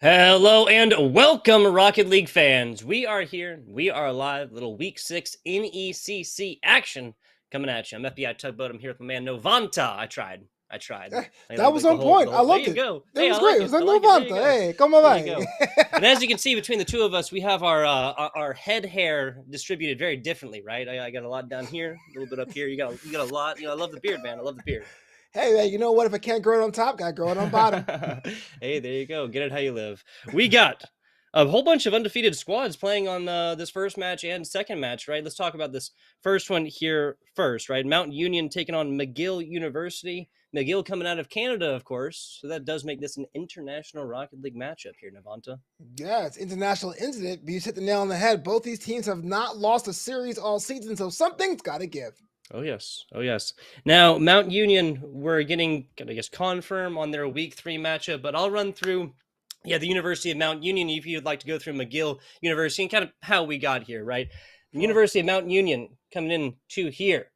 Hello and welcome, Rocket League fans. We are here. We are live. Little Week 6 NECC action coming at you. I'm FBI Tugboat. I'm here with my man Novanta. I tried. That was on point. I There loved you it. go. It Hey, was I like great. It it. was like I like it. There you Novanta. go. Hey, come There you on. go. And as you can see between the two of us, we have our head hair distributed very differently, right? I got a lot down here, a little bit up here. You got a lot. I love the beard, man. I love the beard. Hey, man, you know what? If I can't grow it on top, gotta grow it on bottom. Hey, there you go. Get it how you live. We got a whole bunch of undefeated squads playing on this first match and second match, right? Let's talk about this first one here first, right? Mount Union taking on McGill University. McGill coming out of Canada, of course. So that does make this an international Rocket League matchup here, Navanta. Yeah, it's international incident, but you hit the nail on the head. Both these teams have not lost a series all season, so something's got to give. Oh, yes. Oh, yes. Now, Mount Union, we're getting, I guess, confirm on their Week 3 matchup, but I'll run through, the University of Mount Union, if you'd like to go through McGill University and kind of how we got here, right? Sure. University of Mount Union coming in here.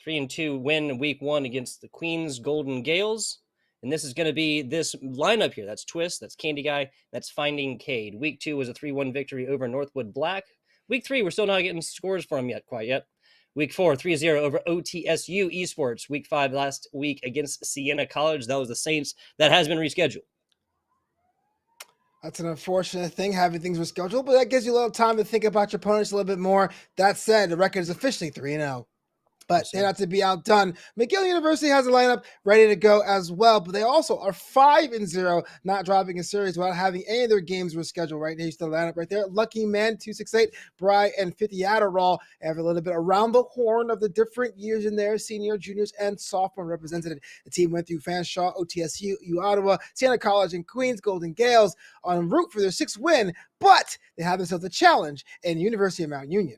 3-2 win Week 1 against the Queens Golden Gales. And this is going to be this lineup here. That's Twist, that's Candy Guy, that's Finding Cade. Week 2 was a 3-1 victory over Northwood Black. Week 3, we're still not getting scores for them quite yet. Week 4, 3-0 over OTSU Esports. Week 5 last week against Siena College. That was the Saints. That has been rescheduled. That's an unfortunate thing, having things rescheduled, but that gives you a little time to think about your opponents a little bit more. That said, the record is officially 3-0. But they're not to be outdone. McGill University has a lineup ready to go as well, but they also are 5-0, not dropping a series without having any of their games rescheduled. Right now, you see the lineup right there. Lucky Man, 268, Bry, and 50 Adderall have a little bit around the horn of the different years in there, senior, juniors, and sophomore represented. The team went through Fanshawe, OTSU, Ottawa, Siena College, and Queens Golden Gales en route for their 6th win, but they have themselves a challenge in University of Mount Union.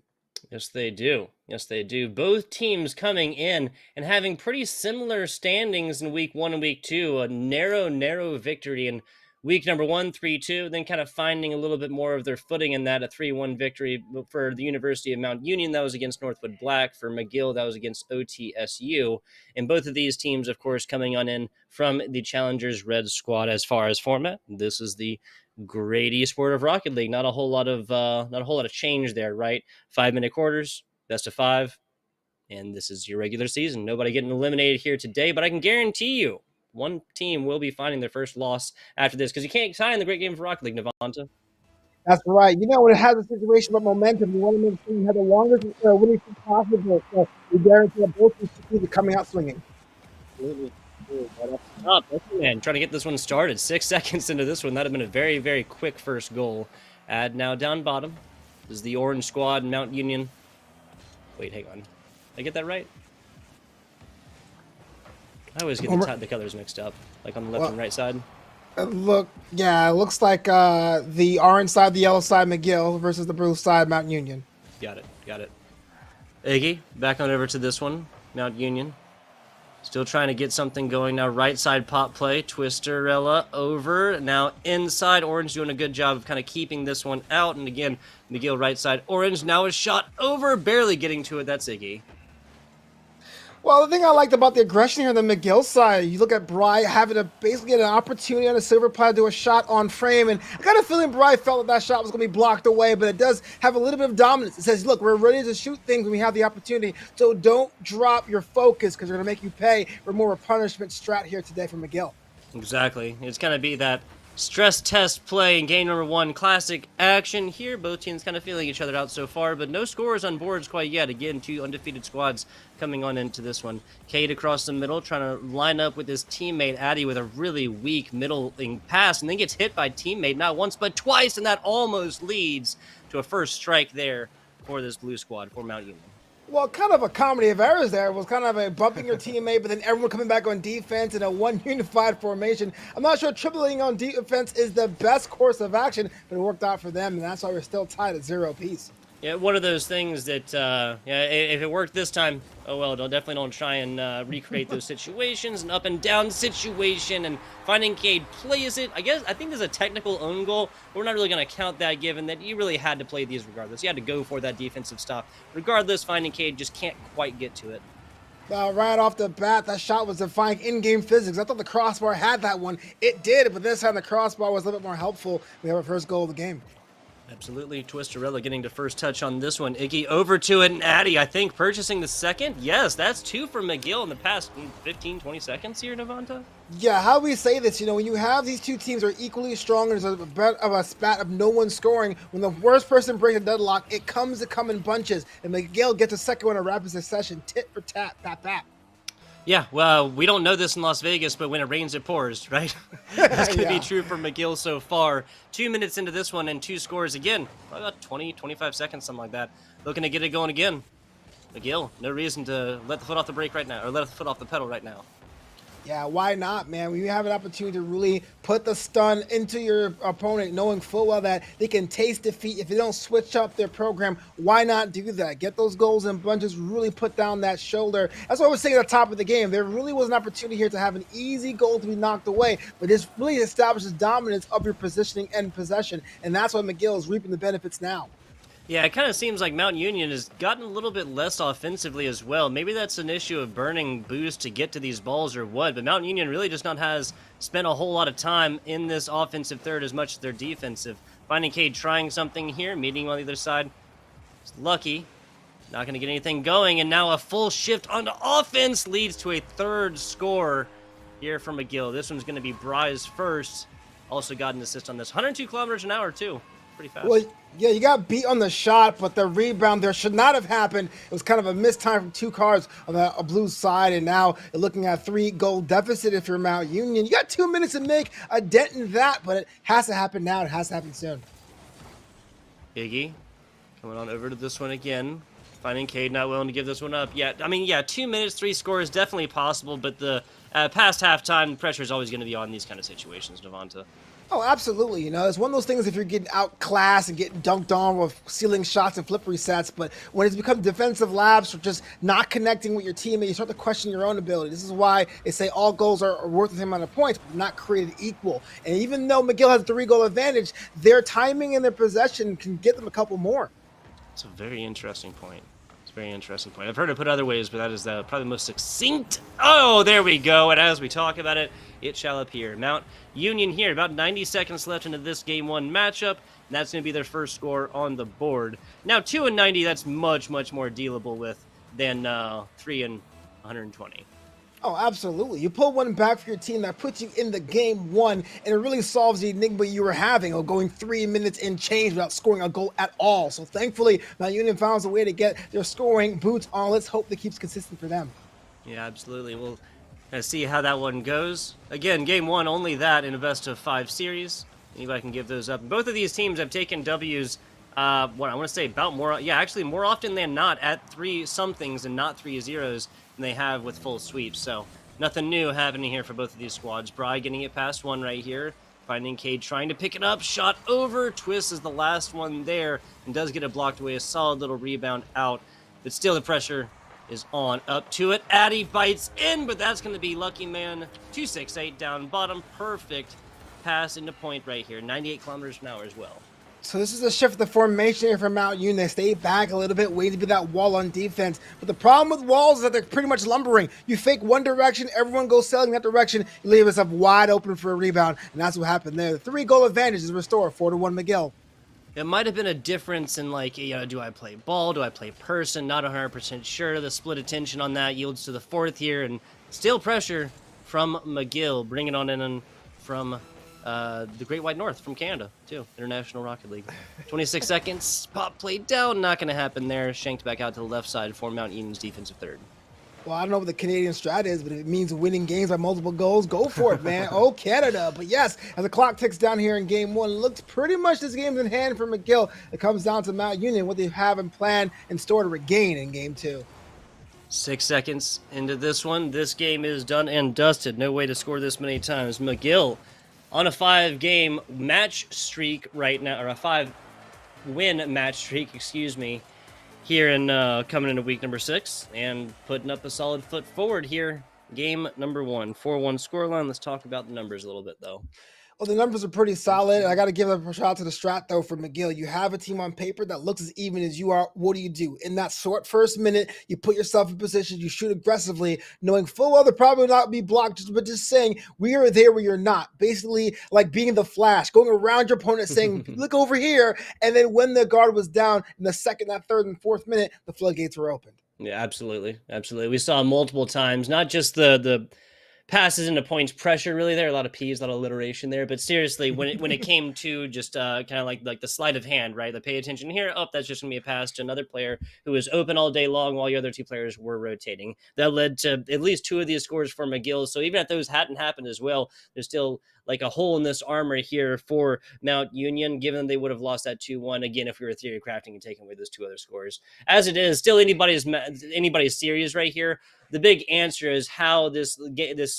Yes, they do. Yes, they do. Both teams coming in and having pretty similar standings in Week 1 and Week 2. A narrow victory in Week number 1, 3-2, then kind of finding a little bit more of their footing in that, a 3-1 victory for the University of Mount Union. That was against Northwood Black. For McGill, that was against OTSU. And both of these teams, of course, coming on in from the Challengers Red Squad. As far as format, this is the great esport of Rocket League. Not a whole lot of change there, right? 5-minute quarters, best of 5, and this is your regular season. Nobody getting eliminated here today, but I can guarantee you one team will be finding their first loss after this, because you can't tie in the great game for Rocket League, Navanta. That's right. You know, when it has a situation about momentum, you want to make sure you have the longest winning streak possible. So we guarantee that both teams are coming out swinging. Absolutely. Up, man, trying to get this one started. 6 seconds into this one, that'd have been a very, very quick first goal. Add now down bottom. This is the orange squad, Mount Union. Wait, hang on. Did I get that right? I always get the colors mixed up, like on the left and right side. It looks like the orange side, the yellow side, McGill versus the blue side, Mount Union. Got it. Iggy, back on over to this one, Mount Union. Still trying to get something going now. Right side pop play. Twisterella over. Now inside. Orange doing a good job of kind of keeping this one out. And again, McGill right side. Orange now a shot over. Barely getting to it. That's Iggy. Well, the thing I liked about the aggression here on the McGill side, you look at Bry having to basically get an opportunity on a silver platter to do a shot on frame, and I got a feeling Bry felt that shot was going to be blocked away, but it does have a little bit of dominance. It says, look, we're ready to shoot things when we have the opportunity, so don't drop your focus, because they're going to make you pay for more of a punishment strat here today from McGill. Exactly. It's going to be that stress test play in game number 1. Classic action here. Both teams kind of feeling each other out so far, but no scores on boards quite yet. Again, 2 undefeated squads coming on into this one. Cade across the middle, trying to line up with his teammate Addy with a really weak middling pass, and then gets hit by teammate not once but twice, and that almost leads to a first strike there for this blue squad, for Mount Union. Well, kind of a comedy of errors there. It was kind of a bumping your teammate, but then everyone coming back on defense in a one unified formation. I'm not sure tripling on defense is the best course of action, but it worked out for them, and that's why we're still tied at 0 apiece. Yeah, one of those things that, if it worked this time, oh well, definitely don't try and recreate those situations. An up and down situation, and Finding Cade plays it. I think there's a technical own goal. We're not really going to count that, given that you really had to play these regardless. You had to go for that defensive stop. Regardless, Finding Cade just can't quite get to it. Right off the bat, that shot was defying in-game physics. I thought the crossbar had that one. It did, but this time the crossbar was a little bit more helpful. We have our first goal of the game. Absolutely. Twisterella getting the first touch on this one. Iggy over to it, and Addy, I think, purchasing the second. Yes, that's 2 from McGill in the past 15, 20 seconds here, Devonta. Yeah, how we say this, when you have these two teams are equally strong, there's a bit of a spat of no one scoring. When the worst person breaks a deadlock, it comes to come in bunches. And McGill gets a second one in rapid succession, tit for tat, pat, pat. Yeah, well, we don't know this in Las Vegas, but when it rains, it pours, right? That's going to be true for McGill so far. 2 minutes into this one and 2 scores again. About 20, 25 seconds, something like that. Looking to get it going again. McGill, no reason to let the foot off the brake right now, or let the foot off the pedal right now. Yeah, why not, man? When you have an opportunity to really put the stun into your opponent, knowing full well that they can taste defeat if they don't switch up their program, why not do that? Get those goals in bunches, really put down that shoulder. That's what I was saying at the top of the game. There really was an opportunity here to have an easy goal to be knocked away, but this really establishes dominance of your positioning and possession, and that's why McGill is reaping the benefits now. Yeah, it kind of seems like Mount Union has gotten a little bit less offensively as well. Maybe that's an issue of burning boost to get to these balls or what, but Mount Union really just not has spent a whole lot of time in this offensive third as much as their defensive. Finding Cade trying something here, meeting on the other side. It's lucky. Not going to get anything going, and now a full shift onto offense leads to a third score here from McGill. This one's going to be Bry's first. Also got an assist on this. 102 kilometers an hour, too. Pretty fast. Well, yeah, you got beat on the shot, but the rebound there should not have happened. It was kind of a missed time from 2 cards on the blue side, and now you're looking at 3-goal deficit if you're Mount Union. You got 2 minutes to make a dent in that, but it has to happen now. It has to happen soon. Iggy coming on over to this one again. Finding Cade not willing to give this one up yet. I mean, yeah, 2 minutes, 3 scores, definitely possible, but the past halftime, the pressure is always going to be on these kind of situations, Devonta. Oh, absolutely. It's one of those things if you're getting outclassed and getting dunked on with ceiling shots and flip resets, but when it's become defensive labs or just not connecting with your teammate, you start to question your own ability. This is why they say all goals are worth the same amount of points, but not created equal. And even though McGill has a 3-goal advantage, their timing and their possession can get them a couple more. It's a very interesting point. Very interesting point. I've heard it put other ways, but that is probably the most succinct. Oh, there we go. And as we talk about it, it shall appear. Mount Union here, about 90 seconds left into this Game 1 matchup. And that's going to be their first score on the board. Now, 2 and 90, that's much, much more dealable with than 3 and 120. Oh, absolutely. You pull one back for your team that puts you in the Game 1, and it really solves the enigma you were having of going 3 minutes in change without scoring a goal at all. So thankfully, Mount Union found a way to get their scoring boots on. Let's hope that keeps consistent for them. Yeah, absolutely. We'll see how that one goes. Again, Game 1, only that in a best-of-5 series. Anybody can give those up. Both of these teams have taken W's, I want to say about actually more often than not at 3-somethings and not 3-0s. Than they have with full sweeps, so nothing new happening here for both of these squads. Bry getting it past one right here, finding Cade trying to pick it up, shot over, Twist is the last one there, and does get it blocked away, a solid little rebound out, but still the pressure is on, up to it, Addy bites in, but that's going to be Lucky Man, 268 down bottom, perfect pass into point right here, 98 kilometers an hour as well. So this is a shift of the formation here for Mount Union. They stay back a little bit, waiting to be that wall on defense. But the problem with walls is that they're pretty much lumbering. You fake one direction, everyone goes sailing that direction, you leave yourself wide open for a rebound, and that's what happened there. The 3-goal advantage is restored, 4-1 McGill. It might have been a difference in, do I play ball, do I play person? Not 100% sure. The split attention on that yields to the 4th here, and still pressure from McGill, bringing on in from the Great White North from Canada, too. International Rocket League. 26 seconds. Pop played down. Not going to happen there. Shanked back out to the left side for Mount Union's defensive third. Well, I don't know what the Canadian strat is, but if it means winning games by multiple goals, go for it, man. Oh, Canada. But yes, as the clock ticks down here in Game 1, it looks pretty much this game's in hand for McGill. It comes down to Mount Union, what they have in plan in store to regain in Game 2. 6 seconds into this one. This game is done and dusted. No way to score this many times. McGill on a 5-game match streak right now, or a 5-win match streak, here in coming into week number 6 and putting up a solid foot forward here. Game number 1, 4-1 scoreline. Let's talk about the numbers a little bit, though. Well, the numbers are pretty solid. I got to give a shout out to the strat, though, for McGill. You have a team on paper that looks as even as you are. What do? In that short first minute, you put yourself in position, you shoot aggressively, knowing full well they'll probably not be blocked, but just saying, we are there where you're not. Basically, like being the Flash, going around your opponent saying, look over here. And then when the guard was down in the second, that third, and fourth minute, the floodgates were opened. Yeah, absolutely. Absolutely. We saw multiple times, not just the passes into points pressure really there, a lot of P's, a lot of alliteration there, but seriously, when it came to just kind of like the sleight of hand, right, the pay attention here, that's just gonna be a pass to another player who was open all day long while your other two players were rotating. That led to at least 2 of these scores for McGill. So even if those hadn't happened as well, there's still like a hole in this armor here for Mount Union, given they would have lost that 2-1 again if we were theory crafting and taking away those 2 other scores. As it is, still anybody's series right here. The big answer is how this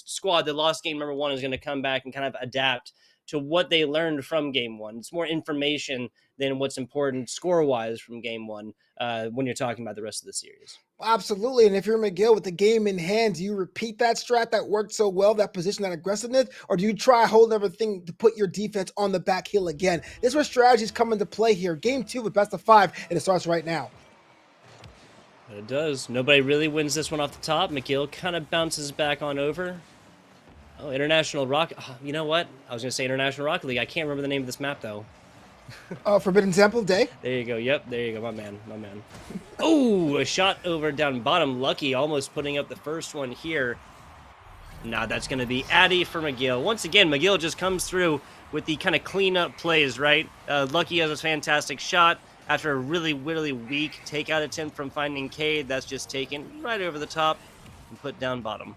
squad that lost game number 1 is going to come back and kind of adapt to what they learned from game 1. It's more information than what's important score-wise from game 1 when you're talking about the rest of the series. Absolutely. And if you're McGill with the game in hand, do you repeat that strat that worked so well, that position, that aggressiveness, or do you try holding everything to put your defense on the back heel again? This is where strategies come into play here. Game 2 with best of 5, and it starts right now. It does. Nobody really wins this one off the top. McGill kind of bounces back on over. Oh, International Rock. Oh, you know what? I was going to say International Rocket League. I can't remember the name of this map, though. Forbidden Temple Day. There you go. Yep, there you go. My man. Oh, a shot over down bottom. Lucky almost putting up the first one here. Now that's going to be Addy for McGill. Once again, McGill just comes through with the kind of cleanup plays, right? Lucky has a fantastic shot. After a really, really weak takeout attempt from finding Cade, that's just taken right over the top and put down bottom.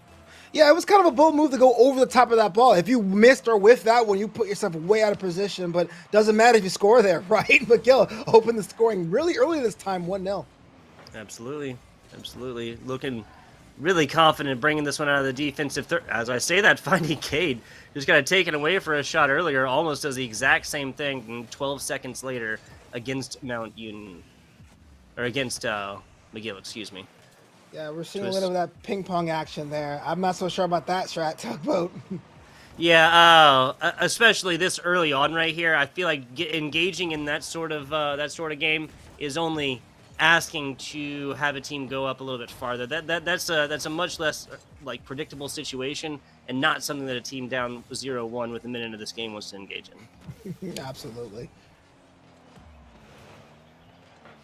Yeah, it was kind of a bold move to go over the top of that ball. If you missed or whiffed that one, you put yourself way out of position, but doesn't matter if you score there, right? McGill opened the scoring really early this time, 1-0. Absolutely. Absolutely. Looking really confident bringing this one out of the defensive third. As I say that, finding Cade just got taken away for a shot earlier, almost does the exact same thing, and 12 seconds later against Mount Union, or against McGill, excuse me. Yeah, we're seeing a little of that ping pong action there. I'm not so sure about that strat, Tugboat. Yeah, especially this early on right here. I feel like engaging in that sort of game is only asking to have a team go up a little bit farther. That's a much less like predictable situation, and not something that a team down 0-1 with a minute of this game wants to engage in. Absolutely.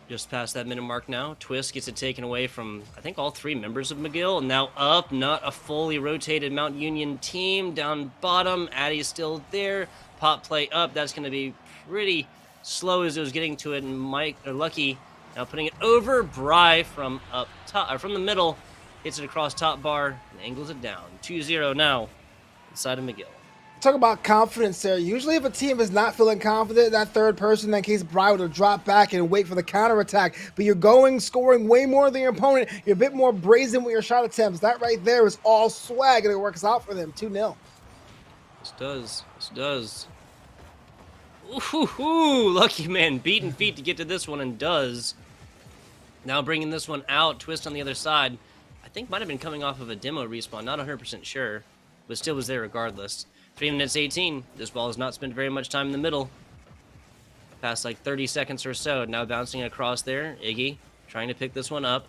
Just past that minute mark now. Twist gets it taken away from, I think, all 3 members of McGill. Now up, not a fully rotated Mount Union team. Down bottom, Addy's still there. Pop play up. That's going to be pretty slow as it was getting to it. And Lucky now putting it over. Bry from up top, or from the middle, hits it across top bar and angles it down. 2-0 now inside of McGill. Talk about confidence there. Usually if a team is not feeling confident, that third person, in case Bry, would drop back and wait for the counterattack. But you're scoring way more than your opponent. You're a bit more brazen with your shot attempts. That right there is all swag, and it works out for them. 2-0. This does. Ooh, Lucky man beating feet to get to this one, and does. Now bringing this one out. Twist on the other side. I think might have been coming off of a demo respawn. Not 100% sure, but still was there regardless. 3 minutes 18. This ball has not spent very much time in the middle. Past like 30 seconds or so. Now bouncing across there. Iggy trying to pick this one up.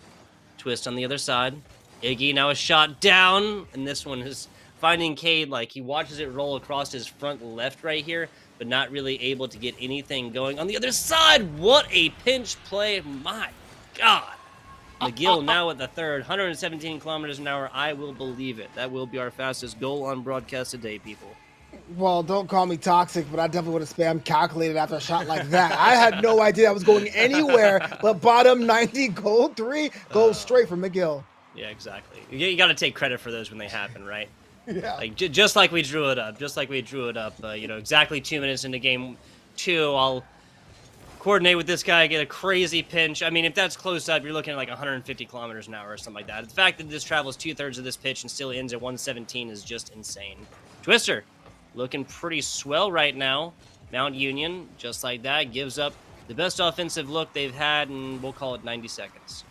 Twist on the other side. Iggy now a shot down. And this one is finding Cade. Like he watches it roll across his front left right here, but not really able to get anything going on the other side. What a pinch play. My God. McGill now at the third, 117 kilometers an hour. I will believe it. That will be our fastest goal on broadcast today, people. Well, don't call me toxic, but I definitely would have spammed calculated after a shot like that. I had no idea I was going anywhere but bottom 90, goal 3, goal straight for McGill. Yeah, exactly. You got to take credit for those when they happen, right? Yeah. Like just like we drew it up. Exactly 2 minutes into game 2, I'll coordinate with this guy, get a crazy pinch. I mean, if that's close up, you're looking at like 150 kilometers an hour or something like that. The fact that this travels 2/3 of this pitch and still ends at 117 is just insane. Twister looking pretty swell right now. Mount Union, just like that, gives up the best offensive look they've had in, we'll call it 90 seconds.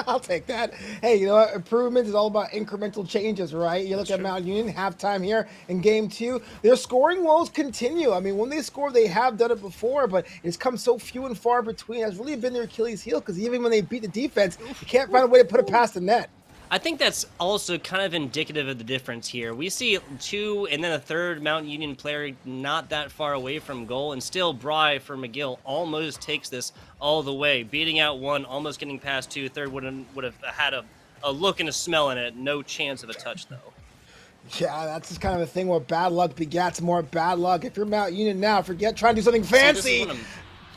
I'll take that. Hey, you know what? Improvement is all about incremental changes, right? You look That's at true. Mount Union halftime here in game two. Their scoring woes continue. I mean, when they score, they have done it before, but it's come so few and far between. It's really been their Achilles heel because even when they beat the defense, you can't find a way to put it past the net. I think that's also kind of indicative of the difference here. We see two and then a third Mount Union player not that far away from goal, and still Bry for McGill almost takes this all the way, beating out one, almost getting past two. Third would have had a look and a smell in it. No chance of a touch, though. Yeah, that's just kind of a thing where bad luck begets more bad luck. If you're Mount Union now, forget trying to do something See, this is fancy. what I'm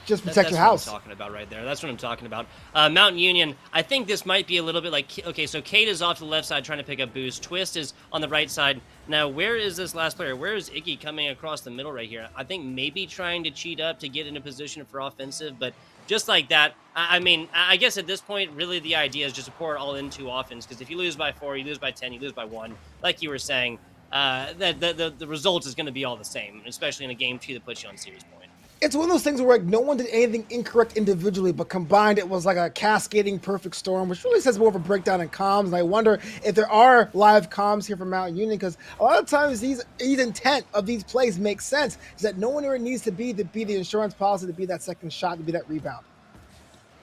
Just protect That's your what house. I'm talking about right there. That's what I'm talking about. Mountain Union, I think this might be a little bit like, okay, so Kate is off to the left side trying to pick up boost. Twist is on the right side. Now, where is this last player? Where is Iggy coming across the middle right here? I think maybe trying to cheat up to get in a position for offensive, but just like that, I mean, I guess at this point, really the idea is just to pour it all into offense, because if you lose by 4, you lose by 10, you lose by 1, like you were saying, the result is going to be all the same, especially in a game 2 that puts you on series point. It's one of those things where like no one did anything incorrect individually, but combined it was like a cascading perfect storm, which really says more of a breakdown in comms. And I wonder if there are live comms here from Mount Union, because a lot of times these intent of these plays make sense. Is that no one where it needs to be the insurance policy, to be that second shot, to be that rebound.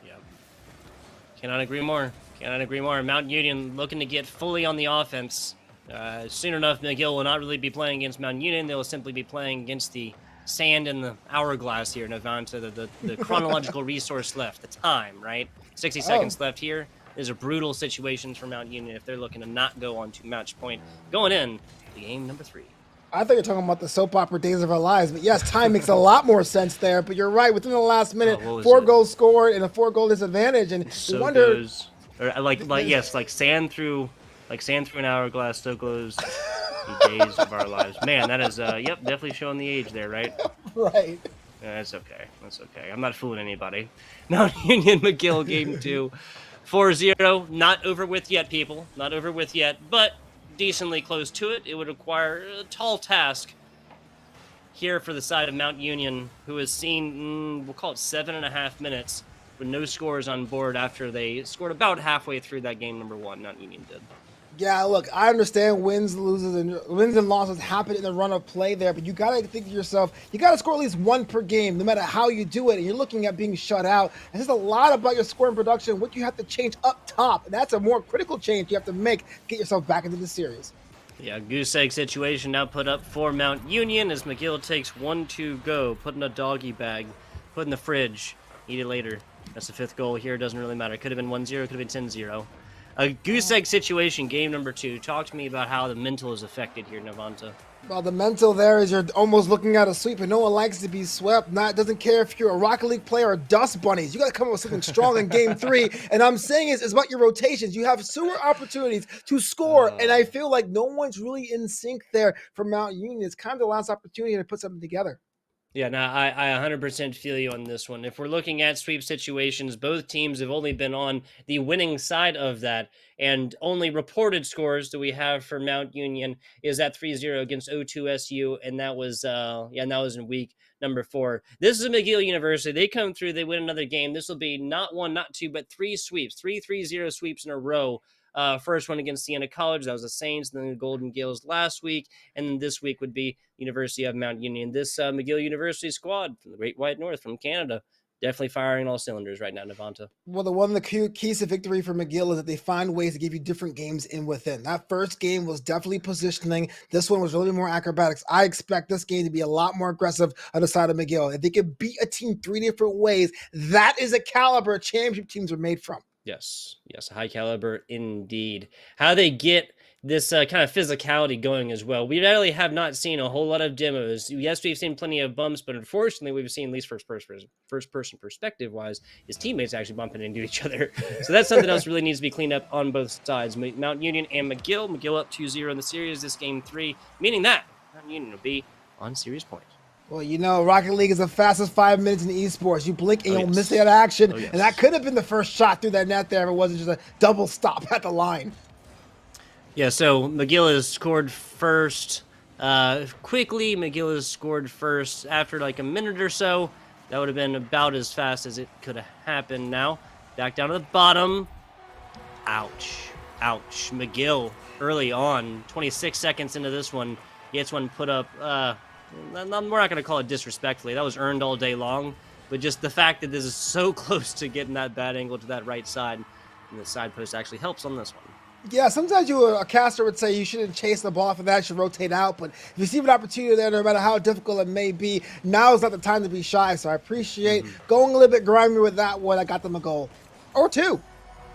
Yep. Cannot agree more. Cannot agree more. Mount Union looking to get fully on the offense. Soon enough, McGill will not really be playing against Mount Union. They will simply be playing against the sand in the hourglass here, Navanta, the chronological resource left, the time, right? 60 seconds left here. These are brutal situations for Mount Union if they're looking to not go on to match point going in to game number 3. I thought you were talking about the soap opera days of our lives, but yes, time makes a lot more sense there. But you're right. Within the last minute, 4 goals scored and a 4-goal disadvantage, and so you wonder, goes, or like sand through an hourglass, so goes the days of our lives. Man, that is yep, definitely showing the age there, right? right? Yeah, that's okay. That's okay. I'm not fooling anybody. Mount Union McGill game 2. 4-0. Not over with yet, people. Not over with yet, but decently close to it. It would require a tall task here for the side of Mount Union, who has seen, we'll call it 7.5 minutes with no scores on board after they scored about halfway through that game number 1. Mount Union did. Yeah, look, I understand wins and losses happen in the run of play there, but you gotta think to yourself, you gotta score at least 1 per game, no matter how you do it. And you're looking at being shut out. And there's a lot about your scoring production, what you have to change up top, and that's a more critical change you have to make to get yourself back into the series. Yeah, goose egg situation now put up for Mount Union as McGill takes 1-2 go, put in a doggy bag, put in the fridge, eat it later. That's the 5th goal here. Doesn't really matter. Could have been 1-0, could have been 10-0. A goose egg situation, game number 2. Talk to me about how the mental is affected here, Navanta. Well, the mental there is you're almost looking at a sweep, and no one likes to be swept. Doesn't care if you're a Rocket League player or Dust Bunnies. You got to come up with something strong in game 3. And I'm saying it's about your rotations. You have sewer opportunities to score, and I feel like no one's really in sync there for Mount Union. It's kind of the last opportunity to put something together. Yeah, no, I 100% feel you on this one. If we're looking at sweep situations, both teams have only been on the winning side of that, and only reported scores that we have for Mount Union is at 3-0 against O2SU, and that was in week number 4. This is a McGill University. They come through, they win another game. This will be not 1, not 2, but 3 sweeps, 3-3-0 sweeps in a row. First one against Siena College, that was the Saints, and then the Golden Gills last week, and then this week would be University of Mount Union. This McGill University squad from the Great White North from Canada, definitely firing all cylinders right now, Navanta. Well, one of the keys to victory for McGill is that they find ways to give you different games in within. That first game was definitely positioning. This one was really more acrobatics. I expect this game to be a lot more aggressive on the side of McGill. If they could beat a team 3 different ways, that is a caliber championship teams are made from. Yes, high caliber indeed. How they get this kind of physicality going as well. We really have not seen a whole lot of demos. Yes, we've seen plenty of bumps, but unfortunately, we've seen, at least first person perspective wise, his teammates actually bumping into each other. So that's something else really needs to be cleaned up on both sides. Mount Union and McGill. McGill up 2-0 in the series. This game 3, meaning that Mount Union will be on series point. Well, you know, Rocket League is the fastest 5 minutes in esports. You blink and you'll miss that action. And that could have been the first shot through that net there if it wasn't just a double stop at the line. Yeah, so McGill has scored first. Quickly, McGill has scored first after like a minute or so. That would have been about as fast as it could have happened now. Back down to the bottom. Ouch. Ouch. McGill early on, 26 seconds into this one, gets one put up. We're not going to call it disrespectfully. That was earned all day long. But just the fact that this is so close to getting that bad angle to that right side, and the side post actually helps on this one. Yeah, sometimes a caster would say you shouldn't chase the ball for that, you should rotate out. But if you see an opportunity there, no matter how difficult it may be, now is not the time to be shy. So I appreciate going a little bit grimy with that one. I got them a goal. Or two.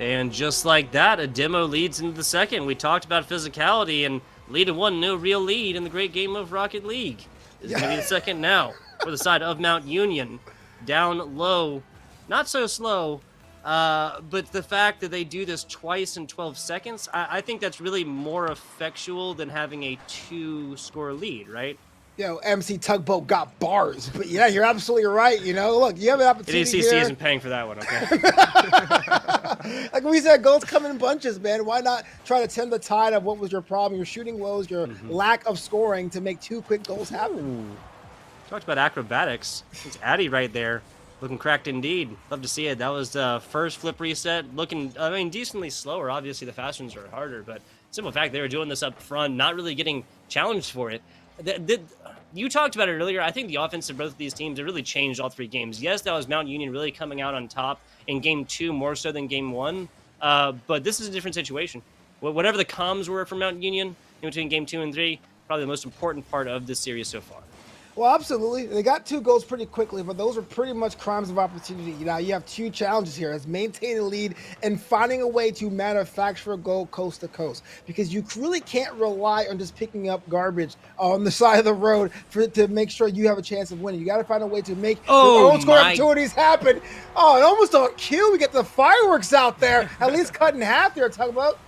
And just like that, a demo leads into the second. We talked about physicality, and lead 1, no real lead in the great game of Rocket League. This is going to be the second now for the side of Mount Union. Down low, not so slow. But the fact that they do this twice in 12 seconds, I think that's really more effectual than having a 2-score lead, right? MC Tugboat got bars. But yeah, you're absolutely right. Look, you have an opportunity NECC here. isn't paying for that one, okay? Like we said, goals come in bunches, man. Why not try to tend the tide of what was your problem, your shooting woes, your lack of scoring to make 2 quick goals happen? Ooh. Talked about acrobatics. It's Addy right there. Looking cracked indeed. Love to see it. That was the first flip reset. Looking, decently slower. Obviously, the fast ones are harder, but simple fact, they were doing this up front, not really getting challenged for it. You talked about it earlier. I think the offense of both of these teams, it really changed all 3 games. Yes, that was Mount Union really coming out on top in Game 2 more so than Game 1, but this is a different situation. Whatever the comms were for Mount Union in between Game 2 and 3, probably the most important part of this series so far. Well, absolutely. They got 2 goals pretty quickly, but those were pretty much crimes of opportunity. You have 2 challenges here as maintaining a lead and finding a way to manufacture a goal coast to coast, because you really can't rely on just picking up garbage on the side of the road to make sure you have a chance of winning. You got to find a way to make your own score opportunities happen. Oh, and almost on cue, we get the fireworks out there, at least cut in half there, talk about.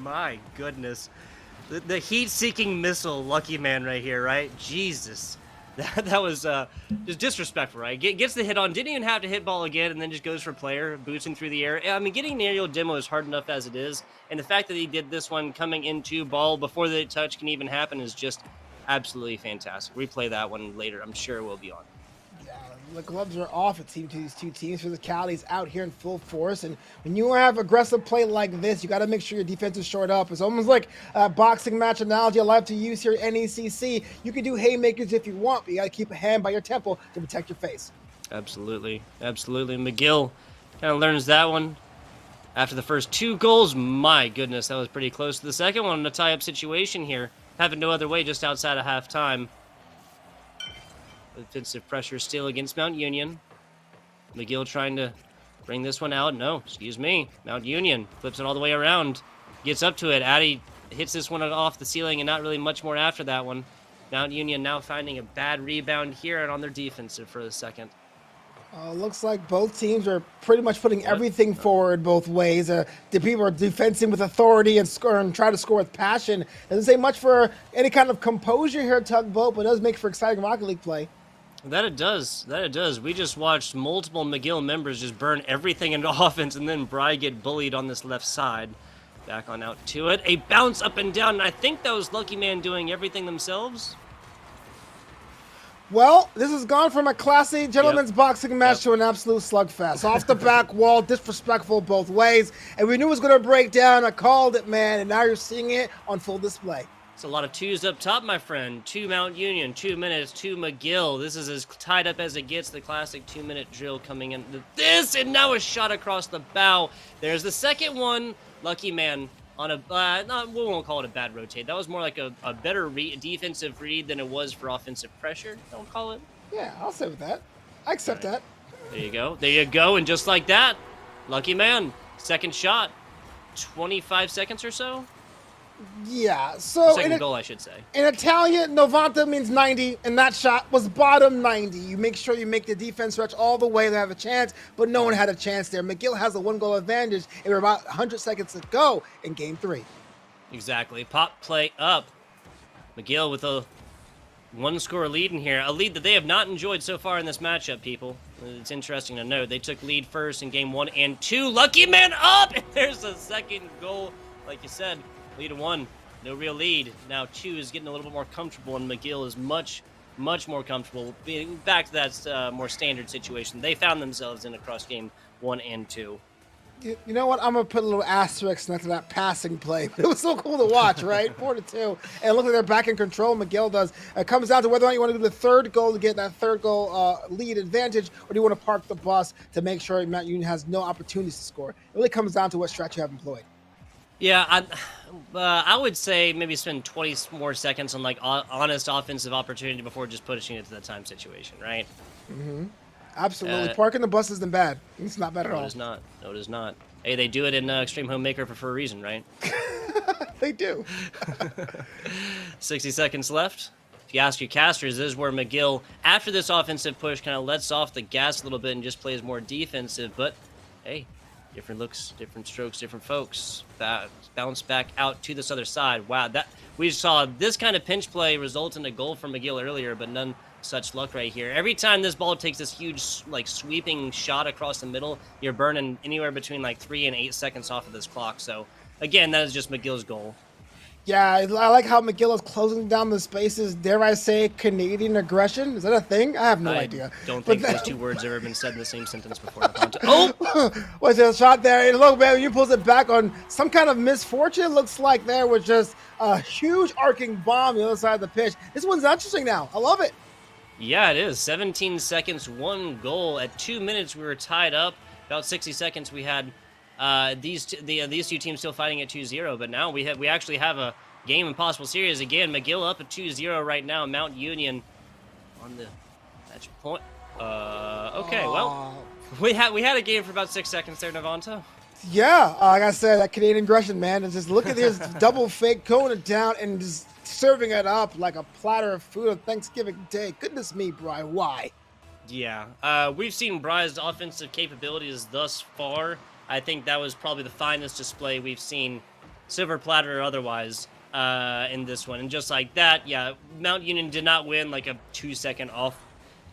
My goodness. The heat-seeking missile, Lucky Man right here, right? Jesus. That was just disrespectful, right? Gets the hit on, didn't even have to hit ball again, and then just goes for player, boosting through the air. I mean, getting an aerial demo is hard enough as it is, and the fact that he did this one coming into ball before the touch can even happen is just absolutely fantastic. Replay that one later. I'm sure we'll be on. The gloves are off, it seems, to these 2 teams. Physicality's out here in full force, and when you have aggressive play like this, you got to make sure your defense is short up. It's almost like a boxing match analogy I love to use here at NECC. You can do haymakers if you want, but you got to keep a hand by your temple to protect your face. Absolutely. McGill kind of learns that one after the first 2 goals. My goodness, that was pretty close to the second one in a tie-up situation here. Having no other way just outside of halftime. Defensive pressure still against Mount Union. McGill trying to bring this one out. No, excuse me. Mount Union flips it all the way around. Gets up to it. Addy hits this one off the ceiling and not really much more after that one. Mount Union now finding a bad rebound here and on their defensive for the second. Looks like both teams are pretty much putting everything forward both ways. The people are defending with authority and try to score with passion. Doesn't say much for any kind of composure here at Tugboat, but does make for exciting Rocket League play. That it does. We just watched multiple McGill members just burn everything into offense, and then Bry get bullied on this left side. Back on out to it. A bounce up and down, and I think that was Lucky Man doing everything themselves. Well, this has gone from a classy gentleman's boxing match to an absolute slugfest. Off the back wall, disrespectful both ways, and we knew it was going to break down. I called it, man, and now you're seeing it on full display. It's a lot of 2s up top, my friend. 2 Mount Union, 2 minutes, 2 McGill. This is as tied up as it gets. The classic 2-minute drill coming into this, and now a shot across the bow. There's the second one. Lucky Man on a, we won't call it a bad rotate. That was more like a better defensive read than it was for offensive pressure, don't call it. Yeah, I'll say with that. I accept that. There you go, and just like that, Lucky Man, second shot, 25 seconds or so? Yeah, so second goal, I should say. In Italian, Novanta means 90, and that shot was bottom 90. You make sure you make the defense stretch all the way to have a chance, but no one had a chance there. McGill has a 1-goal advantage, and we're about 100 seconds to go in Game 3. Exactly. Pop play up. McGill with a 1-score lead in here, a lead that they have not enjoyed so far in this matchup, people. It's interesting to note. They took lead first in Game 1 and 2. Lucky Man up! And there's a second goal, like you said. Lead 1, no real lead. Now 2 is getting a little bit more comfortable, and McGill is much more comfortable being back to that more standard situation they found themselves in across Game 1 and 2. You know what? I'm gonna put a little asterisk next to that passing play. But it was so cool to watch, right? 4-2, and it looks like they're back in control. McGill does. It comes down to whether or not you want to do the third goal to get that third goal lead advantage, or do you want to park the bus to make sure Mount Union has no opportunities to score. It really comes down to what strat you have employed. Yeah, I would say maybe spend 20 more seconds on like honest offensive opportunity before just pushing it to the time situation, right? Mm-hmm. Absolutely. Parking the bus isn't bad. It's not bad at all. No, it is not. No, it is not. Hey, they do it in Extreme Homemaker for a reason, right? They do. 60 seconds left. If you ask your casters, this is where McGill, after this offensive push, kind of lets off the gas a little bit and just plays more defensive. But, hey, different looks, different strokes, different folks. Bounce back out to this other side. Wow, we saw this kind of pinch play result in a goal from McGill earlier, but none such luck right here. Every time this ball takes this huge, like, sweeping shot across the middle, you're burning anywhere between, like, 3 and 8 seconds off of this clock. So, again, that is just McGill's goal. Yeah, I like how McGill is closing down the spaces. Dare I say Canadian aggression? Is that a thing? I have no idea. Don't think those two words have ever been said in the same sentence before. Oh! Was there a shot there? And look, man, you pulls it back on some kind of misfortune. Looks like there was just a huge arcing bomb on the other side of the pitch. This one's interesting now. I love it. Yeah, it is. 17 seconds, 1 goal. At 2 minutes, we were tied up. About 60 seconds, we had these two teams still fighting at 2-0, but now we actually have a game impossible series again. McGill up at 2-0 right now. Mount Union on the match point. Okay, well, we had a game for about 6 seconds there, Navanta. Yeah, like I said, that Canadian aggression, man, and just look at this double fake, going it down and just serving it up like a platter of food on Thanksgiving Day. Goodness me, Bri, why? Yeah, we've seen Bri's offensive capabilities thus far. I think that was probably the finest display we've seen, silver platter or otherwise, in this one. And just like that, yeah, Mount Union did not win like a 2-second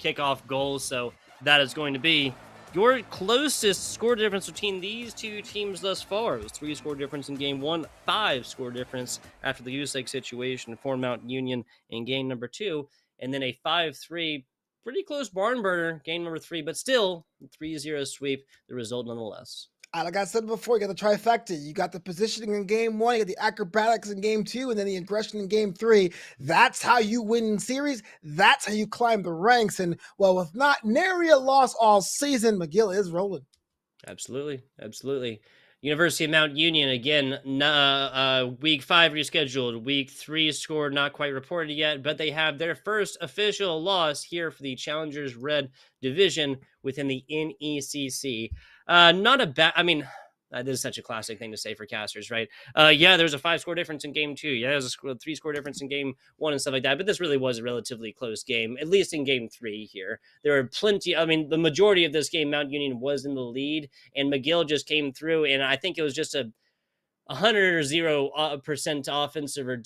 kickoff goal, so that is going to be your closest score difference between these two teams thus far. It was 3 score difference in game 1, 5 score difference after the EaUCD situation for Mount Union in game number 2, and then a 5-3 pretty close barn burner game number 3, but still 3-0 sweep, the result nonetheless. Like I said before, you got the trifecta. You got the positioning in game 1, you got the acrobatics in game 2, and then the aggression in game 3. That's how you win in series. That's how you climb the ranks. And, well, with not nary a loss all season, McGill is rolling. Absolutely. University of Mount Union, again, week 5 rescheduled. Week 3 score not quite reported yet, but they have their first official loss here for the Challengers Red Division within the NECC. Not a bad, I mean, this is such a classic thing to say for casters, right? Yeah, there's a 5-score difference in game 2. Yeah, there's a 3-score difference in game 1 and stuff like that. But this really was a relatively close game, at least in game 3 here. There were plenty, I mean, the majority of this game, Mount Union was in the lead, and McGill just came through. And I think it was just a 100% offensive or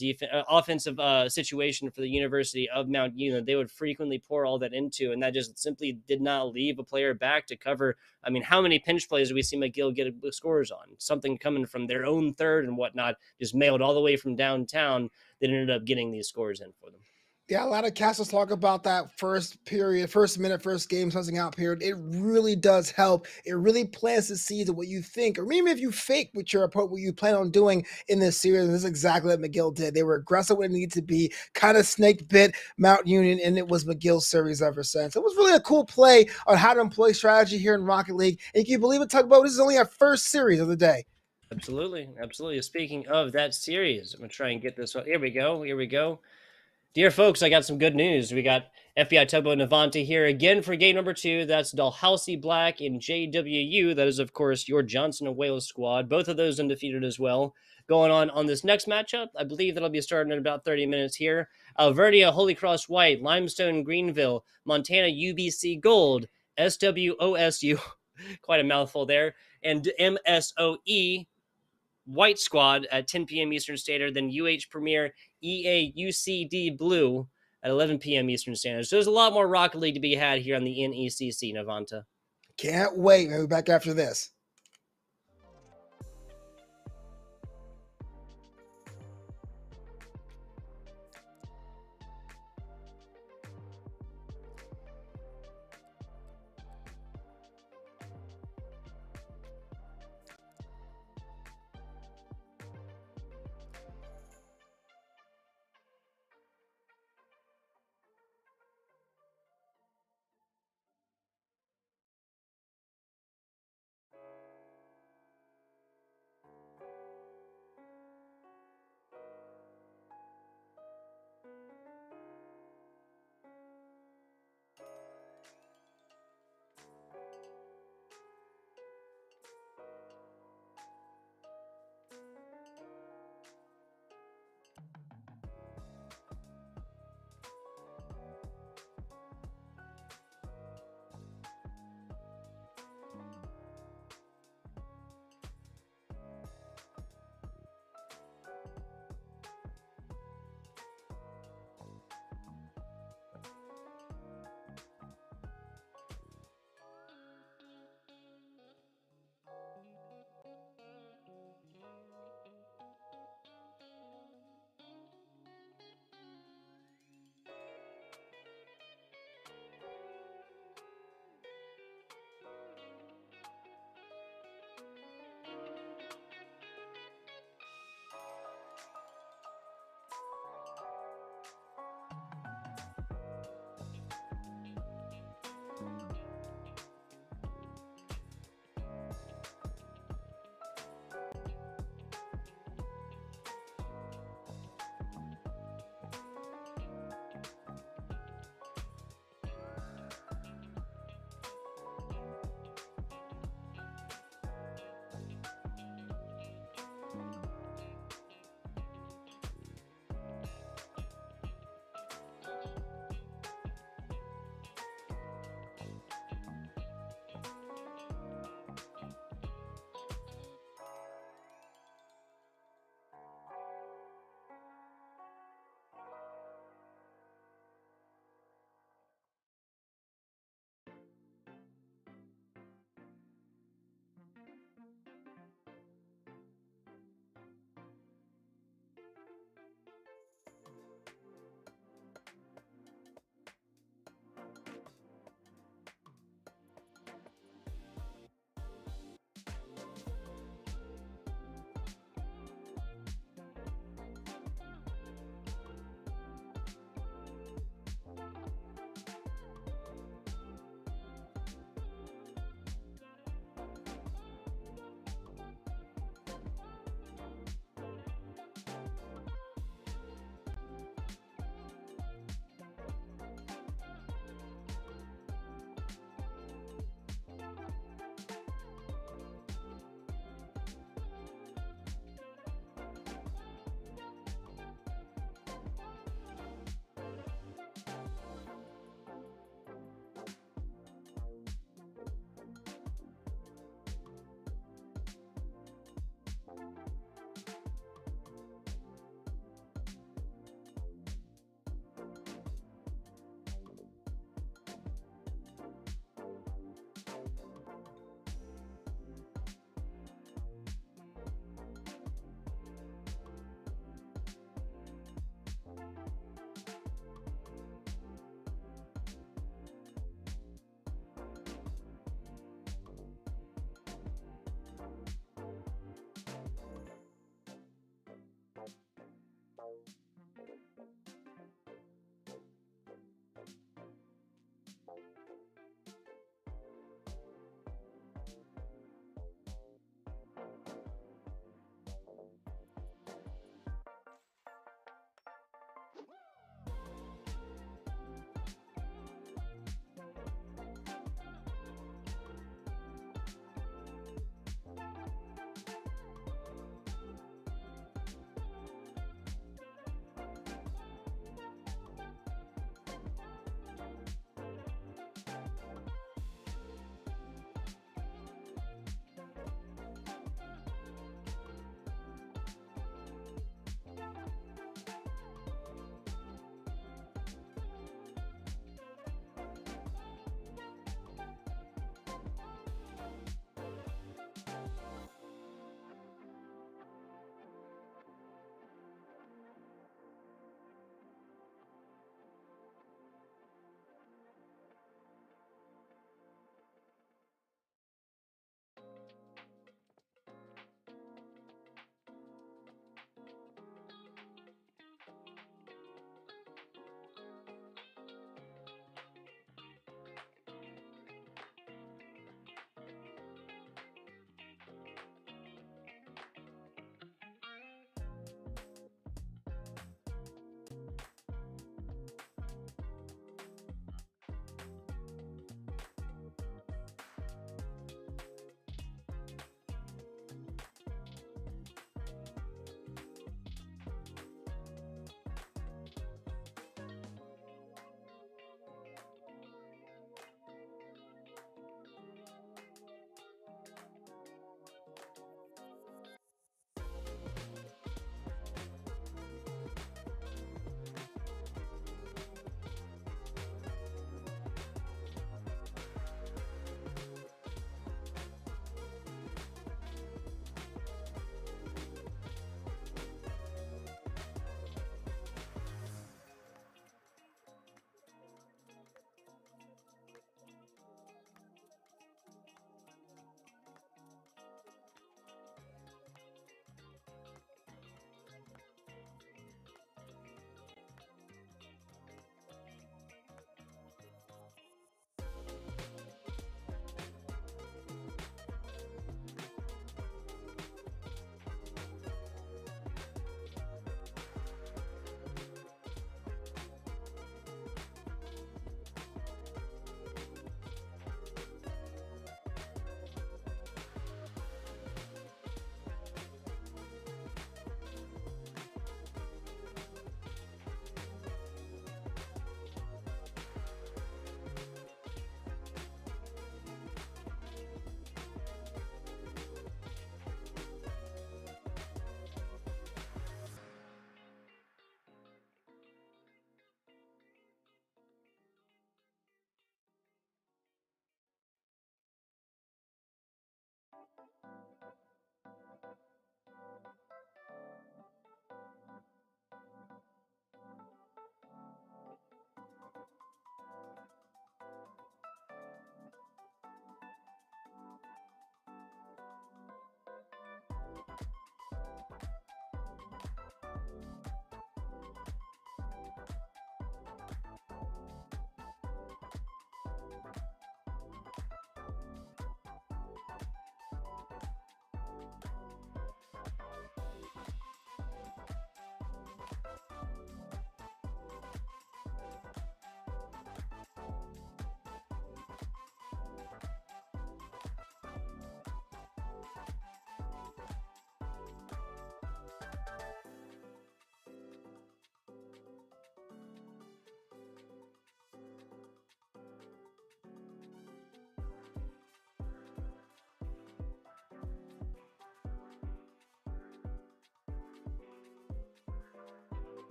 offensive situation for the University of Mount Union. They would frequently pour all that into, and that just simply did not leave a player back to cover. I mean, how many pinch plays do we see McGill get scores on? Something coming from their own third and whatnot, just mailed all the way from downtown, that ended up getting these scores in for them. Yeah, a lot of casters talk about that first period, first minute, first game, something out period. It really does help. It really plants the seeds of what you think, or maybe if you fake what you plan on doing in this series. This is exactly what McGill did. They were aggressive when it needed to be, kind of snake bit Mount Union, and it was McGill's series ever since. It was really a cool play on how to employ strategy here in Rocket League. And can you believe it, Tugboat? This is only our first series of the day. Absolutely. Speaking of that series, I'm going to try and get this. Here we go. Dear folks, I got some good news. We got FBI Tugboat Navanta here again for game number 2. That's Dalhousie Black and JWU. That is, of course, your Johnson and Wales squad. Both of those undefeated as well. Going on this next matchup, I believe that'll be starting in about 30 minutes here. Alvernia, Holy Cross White, Limestone, Greenville, Montana, UBC Gold, SWOSU, quite a mouthful there, and MSOE, White Squad at 10 p.m. Eastern Standard, then UH Premier EaUCD Blue at 11 p.m. Eastern Standard. So there's a lot more Rocket League to be had here on the NECC, Navanta. Can't wait. We'll be back after this.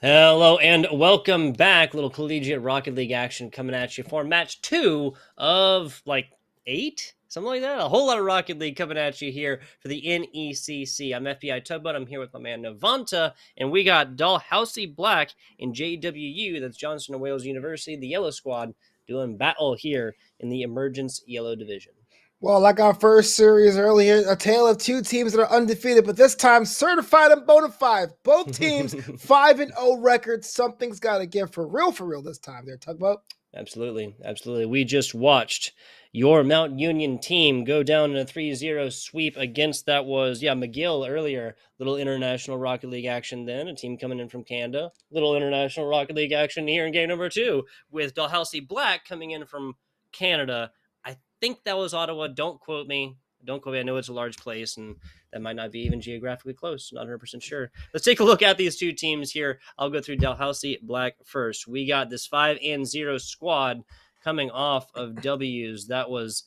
Hello and welcome back. Little collegiate Rocket League action coming at you for match 2 of like 8, something like that. A whole lot of Rocket League coming at you here for the NECC. I'm FBI Tugboat. I'm here with my man Navanta, and we got Dalhousie Black and JWU. That's Johnson and Wales University, the Yellow Squad, doing battle here in the Emergents Yellow Division. Well, like our first series earlier, a tale of two teams that are undefeated, but this time certified and bona fide. Both teams 5-0 records. Something's got to give for real this time. There, Tugboat. Absolutely. We just watched your Mount Union team go down in a 3-0 sweep against that was, McGill earlier. Little international Rocket League action then. A team coming in from Canada. Little international Rocket League action here in game number 2 with Dalhousie Black coming in from Canada. I think that was Ottawa. Don't quote me. I know it's a large place and that might not be even geographically close. Not 100% sure. Let's take a look at these two teams here. I'll go through Dalhousie Black first. We got this 5-0 squad coming off of W's. That was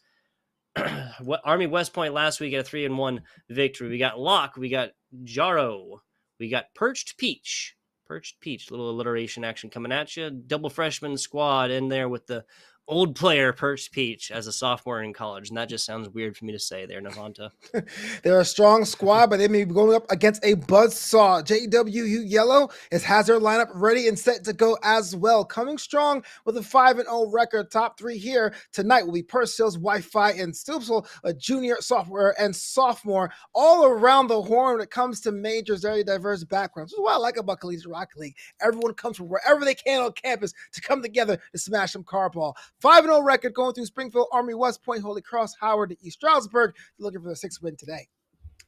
Army West Point last week at a 3-1 victory. We got Locke. We got Jaro. We got Perched Peach. Little alliteration action coming at you. Double freshman squad in there with the old player Perched Peach as a sophomore in college, and that just sounds weird for me to say there, Navanta. They're a strong squad, but they may be going up against a buzzsaw. JWU Yellow has their lineup ready and set to go as well. Coming strong with a 5-0 record. Top 3 here tonight will be Purcell's Wi-Fi and Stupsel, a junior, sophomore, and sophomore, all around the horn when it comes to majors, very diverse backgrounds. This is what I like about Collegiate Rocket League. Everyone comes from wherever they can on campus to come together to smash some cardball. 5-0 record going through Springfield, Army, West Point, Holy Cross, Howard, to East Stroudsburg. Looking for the 6th win today.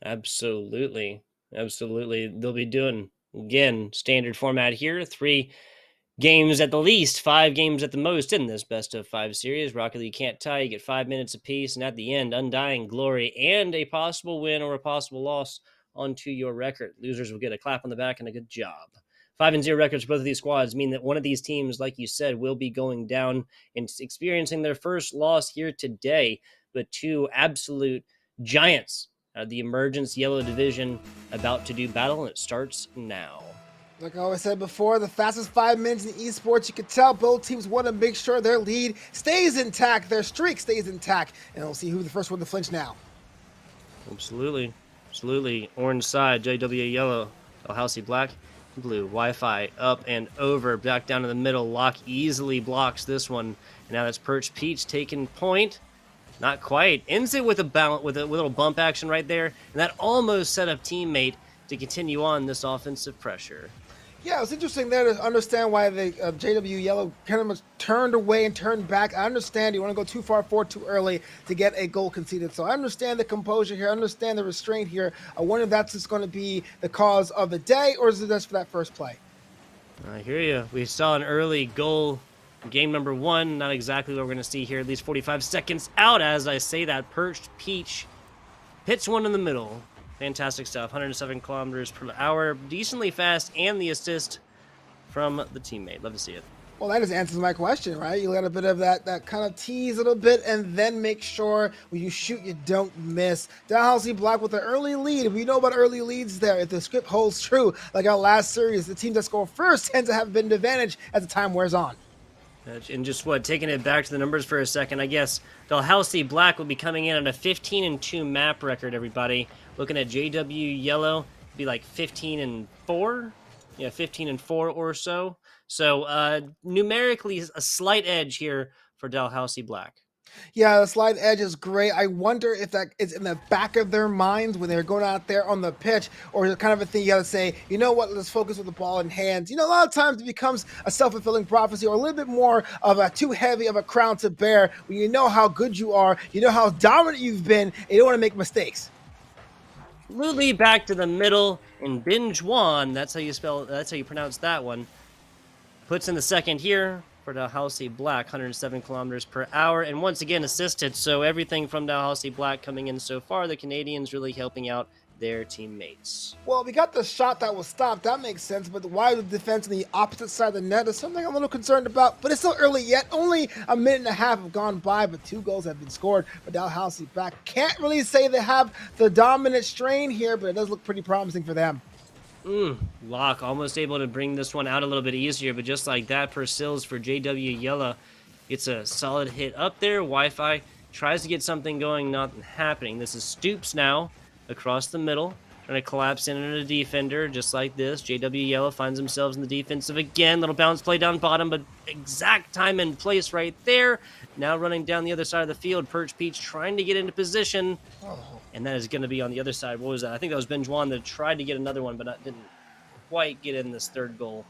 Absolutely. They'll be doing, again, standard format here. 3 games at the least, 5 games at the most in this best of 5 series. Rocket League can't tie. You get 5 minutes apiece, and at the end, undying glory and a possible win or a possible loss onto your record. Losers will get a clap on the back and a good job. 5-0 records for both of these squads mean that one of these teams, like you said, will be going down and experiencing their first loss here today. But 2 absolute giants out of the Emergents Yellow Division about to do battle, and it starts now. Like I always said before, the fastest 5 minutes in esports, you can tell both teams want to make sure their lead stays intact, their streak stays intact, and we'll see who's the first one to flinch now. Absolutely. Orange side, JW Yellow, Dalhousie Black, Blue. Wi-Fi up and over, back down to the middle. Locke easily blocks this one, and now that's Perch Peach taking point. Not quite. Ends it with a little bump action right there, and that almost set up teammate to continue on this offensive pressure. Yeah, it was interesting there to understand why the JW Yellow kind of turned away and turned back. I understand you want to go too far forward too early to get a goal conceded. So I understand the composure here. I understand the restraint here. I wonder if that's just going to be the cause of the day, or is it just for that first play? I hear you. We saw an early goal in game number 1. Not exactly what we're going to see here. At least 45 seconds out as I say that. Perched Peach hits one in the middle. Fantastic stuff. 107 kilometers per hour. Decently fast, and the assist from the teammate. Love to see it. Well, that just answers my question, right? You got a bit of that kind of tease a little bit, and then make sure when you shoot, you don't miss. Dalhousie Black with an early lead. We know about early leads there. If the script holds true, like our last series, the team that score first tends to have a bit of advantage as the time wears on. And just taking it back to the numbers for a second, I guess Dalhousie Black will be coming in on a 15-2 map record, everybody. Looking at JW Yellow, be like 15-4. Yeah, 15-4 or so. So numerically, a slight edge here for Dalhousie Black. Yeah, the slide edge is great. I wonder if that is in the back of their minds when they're going out there on the pitch, or is it kind of a thing you got to say, you know what, let's focus with the ball in hands. You know, a lot of times it becomes a self-fulfilling prophecy, or a little bit more of a too heavy of a crown to bear when you know how good you are, you know how dominant you've been, and you don't want to make mistakes. Luli back to the middle, and Binge Juan, that's how you pronounce that one, puts in the second here for Dalhousie Black, 107 kilometers per hour, and once again assisted. So everything from Dalhousie Black coming in so far, the Canadians really helping out their teammates. Well, we got the shot that was stopped. That makes sense. But why the defense on the opposite side of the net is something I'm a little concerned about. But it's still early yet. Only a minute and a half have gone by, but 2 goals have been scored. But Dalhousie Black can't really say they have the dominant strain here, but it does look pretty promising for them. Locke almost able to bring this one out a little bit easier, but just like that, Persil's for JW Yellow. It's a solid hit up there. Wi-Fi tries to get something going, not happening. This is Stoops now across the middle, trying to collapse in on a defender, just like this. JW Yellow finds themselves in the defensive again. Little bounce play down bottom, but exact time and place right there. Now running down the other side of the field, Perch Peach trying to get into position. And that is going to be on the other side. What was that? I think that was Benjuan that tried to get another one, but didn't quite get in this third goal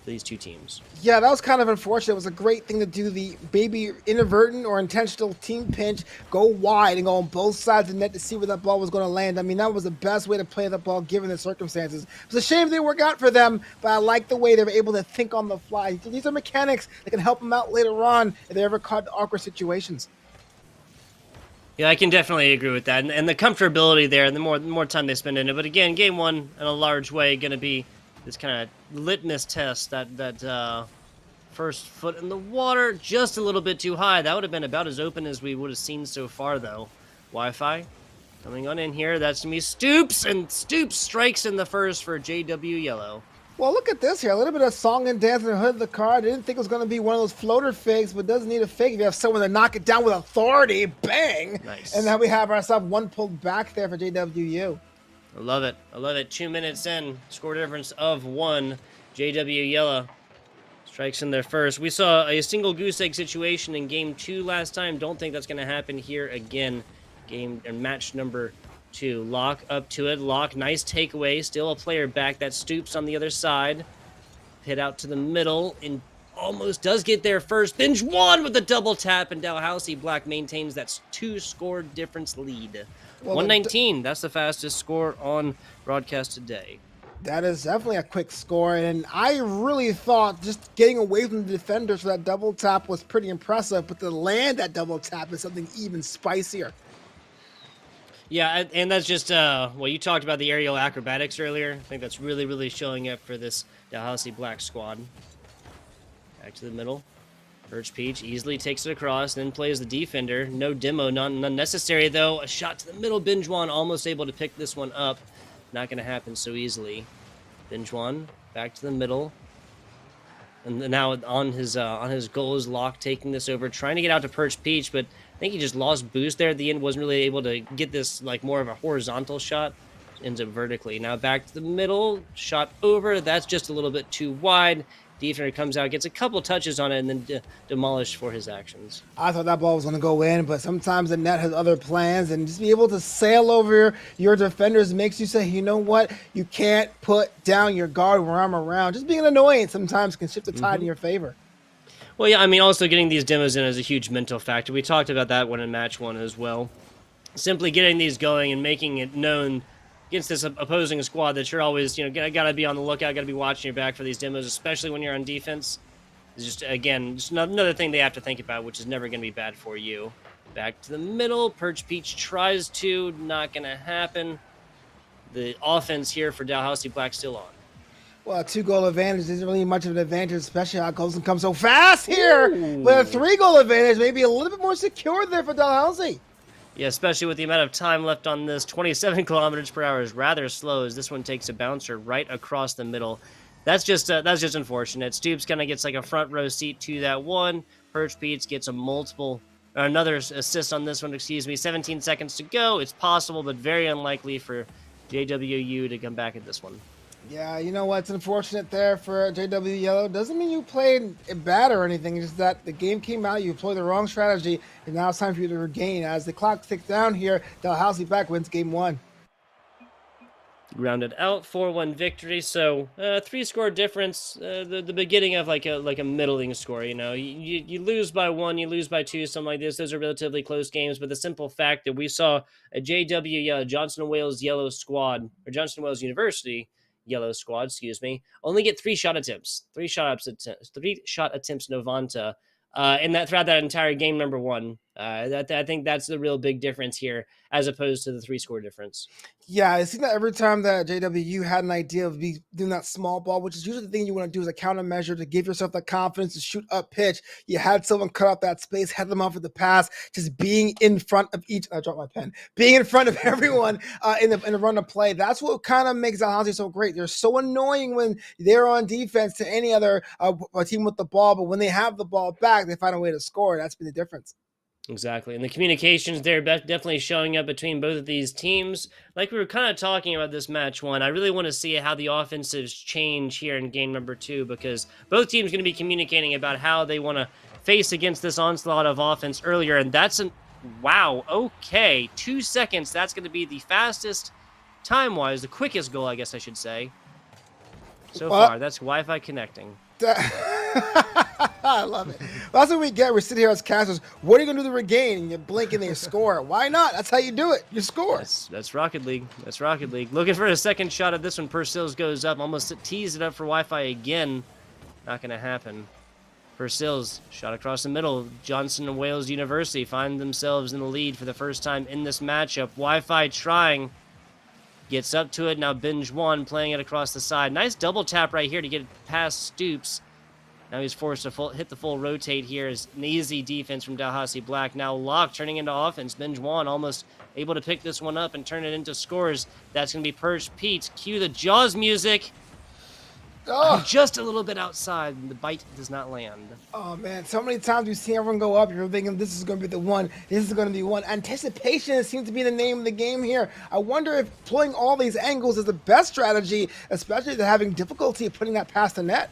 for these two teams. Yeah, that was kind of unfortunate. It was a great thing to do the maybe inadvertent or intentional team pinch, go wide and go on both sides of the net to see where that ball was going to land. I mean, that was the best way to play the ball given the circumstances. It was a shame they didn't work out for them, but I like the way they were able to think on the fly. These are mechanics that can help them out later on if they ever caught awkward situations. Yeah, I can definitely agree with that. And the comfortability there, and the more time they spend in it. But again, game one, in a large way, going to be this kind of litmus test, that first foot in the water, just a little bit too high. That would have been about as open as we would have seen so far, though. Wi-Fi coming on in here. That's going to be Stoops, and Stoops strikes in the first for JW Yellow. Well, look at this here. A little bit of song and dance in the hood of the car. I didn't think it was going to be one of those floater fakes, but doesn't need a fake. If you have someone to knock it down with authority, bang! Nice. And now we have ourselves one pulled back there for JWU. I love it. I love it. 2 minutes in, score difference of 1. JW Yellow strikes in there first. We saw a single goose egg situation in game 2 last time. Don't think that's going to happen here again. Match number 2. Locke up to it. Locke, nice takeaway. Still a player back. That Stoops on the other side. Hit out to the middle and almost does get there first. Benjuan with the double tap, and Dalhousie Black maintains that 2-score difference lead. Well, 119. That's the fastest score on broadcast today. That is definitely a quick score, and I really thought just getting away from the defenders for that double tap was pretty impressive, but to land that double tap is something even spicier. Yeah, and that's just, you talked about the aerial acrobatics earlier. I think that's really, really showing up for this Dalhousie Black squad. Back to the middle. Perch Peach easily takes it across, then plays the defender. No demo, none necessary, though. A shot to the middle. Benjuan almost able to pick this one up. Not going to happen so easily. Benjuan back to the middle. And now on his goal is Locke taking this over, trying to get out to Perch Peach, but I think he just lost boost there at the end. Wasn't really able to get this like more of a horizontal shot. Ends up vertically. Now back to the middle, shot over. That's just a little bit too wide. Defender comes out, gets a couple touches on it, and then demolished for his actions. I thought that ball was going to go in, but sometimes the net has other plans, and just be able to sail over your defenders makes you say, you know what, you can't put down your guard where I'm around. Just being annoying sometimes can shift the tide in your favor. Well, yeah, I mean, also getting these demos in is a huge mental factor. We talked about that one in match 1 as well. Simply getting these going and making it known against this opposing squad that you're always, got to be on the lookout, got to be watching your back for these demos, especially when you're on defense. It's just, again, just another thing they have to think about, which is never going to be bad for you. Back to the middle. Perch Peach tries to. Not going to happen. The offense here for Dalhousie Black still on. Well, a 2-goal advantage isn't really much of an advantage, especially how it goes and comes so fast here. Ooh. But a 3-goal advantage may be a little bit more secure there for Dalhousie. Yeah, especially with the amount of time left on this. 27 kilometers per hour is rather slow as this one takes a bouncer right across the middle. That's just unfortunate. Stoops kind of gets like a front row seat to that one. Perch Peach gets another assist on this one, 17 seconds to go. It's possible, but very unlikely for JWU to come back at this one. Yeah, you know what's unfortunate there for JW Yellow. Doesn't mean you played bad or anything. It's just that the game came out, you employed the wrong strategy, and now it's time for you to regain. As the clock ticks down here, Dalhousie Black wins game 1. Rounded out 4-1 victory. So 3-score difference. The beginning of like a middling score. You lose by 1, you lose by 2, something like this. Those are relatively close games. But the simple fact that we saw a JW Johnson and Wales Yellow squad, or Johnson and Wales University Yellow squad, only get 3 shot attempts. 3 shot attempts Novanta. And that throughout that entire game number 1. I think that's the real big difference here, as opposed to the 3-score difference. Yeah, it seems that every time that JWU had an idea of doing that small ball, which is usually the thing you want to do as a countermeasure to give yourself the confidence to shoot up pitch, you had someone cut off that space, head them off with the pass, just being in front of I dropped my pen. Being in front of everyone in the run of play. That's what kind of makes Dalhousie so great. They're so annoying when they're on defense to any other team with the ball, but when they have the ball back, they find a way to score. That's been the difference. Exactly. And the communications there definitely showing up between both of these teams. Like we were kind of talking about this match one, I really want to see how the offensives change here in game number 2, because both teams going to be communicating about how they want to face against this onslaught of offense earlier. And that's wow. Okay. 2 seconds. That's going to be the fastest time-wise, the quickest goal, I guess I should say. So far, that's Wi-Fi connecting. I love it. That's what we get. We're sitting here as casters. What are you going to do to regain? And you blink and they score. Why not? That's how you do it. You score. That's Rocket League. That's Rocket League. Looking for a second shot at this one. Pursills goes up. Almost teased it up for Wi-Fi again. Not going to happen. Pursills shot across the middle. Johnson and Wales University find themselves in the lead for the first time in this matchup. Wi-Fi trying. Gets up to it. Now Binge One playing it across the side. Nice double tap right here to get it past Stoops. Now he's forced to hit the full rotate here. As an easy defense from Dalhousie Black. Now Locke turning into offense. Binge One almost able to pick this one up and turn it into scores. That's going to be Perch Pete. Cue the Jaws music. Oh. Just a little bit outside, and the bite does not land. Oh, man. So many times you see everyone go up. You're thinking, this is going to be the one. This is going to be one. Anticipation seems to be the name of the game here. I wonder if pulling all these angles is the best strategy, especially if they're having difficulty putting that past the net.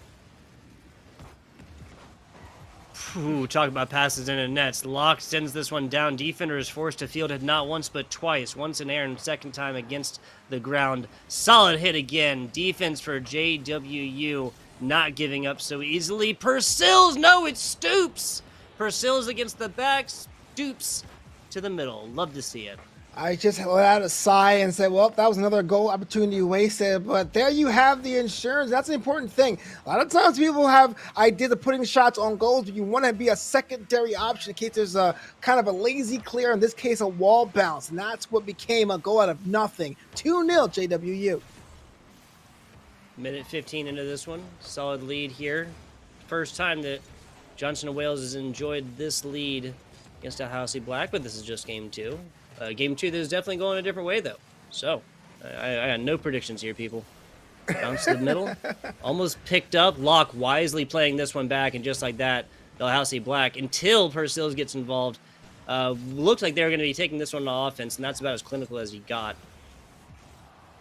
Ooh, talk about passes into nets. Locke sends this one down. Defender is forced to field it not once but twice. Once in air and second time against the ground. Solid hit again. Defense for JWU not giving up so easily. Pursills, no, it Stoops. Pursills against the back. Stoops to the middle. Love to see it. I just let out a sigh and said, well, that was another goal opportunity wasted. But there you have the insurance. That's an important thing. A lot of times people have ideas of putting shots on goals, but you want to be a secondary option in case there's a kind of a lazy clear, in this case, a wall bounce. And that's what became a goal out of nothing. 2-0 JWU. Minute 15 into this one. Solid lead here. First time that Johnson and Wales has enjoyed this lead against Dalhousie Black, but this is just game 2. Game 2, this is definitely going a different way, though. So, I got no predictions here, people. Bounce to the middle. Almost picked up. Locke wisely playing this one back, and just like that, Dalhousie Black, until Pursills gets involved, looked like they were going to be taking this one to offense, and that's about as clinical as he got.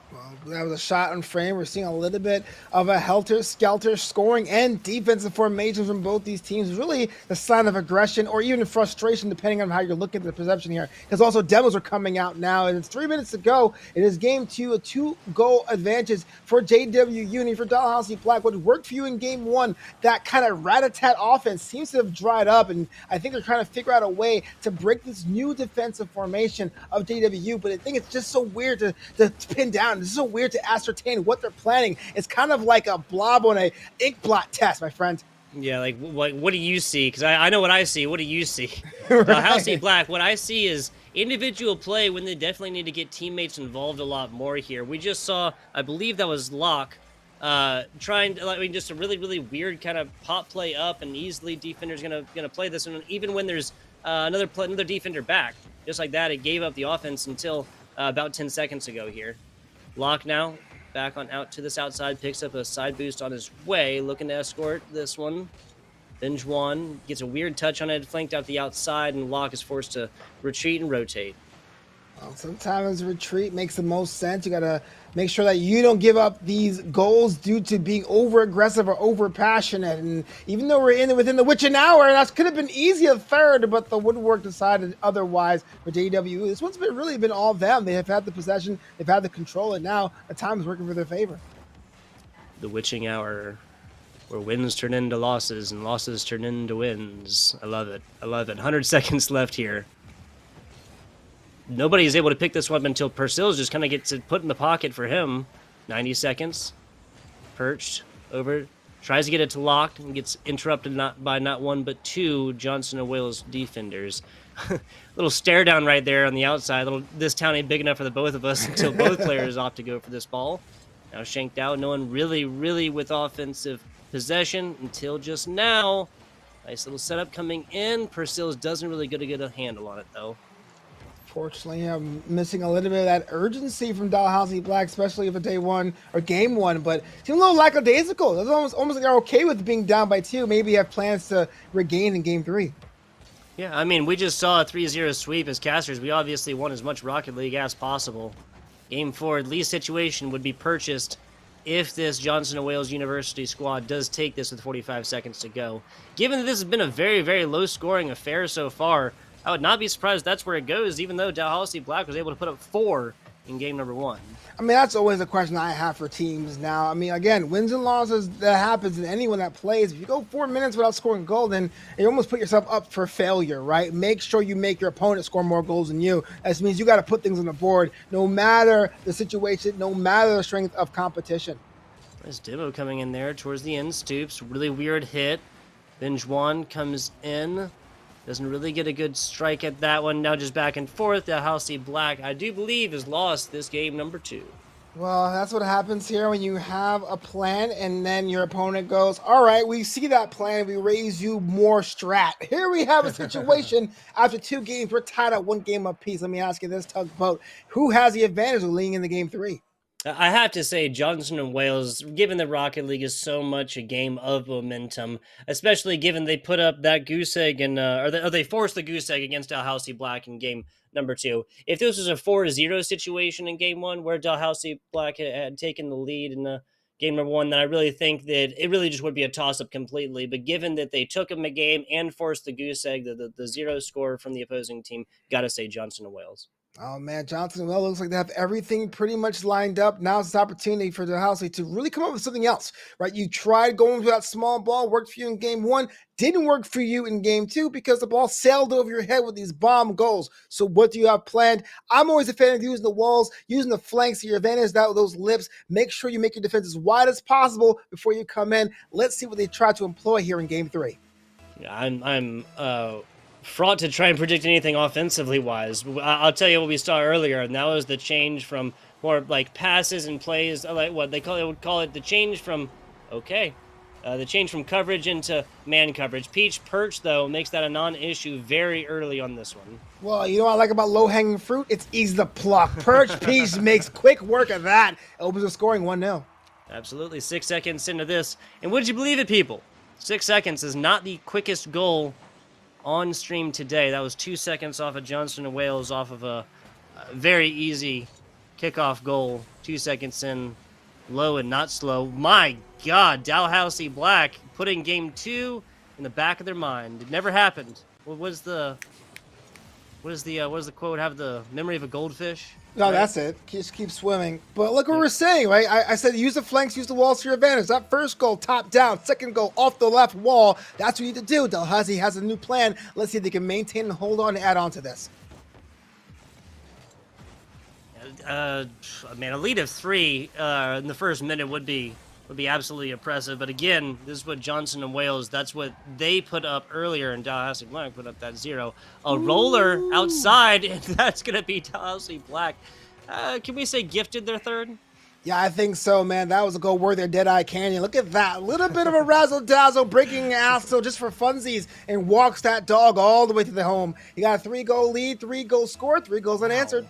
Well, that was a shot on frame. We're seeing a little bit of a helter-skelter scoring and defensive formations from both these teams. Really the sign of aggression or even frustration, depending on how you're looking at the perception here. Because also demos are coming out now, and it's 3 minutes to go. It is game 2, a 2-goal advantage for JWU and for Dalhousie Black. What worked for you in game 1, that kind of rat-a-tat offense seems to have dried up, and I think they're trying to figure out a way to break this new defensive formation of JWU. But I think it's just so weird to pin down. It's so weird to ascertain what they're planning. It's kind of like a blob on a ink blot test, my friend. Yeah, like what do you see? Because I know what I see. What do you see? Right. Dalhousie Black, what I see is individual play when they definitely need to get teammates involved a lot more here. We just saw, I believe that was Locke, trying to, just a really, really weird kind of pop play up, and easily defender's gonna play this one, even when there's another defender back. Just like that, it gave up the offense until about 10 seconds ago here. Locke now back on out to this outside, picks up a side boost on his way, looking to escort this one. Binge One gets a weird touch on it, flanked out the outside, and Locke is forced to retreat and rotate. Well, sometimes retreat makes the most sense. You got to make sure that you don't give up these goals due to being over-aggressive or over-passionate. And even though we're within the witching hour, that could have been easy a third, but the woodwork decided otherwise for JW. This one's really been all them. They have had the possession, they've had the control, and now the time is working for their favor. The witching hour, where wins turn into losses and losses turn into wins. I love it. I love it. 100 seconds left here. Nobody is able to pick this one up until Pursills just kind of gets it put in the pocket for him. 90 seconds. Perched over. Tries to get it to Locke and gets interrupted by not one but two Johnson and Wales defenders. little stare down right there on the outside. This town ain't big enough for the both of us until both players opt to go for this ball. Now shanked out. No one really with offensive possession until just now. Nice little setup coming in. Persills doesn't really get a handle on it, though. Fortunately, I'm missing a little bit of that urgency from Dalhousie Black, especially for day one or game one, but seem a little lackadaisical. It's almost like they're okay with being down by 2. Maybe have plans to regain in game 3. Yeah, I mean, we just saw a 3-0 sweep as casters. We obviously want as much Rocket League as possible. Game 4, at least situation would be purchased if this Johnson & Wales University squad does take this with 45 seconds to go. Given that this has been a very low-scoring affair so far, I would not be surprised if that's where it goes, even though Dalhousie Black was able to put up 4 in game number 1. I mean, that's always a question I have for teams now. I mean, again, wins and losses, that happens in anyone that plays. If you go 4 minutes without scoring a goal, then you almost put yourself up for failure, right? Make sure you make your opponent score more goals than you. That means you got to put things on the board, no matter the situation, no matter the strength of competition. There's Demo coming in there towards the end, stoops, really weird hit. Binge One comes in. Doesn't really get a good strike at that one. Now just back and forth. Dalhousie Black, I do believe, has lost this game number 2. Well, that's what happens here when you have a plan and then your opponent goes, all right, we see that plan. We raise you more strat. Here we have a situation after 2 games. We're tied at 1 game apiece. Let me ask you this, Tugboat. Who has the advantage of leading into game 3? I have to say Johnson & Wales, given the Rocket League is so much a game of momentum, especially given they put up that goose egg and or they forced the goose egg against Dalhousie Black in game number 2. If this was a 4-0 situation in game 1 where Dalhousie Black had taken the lead in game number 1, then I really think that it really just would be a toss-up completely. But given that they took him a game and forced the goose egg, the 0 score from the opposing team, got to say Johnson & Wales. Oh, man, Johnson & Wales looks like they have everything pretty much lined up. Now's this opportunity for Dalhousie to really come up with something else, right? You tried going for that small ball, worked for you in game 1, didn't work for you in game 2 because the ball sailed over your head with these bomb goals. So what do you have planned? I'm always a fan of using the walls, using the flanks to your advantage, those lips. Make sure you make your defense as wide as possible before you come in. Let's see what they try to employ here in game 3. Yeah, I'm fraught to try and predict anything offensively wise. I'll tell you what we saw earlier, and that was the change from more like passes and plays, like what they would call it the change from the change from coverage into man coverage. Peach Perch, though, makes that a non-issue very early on this one. Well, you know what I like about low-hanging fruit? It's easy to pluck. Perch Peach makes quick work of that. Opens the scoring 1-0. Absolutely. 6 seconds into this. And would you believe it, people? 6 seconds is not the quickest goal on stream today. That was 2 seconds off of Johnson & Wales off of a very easy kickoff goal. 2 seconds in, low and not slow. My God, Dalhousie Black putting game 2 in the back of their mind. It never happened. What is the quote? Have the memory of a goldfish? No, right? That's it. Just keep swimming. But look what we're saying, right? I said use the flanks, use the walls to your advantage. That first goal, top down. Second goal, off the left wall. That's what you need to do. Dalhousie has a new plan. Let's see if they can maintain and hold on and add on to this. Man, a lead of 3 in the first minute would be absolutely impressive. But again, this is what Johnson & Wales, that's what they put up earlier, and Dalhousie Black put up that 0. A roller outside, and that's going to be Dalhousie Black. Can we say gifted their 3rd? Yeah, I think so, man. That was a goal worthy of Deadeye Canyon. Look at that. A little bit of a razzle-dazzle, breaking asshole just for funsies, and walks that dog all the way to the home. You got a 3-goal lead, 3-goal score, 3 goals unanswered.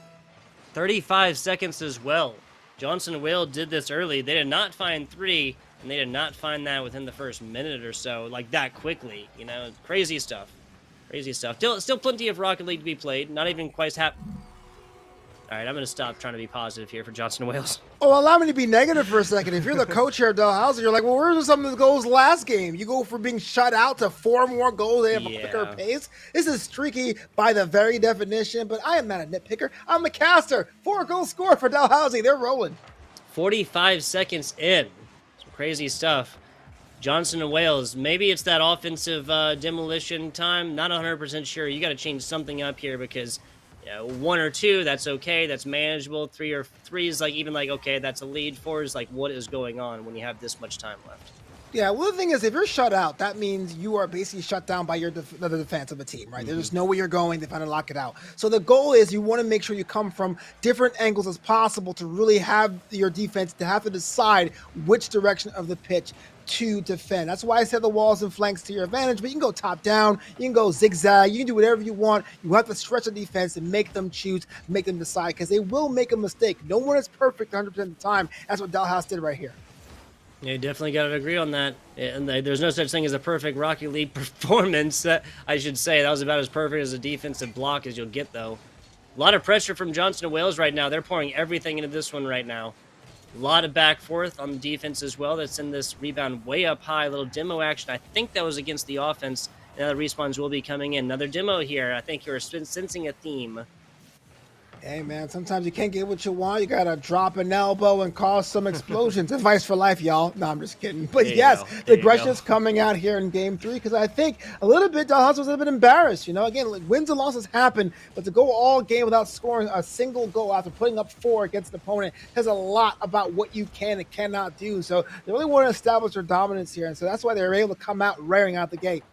35 seconds as well. Johnson & Wales did this early. They did not find 3, and they did not find that within the first minute or so, like that quickly. You know, crazy stuff. Crazy stuff. Still plenty of Rocket League to be played. Not even quite half. All right, I'm going to stop trying to be positive here for Johnson & Wales. Oh, allow me to be negative for a second. If you're the coach here at Dalhousie, you're like, well, where were some of the goals last game? You go from being shut out to 4 more goals. They have a quicker pace. This is streaky by the very definition, but I am not a nitpicker. I'm a caster. 4-goal score for Dalhousie. They're rolling. 45 seconds in. Some crazy stuff. Johnson & Wales, maybe it's that offensive demolition time. Not 100% sure. You got to change something up here because 1 or 2, that's okay, that's manageable. 3 is like even like okay, that's a lead. 4 is like what is going on when you have this much time left. Yeah, well, the thing is, if you're shut out, that means you are basically shut down by your the defense of a team, right? There's just nowhere you're going. They finally lock it out. So the goal is you want to make sure you come from different angles as possible to really have your defense to have to decide which direction of the pitch to defend. That's why I said the walls and flanks to your advantage, but you can go top down, you can go zigzag, you can do whatever you want. You have to stretch the defense and make them choose, make them decide, because they will make a mistake. No one is perfect 100% of the time. That's what Dalhouse did right here. Yeah, you definitely got to agree on that. And there's no such thing as a perfect Rocket League performance. I should say that was about as perfect as a defensive block as you'll get, though. A lot of pressure from Johnson and Wales right now. They're pouring everything into this one right now. A lot of back forth on the defense as well. That's in this rebound way up high. Little demo action. I think that was against the offense. Now the respawns will be coming in. Another demo here. I think you're sensing a theme. Hey, man, sometimes you can't get what you want. You got to drop an elbow and cause some explosions. Advice for life, y'all. No, I'm just kidding. But yes, the aggression is coming out here in game 3 because I think a little bit, Dalhouse was a little bit embarrassed. You know, again, wins and losses happen, but to go all game without scoring a single goal after putting up 4 against an opponent says a lot about what you can and cannot do. So they really want to establish their dominance here, and so that's why they were able to come out raring out the gate.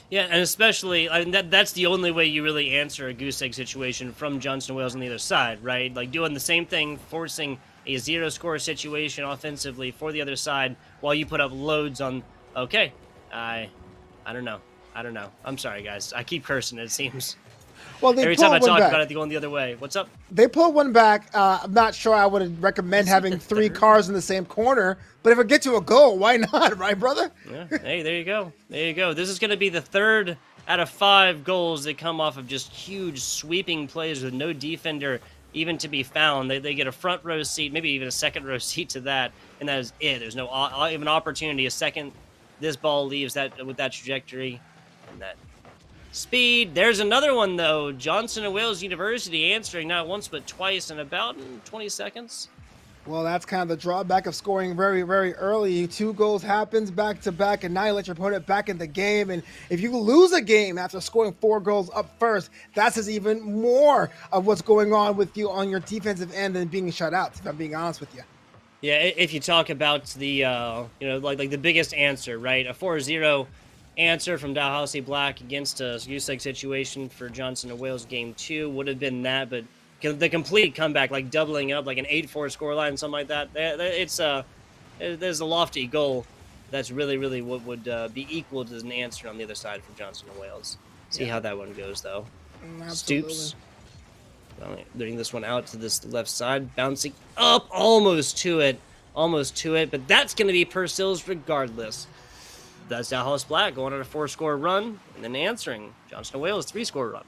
Yeah, and especially, I mean, that's the only way you really answer a goose egg situation from Johnson Wales on the other side, right? Like doing the same thing, forcing a 0-score situation offensively for the other side while you put up loads on, okay, I don't know. I'm sorry, guys. I keep cursing, it seems. Well, they every time I talk back. about it, they're going the other way. What's up? They pulled one back. I'm not sure I would recommend having 3 cars in the same corner, but if it gets to a goal, why not, right, brother? Yeah. Hey, there you go. There you go. This is going to be the 3rd out of 5 goals that come off of just huge sweeping plays with no defender even to be found. They get a front row seat, maybe even a second row seat to that, and that is it. There's no even opportunity. A second, this ball leaves that with that trajectory and that speed. There's another one, though. Johnson and Wales University answering not once but twice in about 20 seconds. Well, that's kind of the drawback of scoring very, very early. 2 goals happens back-to-back, and now you let your opponent back in the game. And if you lose a game after scoring 4 goals up first, that's just even more of what's going on with you on your defensive end than being shut out, if I'm being honest with you. Yeah, if you talk about the, like the biggest answer, right? A 4-0 answer from Dalhousie Black against a USEG situation for Johnson and Wales game 2 would have been that, but the complete comeback, like doubling up, like an 8-4 scoreline, something like that, there's a lofty goal. That's really, really what would be equal to an answer on the other side for Johnson and Wales. See how that one goes, though. Absolutely. Stoops. Letting this one out to this left side, bouncing up almost to it, but that's going to be Purcell's regardless. That's Dalhouse Black going on a 4-score run and then answering Johnson and Wales 3-score run.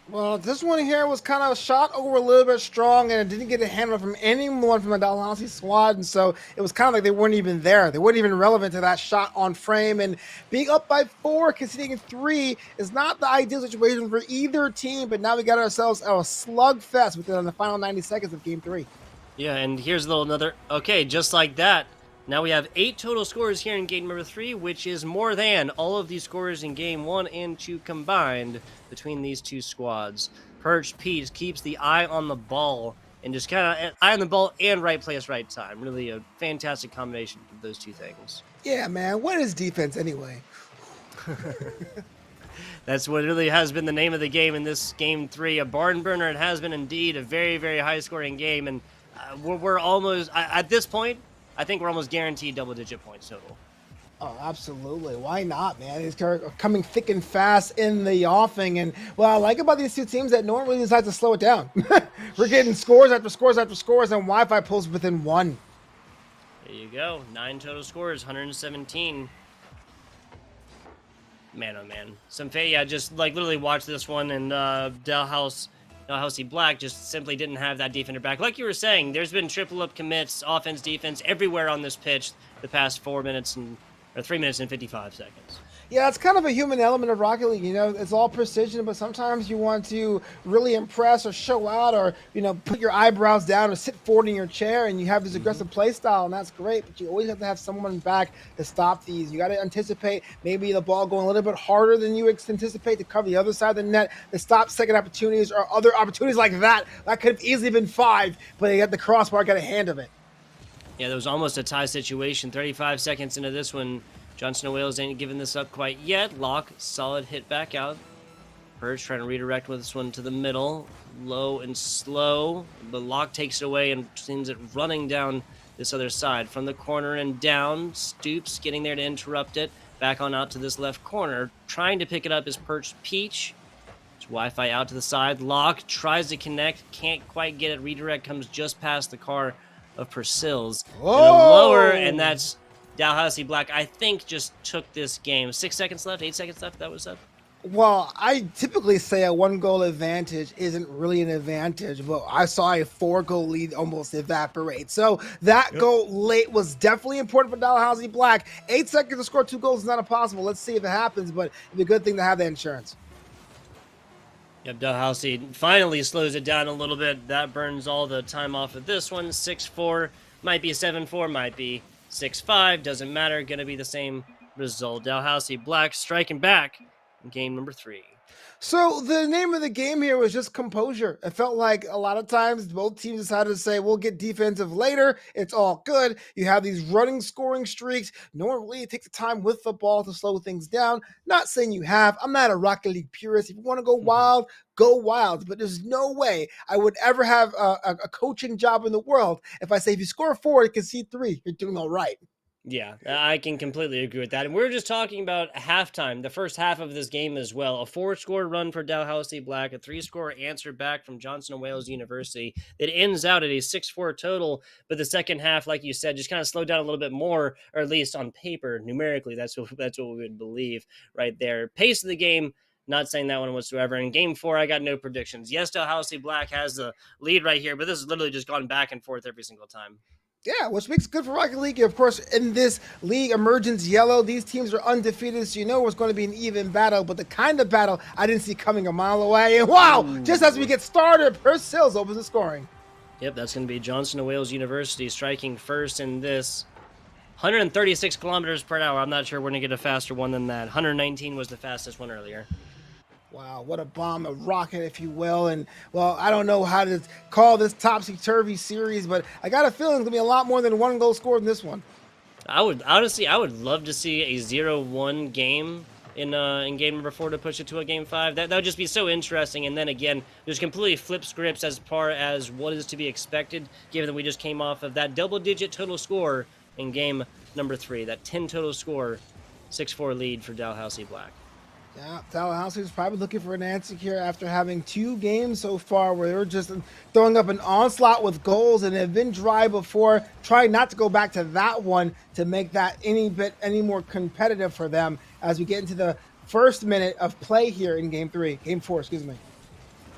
Well, this one here was kind of shot over a little bit strong, and it didn't get a handle from anyone from the Dalhousie squad, and so it was kind of like they weren't even there. They weren't even relevant to that shot on frame, and being up by 4, conceding 3 is not the ideal situation for either team, but now we got ourselves a slugfest within the final 90 seconds of Game 3. Yeah, and here's okay, just like that. Now we have 8 total scores here in game number 3, which is more than all of these scores in game 1 and 2 combined between these 2 squads. Perch Pete keeps the eye on the ball and just kind of eye on the ball and right place, right time. Really a fantastic combination of those 2 things. Yeah, man. What is defense anyway? That's what really has been the name of the game in this game 3. A barn burner. It has been indeed a very, very high-scoring game, and we're almost at this point. I think we're almost guaranteed double-digit points total. Oh, absolutely. Why not, man? These are coming thick and fast in the offing. And what I like about these 2 teams that no one really decides to slow it down. We're getting scores after scores after scores, and Wi-Fi pulls within 1. There you go. 9 total scores, 117. Man, oh, man. Just like literally watch this one, and Dalhousie Black just simply didn't have that defender back. Like you were saying, there's been triple-up commits, offense, defense, everywhere on this pitch the past 3 minutes and 55 seconds. Yeah, it's kind of a human element of Rocket League. You know, it's all precision, but sometimes you want to really impress or show out or, put your eyebrows down or sit forward in your chair, and you have this aggressive play style, and that's great, but you always have to have someone back to stop these. You got to anticipate maybe the ball going a little bit harder than you anticipate to cover the other side of the net, to stop second opportunities or other opportunities like that. That could have easily been 5, but you got the crossbar, got a hand of it. Yeah, there was almost a tie situation. 35 seconds into this one. Johnson and Wales ain't giving this up quite yet. Lock, solid hit back out. Perch trying to redirect with this one to the middle. Low and slow. But Lock takes it away and sends it running down this other side. From the corner and down. Stoops getting there to interrupt it. Back on out to this left corner. Trying to pick it up is Perch Peach. It's Wi-Fi out to the side. Lock tries to connect. Can't quite get it. Redirect comes just past the car of Persil's. And a lower, and that's Dalhousie Black, I think, just took this game. 6 seconds left, 8 seconds left, that was up. Well, I typically say a 1-goal advantage isn't really an advantage, but I saw a 4-goal lead almost evaporate. So that goal late was definitely important for Dalhousie Black. 8 seconds to score 2 goals is not impossible. Let's see if it happens, but it'd be a good thing to have the insurance. Yep, Dalhousie finally slows it down a little bit. That burns all the time off of this one. 6-4, might be 7-4, might be 6-5, doesn't matter. Gonna be the same result. Dalhousie Black striking back in game number 3. So the name of the game here was just composure. It felt like a lot of times both teams decided to say, we'll get defensive later. It's all good. You have these running scoring streaks. No one really takes the time with the ball to slow things down. Not saying you have. I'm not a Rocket League purist. If you want to go wild, go wild. But there's no way I would ever have a coaching job in the world if I say, if you score 4, you concede 3, you're doing all right. Yeah, I can completely agree with that. And we're just talking about halftime, the first half of this game as well. A 4-score run for Dalhousie Black, a 3-score answer back from Johnson & Wales University that ends out at a 6-4 total. But the second half, like you said, just kind of slowed down a little bit more, or at least on paper, numerically, that's what we would believe right there. Pace of the game, not saying that one whatsoever. In game 4, I got no predictions. Yes, Dalhousie Black has the lead right here, but this has literally just gone back and forth every single time. Yeah, which makes it good for Rocket League. Of course, in this league, Emergents Yellow, these teams are undefeated, so you know it's going to be an even battle, but the kind of battle I didn't see coming a mile away. And wow, just as we get started, Persil's opens the scoring. Yep, that's going to be Johnson & Wales University striking first in this. 136 kilometers per hour. I'm not sure we're going to get a faster one than that. 119 was the fastest one earlier. Wow, what a bomb, a rocket, if you will. And, well, I don't know how to call this topsy-turvy series, but I got a feeling it's going to be a lot more than 1 goal scored in this one. I would love to see a 0-1 game in game number 4 to push it to a game 5. That would just be so interesting. And then again, just completely flip scripts as far as what is to be expected, given that we just came off of that double-digit total score in game number 3, that 10 total score, 6-4 lead for Dalhousie Black. Yeah, Tallahousee's probably looking for an answer here after having 2 games so far where they were just throwing up an onslaught with goals and have been dry before. Trying not to go back to that one to make that any more competitive for them as we get into the first minute of play here in game 4, excuse me.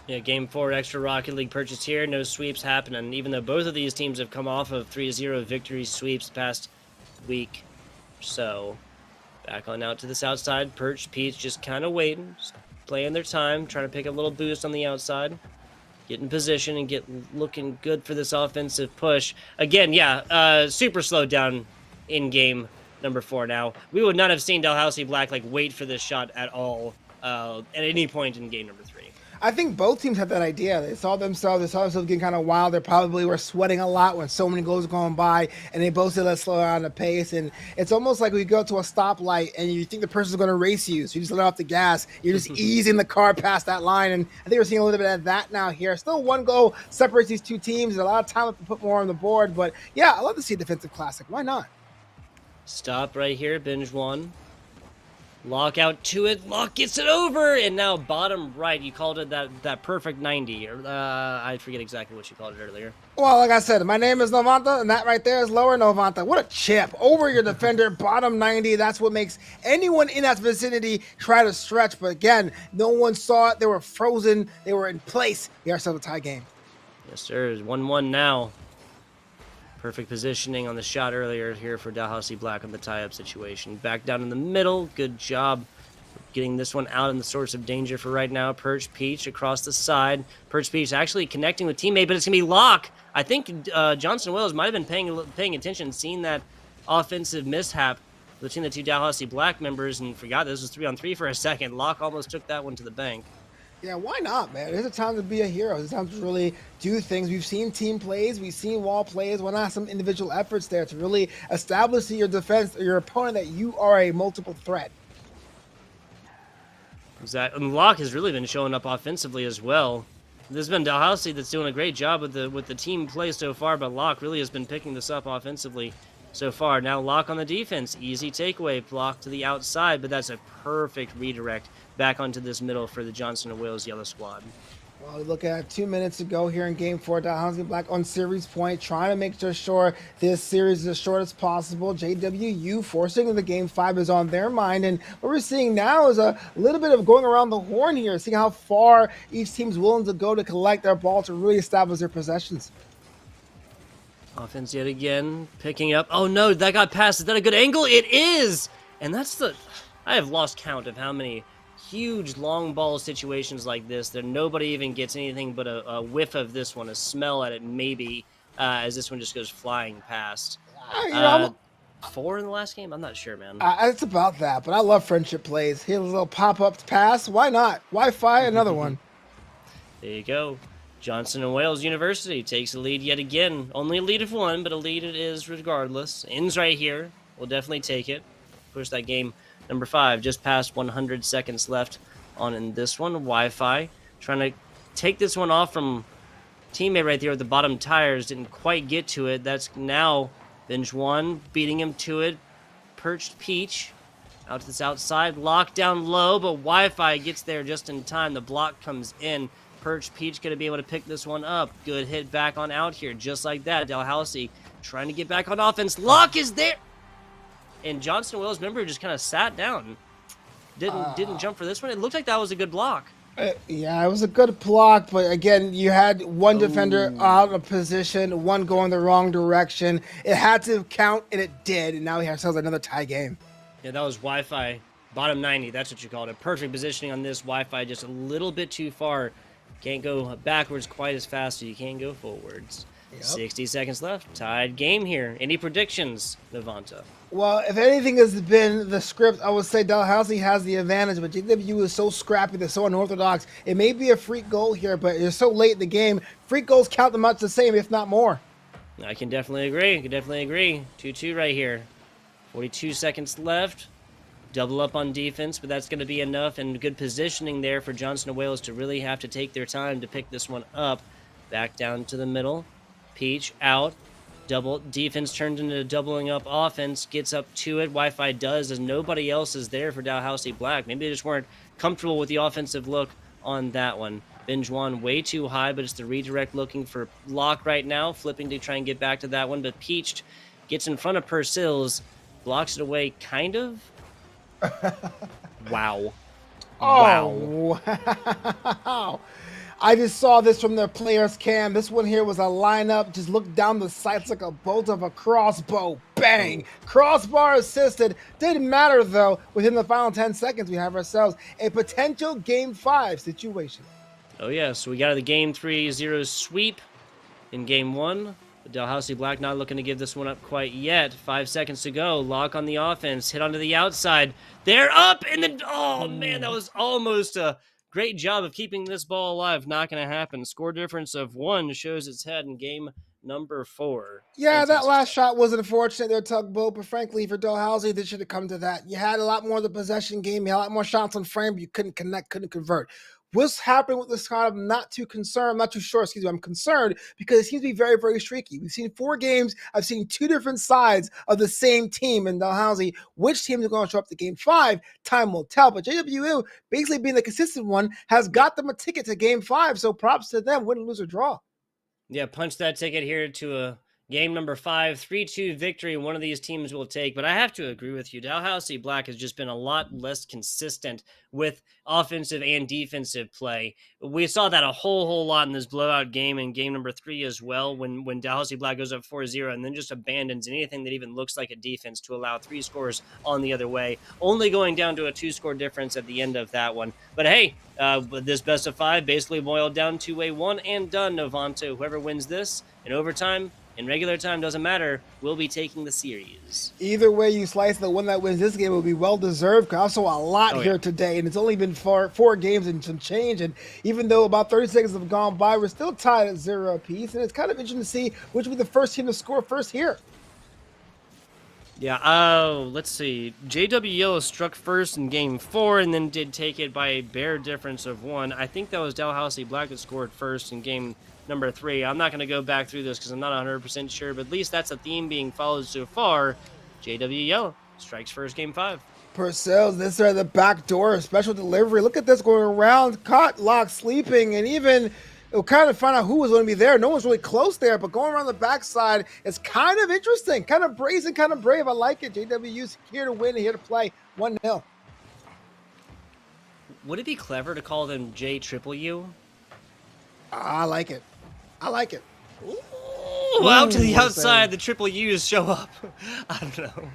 Yeah, game 4, extra Rocket League purchase here. No sweeps happening, even though both of these teams have come off of 3-0 victory sweeps past week or so. Back on out to this outside. Perch, Peach just kind of waiting, just playing their time, trying to pick a little boost on the outside. Get in position and get looking good for this offensive push. Again, yeah, super slowed down in game number 4 now. We would not have seen Dalhousie Black wait for this shot at all at any point in game number 3. I think both teams had that idea. They saw themselves getting kind of wild. They probably were sweating a lot when so many goals were going by, and they both said, let's slow down the pace. And it's almost like we go to a stoplight and you think the person's going to race you, so you just let off the gas. You're just easing the car past that line, and I think we're seeing a little bit of that now here. Still 1 goal separates these 2 teams. There's a lot of time to put more on the board, but yeah, I love to see a defensive classic. Why not? Stop right here, binge 1. Lock out to it. Lock gets it over, and now bottom right. You called it that perfect 90. I forget exactly what you called it earlier. Well, like I said, my name is Novanta, and that right there is lower Novanta. What a chip over your defender, bottom 90. That's what makes anyone in that vicinity try to stretch. But again, no one saw it. They were frozen. They were in place. We are still a tie game. Yes, sir. It's 1-1 now. Perfect positioning on the shot earlier here for Dalhousie Black on the tie-up situation. Back down in the middle. Good job getting this one out in the source of danger for right now. Perch Peach across the side. Perch Peach actually connecting with teammate, but it's going to be Lock. I think Johnson Wells might have been paying attention, seeing that offensive mishap between the 2 Dalhousie Black members, and forgot this was 3-on-3 for a second. Lock almost took that one to the bank. Yeah, why not, man? There's a time to be a hero. There's a time to really do things. We've seen team plays, we've seen wall plays. Why not some individual efforts there to really establish to your defense or your opponent that you are a multiple threat? And Locke has really been showing up offensively as well. This has been Dalhousie that's doing a great job with the team play so far, but Locke really has been picking this up offensively so far. Now Locke on the defense, easy takeaway, block to the outside, but that's a perfect redirect back onto this middle for the Johnson & Wales yellow squad. Well, look at 2 minutes ago here in Game 4, Dalhousie Black on series point, trying to make sure this series is as short as possible. JWU forcing the Game 5 is on their mind, and what we're seeing now is a little bit of going around the horn here, seeing how far each team's willing to go to collect their ball to really establish their possessions. Offense yet again, picking up. Oh no, that got past. Is that a good angle? It is! And that's I have lost count of how many huge long ball situations like this that nobody even gets anything but a whiff of this one, a smell at it maybe, as this one just goes flying past. 4 in the last game? I'm not sure, man. It's about that, but I love friendship plays. Here's a little pop-up pass. Why not? Wi-Fi, another one. There you go. Johnson & Wales University takes a lead yet again. Only a lead of 1, but a lead it is regardless. Ends right here. We'll definitely take it. Push that game. Number 5, just past 100 seconds left on in this one. Wi-Fi trying to take this one off from teammate right there with the bottom tires. Didn't quite get to it. That's now Binge 1 beating him to it. Perched Peach out to this outside. Locked down low, but Wi-Fi gets there just in time. The block comes in. Perched Peach going to be able to pick this one up. Good hit back on out here. Just like that. Dalhousie trying to get back on offense. Lock is there. And Johnson & Wales, remember, just kind of sat down. Didn't jump for this one. It looked like that was a good block. Yeah, it was a good block, but again, you had one defender out of position, one going the wrong direction. It had to count, and it did, and now we have ourselves another tie game. Yeah, that was Wi-Fi. Bottom 90, that's what you called it. Perfect positioning on this. Wi-Fi just a little bit too far. Can't go backwards quite as fast, so you can't go forwards. Yep. 60 seconds left. Tied game here. Any predictions, Navanta? Well, if anything has been the script, I would say Dalhousie has the advantage, but JW is so scrappy, they're so unorthodox. It may be a freak goal here, but it's so late in the game. Freak goals count them much the same, if not more. I can definitely agree. 2-2 right here. 42 seconds left. Double up on defense, but that's going to be enough, and good positioning there for Johnson & Wales to really have to take their time to pick this one up. Back down to the middle. Peach out. Double defense turns into doubling up offense, gets up to it. Wi-Fi does, as nobody else is there for Dalhousie Black. Maybe they just weren't comfortable with the offensive look on that one. Binge 1 way too high, but it's the redirect looking for Lock right now, flipping to try and get back to that one. But Peach gets in front of Pursills, blocks it away, kind of. Wow. Oh, wow. I just saw this from the player's cam. This one here was a lineup. Just looked down the sights like a bolt of a crossbow. Bang! Crossbar assisted. Didn't matter, though. Within the final 10 seconds, we have ourselves a potential Game 5 situation. Oh, yeah. So we got the Game 3-0 sweep in Game 1. But Dalhousie Black not looking to give this one up quite yet. 5 seconds to go. Lock on the offense. Hit onto the outside. They're up! And then, oh, man, that was almost a great job of keeping this ball alive. Not going to happen. Score difference of 1 shows its head in game number 4. Yeah, fantastic. That last shot was unfortunate there, Tugboat, but frankly, for Dalhousie, they should have come to that. You had a lot more of the possession game. You had a lot more shots on frame, but you couldn't connect, couldn't convert. What's happening with this kind of not too sure, I'm concerned because it seems to be very, very streaky. We've seen 4 games. I've seen 2 different sides of the same team in Dalhousie. Which team is going to show up to Game 5? Time will tell. But JWU, basically being the consistent one, has got them a ticket to Game 5. So props to them, win, lose, or draw. Yeah, punch that ticket here to a game number 5, 3-2 victory one of these teams will take. But I have to agree with you. Dalhousie Black has just been a lot less consistent with offensive and defensive play. We saw that a whole lot in this blowout game in game number 3 as well, when Dalhousie Black goes up 4-0 and then just abandons anything that even looks like a defense to allow 3 scores on the other way, only going down to a 2-score difference at the end of that one. But hey, this best of 5 basically boiled down to a one and done Novanto. Whoever wins this in overtime in regular time, doesn't matter, will be taking the series. Either way you slice, the one that wins this game will be well deserved. Also, a lot here today, and it's only been four games and some change. And even though about 30 seconds have gone by, we're still tied at 0 apiece. And it's kind of interesting to see which will be the first team to score first here. Yeah, let's see. JW Yellow struck first in game 4 and then did take it by a bare difference of 1. I think that was Dalhousie Black that scored first in game number 3. I'm not going to go back through this because I'm not 100% sure, but at least that's a theme being followed so far. JW Yellow strikes first game 5. Purcell's this side of the back door, special delivery. Look at this going around, caught, locked, sleeping, and even it'll kind of find out who was going to be there. No one's really close there, but going around the backside is kind of interesting, kind of brazen, kind of brave. I like it. JW's here to win and here to play 1-0. Would it be clever to call them JUU? I like it. I like it. Ooh, out to the outside, the triple U's show up. I don't know.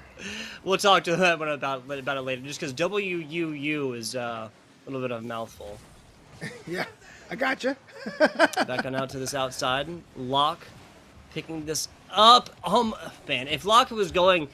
We'll talk to them about it later, just because WUU is a little bit of a mouthful. Yeah, I gotcha. Back on out to this outside. Locke picking this up. Man, if Locke was going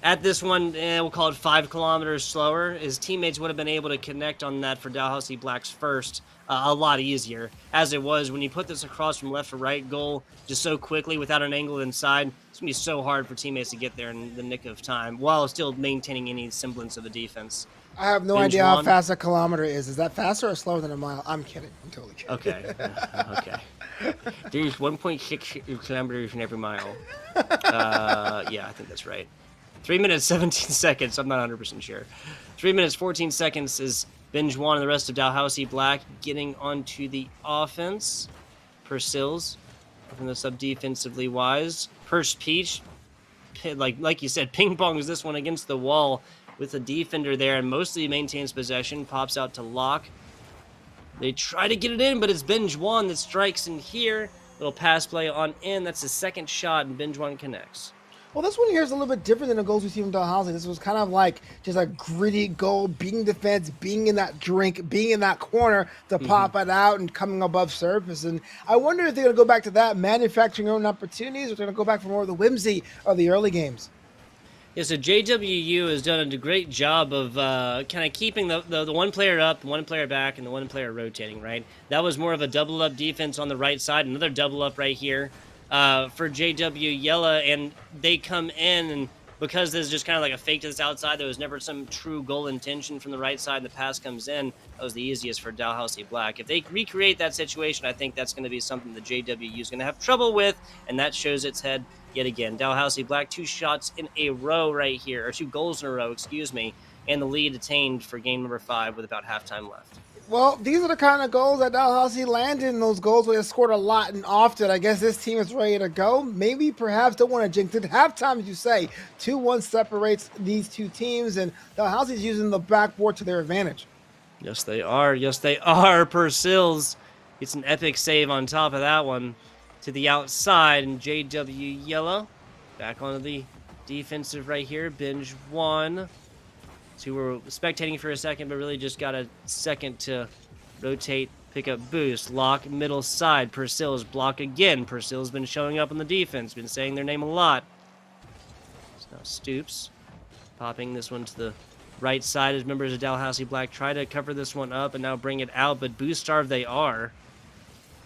at this one, we'll call it 5 kilometers slower, his teammates would have been able to connect on that for Dalhousie Black's first a lot easier. As it was, when you put this across from left to right goal just so quickly without an angle inside, it's going to be so hard for teammates to get there in the nick of time while still maintaining any semblance of a defense. I have no idea how fast a kilometer is. Is that faster or slower than a mile? I'm kidding. I'm totally kidding. Okay. Okay. There's 1.6 kilometers in every mile. Yeah, I think that's right. 3 minutes, 17 seconds. I'm not 100% sure. 3 minutes, 14 seconds is Binge Juan and the rest of Dalhousie Black getting onto the offense. Pursills from this up defensively wise. Purse Peach, like you said, ping pongs this one against the wall with a defender there and mostly maintains possession. Pops out to Locke. They try to get it in, but it's Binge Juan that strikes in here. Little pass play on in. That's his second shot, and Binge Juan connects. Well, this one here is a little bit different than the goals we see from Dalhousie. This was kind of like just a gritty goal, being defense, being in that drink, being in that corner to pop it out and coming above surface. And I wonder if they're going to go back to that, manufacturing their own opportunities, or if they're going to go back for more of the whimsy of the early games. Yeah, so JWU has done a great job of kind of keeping the one player up, one player back, and the one player rotating, right? That was more of a double-up defense on the right side, another double-up right here for JW Yella, and they come in, and because this is just kind of like a fake to this outside, there was never some true goal intention from the right side, and the pass comes in. That was the easiest for Dalhousie Black. If they recreate that situation, I think that's going to be something the JWU is going to have trouble with, and that shows its head yet again. Dalhousie Black, 2 shots in a row right here, or 2 goals in a row, excuse me, and the lead attained for game number 5 with about halftime left. Well, these are the kind of goals that Dalhousie landed in, those goals where they scored a lot and often. I guess this team is ready to go. Maybe, perhaps, don't want to jinx it. Halftime, as you say, 2-1 separates these two teams, and Dalhousie's using the backboard to their advantage. Yes, they are. Yes, they are. Pursills gets an epic save on top of that one to the outside, and JW Yellow back onto the defensive right here. Binge Juan. So we were spectating for a second, but really just got a second to rotate, pick up boost. Lock middle side. Pursills block again. Pursills been showing up on the defense, been saying their name a lot. So now Stoops popping this one to the right side as members of Dalhousie Black try to cover this one up and now bring it out, but boost starved they are.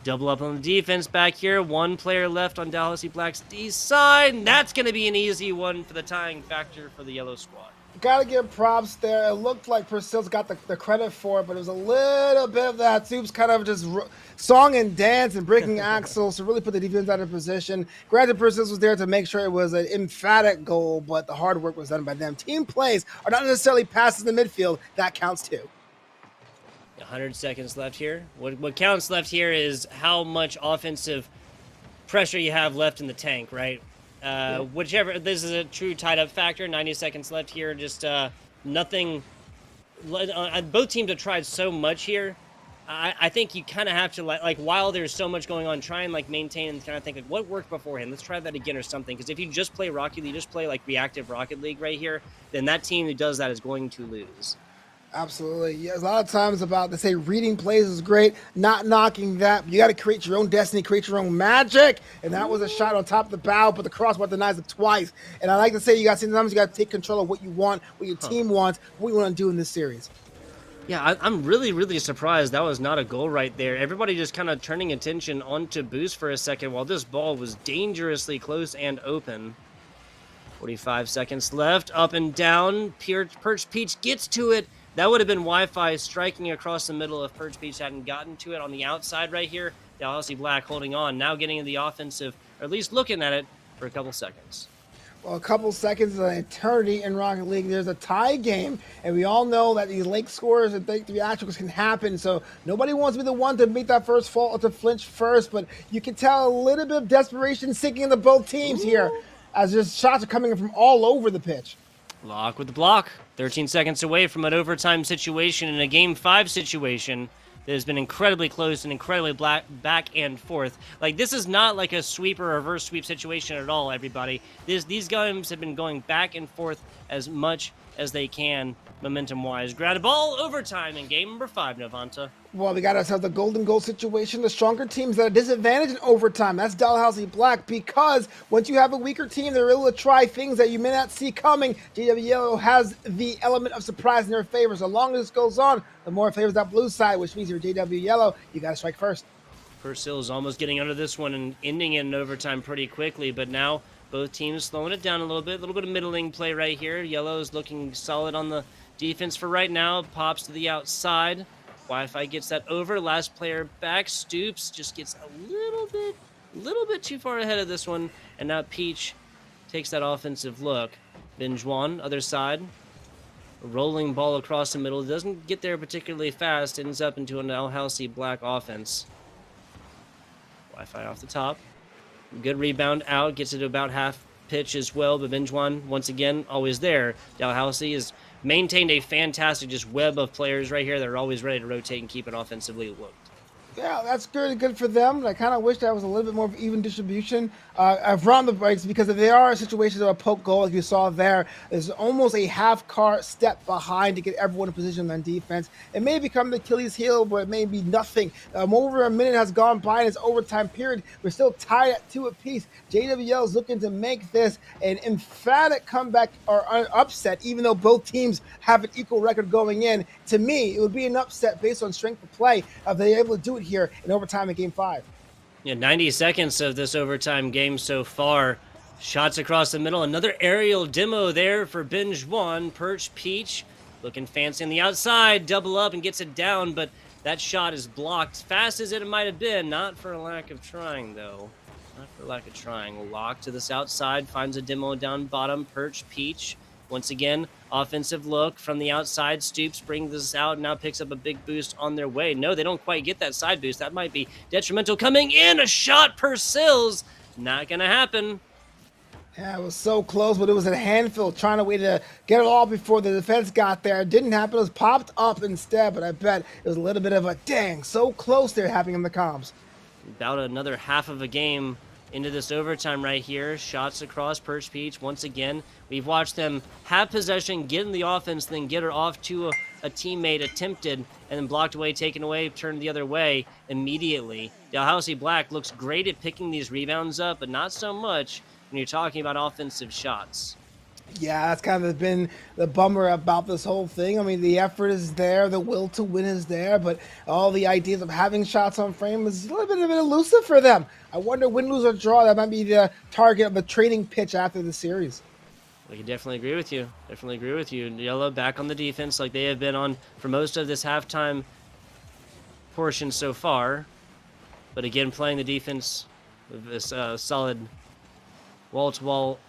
Double up on the defense back here. 1 player left on Dalhousie Black's D side, and that's going to be an easy one for the tying factor for the yellow squad. Got to give props there. It looked like Purcell's got the credit for it, but it was a little bit of that Soups kind of just song and dance and breaking axles to really put the defense out of position. Granted, Purcell's was there to make sure it was an emphatic goal, but the hard work was done by them. Team plays are not necessarily passes in the midfield. That counts too. 100 seconds left here. What counts left here is how much offensive pressure you have left in the tank, right? Whichever, this is a true tied-up factor. 90 seconds left here. Just nothing. Both teams have tried so much here. I think you kind of have to, like while there's so much going on, try and maintain and kind of think, what worked beforehand? Let's try that again or something. Because if you just play Rocket League, just play reactive Rocket League right here, then that team who does that is going to lose. Absolutely. Yeah, a lot of times about they say reading plays is great, not knocking that. But you got to create your own destiny, create your own magic. And that was a shot on top of the bow, but the crossbar denies it twice. And I like to say you got sometimes you got to take control of what you want, what your Huh. team wants, what you want to do in this series. Yeah, I'm really, really surprised that was not a goal right there. Everybody just kind of turning attention onto Boost for a second while this ball was dangerously close and open. 45 seconds left, up and down. Perch Peach gets to it. That would have been Wi-Fi striking across the middle if Perch Peach hadn't gotten to it on the outside right here. Dalhousie Black holding on, now getting in the offensive, or at least looking at it for a couple seconds. Well, a couple seconds is an eternity in Rocket League. There's a tie game, and we all know that these late scores and theatricals can happen. So nobody wants to be the one to make that first fall or to flinch first. But you can tell a little bit of desperation sinking into both teams here, as just shots are coming from all over the pitch. Lock with the block. 13 seconds away from an overtime situation in a Game 5 situation that has been incredibly close and incredibly back and forth. Like, this is not like a sweep or reverse sweep situation at all, everybody. These games have been going back and forth as much as they can, momentum-wise. Grounded ball, overtime in game number 5, Novanta. Well, we got ourselves the golden goal situation. The stronger teams at a disadvantage in overtime. That's Dalhousie Black, because once you have a weaker team, they're able to try things that you may not see coming. JW Yellow has the element of surprise in their favor. So long as this goes on, the more it favors that blue side, which means you're JW Yellow, you got to strike first. Purcell is almost getting under this one and ending it in overtime pretty quickly, but now both teams slowing it down a little bit of middling play right here. Yellow is looking solid on the defense for right now. Pops to the outside. Wi-Fi gets that over. Last player back. Stoops just gets a little bit too far ahead of this one. And now Peach takes that offensive look. Benjuan, other side. A rolling ball across the middle. Doesn't get there particularly fast. Ends up into an Dalhousie Black offense. Wi-Fi off the top. Good rebound out. Gets it to about half pitch as well. But Benjuan, once again, always there. Dalhousie has maintained a fantastic just web of players right here that are always ready to rotate and keep it offensively looked. Yeah, that's good for them. I kind of wish that was a little bit more of even distribution around the breaks, because if there are situations of a poke goal, like you saw there, there's almost a half car step behind to get everyone in position on defense. It may become the Achilles heel, but it may be nothing. Over a minute has gone by in this overtime period. We're still tied at 2 apiece. JWL is looking to make this an emphatic comeback or upset, even though both teams have an equal record going in. To me, it would be an upset based on strength of play if they're able to do it here in overtime in game 5. Yeah, 90 seconds of this overtime game so far. Shots across the middle. Another aerial demo there for Binge One. Perch Peach looking fancy on the outside. Double up and gets it down, but that shot is blocked fast as it might have been. Not for a lack of trying, though. Not for lack of trying. Lock to this outside. Finds a demo down bottom. Perch Peach. Once again, offensive look from the outside. Stoops brings this out, now picks up a big boost on their way. No, they don't quite get that side boost. That might be detrimental. Coming in, a shot per Sills. Not going to happen. Yeah, it was so close, but it was a handful trying to wait to get it all before the defense got there. It didn't happen. It was popped up instead, but I bet it was a little bit of a dang, so close there happening in the comms. About another half of a game into this overtime right here. Shots across Perch Peach. Once again, we've watched them have possession, get in the offense, then get her off to a teammate attempted, and then blocked away, taken away, turned the other way immediately. Dalhousie Black looks great at picking these rebounds up, but not so much when you're talking about offensive shots. Yeah, that's kind of been the bummer about this whole thing. I mean, the effort is there, the will to win is there, but all the ideas of having shots on frame is a little bit elusive for them. I wonder, win, lose, or draw, that might be the target of the training pitch after the series. I can definitely agree with you. Definitely agree with you. Yellow back on the defense like they have been on for most of this halftime portion so far. But again, playing the defense with this solid wall-to-wall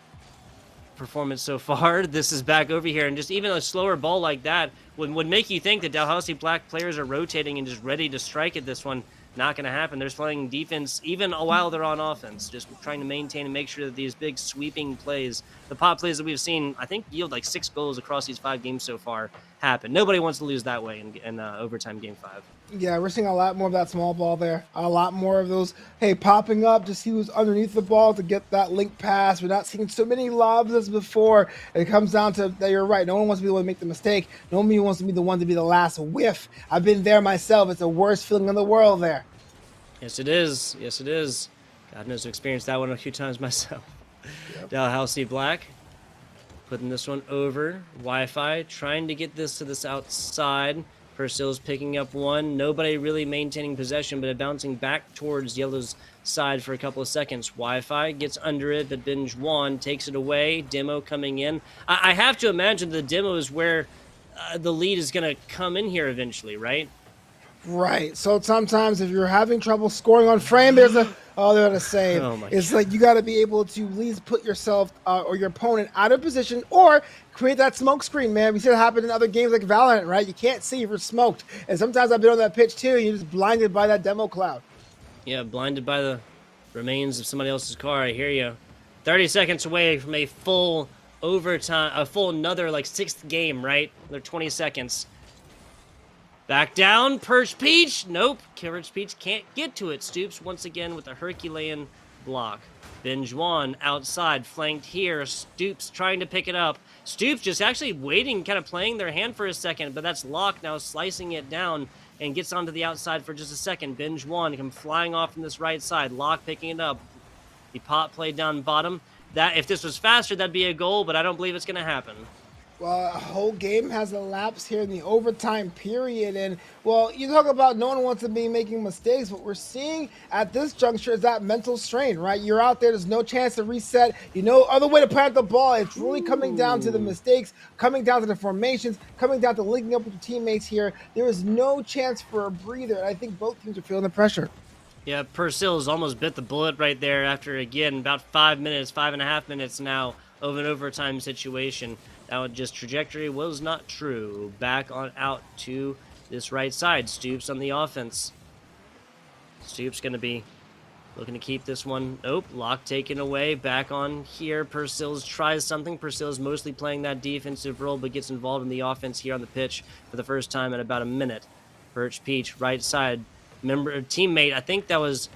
performance so far. This is back over here, and just even a slower ball like that would make you think that Dalhousie Black players are rotating and just ready to strike at this one. Not going to happen. They're playing defense even while they're on offense, just trying to maintain and make sure that these big sweeping plays, the pop plays that we've seen, I think yield like 6 goals across these 5 games so far, happen. Nobody wants to lose that way in overtime game 5. Yeah, we're seeing a lot more of that small ball there. A lot more of those, hey, popping up to see who's underneath the ball to get that link pass. We're not seeing so many lobs as before. It comes down to that you're right. No one wants to be the one to make the mistake. No one wants to be the one to be the last whiff. I've been there myself. It's the worst feeling in the world there. Yes, it is. Yes, it is. God knows I've experienced that one a few times myself. Yep. Dalhousie Black putting this one over. Wi-Fi trying to get this to this outside. Purcell's picking up one. Nobody really maintaining possession, but it bouncing back towards Yellow's side for a couple of seconds. Wi-Fi gets under it, but Binge Juan takes it away. Demo coming in. I have to imagine the demo is where the lead is going to come in here eventually, right? Right. So sometimes if you're having trouble scoring on frame, there's a they're gonna save. Oh my it's God. like you got to be able to at least put yourself or your opponent out of position or create that smoke screen, man. We see it happen in other games like Valorant, right? You can't see if you're smoked. And sometimes I've been on that pitch too. You're just blinded by that demo cloud. Yeah, blinded by the remains of somebody else's car. I hear you. 30 seconds away from a full overtime, a full another like sixth game, right? Another 20 seconds. Back down, Perch Peach. Nope, Perch Peach can't get to it. Stoops once again with a Herculean block. Binge Juan outside, flanked here. Stoops trying to pick it up. Stoops just actually waiting, kind of playing their hand for a second, but that's Locke now slicing it down and gets onto the outside for just a second. Binge Juan come flying off from this right side. Locke picking it up. The pop play down bottom. That if this was faster, that'd be a goal, but I don't believe it's going to happen. Well, a whole game has elapsed here in the overtime period. And, well, you talk about no one wants to be making mistakes. What we're seeing at this juncture is that mental strain, right? You're out there. There's no chance to reset. Other way to plant the ball. It's really coming down to the mistakes, coming down to the formations, coming down to linking up with your teammates here. There is no chance for a breather. And I think both teams are feeling the pressure. Yeah, Purcell's almost bit the bullet right there after, again, about 5 minutes, 5.5 minutes now of an overtime situation. That just trajectory was not true. Back on out to this right side. Stoops on the offense. Stoops going to be looking to keep this one. Nope, Locke taken away. Back on here. Purcell's tries something. Purcell's mostly playing that defensive role, but gets involved in the offense here on the pitch for the first time in about a minute. Perch Peach, right side. Teammate, I think that was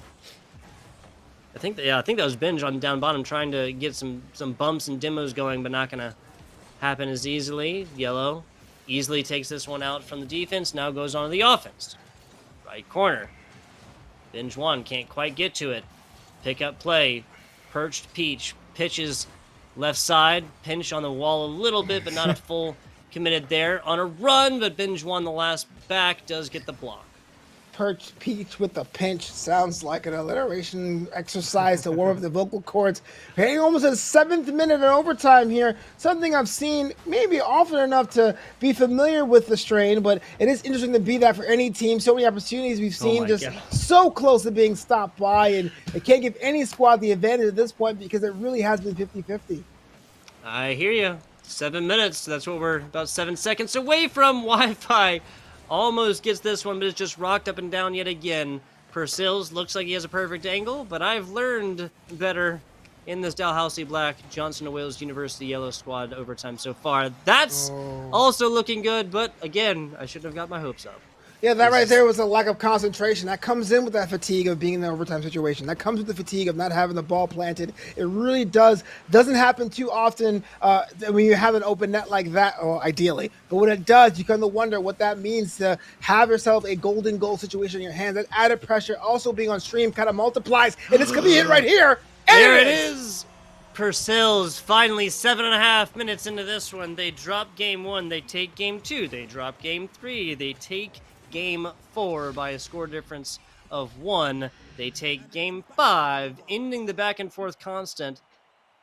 Binge on down bottom trying to get some bumps and demos going, but not going to happen as easily. Yellow easily takes this one out from the defense. Now goes on to the offense. Right corner. Binge Juan can't quite get to it. Pick up play. Perched Peach pitches left side. Pinch on the wall a little bit, but not a full committed there. On a run, but Binge Juan the last back does get the block. Perch Peach with a pinch sounds like an alliteration exercise to warm up the vocal cords. Hitting almost a 7th minute in overtime here. Something I've seen maybe often enough to be familiar with the strain, but it is interesting to be that for any team. So many opportunities we've seen just so close to being stopped by, and it can't give any squad the advantage at this point because it really has been 50-50. I hear you. 7 minutes. That's what we're about 7 seconds away from. Wi-Fi almost gets this one, but it's just rocked up and down yet again. Purcell's looks like he has a perfect angle, but I've learned better in this Dalhousie Black, Johnson & Wales University Yellow Squad overtime so far. That's also looking good, but again, I shouldn't have got my hopes up. Yeah, that right there was a lack of concentration. That comes in with that fatigue of being in an overtime situation. That comes with the fatigue of not having the ball planted. It really doesn't happen too often when you have an open net like that, or ideally. But when it does, you kind of wonder what that means to have yourself a golden goal situation in your hands. That added pressure, also being on stream, kind of multiplies. And it's going to be hit right here. And there it is. Purcell's finally 7.5 minutes into this one. They drop game 1. They take game 2. They drop game 3. They take game 4 by a score difference of 1. They take game 5, ending the back and forth constant,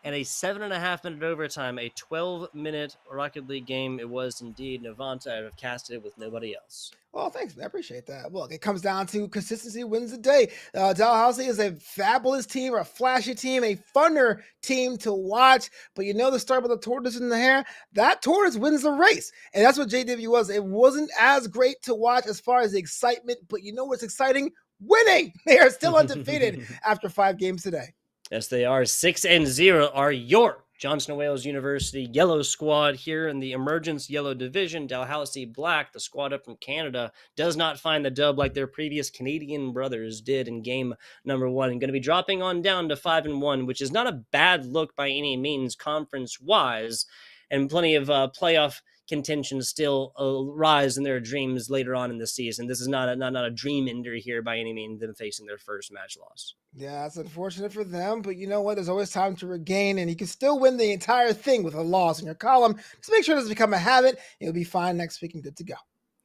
and a 7.5 minute overtime, a 12-minute Rocket League game. It was indeed. Novanta, I have casted it with nobody else. Well, thanks. I appreciate that. Look, it comes down to consistency wins the day. Dalhousie is a fabulous team, a flashy team, a funner team to watch. But the story about the tortoise in the hair? That tortoise wins the race. And that's what JW was. It wasn't as great to watch as far as the excitement. But you know what's exciting? Winning! They are still undefeated after 5 games today. Yes, they are. 6-0 are your Johnson Wales University yellow squad here in the Emergents yellow division. Dalhousie Black, the squad up from Canada, does not find the dub like their previous Canadian brothers did in game number 1, and going to be dropping on down to 5-1, which is not a bad look by any means conference-wise, and plenty of playoff contention still rise in their dreams later on in the season. This is not a dream ender here by any means, them facing their first match loss. Yeah, it's unfortunate for them, but you know what? There's always time to regain, and you can still win the entire thing with a loss in your column. Just make sure it doesn't become a habit. You'll be fine next week and good to go.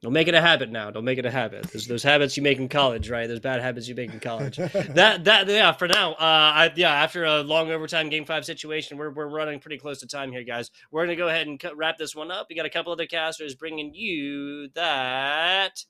Don't make it a habit now. Don't make it a habit. There's those habits you make in college, right? Those bad habits you make in college. Yeah, for now. After a long overtime game 5 situation, we're running pretty close to time here, guys. We're going to go ahead and wrap this one up. We got a couple other casters bringing you that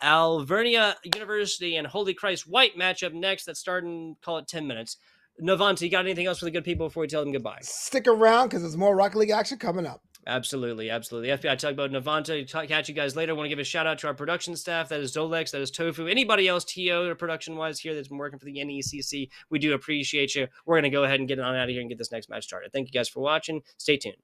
Alvernia University and Holy Christ White matchup next. That's starting, call it 10 minutes. Navanta, you got anything else for the good people before we tell them goodbye? Stick around because there's more Rocket League action coming up. Absolutely. FBI talk about Navanta. Catch you guys later. I want to give a shout out to our production staff. That is Zolex, that is Tofu. Anybody else TO or production wise here that's been working for the NECC, we do appreciate you. We're going to go ahead and get on out of here and get this next match started. Thank you guys for watching. Stay tuned.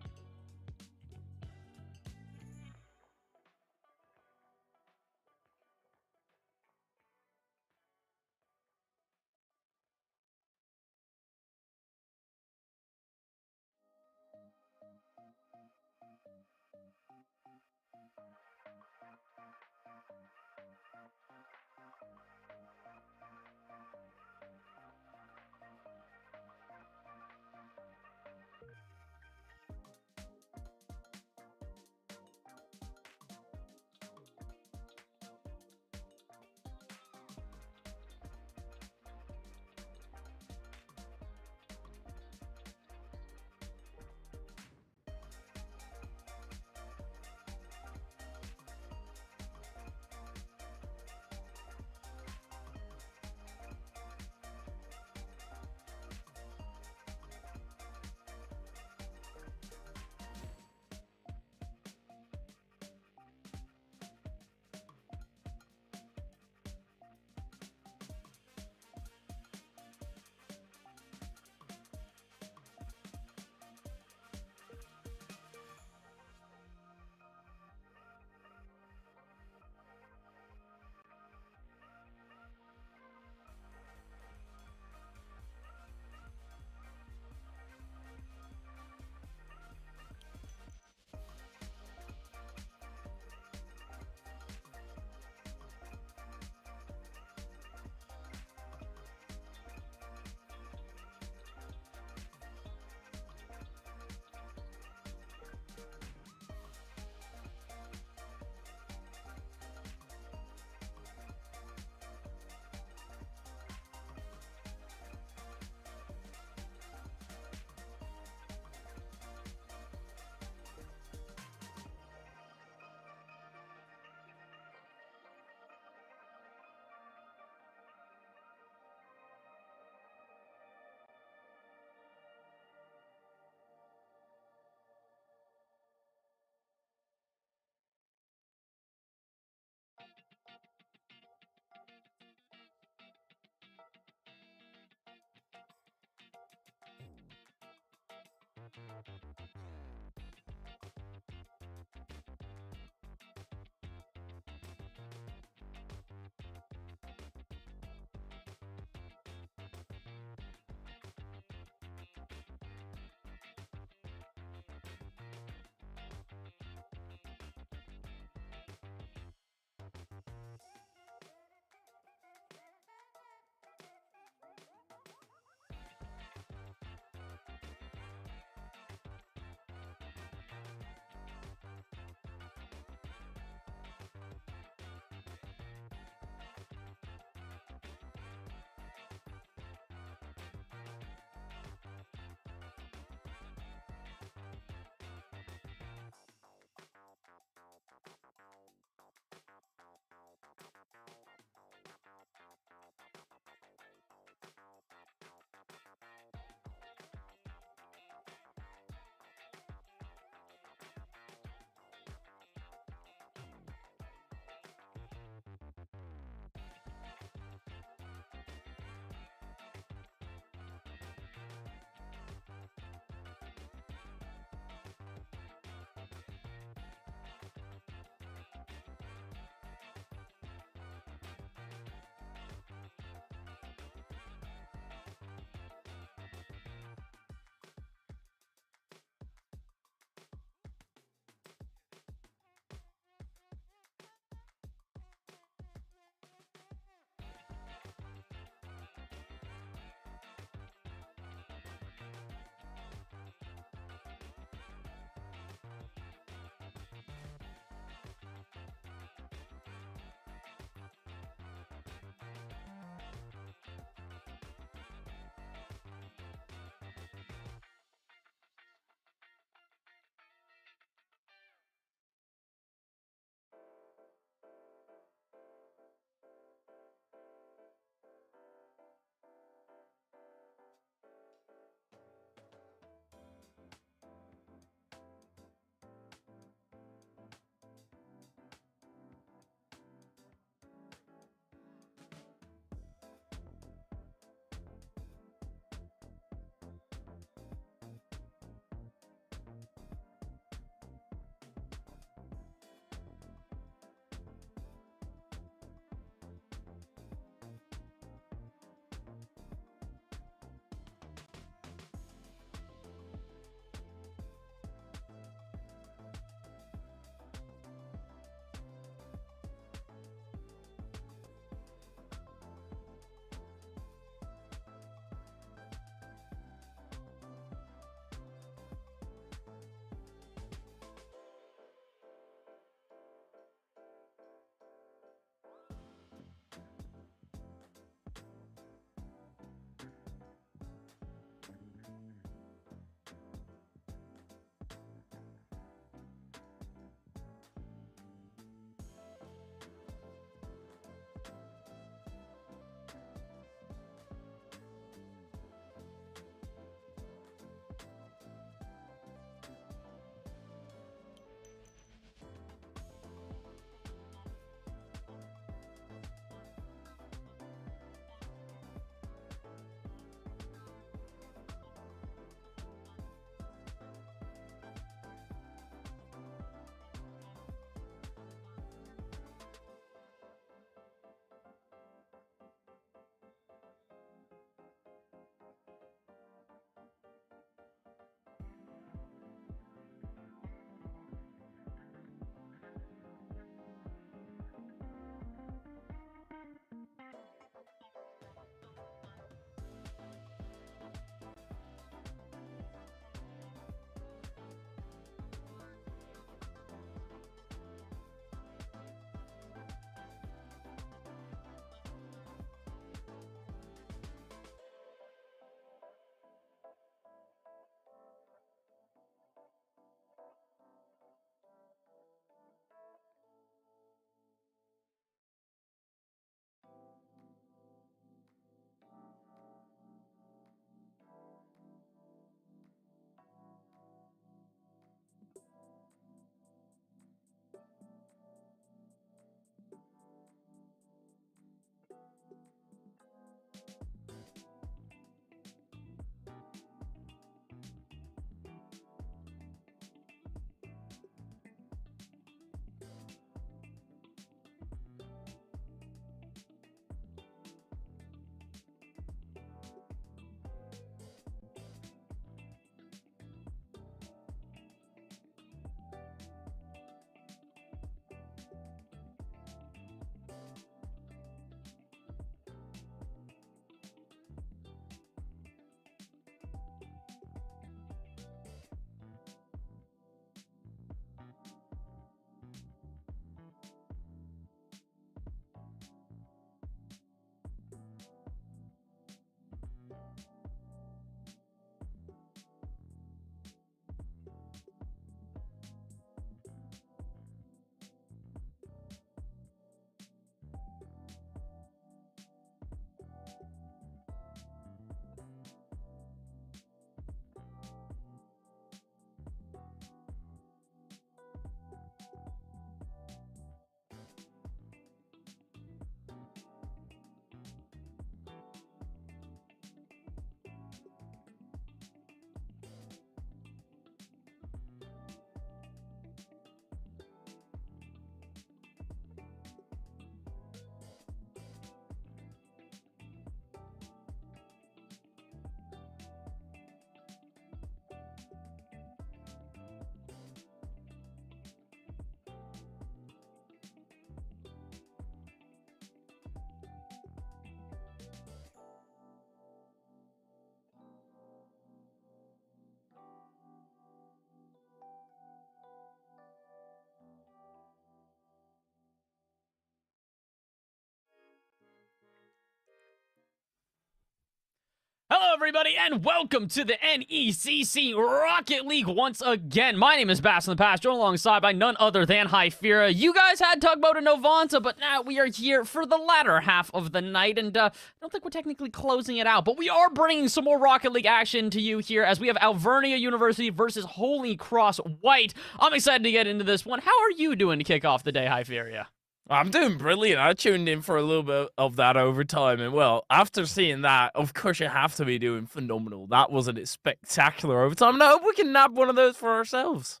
everybody, and welcome to the NECC Rocket League once again. My name is Bass in the Past, joined alongside by none other than Hypheria. You guys had Tugboat and Novanta, but now we are here for the latter half of the night, and I don't think we're technically closing it out, but we are bringing some more Rocket League action to you here as we have Alvernia University versus Holy Cross White. I'm excited to get into this one. How are you doing to kick off the day, Hypheria? I'm doing brilliant. I tuned in for a little bit of that overtime, and well, after seeing that, of course you have to be doing phenomenal. That was a spectacular overtime, and I hope we can nab one of those for ourselves.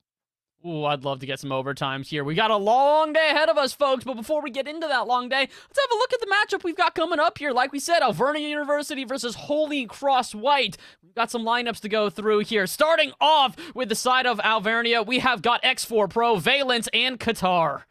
Ooh, I'd love to get some overtimes here. We got a long day ahead of us, folks, but before we get into that long day, let's have a look at the matchup we've got coming up here. Like we said, Alvernia University versus Holy Cross White. We've got some lineups to go through here. Starting off with the side of Alvernia, we have got X4 Pro, Valence, and Qatar.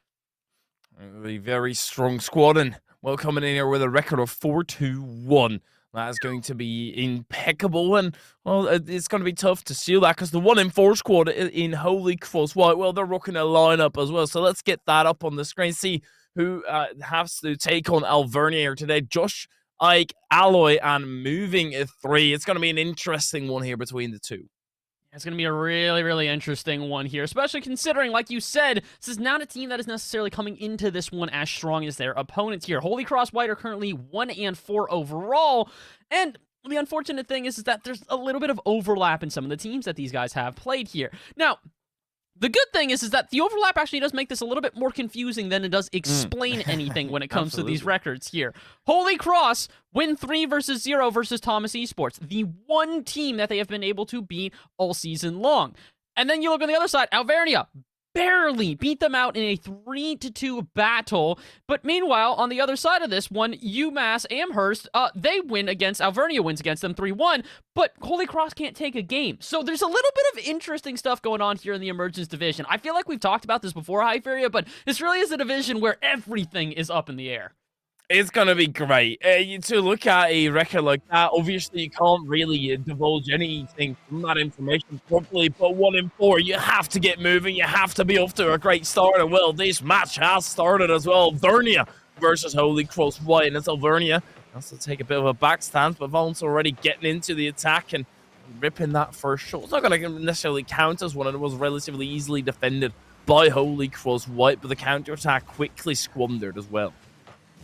A very strong squad, and well, coming in here with a record of 4-2-1. That is going to be impeccable, and well, it's going to be tough to seal that because the 1-4 squad in Holy Cross White, well, they're rocking a lineup as well. So let's get that up on the screen. See who has to take on Alvernia here today. Josh, Ike, Alloy, and Moving 3. It's going to be an interesting one here between the two. It's going to be a really, really interesting one here, especially considering, like you said, this is not a team that is necessarily coming into this one as strong as their opponents here. Holy Cross White are currently 1-4 overall, and the unfortunate thing is that there's a little bit of overlap in some of the teams that these guys have played here. Now, the good thing is that the overlap actually does make this a little bit more confusing than it does explain anything when it comes to these records here. Holy Cross win 3-0 versus Thomas Esports, the one team that they have been able to beat all season long. And then you look on the other side, Alvernia barely beat them out in a 3-2 battle. But meanwhile, on the other side of this one, UMass Amherst, they win against, Alvernia wins against them 3-1, but Holy Cross can't take a game. So there's a little bit of interesting stuff going on here in the Emergents division. I feel like we've talked about this before, Hypheria, but this really is a division where everything is up in the air. It's going to be great. To look at a record like that, obviously you can't really divulge anything from that information properly, but 1-4, you have to get moving. You have to be off to a great start. And well, this match has started as well. Alvernia versus Holy Cross White, and it's Alvernia has to take a bit of a back stance, but Valence already getting into the attack and ripping that first shot. It's not going to necessarily count as one, and it was relatively easily defended by Holy Cross White, but the counterattack quickly squandered as well.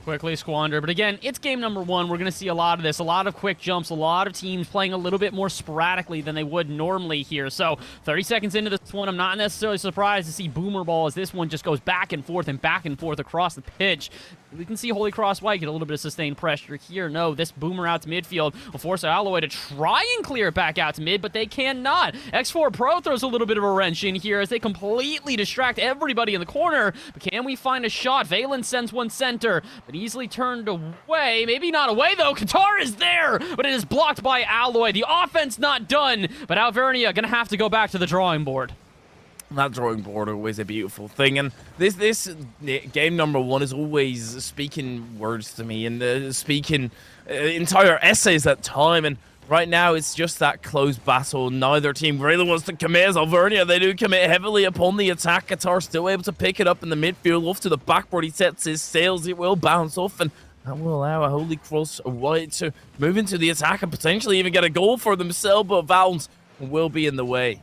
Quickly squander. But again, it's game number one. We're going to see a lot of this, a lot of quick jumps, a lot of teams playing a little bit more sporadically than they would normally here. So 30 seconds into this one, I'm not necessarily surprised to see Boomer Ball as this one just goes back and forth across the pitch. We can see Holy Cross White get a little bit of sustained pressure here. No, this boomer out to midfield will force Alloy to try and clear it back out to mid, but they cannot. X4 Pro throws a little bit of a wrench in here as they completely distract everybody in the corner. But can we find a shot? Valence sends one center, but easily turned away. Maybe not away, though. Qatar is there, but it is blocked by Alloy. The offense not done, but Alvernia going to have to go back to the drawing board. That drawing board always a beautiful thing, and this game number one is always speaking words to me and speaking entire essays at time. And right now it's just that close battle. Neither team really wants to commit. As Alvernia, they do commit heavily upon the attack. Qatar still able to pick it up in the midfield, off to the backboard. He sets his sails. It will bounce off, and that will allow a Holy Cross White to move into the attack and potentially even get a goal for themselves. But Valence will be in the way.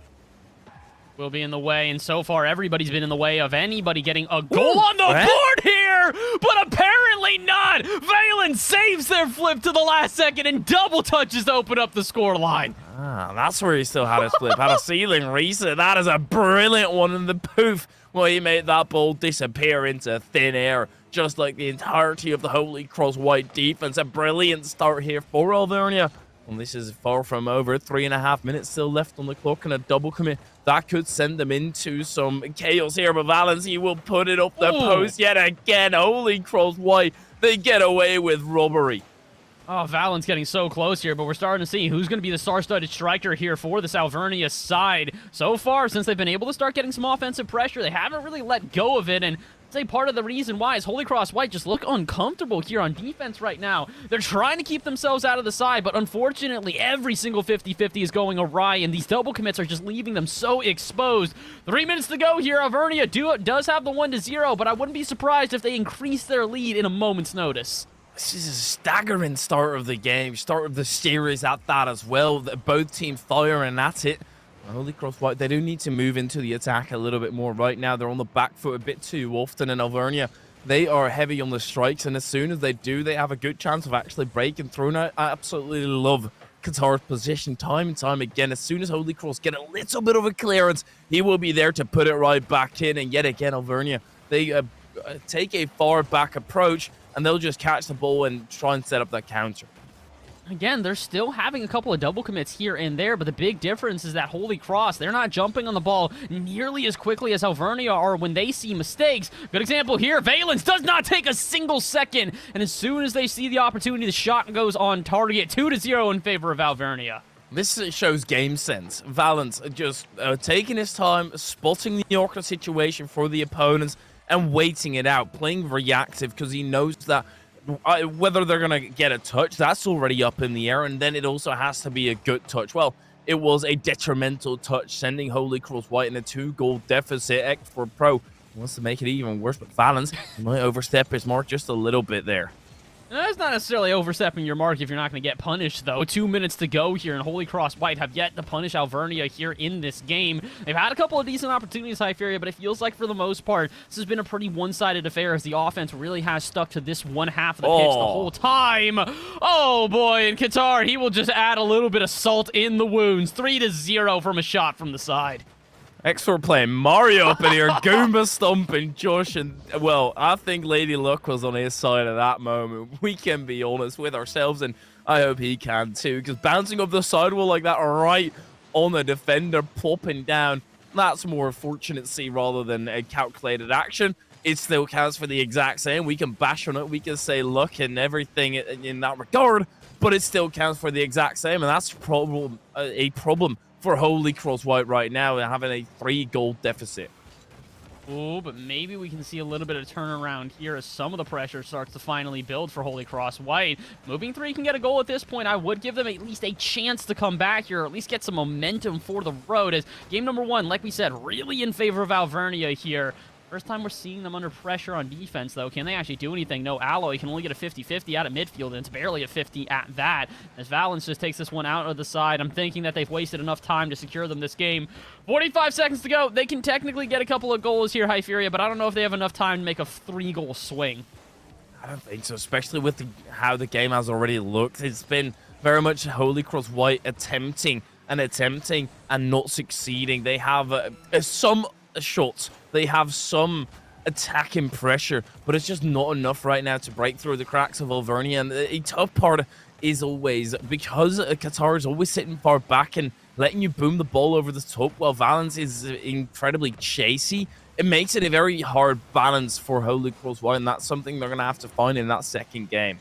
Will be in the way, and so far everybody's been in the way of anybody getting a goal on the board here, but apparently not. Valence saves their flip to the last second and double touches to open up the scoreline. That's where he still had his flip, had a ceiling reset. That is a brilliant one in the poof. Well, he made that ball disappear into thin air, just like the entirety of the Holy Cross White defense. A brilliant start here for Alvernia. And this is far from over. 3.5 minutes still left on the clock, and a double commit that could send them into some chaos here. But Valence, he will put it up the post yet again. Holy Cross White, they get away with robbery. Oh, Valence getting so close here, but we're starting to see who's going to be the star-studded striker here for this Alvernia side. So far, since they've been able to start getting some offensive pressure, they haven't really let go of it, and I'd say part of the reason why is Holy Cross White just look uncomfortable here on defense right now. They're trying to keep themselves out of the side, but unfortunately, every single 50-50 is going awry, and these double commits are just leaving them so exposed. 3 minutes to go here. Alvernia does have the 1-0, but I wouldn't be surprised if they increase their lead in a moment's notice. This is a staggering start of the game, start of the series at that as well. Both teams firing at it. Holy Cross White, they do need to move into the attack a little bit more right now. They're on the back foot a bit too often, and Alvernia, they are heavy on the strikes, and as soon as they do, they have a good chance of actually breaking through. And I absolutely love Qatar's position time and time again. As soon as Holy Cross get a little bit of a clearance, he will be there to put it right back in. And yet again, Alvernia, they take a far back approach, and they'll just catch the ball and try and set up that counter. Again, they're still having a couple of double commits here and there, but the big difference is that Holy Cross, they're not jumping on the ball nearly as quickly as Alvernia are when they see mistakes. Good example here, Valence does not take a single second, and as soon as they see the opportunity, the shot goes on target, 2-0 in favor of Alvernia. This shows game sense. Valence just taking his time, spotting the awkward situation for the opponents, and waiting it out, playing reactive, because he knows that whether they're going to get a touch, that's already up in the air, and then it also has to be a good touch. Well, it was a detrimental touch, sending Holy Cross White in a 2-goal deficit. X4 Pro wants to make it even worse, but Valence might overstep his mark just a little bit there. That's not necessarily overstepping your mark if you're not going to get punished, though. 2 minutes to go here, and Holy Cross White have yet to punish Alvernia here in this game. They've had a couple of decent opportunities, Hypheria, but it feels like for the most part, this has been a pretty one-sided affair as the offense really has stuck to this one half of the pitch the whole time. Oh, boy, and Qatar, he will just add a little bit of salt in the wounds. 3-0 from a shot from the side. X4 playing Mario up in here, Goomba stomping Josh, and, well, I think Lady Luck was on his side at that moment. We can be honest with ourselves, and I hope he can too, because bouncing up the sidewall like that right on the defender, plopping down, that's more fortunacy rather than a calculated action. It still counts for the exact same. We can bash on it, we can say luck and everything in that regard, but it still counts for the exact same, and that's a problem for Holy Cross White right now, having a 3-goal deficit. Oh, but maybe we can see a little bit of turnaround here as some of the pressure starts to finally build for Holy Cross White. Moving 3 can get a goal at this point. I would give them at least a chance to come back here, or at least get some momentum for the road, as game number 1, like we said, really in favor of Alvernia here. First time we're seeing them under pressure on defense, though. Can they actually do anything? No, Alloy can only get a 50-50 out of midfield, and it's barely a 50 at that. As Valence just takes this one out of the side, I'm thinking that they've wasted enough time to secure them this game. 45 seconds to go. They can technically get a couple of goals here, Hypheria, but I don't know if they have enough time to make a 3-goal swing. I don't think so, especially with how the game has already looked. It's been very much Holy Cross White attempting and not succeeding. They have some shots, they have some attacking pressure, but it's just not enough right now to break through the cracks of Alvernia. And a tough part is always, because Qatar is always sitting far back and letting you boom the ball over the top while Valence is incredibly chasey, it makes it a very hard balance for Holy Cross White, and that's something they're going to have to find in that second game.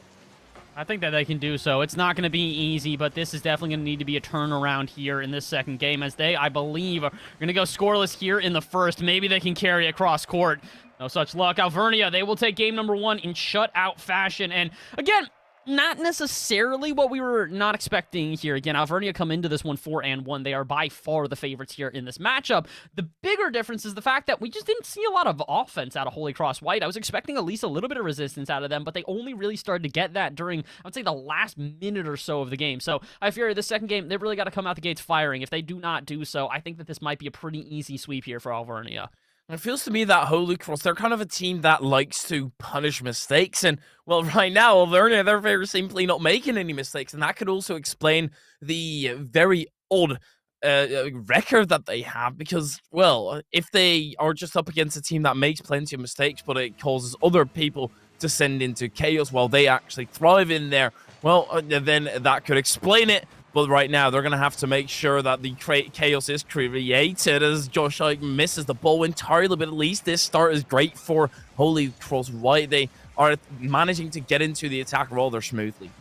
I think that they can do so. It's not going to be easy, but this is definitely going to need to be a turnaround here in this second game, as they, I believe, are going to go scoreless here in the first. Maybe they can carry across court. No such luck. Alvernia, they will take game number 1 in shutout fashion. And again, not necessarily what we were not expecting here. Again, Alvernia come into this one 4-1. They are by far the favorites here in this matchup. The bigger difference is the fact that we just didn't see a lot of offense out of Holy Cross White. I was expecting at least a little bit of resistance out of them, but they only really started to get that during, I would say, the last minute or so of the game. So I fear this second game, they've really got to come out the gates firing. If they do not do so, I think that this might be a pretty easy sweep here for Alvernia. It feels to me that Holy Cross, they're kind of a team that likes to punish mistakes. And, well, right now, Alvernia, they're very simply not making any mistakes. And that could also explain the very odd record that they have. Because, well, if they are just up against a team that makes plenty of mistakes, but it causes other people to send into chaos while they actually thrive in there, well, then that could explain it. But right now, they're going to have to make sure that the chaos is created as Josh Ike misses the ball entirely. But at least this start is great for Holy Cross White. They are managing to get into the attack rather smoothly.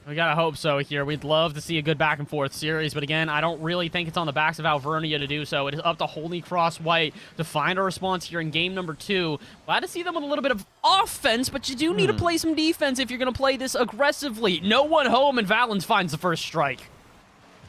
We gotta hope so here. We'd love to see a good back and forth series, but again, I don't really think it's on the backs of Alvernia to do so. It is up to Holy Cross White to find a response here in game number 2. Glad to see them with a little bit of offense, but you do need to play some defense if you're gonna play this aggressively. No one home, and Valence finds the first strike.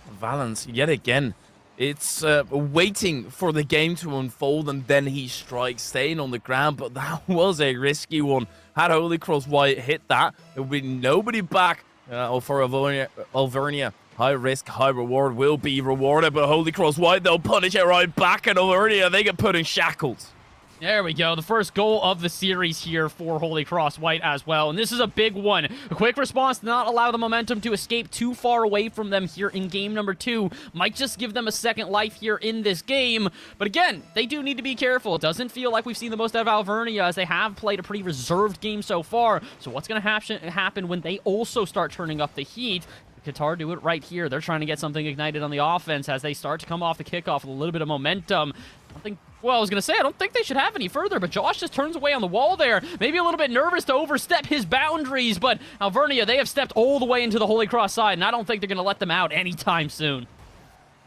Valence, yet again, It's waiting for the game to unfold, and then he strikes, staying on the ground. But that was a risky one. Had Holy Cross White hit that, there would be nobody back for Alvernia. High risk, high reward will be rewarded, but Holy Cross White, they'll punish it right back, and Alvernia, they get put in shackles. There we go. The first goal of the series here for Holy Cross White as well. And this is a big one. A quick response to not allow the momentum to escape too far away from them here in game number 2. Might just give them a second life here in this game. But again, they do need to be careful. It doesn't feel like we've seen the most out of Alvernia, as they have played a pretty reserved game so far. So what's going to happen when they also start turning up the heat? Qatar do it right here. They're trying to get something ignited on the offense as they start to come off the kickoff with a little bit of momentum. I was going to say, I don't think they should have any further, but Josh just turns away on the wall there. Maybe a little bit nervous to overstep his boundaries, but Alvernia, they have stepped all the way into the Holy Cross side, and I don't think they're going to let them out anytime soon.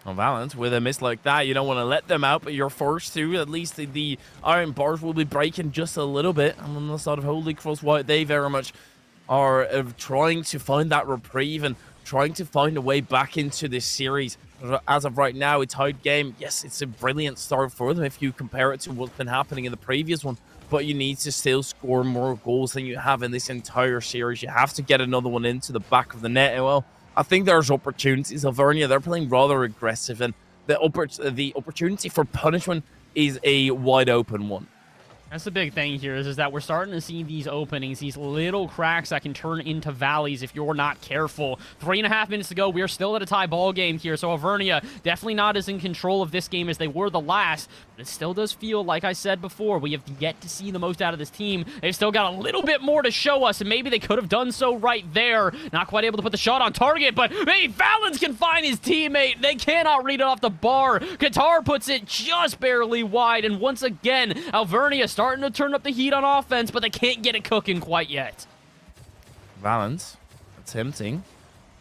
Well, Valence, with a miss like that, you don't want to let them out, but you're forced to. At least the iron bars will be breaking just a little bit. And on the side of Holy Cross White, they very much are trying to find that reprieve and trying to find a way back into this series. As of right now, a tied game. Yes, it's a brilliant start for them if you compare it to what's been happening in the previous one, but you need to still score more goals than you have in this entire series. You have to get another one into the back of the net. And well, I think there's opportunities. Alvernia, they're playing rather aggressive, and the opportunity for punishment is a wide open one. That's the big thing here is that we're starting to see these openings, these little cracks that can turn into valleys if you're not careful. 3.5 minutes to go. We are still at a tie ball game here, so Alvernia definitely not as in control of this game as they were the last, but it still does feel, like I said before, we have yet to see the most out of this team. They've still got a little bit more to show us, and maybe they could have done so right there. Not quite able to put the shot on target, but hey, Valens can find his teammate. They cannot read it off the bar. Qatar puts it just barely wide, and once again, Alvernia starting to turn up the heat on offense, but they can't get it cooking quite yet. Valence attempting.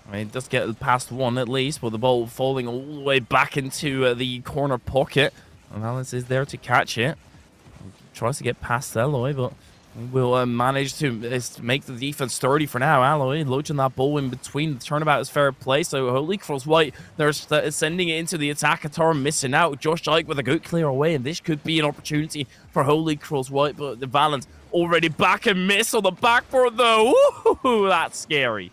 I mean, it does get past one at least, but the ball falling all the way back into the corner pocket. And Valence is there to catch it. Tries to get past Alloy, but will manage to make the defense sturdy for now. Alloy launching that ball in between. The turnabout is fair play, so Holy Cross White, they're sending it into the attack. Qatar missing out. Josh Ike with a good clear away, and this could be an opportunity for Holy Cross White, but the Valence already back and miss on the backboard though. Ooh, that's scary.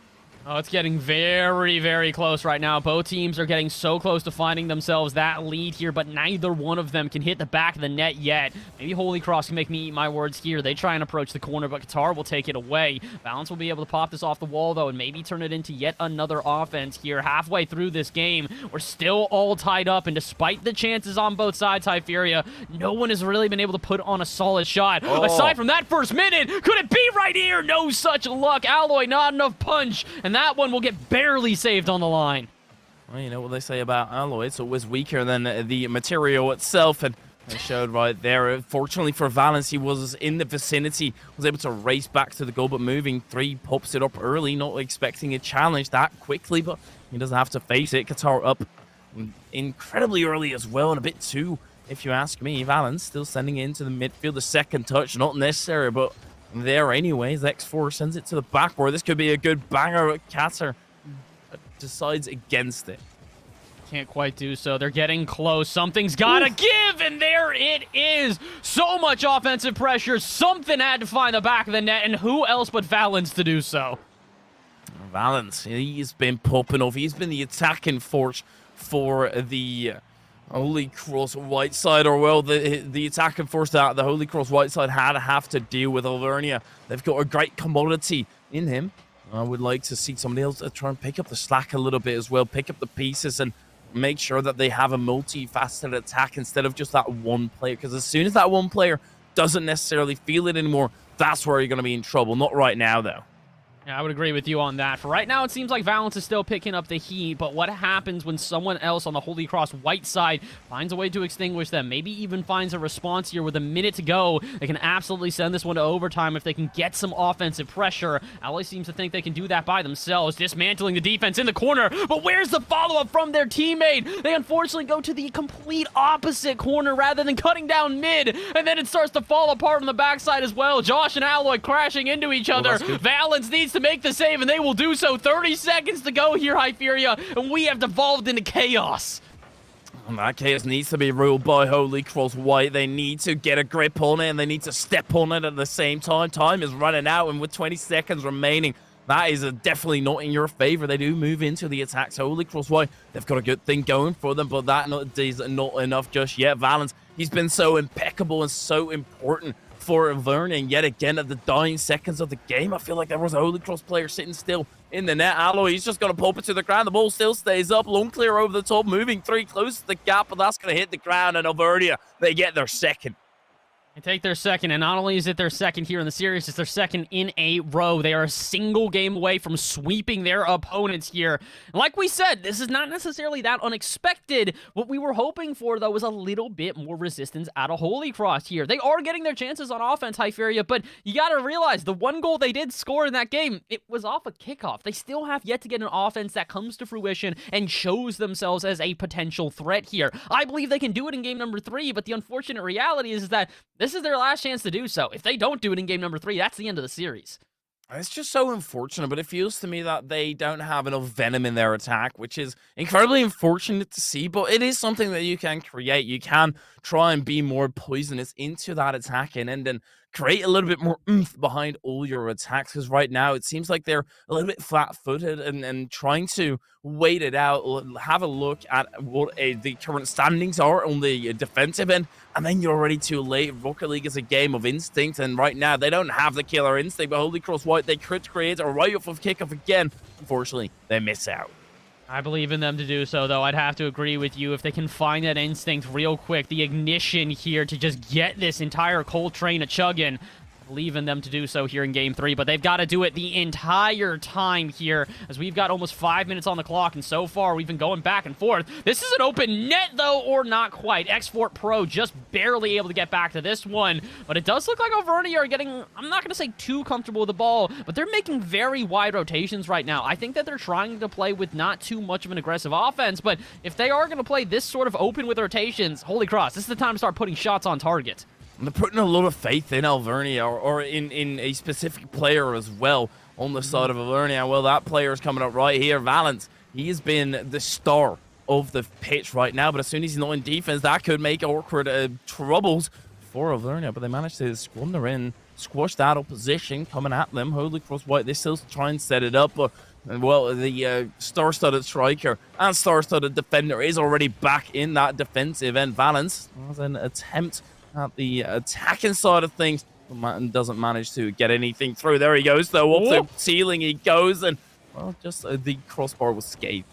Oh, it's getting very, very close right now. Both teams are getting so close to finding themselves that lead here, but neither one of them can hit the back of the net yet. Maybe Holy Cross can make me eat my words here. They try and approach the corner, but Qatar will take it away. Valence will be able to pop this off the wall, though, and maybe turn it into yet another offense here. Halfway through this game, we're still all tied up, and despite the chances on both sides, Hyperia, no one has really been able to put on a solid shot. Oh. Aside from that first minute, could it be right here? No such luck. Alloy, not enough punch, and that one will get barely saved on the line. Well, you know what they say about Alloy, it's always weaker than the material itself, and they showed right there. Fortunately for Valence, he was in the vicinity, was able to race back to the goal, but moving 3 pops it up early, not expecting a challenge that quickly, but he doesn't have to face it. Qatar up incredibly early as well, and a bit too, if you ask me. Valence still sending it into the midfield. The second touch, not necessary, but there anyways. X4 sends it to the backboard. This could be a good banger, but Qatar decides against it. Can't quite do so. They're getting close. Something's gotta give, and there it is. So much offensive pressure. Something had to find the back of the net, and who else but Valence to do so? Valence, he's been popping off. He's been the attacking force for the Holy Cross White side, or well, the attacking force that the Holy Cross White side had to have to deal with Alvernia. They've got a great commodity in him. I would like to see somebody else try and pick up the slack a little bit as well, pick up the pieces and make sure that they have a multifaceted attack instead of just that one player. Because as soon as that one player doesn't necessarily feel it anymore, that's where you're going to be in trouble. Not right now, though. Yeah, I would agree with you on that. For right now, it seems like Valence is still picking up the heat, but what happens when someone else on the Holy Cross White side finds a way to extinguish them, maybe even finds a response here with a minute to go? They can absolutely send this one to overtime if they can get some offensive pressure. Alloy seems to think they can do that by themselves, dismantling the defense in the corner, but where's the follow-up from their teammate? They unfortunately go to the complete opposite corner rather than cutting down mid, and then it starts to fall apart on the backside as well. Josh and Alloy crashing into each other. Valence needs to make the save, and they will do so. 30 seconds to go here, Hyperia, and we have devolved into chaos. That chaos needs to be ruled by Holy Cross White. They need to get a grip on it, and they need to step on it at the same time. Time is running out, and with 20 seconds remaining, that is definitely not in your favor. They do move into the attacks. Holy Cross White, they've got a good thing going for them, but that is not enough just yet. Valens, he's been so impeccable and so important for Avernia, and yet again at the dying seconds of the game, I feel like there was a Holy Cross player sitting still in the net. Alloy, he's just going to pop it to the ground. The ball still stays up. Long clear over the top, moving 3 close to the gap, but that's going to hit the ground, and Avernia, they get their second. They take their second, and not only is it their second here in the series, it's their second in a row. They are a single game away from sweeping their opponents here. And like we said, this is not necessarily that unexpected. What we were hoping for, though, was a little bit more resistance out of Holy Cross here. They are getting their chances on offense, Hyperia, but you got to realize the one goal they did score in that game, it was off a kickoff. They still have yet to get an offense that comes to fruition and shows themselves as a potential threat here. I believe they can do it in game number 3, but the unfortunate reality is that this is their last chance to do so. If they don't do it in game number 3, that's the end of the series. It's just so unfortunate, but it feels to me that they don't have enough venom in their attack, which is incredibly unfortunate to see, but it is something that you can create. You can try and be more poisonous into that attacking end and create a little bit more oomph behind all your attacks, because right now it seems like they're a little bit flat-footed and trying to wait it out, have a look at what the current standings are on the defensive end, and then you're already too late. Rocket League is a game of instinct, and right now they don't have the killer instinct, but Holy Cross White, they could create a right off of kickoff again. Unfortunately, they miss out. I believe in them to do so, though. I'd have to agree with you. If they can find that instinct real quick, the ignition here to just get this entire coal train a-chugging, believe in them to do so here in game 3, but they've got to do it the entire time here, as we've got almost 5 minutes on the clock, and so far we've been going back and forth. This is an open net, though, or not quite. X-Fort Pro just barely able to get back to this one, but it does look like Avernia are getting, I'm not going to say too comfortable with the ball, but they're making very wide rotations right now. I think that they're trying to play with not too much of an aggressive offense, but if they are going to play this sort of open with rotations, holy cross, this is the time to start putting shots on target. And they're putting a lot of faith in Avernia or in a specific player as well on the side of Avernia. Well, that player is coming up right here. Valens, he has been the star of the pitch right now, but as soon as he's not in defense, that could make awkward troubles for Avernia, but they managed to squander in, squash that opposition coming at them. Holy Cross White, they still try and set it up, but well, the star-studded striker and star-studded defender is already back in that defensive end. Valens was an attempt at the attacking side of things, and doesn't manage to get anything through. There he goes, though. Up the ceiling he goes, and, well, just the crossbar was scathed.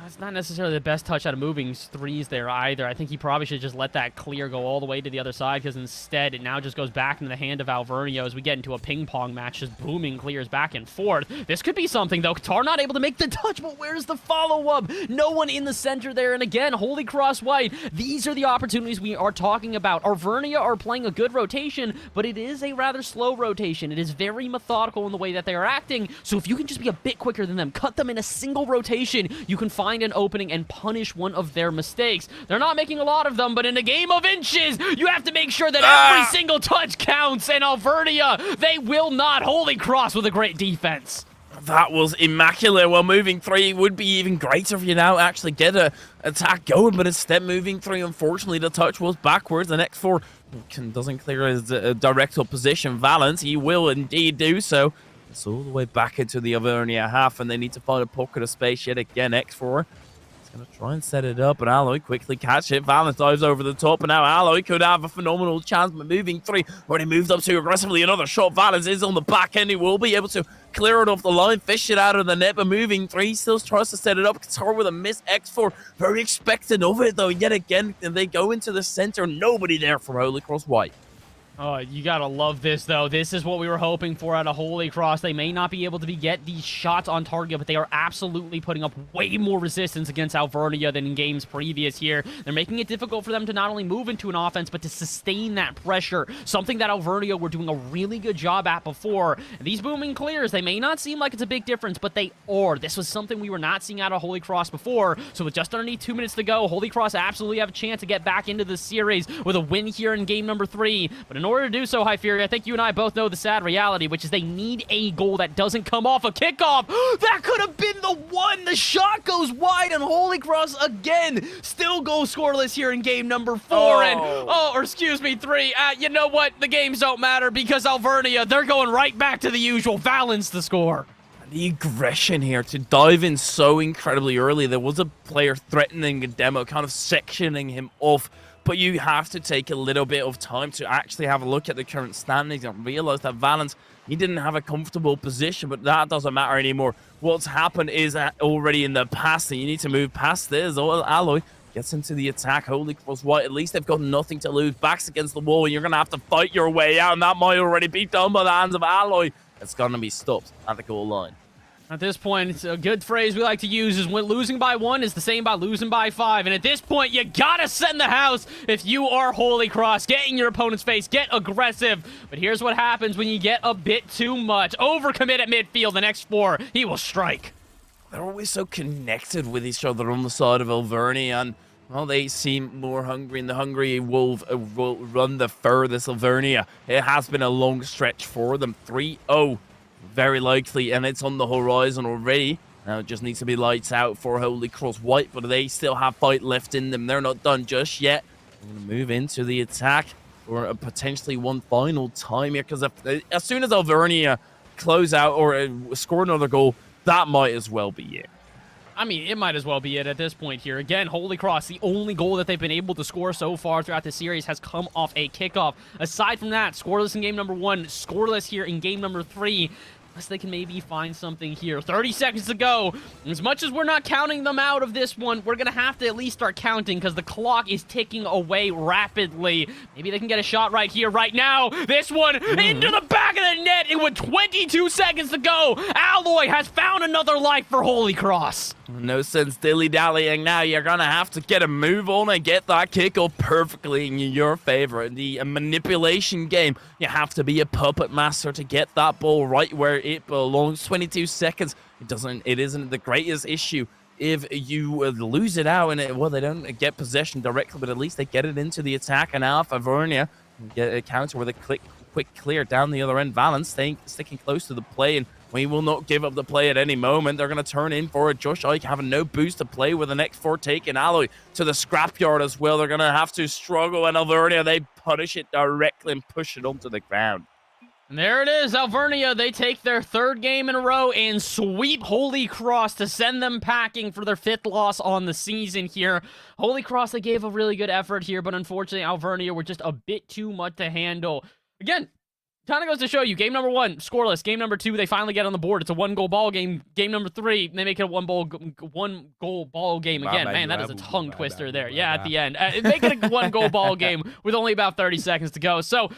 It's not necessarily the best touch out of moving threes there either. I think he probably should just let that clear go all the way to the other side, because instead it now just goes back into the hand of Avernia as we get into a ping-pong match, just booming clears back and forth. This could be something, though. Qatar not able to make the touch, but where's the follow-up? No one in the center there, and again, Holy Cross White. These are the opportunities we are talking about. Avernia are playing a good rotation, but it is a rather slow rotation. It is very methodical in the way that they are acting, so if you can just be a bit quicker than them, cut them in a single rotation, you can find an opening and punish one of their mistakes. They're not making a lot of them, but in a game of inches, you have to make sure that every single touch counts, and Avernia, they will not. Holy Cross with a great defense. That was immaculate. Well, moving 3 would be even greater if you now actually get a attack going, but instead moving 3, unfortunately, the touch was backwards. The next 4 doesn't clear his direct opposition. Valens, he will indeed do so. It's all the way back into the Avernia half, and they need to find a pocket of space yet again. X4 is going to try and set it up, but Alloy quickly catch it. Valens dives over the top, and now Alloy could have a phenomenal chance, but moving 3, already moved up too aggressively. Another shot. Valens is on the back end. He will be able to clear it off the line, fish it out of the net, but moving 3 still tries to set it up. Qatar with a miss. X4 very expectant of it, though, yet again, and they go into the center. Nobody there for Holy Cross White. Oh, you gotta love this, though. This is what we were hoping for out of Holy Cross. They may not be able to get these shots on target, but they are absolutely putting up way more resistance against Avernia than in games previous here. They're making it difficult for them to not only move into an offense, but to sustain that pressure, something that Avernia were doing a really good job at before. And these booming clears, they may not seem like it's a big difference, but they are. This was something we were not seeing out of Holy Cross before, so with just underneath 2 minutes to go, Holy Cross absolutely have a chance to get back into the series with a win here in game number 3. But in order to do so, Hyperia, I think you and I both know the sad reality, which is they need a goal that doesn't come off a kickoff. That could have been the one. The shot goes goes wide, and Holy Cross again still go scoreless here in game number 4. Or excuse me, 3. You know what? The games don't matter because Alvernia, they're going right back to the usual. Valence the score. The aggression here to dive in so incredibly early. There was a player threatening a demo, kind of sectioning him off. But you have to take a little bit of time to actually have a look at the current standings and realize that Valence, he didn't have a comfortable position, but that doesn't matter anymore. What's happened is already in the past, and you need to move past this. Alloy gets into the attack. Holy Cross White, at least they've got nothing to lose. Backs against the wall, and you're going to have to fight your way out, and that might already be done by the hands of Alloy. It's going to be stopped at the goal line. At this point, it's a good phrase we like to use is when losing by 1 is the same by losing by 5. And at this point, you gotta send the house if you are Holy Cross. Get in your opponent's face, get aggressive. But here's what happens when you get a bit too much. Overcommit at midfield, the next 4, he will strike. They're always so connected with each other on the side of Alvernia, and well, they seem more hungry, and the hungry wolf will run the furthest. Alvernia, it has been a long stretch for them. 3-0. Very likely, and it's on the horizon already. Now it just needs to be lights out for Holy Cross White, but they still have fight left in them. They're not done just yet. We're going to move into the attack for a potentially one final time here, because as soon as Alvernia close out or score another goal, that might as well be it. I mean, it might as well be it at this point here. Again, Holy Cross, the only goal that they've been able to score so far throughout the series has come off a kickoff. Aside from that, scoreless in game number 1, scoreless here in game number 3. Unless they can maybe find something here. 30 seconds to go. As much as we're not counting them out of this one, we're going to have to at least start counting because the clock is ticking away rapidly. Maybe they can get a shot right here, right now. This one into the back of the net. It with 22 seconds to go. Alloy has found another life for Holy Cross. No sense dilly-dallying now. You're going to have to get a move on and get that kick up perfectly in your favor. In the manipulation game, you have to be a puppet master to get that ball right where it belongs. 22 seconds. It isn't the greatest issue if you lose it out and they don't get possession directly, but at least they get it into the attack. And Alpha Vernia get a counter with a quick clear down the other end. Valence sticking close to the play, and we will not give up the play at any moment. They're going to turn in for it. Josh Ike having no boost to play with the next 4 taking Alloy to the scrapyard as well. They're going to have to struggle, and Alvernia, they punish it directly and push it onto the ground. And there it is, Alvernia. They take their 3rd game in a row and sweep Holy Cross to send them packing for their 5th loss on the season here. Holy Cross, they gave a really good effort here, but unfortunately, Alvernia were just a bit too much to handle. Again, kind of goes to show you, game number 1, scoreless. Game number 2, they finally get on the board. It's a 1-goal ball game. Game number 3, they make it a one-goal ball game again. Man, that is a tongue twister there. Yeah, at the end. Make it a 1-goal ball game with only about 30 seconds to go. So,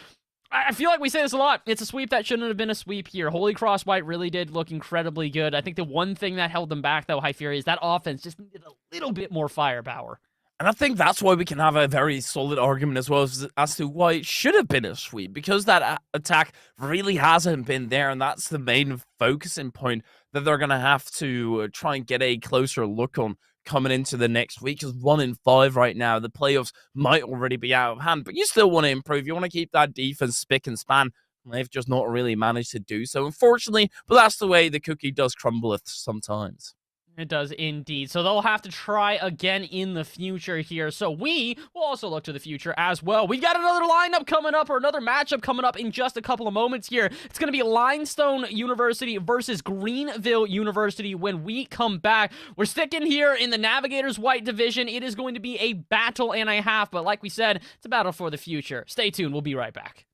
I feel like we say this a lot. It's a sweep that shouldn't have been a sweep here. Holy Cross White really did look incredibly good. I think the one thing that held them back, though, High Fury, is that offense just needed a little bit more firepower. And I think that's why we can have a very solid argument as well as to why it should have been a sweep, because that attack really hasn't been there, and that's the main focusing point that they're going to have to try and get a closer look on coming into the next week. Because 1 in 5 right now, the playoffs might already be out of hand, but you still want to improve. You want to keep that defense spick and span. They've just not really managed to do so, unfortunately, but that's the way the cookie does crumble sometimes. It does indeed. So they'll have to try again in the future here. So we will also look to the future as well. We've got another lineup coming up, or another matchup coming up in just a couple of moments here. It's going to be Limestone University versus Greenville University when we come back. We're sticking here in the Navigators White Division. It is going to be a battle and a half, but like we said, it's a battle for the future. Stay tuned. We'll be right back.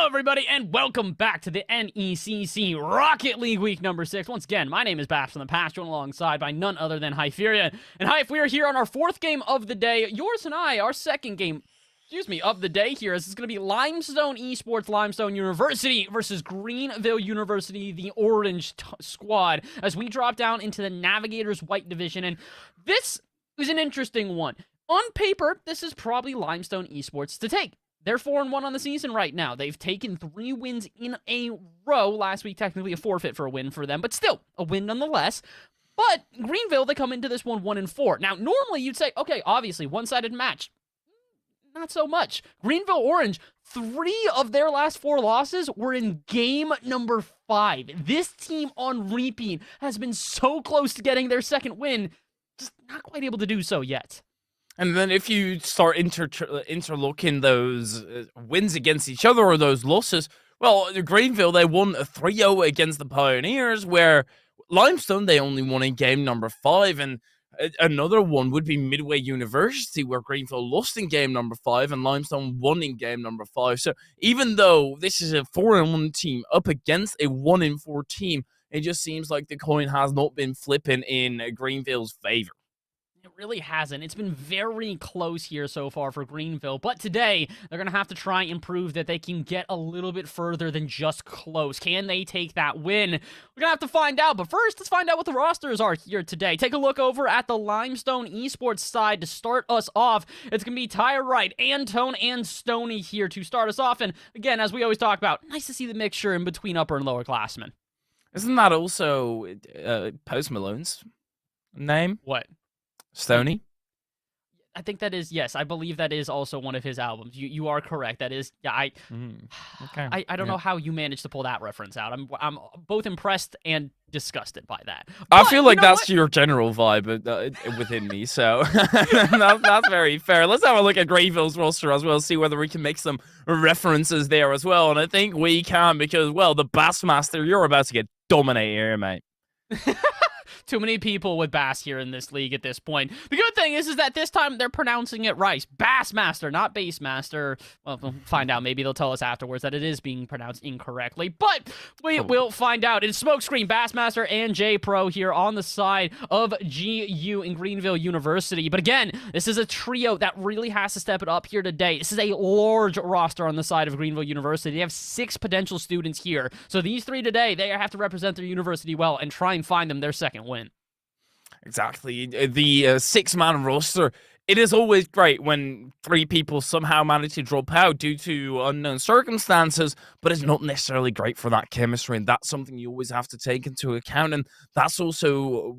Hello, everybody, and welcome back to the NECC Rocket League week number 6. Once again, my name is Bash from the past, joined alongside by none other than Hypheria. And Hype, we are here on our 4th game of the day. Yours and I, our 2nd game, of the day here, as it's going to be Limestone Esports, Limestone University versus Greenville University, the orange squad, as we drop down into the Navigators White Division. And this is an interesting one. On paper, this is probably Limestone Esports to take. They're 4-1 on the season right now. They've taken 3 wins in a row. Last week, technically a forfeit for a win for them, but still a win nonetheless. But Greenville, they come into this one 1-4. Now, normally you'd say, okay, obviously, one-sided match. Not so much. Greenville Orange, 3 of their last 4 losses were in game number 5. This team on repeat has been so close to getting their 2nd win, just not quite able to do so yet. And then if you start interlooking those wins against each other or those losses, well, Greenville, they won a 3-0 against the Pioneers, where Limestone, they only won in game number 5. And another one would be Midway University, where Greenville lost in game number 5 and Limestone won in game number 5. So even though this is a 4-1 team up against a 1-4 team, it just seems like the coin has not been flipping in Greenville's favor. It really hasn't. It's been very close here so far for Greenville, but today they're going to have to try and prove that they can get a little bit further than just close. Can they take that win? We're going to have to find out, but first, let's find out what the rosters are here today. Take a look over at the Limestone Esports side to start us off. It's going to be Tyre Wright, Antone, and Stoney here to start us off, and again, as we always talk about, nice to see the mixture in between upper and lower classmen. Isn't that also Post Malone's name? What? Stoney? I think that is, yes, I believe that is also one of his albums. You are correct. That is, yeah, Okay. I don't know how you managed to pull that reference out. I'm both impressed and disgusted by that. I But feel like you know that's what? your general vibe within me, so that's very fair. Let's have a look at Greenville's roster as well, see whether we can make some references there as well, and I think we can because, well, the Bassmaster, you're about to get dominated here, mate. Too many people with Bass here in this league at this point. The good thing is that this time they're pronouncing it right. Bassmaster, not Bassmaster. Well, we'll find out. Maybe they'll tell us afterwards that it is being pronounced incorrectly. But we will find out. It's Smokescreen, Bassmaster, and J-Pro here on the side of GU in Greenville University. But again, this is a trio that really has to step it up here today. This is a large roster on the side of Greenville University. They have 6 potential students here. So these 3 today, they have to represent their university well and try and find them their 2nd win. Exactly. The 6-man roster, it is always great when 3 people somehow manage to drop out due to unknown circumstances, but it's not necessarily great for that chemistry, and that's something you always have to take into account, and that's also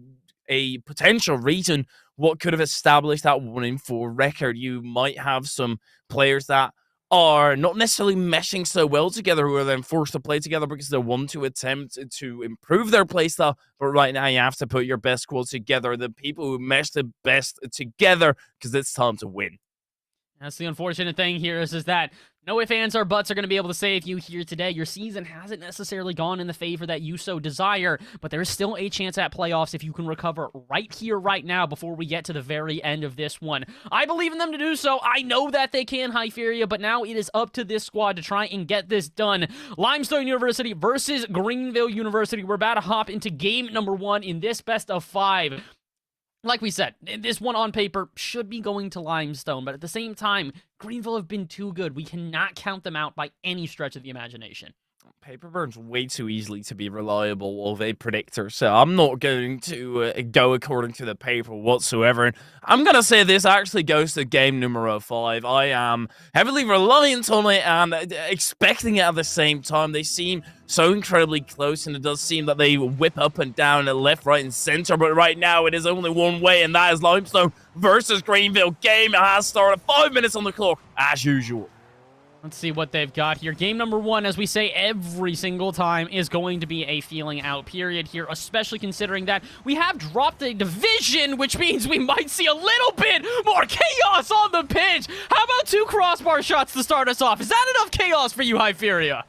a potential reason what could have established that 1-4 record. You might have some players that are not necessarily meshing so well together, who are then forced to play together because they want to attempt to improve their playstyle. But right now, you have to put your best squad together, the people who mesh the best together, because it's time to win. That's the unfortunate thing here is that no ifs, ands, or buts are going to be able to save you here today. Your season hasn't necessarily gone in the favor that you so desire, but there is still a chance at playoffs if you can recover right here, right now, before we get to the very end of this one. I believe in them to do so. I know that they can, Hypheria, but now it is up to this squad to try and get this done. Limestone University versus Greenville University. We're about to hop into game number 1 in this best of 5. Like we said, this one on paper should be going to Limestone, but at the same time, Greenville have been too good. We cannot count them out by any stretch of the imagination. Paper burns way too easily to be reliable of a predictor, so I'm not going to go according to the paper whatsoever. And I'm going to say this actually goes to game numero 5. I am heavily reliant on it and expecting it at the same time. They seem so incredibly close, and it does seem that they whip up and down and left, right, and center. But right now, it is only one way, and that is Limestone versus Greenville. Game has started. 5 minutes on the clock, as usual. Let's see what they've got here. Game number 1, as we say every single time, is going to be a feeling out period here, especially considering that we have dropped a division, which means we might see a little bit more chaos on the pitch. How about 2 crossbar shots to start us off? Is that enough chaos for you, Hypheria?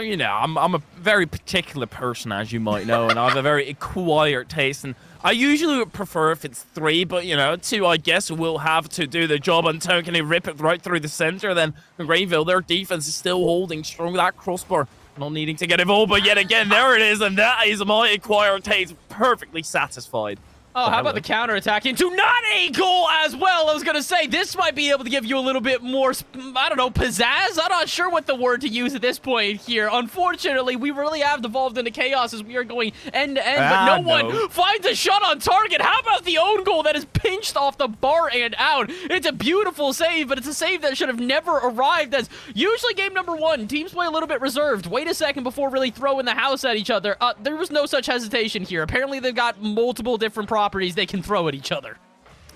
You know, I'm a very particular person, as you might know, and I have a very acquired taste, and I usually would prefer if it's 3, but, you know, 2, I guess, will have to do the job. And Tone, can he rip it right through the center? Then Greenville, their defense is still holding strong. That crossbar not needing to get involved, but yet again, there it is. And that is Mighty Choir Tate's perfectly satisfied. Oh, how about the counterattack into not a goal as well? I was going to say, this might be able to give you a little bit more, I don't know, pizzazz? I'm not sure what the word to use at this point here. Unfortunately, we really have devolved into chaos as we are going end to end, but no one finds a shot on target. How about the own goal that is pinched off the bar and out? It's a beautiful save, but it's a save that should have never arrived, as usually game number 1, teams play a little bit reserved. Wait a second before really throwing the house at each other. There was no such hesitation here. Apparently, they've got multiple different properties they can throw at each other.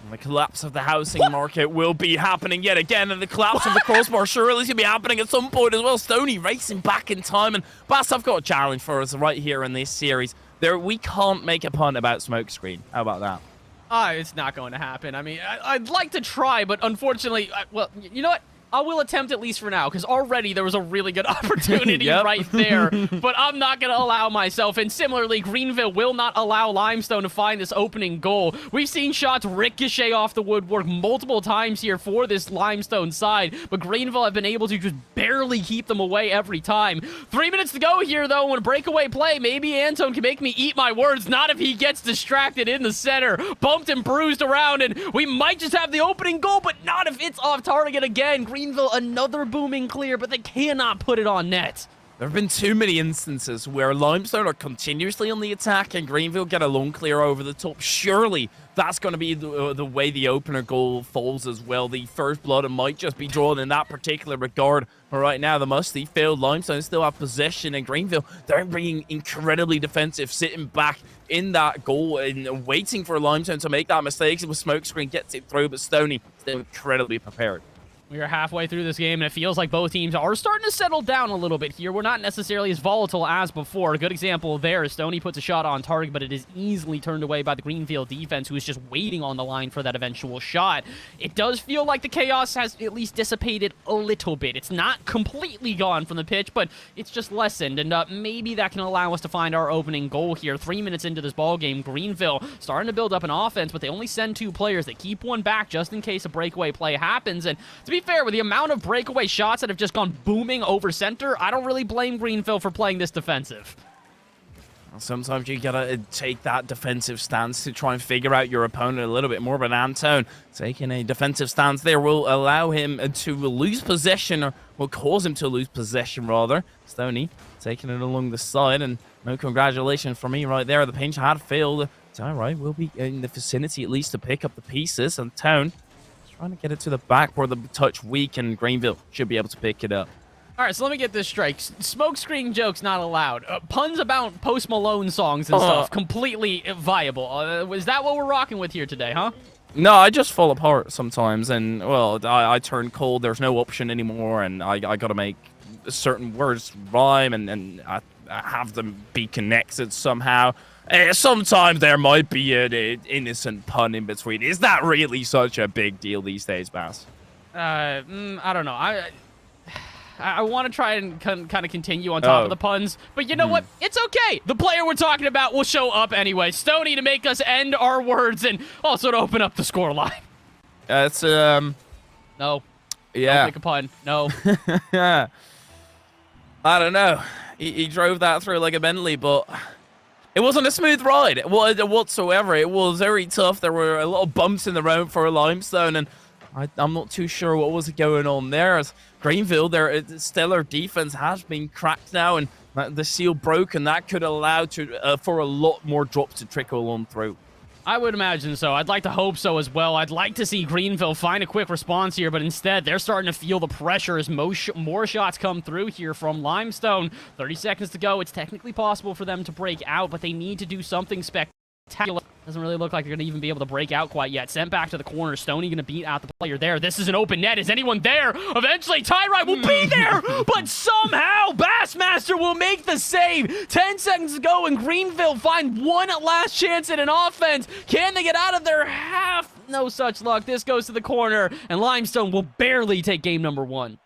The collapse of the housing market will be happening yet again, and the collapse of the crossbar surely is going to be happening at some point as well. Stoney racing back in time, and Bass, I've got a challenge for us right here in this series. We can't make a punt about Smokescreen. How about that? It's not going to happen. I mean, I'd like to try, but unfortunately, well, you know what? I will attempt at least for now, because already there was a really good opportunity right there, but I'm not going to allow myself. And similarly, Greenville will not allow Limestone to find this opening goal. We've seen shots ricochet off the woodwork multiple times here for this Limestone side, but Greenville have been able to just barely keep them away every time. 3 minutes to go here, though, when a breakaway play. Maybe Antone can make me eat my words, not if he gets distracted in the center, bumped and bruised around, and we might just have the opening goal, but not if it's off target again. Greenville, another booming clear, but they cannot put it on net. There have been too many instances where Limestone are continuously on the attack and Greenville get a lone clear over the top. Surely that's going to be the way the opener goal falls as well. The first blood might just be drawn in that particular regard. But right now, the musty failed. Limestone still have possession, and Greenville, they're being incredibly defensive, sitting back in that goal and waiting for Limestone to make that mistake. With Smokescreen gets it through, but Stoney still incredibly prepared. We are halfway through this game, and it feels like both teams are starting to settle down a little bit here. We're not necessarily as volatile as before. A good example there is Stoney puts a shot on target, but it is easily turned away by the Greenville defense, who is just waiting on the line for that eventual shot. It does feel like the chaos has at least dissipated a little bit. It's not completely gone from the pitch, but it's just lessened, and maybe that can allow us to find our opening goal here. 3 minutes into this ball game, Greenville starting to build up an offense, but they only send 2 players. They keep one back just in case a breakaway play happens, and to be fair, with the amount of breakaway shots that have just gone booming over center, I don't really blame Greenville for playing this defensive. Sometimes you gotta take that defensive stance to try and figure out your opponent a little bit more, but Antone taking a defensive stance there will allow him to lose possession, or will cause him to lose possession rather. Stoney taking it along the side, and no congratulations for me right there. The pinch had failed. It's alright, we'll be in the vicinity at least to pick up the pieces, and Tone trying to get it to the back where the touch weak, and Greenville should be able to pick it up. All right, so let me get this straight. Smokescreen jokes not allowed. Puns about Post Malone songs and stuff, completely viable. Is that what we're rocking with here today, huh? No, I just fall apart sometimes, and, well, I turn cold. There's no option anymore, and I got to make certain words rhyme, and I have them be connected somehow. Sometimes there might be an innocent pun in between. Is that really such a big deal these days, Bass? I don't know. I want to try and kind of continue on top of the puns, but you know what? It's okay. The player we're talking about will show up anyway. Stoney to make us end our words and also to open up the scoreline. It's No. Yeah. Don't make a pun. No. I don't know. He drove that through like a Bentley, but it wasn't a smooth ride whatsoever. It was very tough. There were a lot of bumps in the road for Limestone, and I'm not too sure what was going on there. As Greenville, their stellar defense has been cracked now, and the seal broken. That could allow for a lot more drops to trickle on through. I would imagine so. I'd like to hope so as well. I'd like to see Greenville find a quick response here, but instead, they're starting to feel the pressure as more shots come through here from Limestone. 30 seconds to go. It's technically possible for them to break out, but they need to do something spectacular. Doesn't really look like they're going to even be able to break out quite yet. Sent back to the corner. Stoney going to beat out the player there. This is an open net. Is anyone there? Eventually, Tyrite will be there, but somehow Bassmaster will make the save. 10 seconds to go, and Greenville find one last chance at an offense. Can they get out of their half? No such luck. This goes to the corner, and Limestone will barely take game number 1.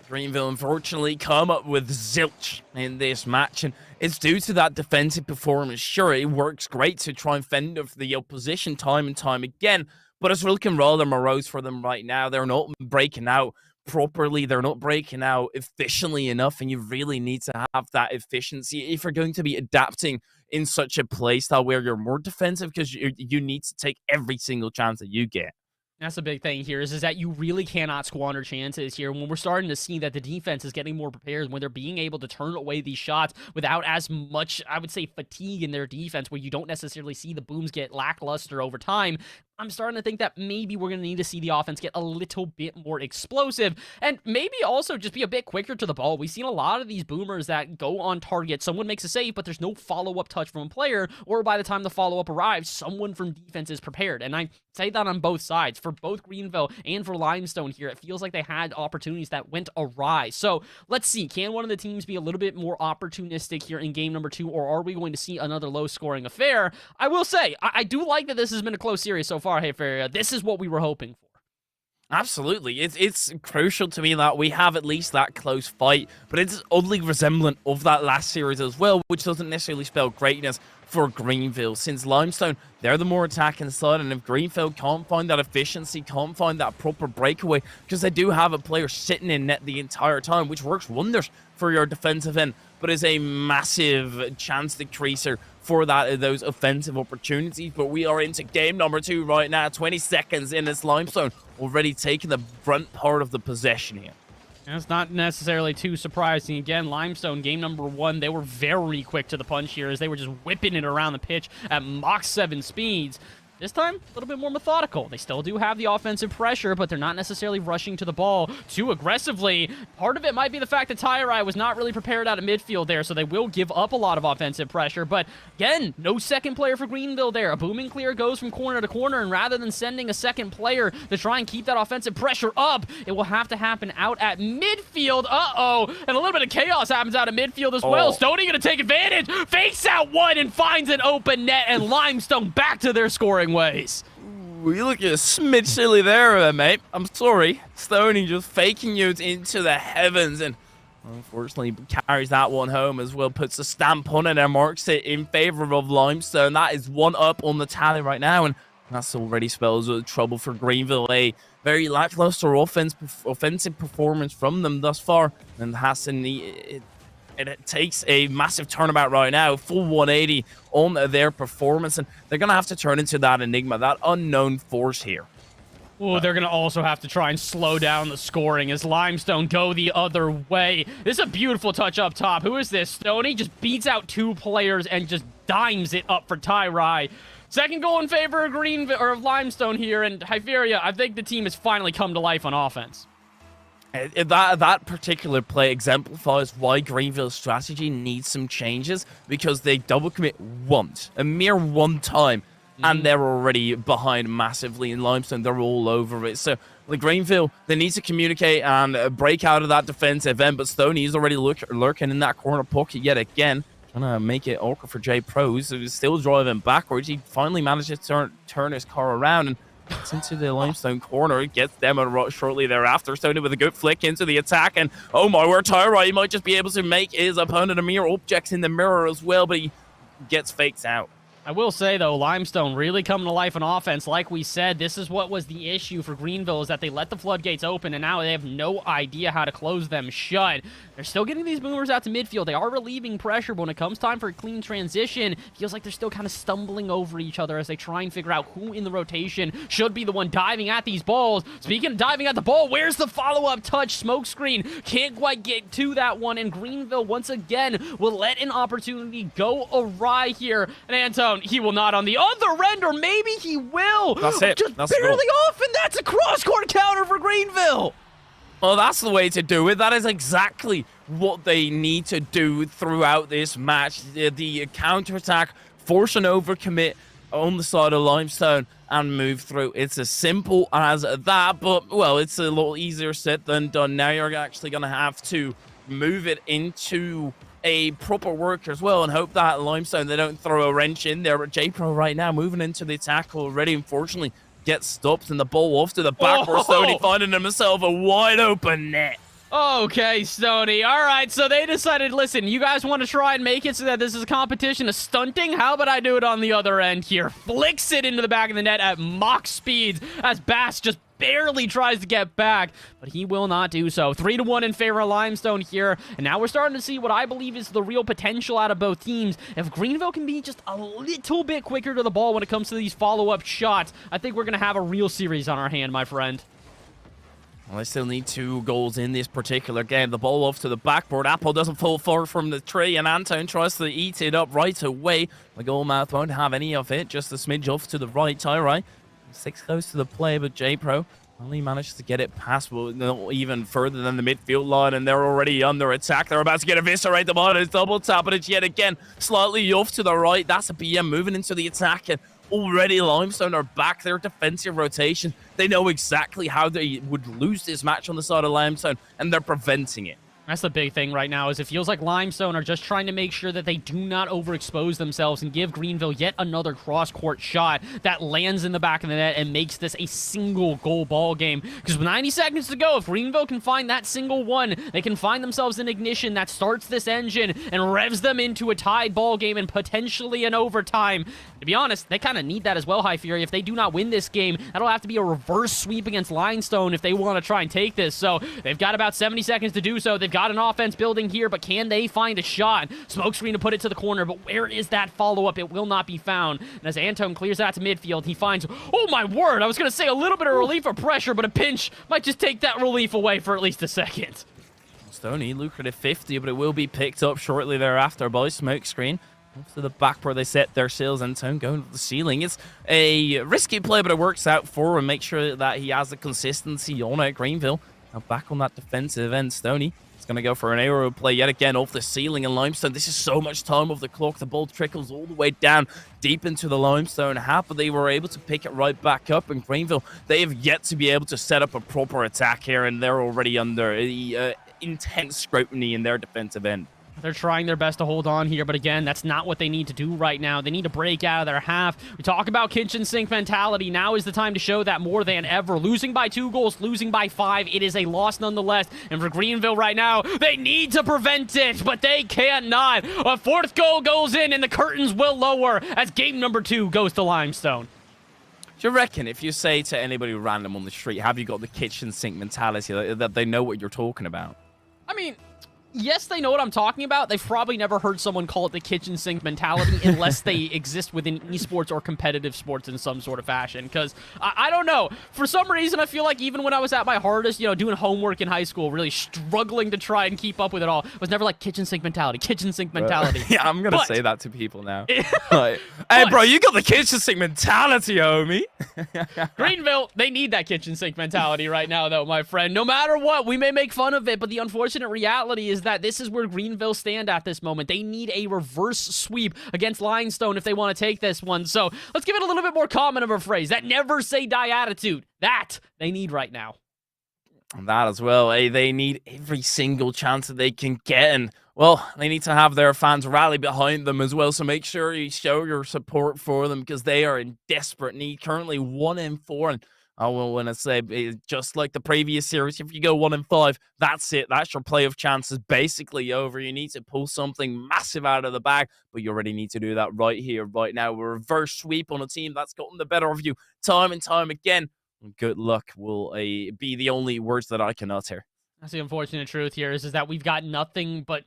Greenville, unfortunately, come up with zilch in this match, and it's due to that defensive performance. Sure, it works great to try and fend off the opposition time and time again, but it's looking rather morose for them right now. They're not breaking out properly. They're not breaking out efficiently enough, and you really need to have that efficiency if you're going to be adapting in such a play style where you're more defensive, because you need to take every single chance that you get. That's the big thing here is that you really cannot squander chances here. When we're starting to see that the defense is getting more prepared, when they're being able to turn away these shots without as much, I would say, fatigue in their defense, where you don't necessarily see the booms get lackluster over time, I'm starting to think that maybe we're going to need to see the offense get a little bit more explosive and maybe also just be a bit quicker to the ball. We've seen a lot of these boomers that go on target. Someone makes a save, but there's no follow-up touch from a player, or by the time the follow-up arrives, someone from defense is prepared. And I say that on both sides. For both Greenville and for Limestone here, it feels like they had opportunities that went awry. So let's see. Can one of the teams be a little bit more opportunistic here in game number 2, or are we going to see another low-scoring affair? I will say, I do like that this has been a close series so far. Hey, Feria, this is what we were hoping for. Absolutely. It's crucial to me that we have at least that close fight, but it's oddly resemblant of that last series as well, which doesn't necessarily spell greatness for Greenville, since Limestone, they're the more attacking side, and if Greenville can't find that efficiency, can't find that proper breakaway, because they do have a player sitting in net the entire time, which works wonders for your defensive end, but is a massive chance decreaser for those offensive opportunities. But we are into game number 2 right now, 20 seconds in. This Limestone already taking the brunt part of the possession here. And it's not necessarily too surprising. Again, Limestone, game number 1, they were very quick to the punch here as they were just whipping it around the pitch at Mach 7 speeds. This time, a little bit more methodical. They still do have the offensive pressure, but they're not necessarily rushing to the ball too aggressively. Part of it might be the fact that Tyrai was not really prepared out of midfield there, so they will give up a lot of offensive pressure. But again, no second player for Greenville there. A booming clear goes from corner to corner, and rather than sending a second player to try and keep that offensive pressure up, it will have to happen out at midfield. Uh-oh. And a little bit of chaos happens out of midfield as well. Stoney going to take advantage. Fakes out one and finds an open net, and Limestone back to their scoring ways. Ooh, you look a smidge silly there, mate. I'm sorry. Stoney just faking you into the heavens, and unfortunately carries that one home as well, puts a stamp on it and marks it in favor of Limestone. That is 1 up on the tally right now, and that's already spells trouble for Greenville. A very lackluster offensive performance from them thus far, and it takes a massive turnabout right now, full 180 on their performance, and they're going to have to turn into that enigma, that unknown force here. Oh, they're going to also have to try and slow down the scoring as Limestone go the other way. This is a beautiful touch up top. Who is this? Stoney just beats out 2 players and just dimes it up for Tyrai. Second goal in favor of Greenville, or of Limestone here, and Hyperia, I think the team has finally come to life on offense. That particular play exemplifies why Greenville's strategy needs some changes, because they double commit once, a mere one time, and they're already behind massively. In Limestone, they're all over it. So the Greenville, they need to communicate and break out of that defensive end, but Stoney is already lurking in that corner pocket yet again, trying to make it awkward for J Pros, who's still driving backwards. He finally manages to turn his car around and gets into the Limestone corner, gets them shortly thereafter. Stoney with a good flick into the attack, and oh my word, Tyrai might just be able to make his opponent a mere object in the mirror as well, but he gets faked out. I will say, though, Limestone really coming to life on offense. Like we said, this is what was the issue for Greenville, is that they let the floodgates open, and now they have no idea how to close them shut. They're still getting these boomers out to midfield. They are relieving pressure, but when it comes time for a clean transition, it feels like they're still kind of stumbling over each other as they try and figure out who in the rotation should be the one diving at these balls. Speaking of diving at the ball, where's the follow-up touch? Smokescreen can't quite get to that one, and Greenville, once again, will let an opportunity go awry here. And Antone, he will not on the other end, or maybe he will. That's it. Just that's barely off, and that's a cross-court counter for Greenville. Well, that's the way to do it. That is exactly what they need to do throughout this match. The counterattack, force an overcommit on the side of Limestone and move through. It's as simple as that, but, well, it's a little easier said than done. Now you're actually going to have to move it into a proper work as well, and hope that Limestone, they don't throw a wrench in there. But J-Pro right now moving into the attack already, unfortunately gets stopped, and the ball off to the back for Stoney, finding himself a wide open net. Okay, Stoney. All right, so they decided, listen, you guys want to try and make it so that this is a competition of stunting? How about I do it on the other end here? Flicks it into the back of the net at mock speeds as Bass just barely tries to get back, but he will not do so. 3-1 in favor of Limestone here, and now we're starting to see what I believe is the real potential out of both teams. If Greenville can be just a little bit quicker to the ball when it comes to these follow-up shots, I think we're going to have a real series on our hand, my friend. Well, they still need 2 goals in this particular game. The ball off to the backboard. Apple doesn't fall far from the tree, and Anton tries to eat it up right away. The goalmouth won't have any of it. Just a smidge off to the right. Tyrai 6 close to the play, but J-Pro only manages to get it past, well, not even further than the midfield line, and they're already under attack. They're about to get eviscerated. The ball is double tap, but it's yet again slightly off to the right. That's a BM moving into the attack, and already Limestone are back. Their defensive rotation, they know exactly how they would lose this match on the side of Limestone, and they're preventing it. That's the big thing right now, is it feels like Limestone are just trying to make sure that they do not overexpose themselves and give Greenville yet another cross-court shot that lands in the back of the net and makes this a single-goal ball game. Because with 90 seconds to go, if Greenville can find that single one, they can find themselves an ignition that starts this engine and revs them into a tied ball game and potentially an overtime. To be honest, they kind of need that as well, High Fury. If they do not win this game, that'll have to be a reverse sweep against Limestone if they want to try and take this. So they've got about 70 seconds to do so. They've got an offense building here, but can they find a shot? Smokescreen to put it to the corner, but where is that follow-up? It will not be found. And as Anton clears out to midfield, he finds, oh my word, I was going to say a little bit of relief or pressure, but a pinch might just take that relief away for at least a second. Stoney, lucrative 50, but it will be picked up shortly thereafter by Smokescreen. Off to the back where they set their sails, and Anton going to the ceiling. It's a risky play, but it works out for him. Make sure that he has the consistency on it. Greenville now back on that defensive end. Stoney is going to go for an aero play yet again off the ceiling, and Limestone, this is so much time off the clock. The ball trickles all the way down deep into the Limestone half, but they were able to pick it right back up. And Greenville, they have yet to be able to set up a proper attack here, and they're already under intense scrutiny in their defensive end. They're trying their best to hold on here, but again, that's not what they need to do right now. They need to break out of their half. We talk about kitchen sink mentality. Now is the time to show that more than ever. Losing by 2 goals, losing by 5, it is a loss nonetheless. And for Greenville right now, they need to prevent it, but they cannot. A 4th goal goes in, and the curtains will lower as game number 2 goes to Limestone. Do you reckon if you say to anybody random on the street, have you got the kitchen sink mentality, that they know what you're talking about? I mean, yes, they know what I'm talking about. They've probably never heard someone call it the kitchen sink mentality unless they exist within esports or competitive sports in some sort of fashion. Because, I don't know. For some reason, I feel like even when I was at my hardest, doing homework in high school, really struggling to try and keep up with it all, it was never like kitchen sink mentality, kitchen sink mentality. Yeah, I'm going to say that to people now. Like, hey, bro, you got the kitchen sink mentality, homie. Greenville, they need that kitchen sink mentality right now, though, my friend. No matter what, we may make fun of it, but the unfortunate reality is that this is where Greenville stand at this moment. They need a reverse sweep against Limestone if they want to take this one. So let's give it a little bit more common of a phrase. That never say die attitude. That they need right now. And that as well. They need every single chance that they can get. And, well, they need to have their fans rally behind them as well. So make sure you show your support for them because they are in desperate need. Currently 1-4. And I will want to say, just like the previous series, if you go 1-5, that's it. That's your playoff chances basically over. You need to pull something massive out of the bag, but you already need to do that right here, right now. A reverse sweep on a team that's gotten the better of you time and time again. Good luck will be the only words that I can utter. That's the unfortunate truth here is that we've got nothing but...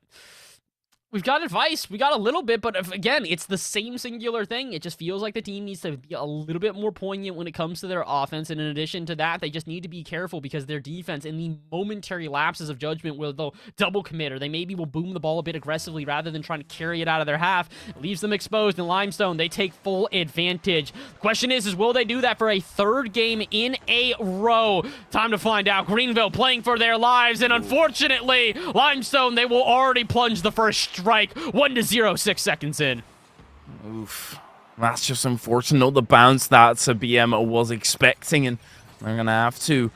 We've got advice. We got a little bit, but again, it's the same singular thing. It just feels like the team needs to be a little bit more poignant when it comes to their offense. And in addition to that, they just need to be careful because their defense, in the momentary lapses of judgment, will they'll double commit or they maybe will boom the ball a bit aggressively rather than trying to carry it out of their half. It leaves them exposed. In Limestone, they take full advantage. The question is will they do that for a 3rd game in a row? Time to find out. Greenville playing for their lives, and unfortunately, Limestone, they will already plunge the first strike. 1-0, 6 seconds in. Oof. That's just unfortunate. The bounce that BM was expecting, and they're going to have to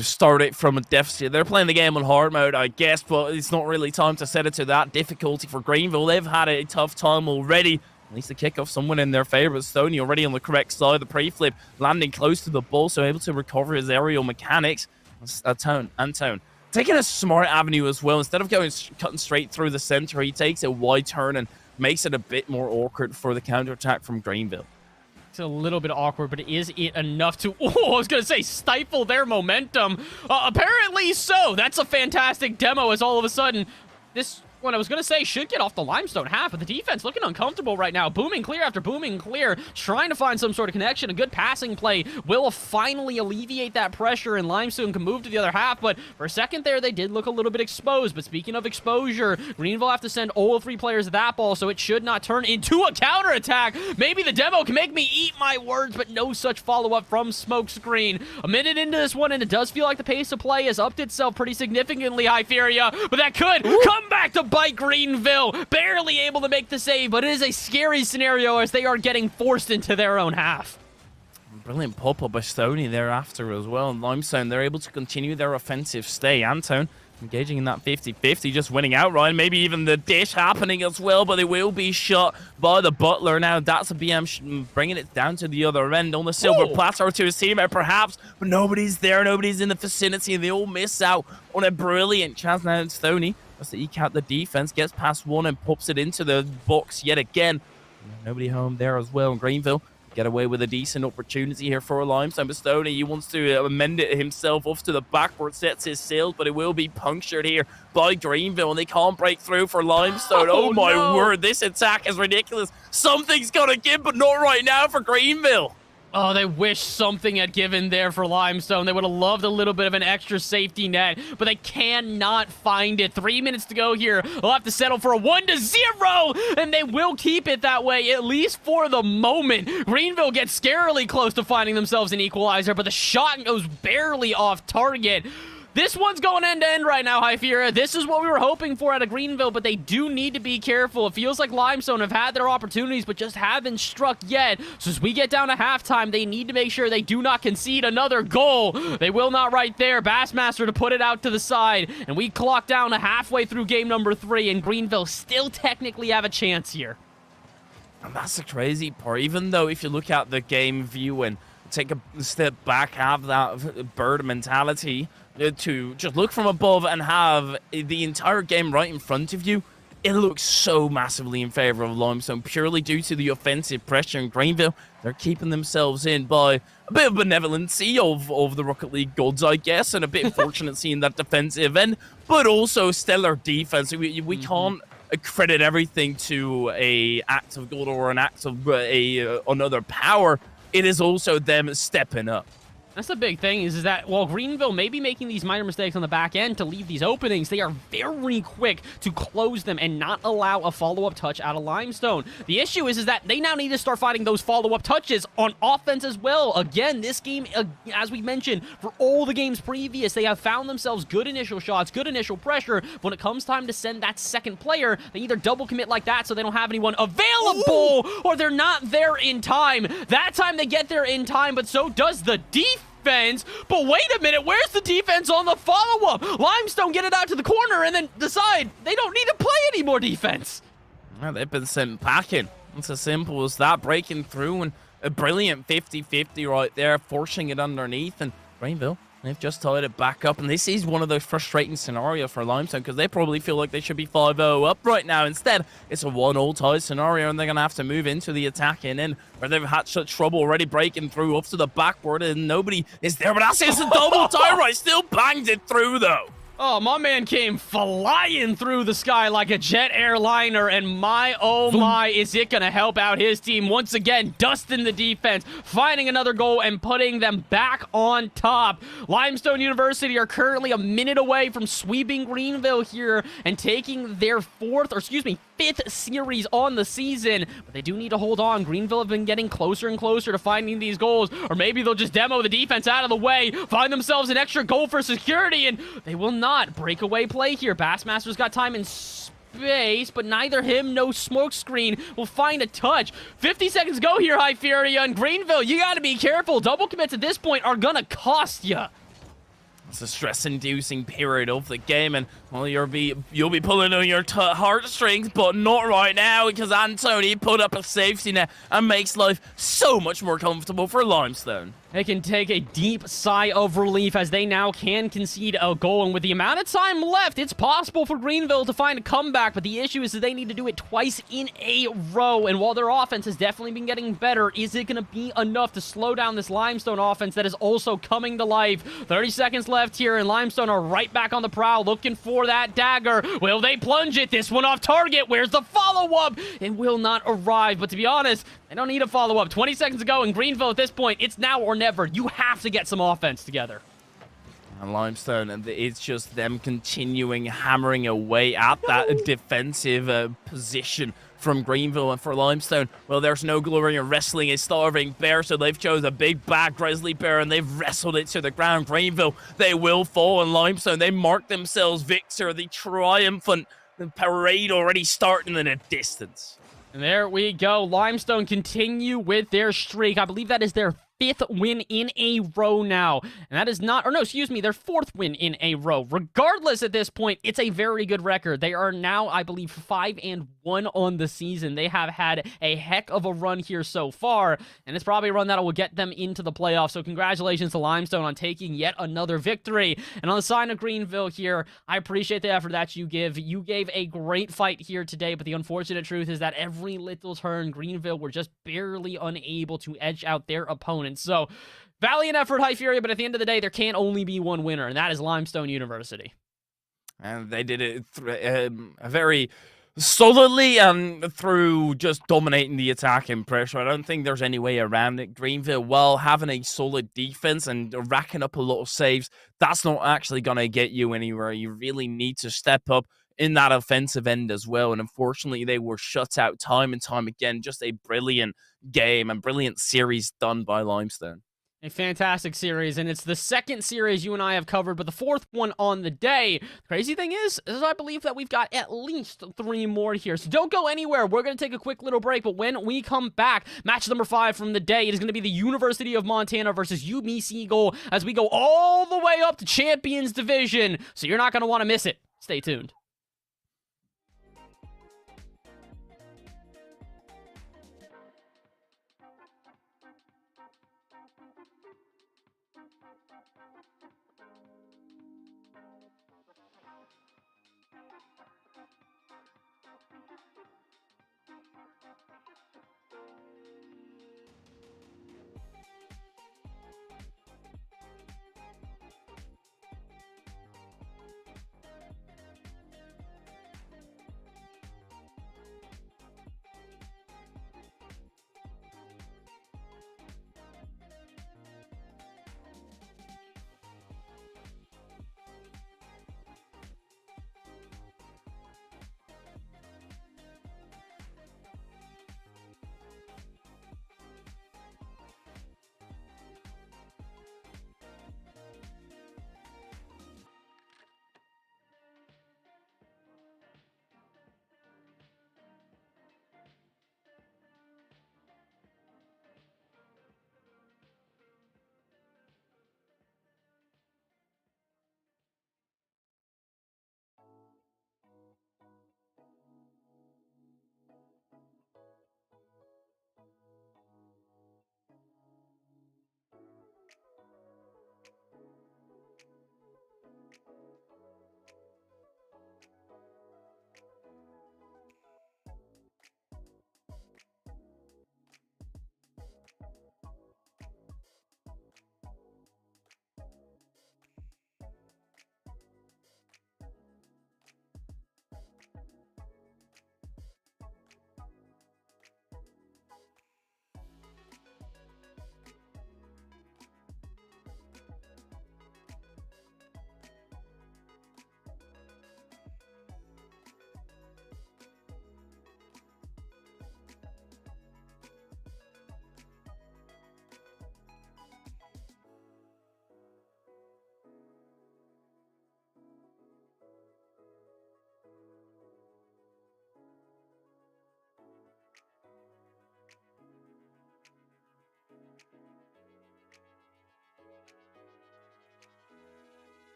start it from a deficit. They're playing the game on hard mode, I guess, but it's not really time to set it to that difficulty for Greenville. They've had a tough time already. At least the kickoff somewhat in their favor. Stoney already on the correct side. The pre-flip landing close to the ball, so able to recover his aerial mechanics. Anton taking a smart avenue as well. Instead of cutting straight through the center, he takes a wide turn and makes it a bit more awkward for the counterattack from Greenville. It's a little bit awkward, but is it enough to, I was going to say, stifle their momentum? Apparently so. That's a fantastic demo, as all of a sudden, this one I was going to say should get off the limestone half, but the defense looking uncomfortable right now. Booming clear after booming clear, trying to find some sort of connection. A good passing play will finally alleviate that pressure, and limestone can move to the other half, but for a second there, they did look a little bit exposed. But speaking of exposure, Greenville have to send all 3 players at that ball, so it should not turn into a counterattack. Maybe the demo can make me eat my words, but no such follow-up from Smokescreen. A minute into this one, and it does feel like the pace of play has upped itself pretty significantly, Hypheria, but that could come back to bite Greenville. Barely able to make the save, but it is a scary scenario as they are getting forced into their own half. Brilliant pop-up by Stoney thereafter as well. And Limestone, they're able to continue their offensive stay. Antone engaging in that 50-50, just winning outright. Maybe even the dish happening as well, but they will be shot by the Butler. Now, that's a BM bringing it down to the other end on the silver platter to his teammate, perhaps, but nobody's there. Nobody's in the vicinity, and they all miss out on a brilliant chance. Now, Stoney has to eke out the defense, gets past one and pops it into the box yet again. Nobody home there as well. And Greenville get away with a decent opportunity here for Limestone. But Stoney, he wants to amend it himself off to the backward, sets his sails, but it will be punctured here by Greenville, and they can't break through for Limestone. Oh my word, this attack is ridiculous. Something's got to give, but not right now for Greenville. Oh, they wish something had given there for Limestone. They would have loved a little bit of an extra safety net, but they cannot find it. 3 minutes to go here. They'll have to settle for a 1-0, and they will keep it that way, at least for the moment. Greenville gets scarily close to finding themselves an equalizer, but the shot goes barely off target. This one's going end-to-end right now, Hypheria. This is what we were hoping for out of Greenville, but they do need to be careful. It feels like Limestone have had their opportunities, but just haven't struck yet. So as we get down to halftime, they need to make sure they do not concede another goal. They will not right there. Bassmaster to put it out to the side, and we clock down to halfway through game number 3, and Greenville still technically have a chance here. And that's the crazy part. Even though if you look at the game view and take a step back, have that bird mentality, to just look from above and have the entire game right in front of you, it looks so massively in favor of Limestone, purely due to the offensive pressure in Greenville. They're keeping themselves in by a bit of benevolency of the Rocket League gods, I guess, and a bit of fortunate seeing that defensive end, but also stellar defense. We can't credit everything to a act of God or an act of another power. It is also them stepping up. That's the big thing is that while Greenville may be making these minor mistakes on the back end to leave these openings, they are very quick to close them and not allow a follow-up touch out of Limestone. The issue is that they now need to start finding those follow-up touches on offense as well. Again, this game, as we mentioned, for all the games previous, they have found themselves good initial shots, good initial pressure. When it comes time to send that second player, they either double commit like that so they don't have anyone available, or they're not there in time. That time they get there in time, but so does the defense. But wait a minute, where's the defense on the follow-up? Limestone get it out to the corner and then decide they don't need to play any more defense. Well, they've been sent packing. It's as simple as that, breaking through, and a brilliant 50-50 right there, forcing it underneath, and Greenville, they've just tied it back up, and this is one of those frustrating scenarios for Limestone because they probably feel like they should be 5-0 up right now. Instead, it's a 1-all tie scenario, and they're going to have to move into the attacking end where they've had such trouble already breaking through up to the backboard, and nobody is there. But that's it's a double tie right, still banged it through though. Oh, my man came flying through the sky like a jet airliner, and oh my, is it going to help out his team once again, dusting the defense, finding another goal, and putting them back on top. Limestone University are currently a minute away from sweeping Greenville here and taking their fifth series on the season, but they do need to hold on. Greenville have been getting closer and closer to finding these goals, or maybe they'll just demo the defense out of the way, find themselves an extra goal for security, and they will not. Breakaway play here. Bassmaster's got time and space, but neither him nor Smokescreen will find a touch. 50 seconds go here, Hypheria, and Greenville, you gotta be careful. Double commits at this point are gonna cost you. It's a stress-inducing period of the game, and well, you'll be pulling on your heartstrings, but not right now because Antony put up a safety net and makes life so much more comfortable for Limestone. They can take a deep sigh of relief as they now can concede a goal. And with the amount of time left, it's possible for Greenville to find a comeback. But the issue is that they need to do it twice in a row. And while their offense has definitely been getting better, is it going to be enough to slow down this Limestone offense that is also coming to life? 30 seconds left here, and Limestone are right back on the prowl looking for that dagger. Will they plunge it? This one off target. Where's the follow-up? It will not arrive. But to be honest, they don't need a follow-up. 20 seconds to go in Greenville at this point. It's now or never. You have to get some offense together. And Limestone, and it's just them continuing hammering away at that defensive position from Greenville. And for Limestone, well, there's no glory in wrestling a starving bear, so they've chose a big bad grizzly bear and they've wrestled it to the ground. Greenville, they will fall, and Limestone, they mark themselves victor. The triumphant parade already starting in the distance. And there we go. Limestone continue with their streak. I believe that is their 5th win in a row now. And that is not, or no, excuse me, their 4th win in a row. Regardless, at this point, it's a very good record. They are now, I believe, 5-1 on the season. They have had a heck of a run here so far, and it's probably a run that will get them into the playoffs. So congratulations to Limestone on taking yet another victory. And on the side of Greenville here, I appreciate the effort that you give. You gave a great fight here today, but the unfortunate truth is that every little turn, Greenville were just barely unable to edge out their opponents. So, valiant effort, High Fury, but at the end of the day, there can only be one winner, and that is Limestone University. And they did it very solidly through just dominating the attack and pressure. I don't think there's any way around it. Greenville, while having a solid defense and racking up a lot of saves, that's not actually going to get you anywhere. You really need to step up in that offensive end as well. And unfortunately, they were shut out time and time again. Just a brilliant game and brilliant series done by Limestone. A fantastic series, and it's the 2nd series you and I have covered, but the 4th one on the day. The crazy thing is I believe that we've got at least 3 more here, so don't go anywhere. We're going to take a quick little break, but when we come back, match number 5 from the day, it is going to be the University of Montana versus EaUCD as we go all the way up to Champions Division, so you're not going to want to miss it. Stay tuned.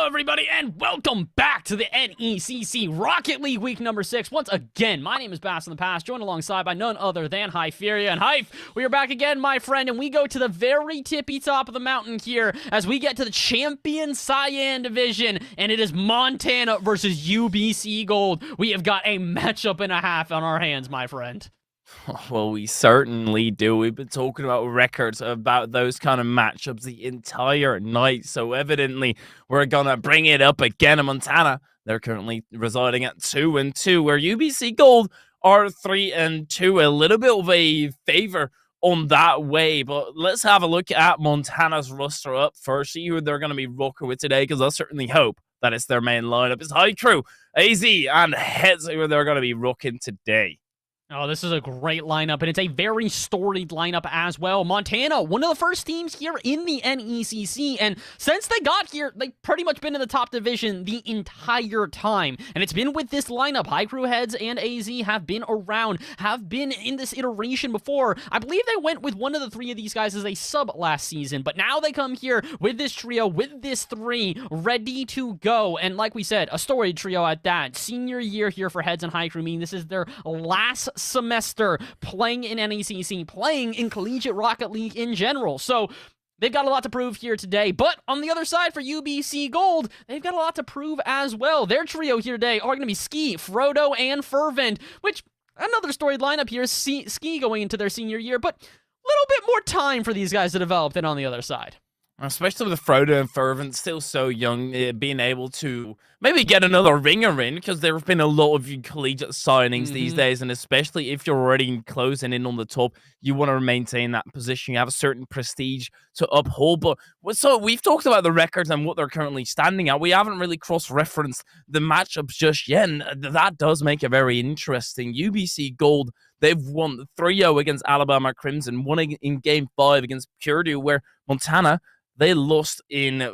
Hello, everybody, and welcome back to the NECC Rocket League week number 6. Once again, my name is Bass in the Past, joined alongside by none other than Hypheria. And Hype, we are back again, my friend, and we go to the very tippy top of the mountain here as we get to the champion Cyan division, and it is Montana versus UBC Gold. We have got a matchup and a half on our hands, my friend. Well, we certainly do. We've been talking about records about those kind of matchups the entire night. So evidently, we're going to bring it up again in Montana. They're currently residing at 2-2, where UBC Gold are 3-2. A little bit of a favor on that way. But let's have a look at Montana's roster up first. See who they're going to be rocking with today, because I certainly hope that it's their main lineup. It's High Crew, AZ, and Heads who they're going to be rocking today. Oh, this is a great lineup, and it's a very storied lineup as well. Montana, one of the first teams here in the NECC, and since they got here, they've pretty much been in the top division the entire time. And it's been with this lineup. High Crew, Heads, and AZ have been around, have been in this iteration before. I believe they went with one of the three of these guys as a sub last season, but now they come here with this trio, with this three, ready to go. And like we said, a storied trio at that. Senior year here for Heads and High Crew, meaning this is their last semester playing in NECC, playing in Collegiate Rocket League in general. So they've got a lot to prove here today. But on the other side for UBC Gold, they've got a lot to prove as well. Their trio here today are going to be Ski, Frodo, and Fervent, which another storied lineup here is Ski going into their senior year, but a little bit more time for these guys to develop than on the other side. Especially with Frodo and Fervent still so young, being able to maybe get another ringer in, because there have been a lot of collegiate signings these days, and especially if you're already closing in on the top, you want to maintain that position. You have a certain prestige to uphold. But so we've talked about the records and what they're currently standing at. We haven't really cross-referenced the matchups just yet, and that does make it very interesting. UBC Gold, they've won 3-0 against Alabama Crimson, won in Game 5 against Purdue, where Montana, they lost in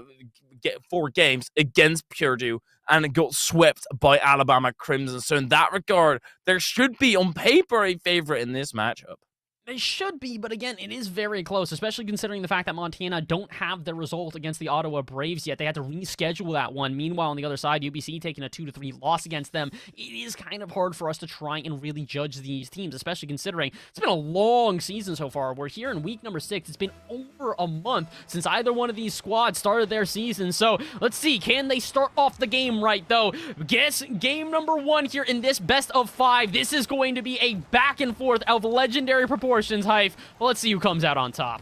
4 games against Purdue and got swept by Alabama Crimson. So in that regard, there should be, on paper, a favorite in this matchup. They should be, but again, it is very close, especially considering the fact that Montana don't have the result against the Ottawa Braves yet. They had to reschedule that one. Meanwhile, on the other side, UBC taking a 2-3 loss against them. It is kind of hard for us to try and really judge these teams, especially considering it's been a long season so far. We're here in week number 6. It's been over a month since either one of these squads started their season. So let's see, can they start off the game right, though? Guess game number 1 here in this best of 5. This is going to be a back and forth of legendary proportions. Hype. Well, let's see who comes out on top.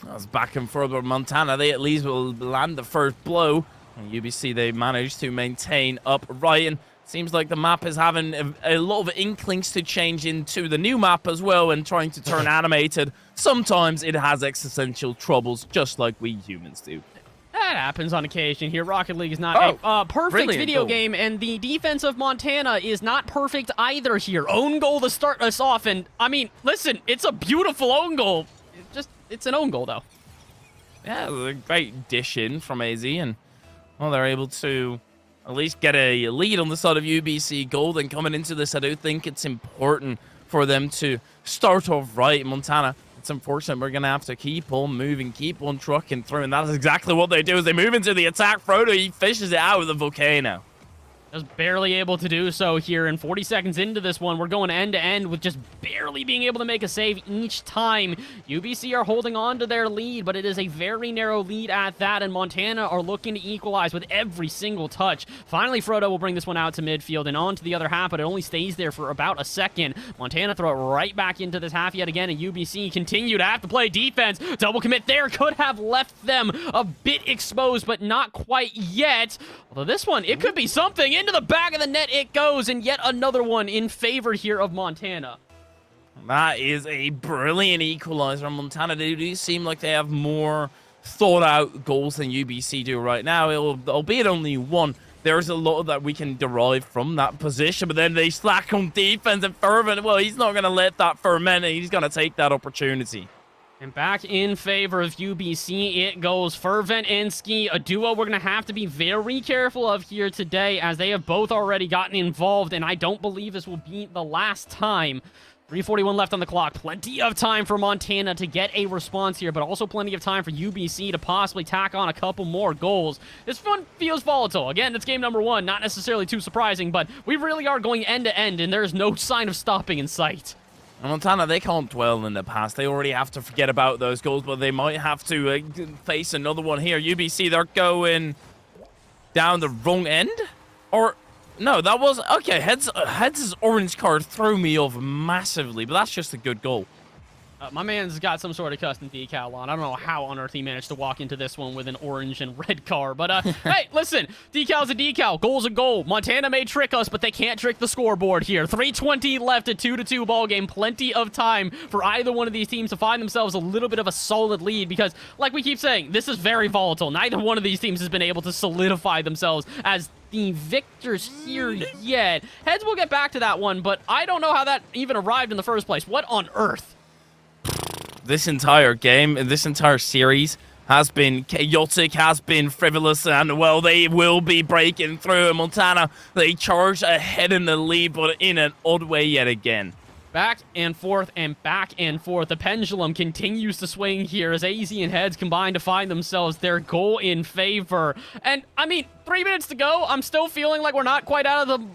That's back and forth, but Montana, they at least will land the first blow. And UBC, they managed to maintain upright. And seems like the map is having a lot of inklings to change into the new map as well, and trying to turn animated. Sometimes it has existential troubles, just like we humans do. That happens on occasion here. Rocket League is not a perfect video game, and the defense of Montana is not perfect either here. Own goal to start us off, and, I mean, listen, it's a beautiful own goal. It's an own goal, though. Yeah, a great dish in from AZ, and, well, they're able to at least get a lead on the side of UBC Gold, and coming into this, I do think it's important for them to start off right. Montana, it's unfortunate we're going to have to keep on moving, keep on trucking through, and that's exactly what they do as they move into the attack. Frodo, he fishes it out with the volcano. Just barely able to do so here, and 40 seconds into this one, we're going end-to-end with just barely being able to make a save each time. UBC are holding on to their lead, but it is a very narrow lead at that, and Montana are looking to equalize with every single touch. Finally, Frodo will bring this one out to midfield and on to the other half, but it only stays there for about a second. Montana throw it right back into this half yet again, and UBC continue to have to play defense. Double commit there could have left them a bit exposed, but not quite yet. Although this one, it could be something. Into the back of the net it goes, and yet another one in favor here of Montana. That is a brilliant equalizer. Montana do seem like they have more thought-out goals than UBC do right now. Albeit only one, there's a lot that we can derive from that position, but then they slack on defense, and Fervent, well, he's not going to let that ferment, and he's going to take that opportunity. And back in favor of UBC, it goes. Fervent and Ski, a duo we're going to have to be very careful of here today, as they have both already gotten involved, and I don't believe this will be the last time 3:41 left on the clock. Plenty of time for Montana to get a response here, but also plenty of time for UBC to possibly tack on a couple more goals. This one feels volatile. Again, it's game number 1. Not necessarily too surprising, but we really are going end to end, and there's no sign of stopping in sight. Montana, they can't dwell in the past. They already have to forget about those goals, but they might have to face another one here. UBC, they're going down the wrong end? Or... no, that was... okay, Heads' orange card threw me off massively, but that's just a good goal. My man's got some sort of custom decal on. I don't know how on earth he managed to walk into this one with an orange and red car. But, hey, listen, decal's a decal. Goal's a goal. Montana may trick us, but they can't trick the scoreboard here. 3:20 left, a 2-2 ball game. Plenty of time for either one of these teams to find themselves a little bit of a solid lead because, like we keep saying, this is very volatile. Neither one of these teams has been able to solidify themselves as the victors here yet. Heads will get back to that one, but I don't know how that even arrived in the first place. What on earth? This entire game, this entire series has been chaotic, has been frivolous, and, well, they will be breaking through. Montana, they charge ahead in the lead, but in an odd way yet again. Back and forth and back and forth. The pendulum continues to swing here as AZ and Heads combine to find themselves their goal in favor. And, I mean, 3 minutes to go. I'm still feeling like we're not quite out of the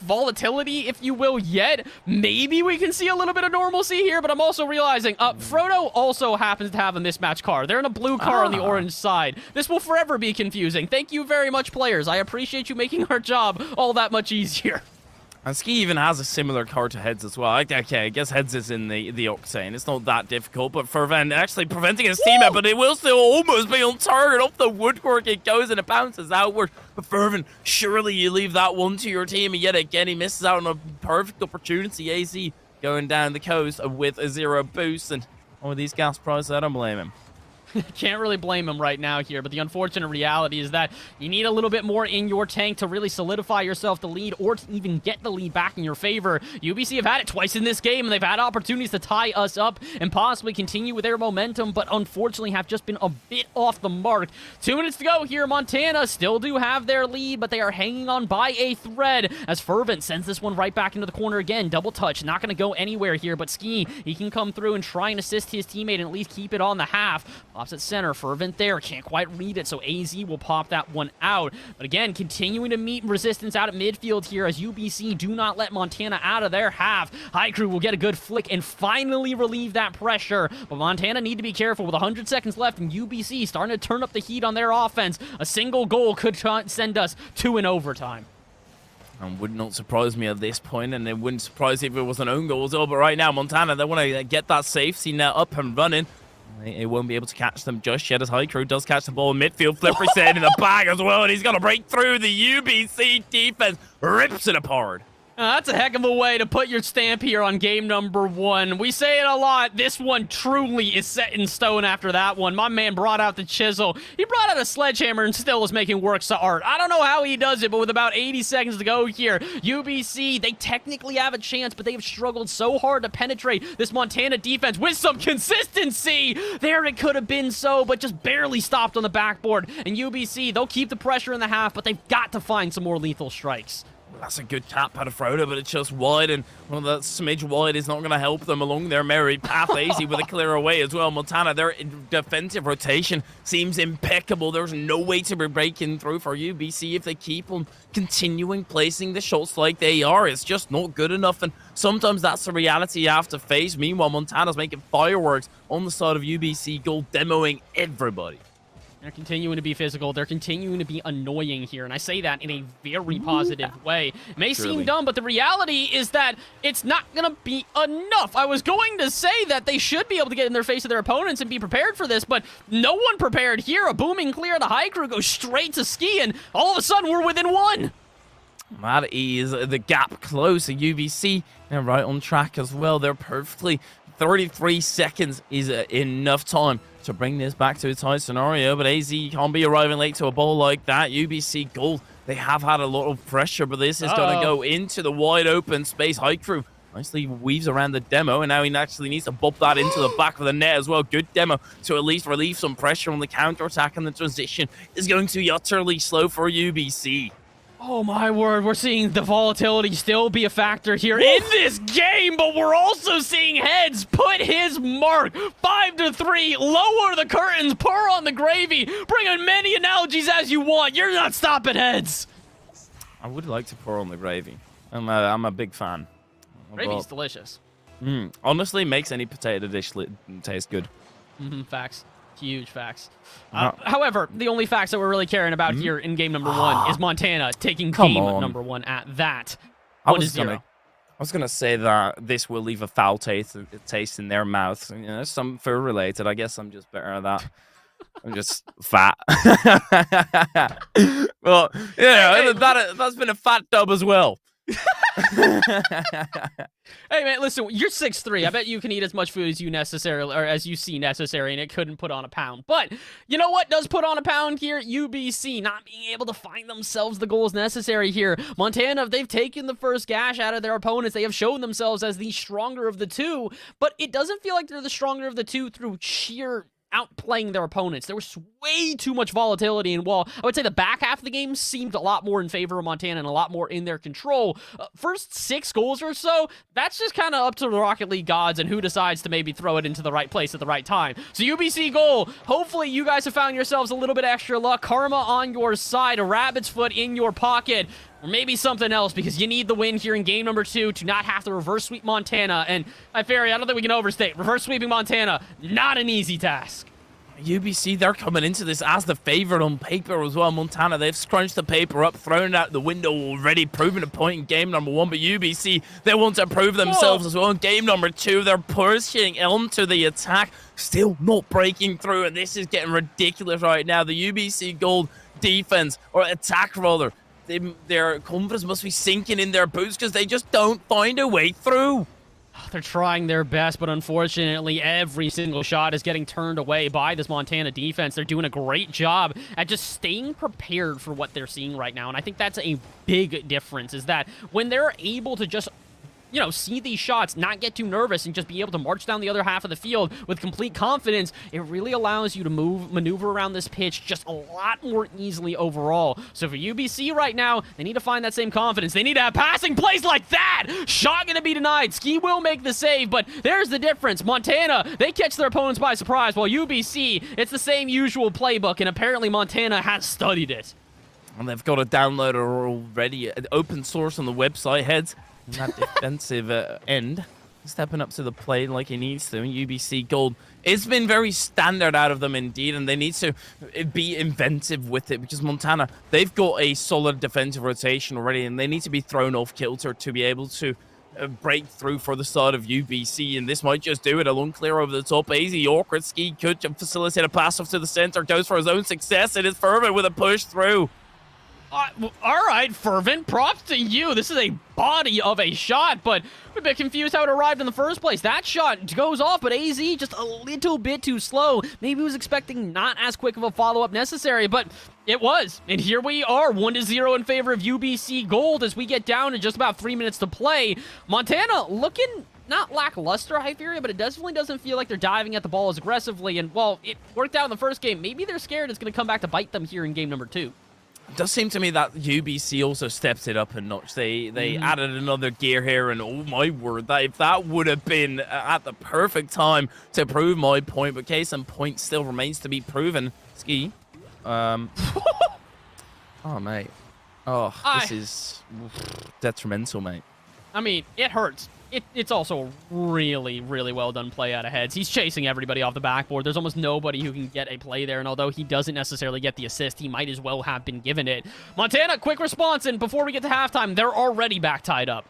volatility, if you will, yet. Maybe we can see a little bit of normalcy here, but I'm also realizing Frodo also happens to have a mismatched car. They're in a blue car on the orange side. This will forever be confusing. Thank you very much, players. I appreciate you making our job all that much easier. And Ski even has a similar car to Heads as well. Okay, I guess Heads is in the Octane. It's not that difficult, but Fervent actually preventing his teammate, but it will still almost be on target. Off the woodwork it goes and it bounces outward. But Fervent, surely you leave that one to your team, and yet again he misses out on a perfect opportunity. AZ going down the coast with a 0 boost, and with these gas prices, I don't blame him. Can't really blame him right now here, but the unfortunate reality is that you need a little bit more in your tank to really solidify yourself the lead or to even get the lead back in your favor. UBC have had it twice in this game, and they've had opportunities to tie us up and possibly continue with their momentum, but unfortunately have just been a bit off the mark. 2 minutes to go here. Montana still do have their lead, but they are hanging on by a thread as Fervent sends this one right back into the corner again. Double touch, not going to go anywhere here, but Ski, he can come through and try and assist his teammate and at least keep it on the half. Pops at center, Fervent there, can't quite read it, so AZ will pop that one out. But again, continuing to meet resistance out at midfield here as UBC do not let Montana out of their half. High Crew will get a good flick and finally relieve that pressure, but Montana need to be careful with 100 seconds left and UBC starting to turn up the heat on their offense. A single goal could send us to an overtime. And would not surprise me at this point, and it wouldn't surprise me if it was an own goal as well. But right now, Montana, they want to get that safety net up and running. It won't be able to catch them just yet as High Crew does catch the ball in midfield. Flipper set in the bag as well, and he's going to break through the UBC defense. Rips it apart. That's a heck of a way to put your stamp here on game number 1. We say it a lot. This one truly is set in stone after that one. My man brought out the chisel. He brought out a sledgehammer and still is making works of art. I don't know how he does it, but with about 80 seconds to go here, UBC, they technically have a chance, but they have struggled so hard to penetrate this Montana defense with some consistency. There it could have been so, but just barely stopped on the backboard. And UBC, they'll keep the pressure in the half, but they've got to find some more lethal strikes. That's a good tap out of Frodo, but it's just wide, and well, that smidge wide is not going to help them along their merry path. AZ with a clear away as well. Montana, their defensive rotation seems impeccable. There's no way to be breaking through for UBC if they keep on continuing placing the shots like they are. It's just not good enough, and sometimes that's the reality you have to face. Meanwhile, Montana's making fireworks on the side of UBC goal, demoing everybody. They're continuing to be physical. They're continuing to be annoying here. And I say that in a very positive way. It may seem dumb, but the reality is that it's not going to be enough. I was going to say that they should be able to get in their face of their opponents and be prepared for this, but no one prepared here. A booming clear. The High Crew goes straight to Ski, and all of a sudden we're within 1. That is the gap close. UBC, they're right on track as well. They're perfectly 33 seconds is enough time to bring this back to a tie scenario, but AZ can't be arriving late to a ball like that. UBC goal, they have had a lot of pressure, but this is going to go into the wide open space. High Crew nicely weaves around the demo, and now he actually needs to bop that into the back of the net as well. Good demo to at least relieve some pressure on the counter-attack, and the transition is going to be utterly slow for UBC. Oh my word, we're seeing the volatility still be a factor here in this game, but we're also seeing heads put his mark. 5-3, lower the curtains, pour on the gravy, bring in many analogies as you want. You're not stopping heads. I would like to pour on the gravy. I'm a big fan. Gravy's delicious. Honestly, makes any potato dish taste good. Facts. Huge facts. However, the only facts that we're really caring about here in game number 1 is Montana taking game number 1 at that. I was gonna say that this will leave a foul taste in their mouth. You know, some food related. I guess I'm just better at that. I'm just fat. Well, yeah, that's been a fat dub as well. Hey man, listen, you're 6'3". I bet you can eat as much food as you see necessary, and it couldn't put on a pound. But you know what does put on a pound here? UBC not being able to find themselves the goals necessary here. Montana, they've taken the first gash out of their opponents. They have shown themselves as the stronger of the two, but it doesn't feel like they're the stronger of the two through sheer outplaying their opponents. There was way too much volatility, and while I would say the back half of the game seemed a lot more in favor of Montana and a lot more in their control, first 6 goals or so, that's just kind of up to the Rocket League gods and who decides to maybe throw it into the right place at the right time. So UBC goal, hopefully you guys have found yourselves a little bit extra luck, karma on your side, a rabbit's foot in your pocket, or maybe something else, because you need the win here in game number 2 to not have to reverse sweep Montana. And Fairy, I don't think we can overstate. Reverse sweeping Montana, not an easy task. UBC, they're coming into this as the favorite on paper as well. Montana, they've scrunched the paper up, thrown it out the window already, proven a point in game number 1. But UBC, they want to prove themselves as well in game number 2. They're pushing onto the attack, still not breaking through. And this is getting ridiculous right now. The UBC Gold defense, or attack rather, their confidence must be sinking in their boots because they just don't find a way through. They're trying their best, but unfortunately, every single shot is getting turned away by this Montana defense. They're doing a great job at just staying prepared for what they're seeing right now, and I think that's a big difference, is that when they're able to just see these shots, not get too nervous, and just be able to march down the other half of the field with complete confidence, it really allows you to maneuver around this pitch just a lot more easily overall. So for UBC right now, they need to find that same confidence. They need to have passing plays like that! Shot gonna be denied. Ski will make the save, but there's the difference. Montana, they catch their opponents by surprise, while UBC, it's the same usual playbook, and apparently Montana has studied it. And they've got a downloader already, open source on the website. Heads in that defensive end, stepping up to the plate like he needs to. UBC Gold, it's been very standard out of them indeed, and they need to be inventive with it, because Montana, they've got a solid defensive rotation already, and they need to be thrown off kilter to be able to break through for the side of UBC, and this might just do it. A long clear over the top, easy, awkward. Ski could facilitate a pass off to the center, goes for his own success. It is Fervent with a push through. All right, Fervent, props to you. This is a body of a shot, but I'm a bit confused how it arrived in the first place. That shot goes off, but AZ just a little bit too slow. Maybe he was expecting not as quick of a follow-up necessary, but it was. And here we are, 1-0 in favor of UBC Gold as we get down to just about 3 minutes to play. Montana looking not lackluster, Hyperia, but it definitely doesn't feel like they're diving at the ball as aggressively. And while it worked out in the first game, maybe they're scared it's going to come back to bite them here in game number 2. It does seem to me that UBC also stepped it up a notch. They added another gear here, and oh my word, if that would have been at the perfect time to prove my point, but case and point still remains to be proven. Ski. Oh, mate. Oh, this is detrimental, mate. I mean, it hurts. It's also a really, really well done play out of heads. He's chasing everybody off the backboard. There's almost nobody who can get a play there, and although he doesn't necessarily get the assist, he might as well have been given it. Montana, quick response, and before we get to halftime, they're already back tied up.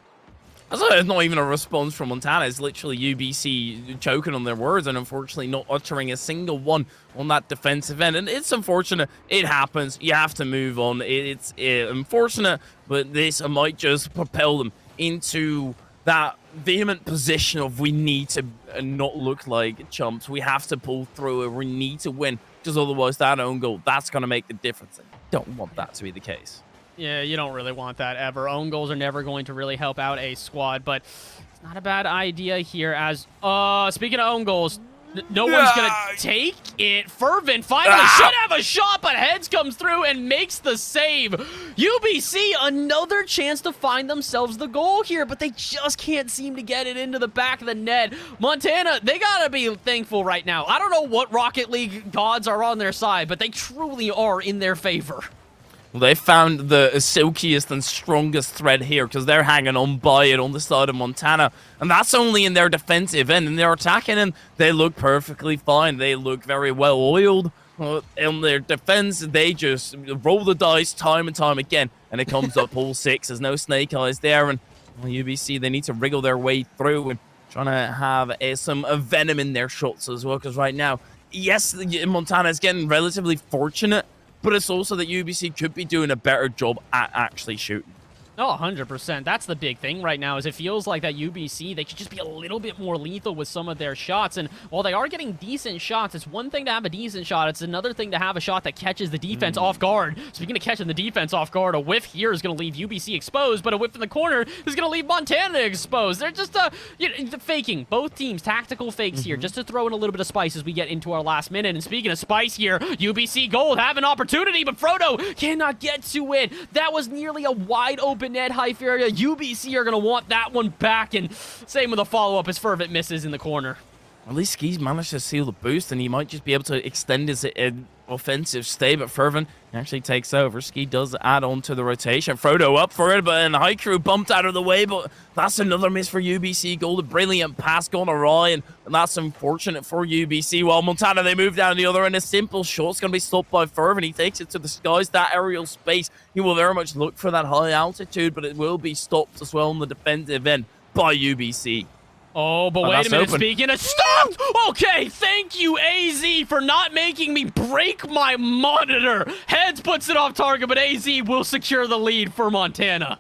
It's not even a response from Montana. It's literally UBC choking on their words and unfortunately not uttering a single one on that defensive end. And it's unfortunate. It happens. You have to move on. It's unfortunate, but this might just propel them into that vehement position of we need to not look like chumps. We have to pull through and we need to win, because otherwise that own goal, that's going to make the difference. I don't want that to be the case. Yeah, you don't really want that ever. Own goals are never going to really help out a squad, but it's not a bad idea here as, speaking of own goals, No one's gonna take it. Fervent finally should have a shot, but Heads comes through and makes the save. UBC, another chance to find themselves the goal here, but they just can't seem to get it into the back of the net. Montana, they gotta be thankful right now. I don't know what Rocket League gods are on their side, but they truly are in their favor. Well, they found the silkiest and strongest thread here because they're hanging on by it on the side of Montana. And that's only in their defensive end. And they're attacking and they look perfectly fine. They look very well oiled. In their defense, they just roll the dice time and time again. And it comes up all six. There's no snake eyes there. And well, UBC, they need to wriggle their way through and trying to have some venom in their shots as well. Because right now, yes, Montana is getting relatively fortunate. But it's also that UBC could be doing a better job at actually shooting. Oh, 100%. That's the big thing right now, is it feels like that UBC, they should just be a little bit more lethal with some of their shots. And while they are getting decent shots, it's one thing to have a decent shot. It's another thing to have a shot that catches the defense off guard. Speaking of catching the defense off guard, a whiff here is going to leave UBC exposed, but a whiff in the corner is going to leave Montana exposed. They're just faking. Both teams, tactical fakes here, just to throw in a little bit of spice as we get into our last minute. And speaking of spice here, UBC Gold have an opportunity, but Frodo cannot get to it. That was nearly a wide open net, Hypheria. UBC are going to want that one back, and same with a follow-up as Fervent misses in the corner. At least Ski's managed to seal the boost, and he might just be able to extend his offensive stay, but Fervent actually takes over. Ski does add on to the rotation. Frodo up for it, but then Haiku bumped out of the way, but that's another miss for UBC Gold. A brilliant pass gone awry, and that's unfortunate for UBC. While Montana, they move down the other end. A simple shot's going to be stopped by Fervent. He takes it to the skies, that aerial space. He will very much look for that high altitude, but it will be stopped as well on the defensive end by UBC. Oh, but wait a minute, open. speaking of stopped! Okay, thank you, AZ, for not making me break my monitor. Heads puts it off target, but AZ will secure the lead for Montana.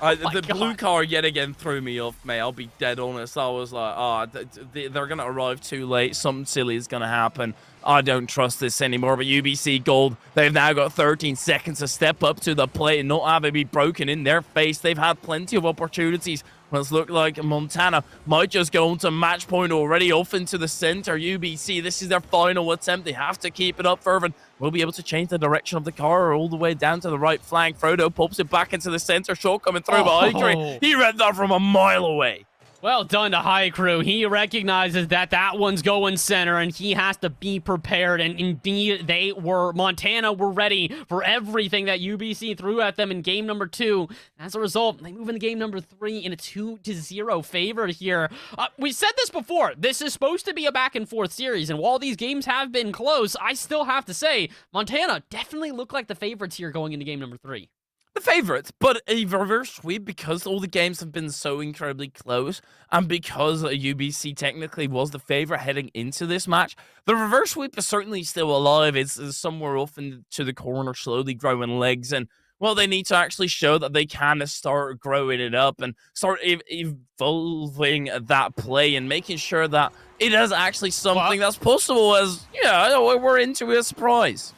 The blue car yet again threw me off, mate. I'll be dead honest. I was like, they're going to arrive too late. Something silly is going to happen. I don't trust this anymore. But UBC Gold, they've now got 13 seconds to step up to the plate and not have it be broken in their face. They've had plenty of opportunities. Well, it's looked like Montana might just go into match point already, off into the center. UBC, this is their final attempt. They have to keep it up. Fervent will be able to change the direction of the car all the way down to the right flank. Frodo pops it back into the center. Shot coming through by Hikari. He read that from a mile away. Well done to High Crew. He recognizes that one's going center, and he has to be prepared. And indeed, Montana were ready for everything that UBC threw at them in game number 2. As a result, they move into game number 3 in a 2-0 favor here. We said this before. This is supposed to be a back-and-forth series, and while these games have been close, I still have to say, Montana definitely look like the favorites here going into game number 3. The favorites, but a reverse sweep because all the games have been so incredibly close, and because UBC technically was the favorite heading into this match, the reverse sweep is certainly still alive. It's somewhere off into the corner, slowly growing legs, and well, they need to actually show that they can start growing it up and start evolving that play and making sure that it is actually something that's possible. As we're into a surprise.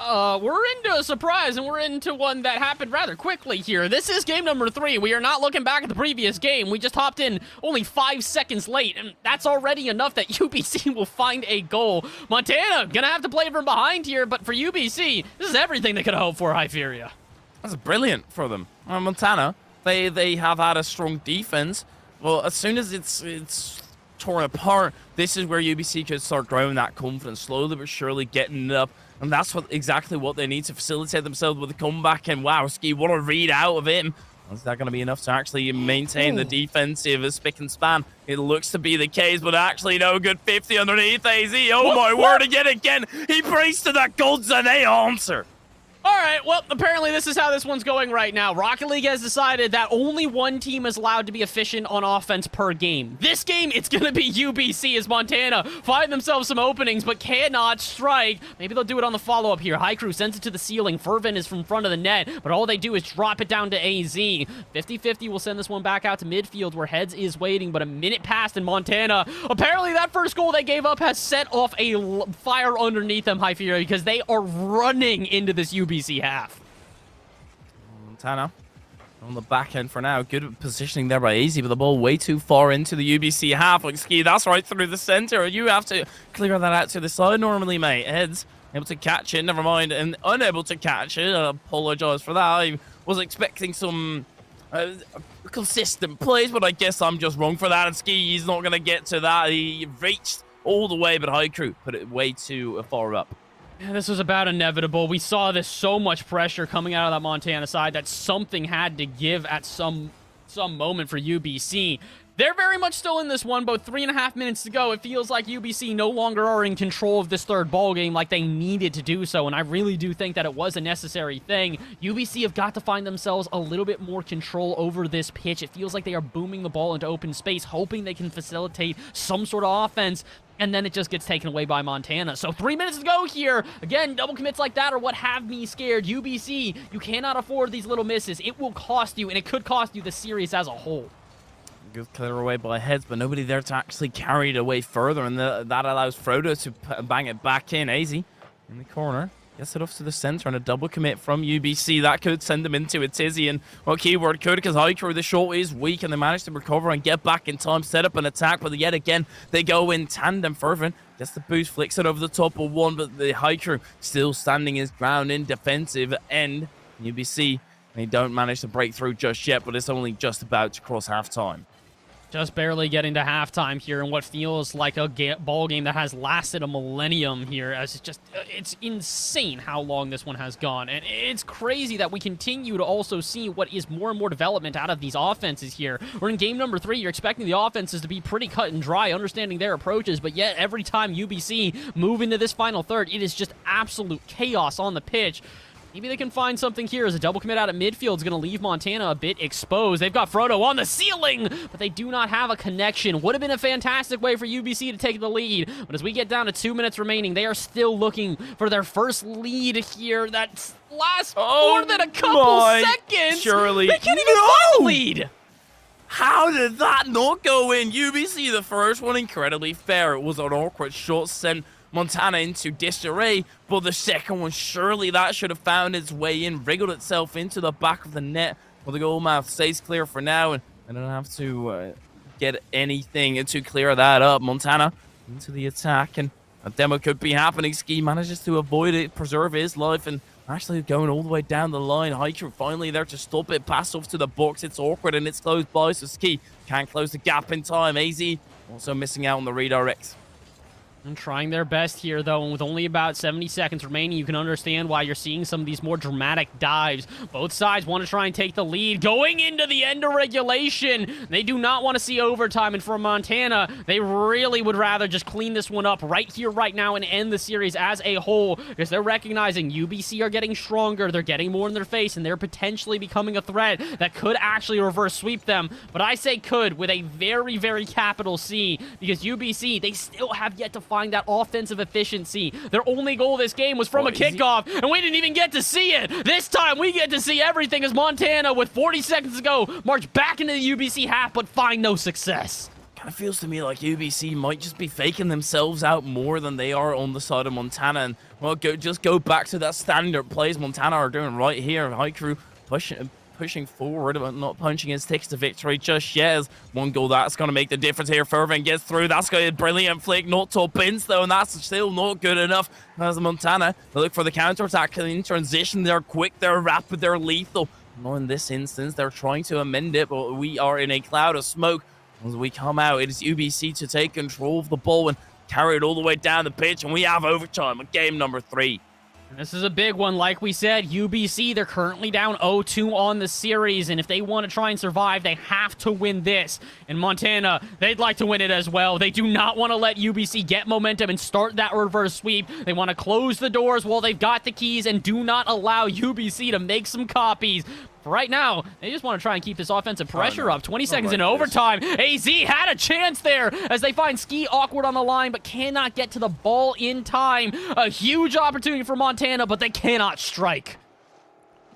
We're into a surprise, and we're into one that happened rather quickly here. This is game number 3. We are not looking back at the previous game. We just hopped in only 5 seconds late, and that's already enough that UBC will find a goal. Montana gonna have to play from behind here, but for UBC, this is everything they could hope for, Hypheria. That's brilliant for them. Montana, they have had a strong defense. Well, as soon as it's torn apart, this is where UBC could start growing that confidence, slowly but surely getting it up. And that's exactly what they need to facilitate themselves with a comeback. And wow, Ski, what a read out of him. Is that going to be enough to actually maintain the defensive spick and span? It looks to be the case, but actually no good 50 underneath AZ. Oh my word, again. He prays to the gods and they answer. All right, well, apparently this is how this one's going right now. Rocket League has decided that only one team is allowed to be efficient on offense per game. This game, it's going to be UBC as Montana find themselves some openings but cannot strike. Maybe they'll do it on the follow-up here. High Crew sends it to the ceiling. Fervent is from front of the net, but all they do is drop it down to AZ. 50-50 will send this one back out to midfield where Heads is waiting, but a minute passed in Montana. Apparently that first goal they gave up has set off a fire underneath them, High Fury, because they are running into this UBC half. Montana On the back end for now. Good positioning there by Easy, but the ball way too far into the UBC half. Like Ski, that's right through the center. You have to clear that out to the side normally, mate. Heads able to catch it, never mind, and unable to catch it. I apologize for that. I was expecting some consistent plays, but I guess I'm just wrong for that. And Ski, he's not going to get to that. He reached all the way, but Haiku put it way too far up. Yeah, this was about inevitable. We saw this so much pressure coming out of that Montana side that something had to give at some moment for UBC. They're very much still in this one, but 3.5 minutes to go. It feels like UBC no longer are in control of this third ball game like they needed to do so, and I really do think that it was a necessary thing. UBC have got to find themselves a little bit more control over this pitch. It feels like they are booming the ball into open space, hoping they can facilitate some sort of offense, and then it just gets taken away by Montana. So 3 minutes to go here. Again, double commits like that are what have me scared. UBC, you cannot afford these little misses. It will cost you, and it could cost you the series as a whole. Good clear away by Heads, but nobody there to actually carry it away further, and that allows Frodo to bang it back in. Easy in the corner. Gets it off to the center, and a double commit from UBC. That could send them into a tizzy, and well, keyword could, because Haiku, the short is weak, and they manage to recover and get back in time, set up an attack, but yet again, they go in tandem. Fervent gets the boost, flicks it over the top of one, but the Haiku still standing his ground in defensive end. UBC, they don't manage to break through just yet, but it's only just about to cross halftime. Just barely getting to halftime here in what feels like a ball game that has lasted a millennium here. As it's insane how long this one has gone. And it's crazy that we continue to also see what is more and more development out of these offenses here. We're in game number 3. You're expecting the offenses to be pretty cut and dry, understanding their approaches. But yet every time UBC move into this final third, it is just absolute chaos on the pitch. Maybe they can find something here as a double commit out at midfield is going to leave Montana a bit exposed. They've got Frodo on the ceiling, but they do not have a connection. Would have been a fantastic way for UBC to take the lead, but as we get down to 2 minutes remaining, they are still looking for their first lead here. That lasts more than a couple seconds. Surely. They can't even find the lead. How did that not go in? UBC, the first one, incredibly fair. It was an awkward shot sent Montana into disarray, but the second one, surely that should have found its way in, wriggled itself into the back of the net. Well, the goal mouth stays clear for now, and I don't have to get anything to clear that up. Montana into the attack, and a demo could be happening. Ski manages to avoid it, preserve his life, and actually going all the way down the line. Haiku finally there to stop it, pass off to the box. It's awkward, and it's closed by, so Ski can't close the gap in time. AZ also missing out on the redirects. And trying their best here, though, and with only about 70 seconds remaining, you can understand why you're seeing some of these more dramatic dives. Both sides want to try and take the lead. Going into the end of regulation, they do not want to see overtime, and for Montana, they really would rather just clean this one up right here, right now, and end the series as a whole, because they're recognizing UBC are getting stronger, they're getting more in their face, and they're potentially becoming a threat that could actually reverse sweep them. But I say could with a very, very capital C, because UBC, they still have yet to find that offensive efficiency. Their only goal this game was from a kickoff, and we didn't even get to see it. This time, we get to see everything as Montana, with 40 seconds to go, march back into the UBC half, but find no success. Kind of feels to me like UBC might just be faking themselves out more than they are on the side of Montana, and well, just go back to that standard plays Montana are doing right here. Haiku pushing forward, but not punching his tickets to victory just yet. As one goal that's going to make the difference here. Fervent gets through. That's got a brilliant flick, not top pins though, and that's still not good enough. As Montana, they look for the counter-attack in transition. They're quick, they're rapid, they're lethal. Not in this instance. They're trying to amend it, but we are in a cloud of smoke. As we come out, it is UBC to take control of the ball and carry it all the way down the pitch, and we have overtime on game number 3. This is a big one. Like we said, UBC, they're currently down 0-2 on the series, and if they want to try and survive, they have to win this. And Montana, they'd like to win it as well. They do not want to let UBC get momentum and start that reverse sweep. They want to close the doors while they've got the keys and do not allow UBC to make some copies. For right now, they just want to try and keep this offensive pressure up. 20 seconds in overtime. AZ had a chance there as they find Ski awkward on the line, but cannot get to the ball in time. A huge opportunity for Montana, but they cannot strike.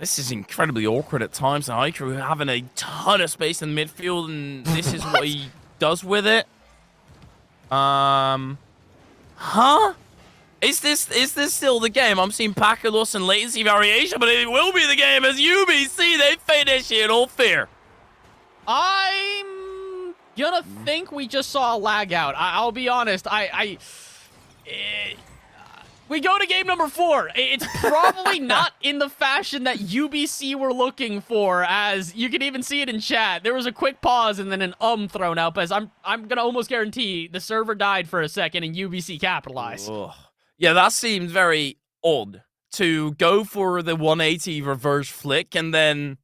This is incredibly awkward at times. Haiku having a ton of space in midfield, and this is what he does with it. Huh? Is this still the game? I'm seeing packet loss and latency variation, but it will be the game as UBC, they finish it all fair. I'm gonna think we just saw a lag out. I'll be honest. We go to game number 4. It's probably not in the fashion that UBC were looking for, as you can even see it in chat. There was a quick pause and then an thrown out, as I'm gonna almost guarantee the server died for a second and UBC capitalized. Ugh. Yeah, that seems very odd to go for the 180 reverse flick and then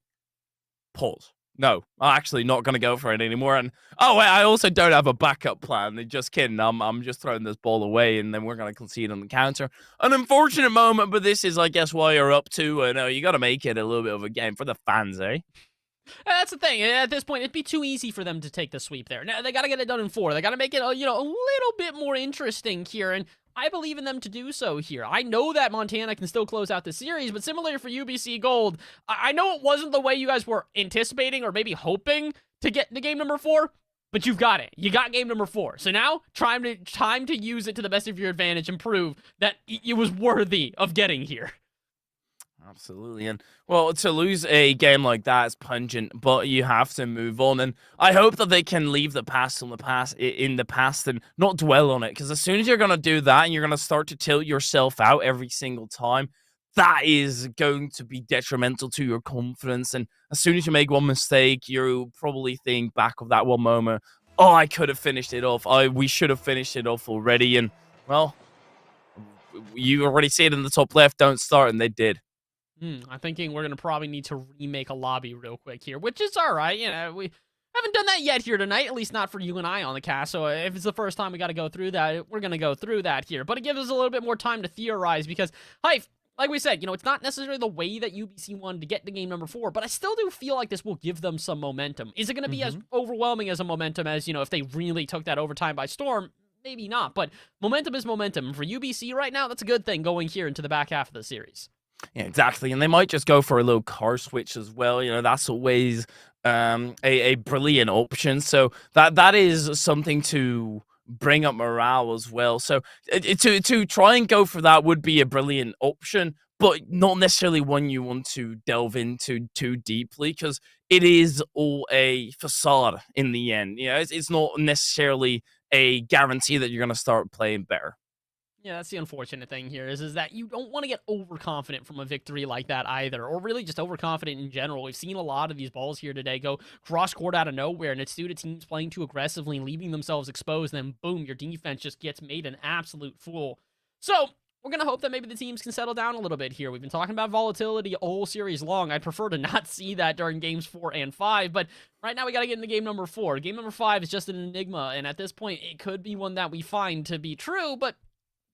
pause. No, I'm actually not going to go for it anymore. And oh, wait, I also don't have a backup plan. Just kidding. I'm just throwing this ball away, and then we're going to concede on the counter. An unfortunate moment, but this is, I guess, why you're up to. You got to make it a little bit of a game for the fans, eh? That's the thing. At this point, it'd be too easy for them to take the sweep there. Now, they got to get it done in 4. They got to make it, a little bit more interesting here, and I believe in them to do so here. I know that Montana can still close out the series, but similarly for UBC Gold, I know it wasn't the way you guys were anticipating or maybe hoping to get to game number 4, but you've got it. You got game number 4. So now, time to use it to the best of your advantage and prove that it was worthy of getting here. Absolutely. And, well, to lose a game like that is pungent, but you have to move on. And I hope that they can leave the past in the past and not dwell on it. Because as soon as you're going to do that and you're going to start to tilt yourself out every single time, that is going to be detrimental to your confidence. And as soon as you make one mistake, you'll probably think back of that one moment, oh, I could have finished it off. We should have finished it off already. And, well, you already see it in the top left, don't start, and they did. I'm thinking we're going to probably need to remake a lobby real quick here, which is all right. We haven't done that yet here tonight, at least not for you and I on the cast. So if it's the first time we got to go through that, we're going to go through that here. But it gives us a little bit more time to theorize because, Hype, like we said, it's not necessarily the way that UBC wanted to get to game number 4, but I still do feel like this will give them some momentum. Is it going to be as overwhelming as a momentum as, if they really took that overtime by storm? Maybe not, but momentum is momentum. For UBC right now, that's a good thing going here into the back half of the series. Yeah, exactly. And they might just go for a little car switch as well. That's always a brilliant option. So that is something to bring up morale as well. So to try and go for that would be a brilliant option, but not necessarily one you want to delve into too deeply because it is all a facade in the end. It's not necessarily a guarantee that you're going to start playing better. Yeah, that's the unfortunate thing here is that you don't want to get overconfident from a victory like that either, or really just overconfident in general. We've seen a lot of these balls here today go cross-court out of nowhere, and it's due to teams playing too aggressively and leaving themselves exposed, and then boom, your defense just gets made an absolute fool. So, we're going to hope that maybe the teams can settle down a little bit here. We've been talking about volatility all series long. I'd prefer to not see that during games 4 and 5, but right now we got to get into game number 4. Game number 5 is just an enigma, and at this point, it could be one that we find to be true, but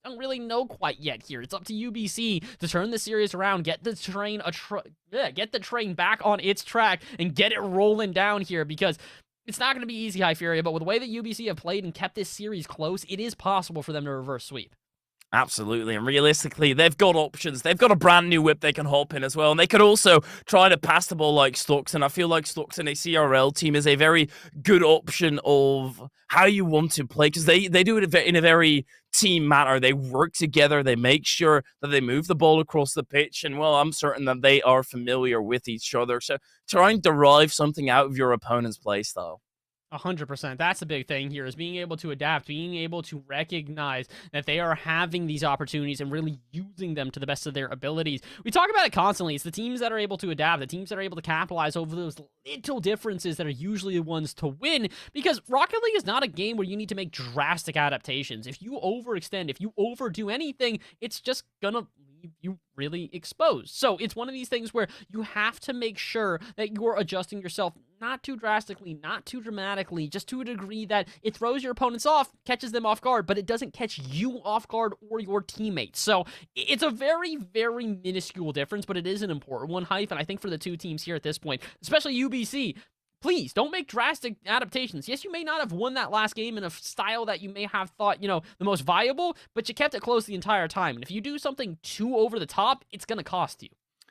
don't really know quite yet here. It's up to UBC to turn the series around, get the train back on its track, and get it rolling down here because it's not going to be easy, Hypheria, but with the way that UBC have played and kept this series close, it is possible for them to reverse sweep. Absolutely, and realistically, they've got options. They've got a brand new whip they can hop in as well, and they could also try to pass the ball like Stux, and I feel like Stux in a CRL team is a very good option of how you want to play, because they do it in a very team manner. They work together, they make sure that they move the ball across the pitch, and, well, I'm certain that they are familiar with each other, so try and derive something out of your opponent's play style. 100%. That's the big thing here is being able to adapt, being able to recognize that they are having these opportunities and really using them to the best of their abilities. We talk about it constantly. It's the teams that are able to adapt, the teams that are able to capitalize over those little differences that are usually the ones to win, because Rocket League is not a game where you need to make drastic adaptations. If you overextend, if you overdo anything, it's just gonna leave you really exposed. So it's one of these things where you have to make sure that you're adjusting yourself not too drastically, not too dramatically, just to a degree that it throws your opponents off, catches them off guard, but it doesn't catch you off guard or your teammates. So it's a very, very minuscule difference, but it is an important one, Hype, and I think for the two teams here at this point, especially UBC, please don't make drastic adaptations. Yes, you may not have won that last game in a style that you may have thought, the most viable, but you kept it close the entire time. And if you do something too over the top, it's going to cost you.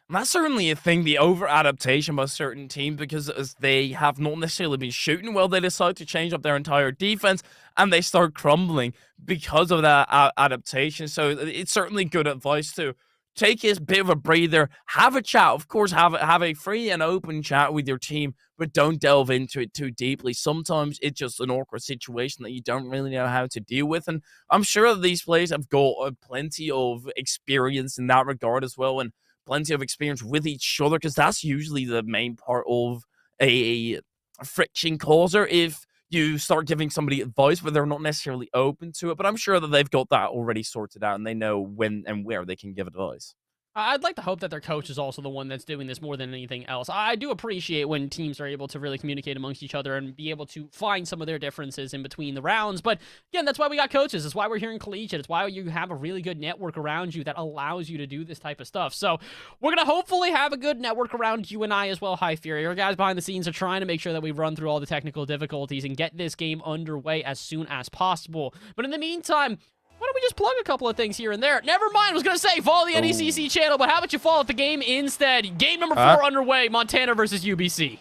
And that's certainly a thing, the over-adaptation by certain teams, because as they have not necessarily been shooting well, they decide to change up their entire defense, and they start crumbling because of that adaptation. So it's certainly good advice to take a bit of a breather, have a chat. Of course, have a free and open chat with your team, but don't delve into it too deeply. Sometimes it's just an awkward situation that you don't really know how to deal with. And I'm sure that these players have got plenty of experience in that regard as well, and plenty of experience with each other, because that's usually the main part of a friction causer. If you start giving somebody advice, but they're not necessarily open to it. But I'm sure that they've got that already sorted out, and they know when and where they can give advice. I'd like to hope that their coach is also the one that's doing this more than anything else. I do appreciate when teams are able to really communicate amongst each other and be able to find some of their differences in between the rounds. But again, that's why we got coaches. It's why we're here in collegiate. It's why you have a really good network around you that allows you to do this type of stuff. So we're going to hopefully have a good network around you and I as well, High Fury. Our guys behind the scenes are trying to make sure that we run through all the technical difficulties and get this game underway as soon as possible. But in the meantime, why don't we just plug a couple of things here and there? Never mind, I was going to say follow the NECC channel, but how about you follow the game instead? Game number 4 underway, Montana versus UBC.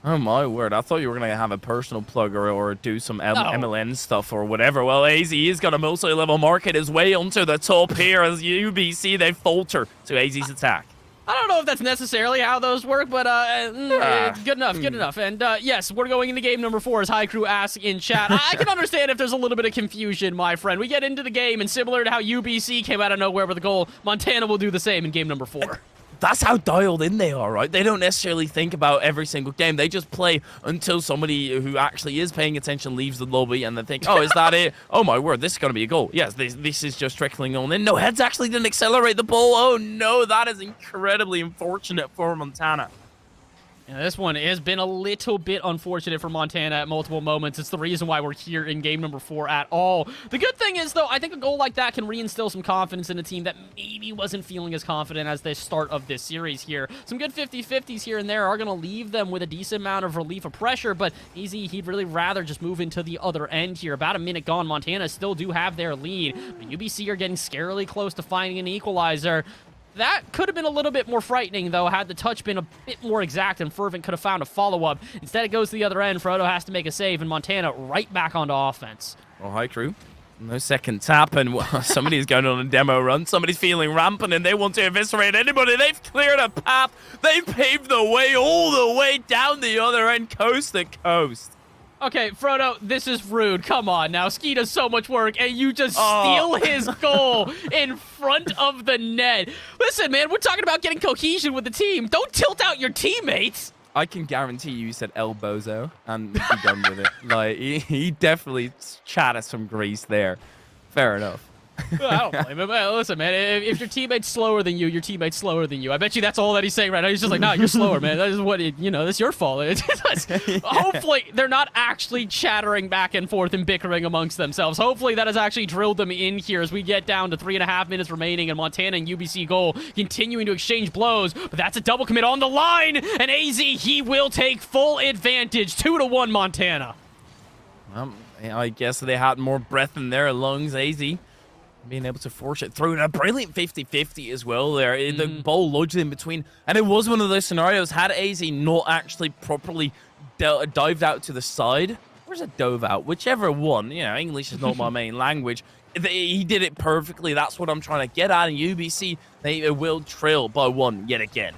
Oh my word, I thought you were going to have a personal plug or do some MLN stuff or whatever. Well, AZ is going to multi-level market his way onto the top here as UBC, they falter to AZ's attack. I don't know if that's necessarily how those work, but good enough. And yes, we're going into game number 4, as High Crew asks in chat. I can understand if there's a little bit of confusion, my friend. We get into the game, and similar to how UBC came out of nowhere with a goal, Montana will do the same in game number 4. That's how dialed in they are, right? They don't necessarily think about every single game. They just play until somebody who actually is paying attention leaves the lobby, and they think, oh, is that it? Oh, my word, this is going to be a goal. Yes, this is just trickling on in. No, Heads actually didn't accelerate the ball. Oh, no, that is incredibly unfortunate for Montana. Yeah, this one has been a little bit unfortunate for Montana at multiple moments. It's the reason why we're here in game number 4 at all. The good thing is, though, I think a goal like that can reinstill some confidence in a team that maybe wasn't feeling as confident as the start of this series here. Some good 50-50s here and there are going to leave them with a decent amount of relief of pressure, but Easy, he'd really rather just move into the other end here. About a minute gone, Montana still do have their lead, but UBC are getting scarily close to finding an equalizer. That could have been a little bit more frightening, though, had the touch been a bit more exact and Fervent could have found a follow-up. Instead, it goes to the other end. Frodo has to make a save, and Montana right back onto offense. Well, High Crew, no second tap, and somebody's going on a demo run. Somebody's feeling rampant, and they want to eviscerate anybody. They've cleared a path. They've paved the way all the way down the other end, coast to coast. Okay, Frodo, this is rude. Come on now. Ski does so much work, and you just steal his goal in front of the net. Listen, man, we're talking about getting cohesion with the team. Don't tilt out your teammates. I can guarantee you said El Bozo and be done with it. Like, he definitely chatted some grease there. Fair enough. I don't blame him. Listen, man, if your teammate's slower than you, your teammate's slower than you. I bet you that's all that he's saying right now. He's just like, nah, you're slower, man. That is what, that's your fault. Hopefully, they're not actually chattering back and forth and bickering amongst themselves. Hopefully, that has actually drilled them in here as we get down to 3.5 minutes remaining, and Montana and UBC goal continuing to exchange blows. But that's a double commit on the line, and AZ, he will take full advantage. 2-1 Montana. I guess they had more breath in their lungs, AZ. Being able to force it through, and a brilliant 50-50 as well there. The ball lodged in between, and it was one of those scenarios, had AZ not actually properly dived out to the side, where's it dove out? Whichever one, English is not my main language. He did it perfectly. That's what I'm trying to get at, and UBC, they will trail by 1 yet again.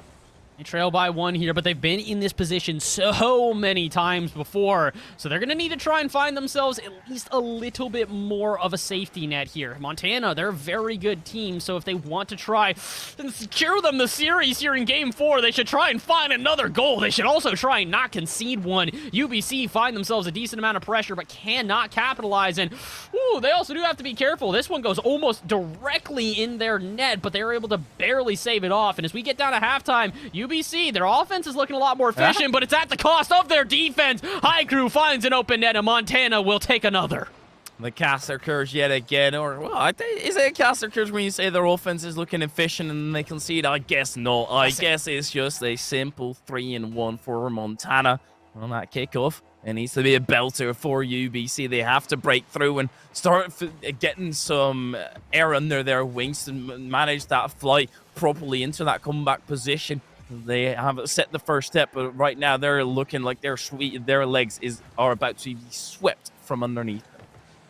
They trail by 1 here, but they've been in this position so many times before, so they're going to need to try and find themselves at least a little bit more of a safety net here. Montana, they're a very good team, so if they want to try and secure them the series here in Game 4, they should try and find another goal. They should also try and not concede one. UBC find themselves a decent amount of pressure, but cannot capitalize, and they also do have to be careful. This one goes almost directly in their net, but they were able to barely save it off, and as we get down to halftime, UBC, their offense is looking a lot more efficient, but it's at the cost of their defense. High Crew finds an open net, and Montana will take another. The caster curse yet again, or, well, is it a caster curse when you say their offense is looking efficient and they concede? I guess not. I guess it's just a simple 3-1 for Montana. on that kickoff. It needs to be a belter for UBC. They have to break through and start getting some air under their wings to manage that flight properly into that comeback position. They have set the first step, but right now they're looking like their legs are about to be swept from underneath.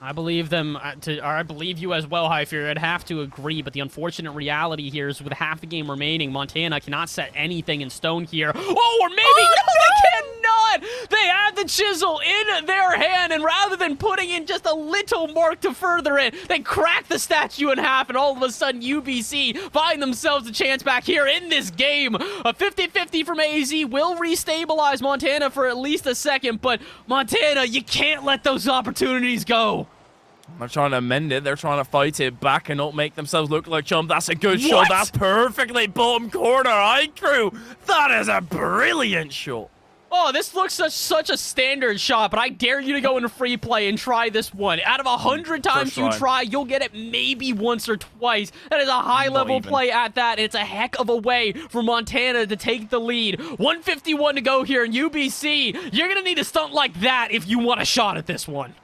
I believe them, I believe you as well, High Fury. I'd have to agree, but the unfortunate reality here is with half the game remaining, Montana cannot set anything in stone here. Oh, or maybe, no, they cannot! They have the chisel in their hand, and rather than putting in just a little mark to further it, they crack the statue in half, and all of a sudden, UBC find themselves a chance back here in this game. A 50-50 from AZ will restabilize Montana for at least a second, but Montana, you can't let those opportunities go. They're trying to mend it. They're trying to fight it back and not make themselves look like chump. That's a good shot. That's perfectly bottom corner. iCrew, that is a brilliant shot. Oh, this looks such a standard shot, but I dare you to go into free play and try this one. Out of 100 times you try, you'll get it maybe once or twice. That is a high-level play at that, and it's a heck of a way for Montana to take the lead. 151 to go here, and UBC, you're going to need a stunt like that if you want a shot at this one.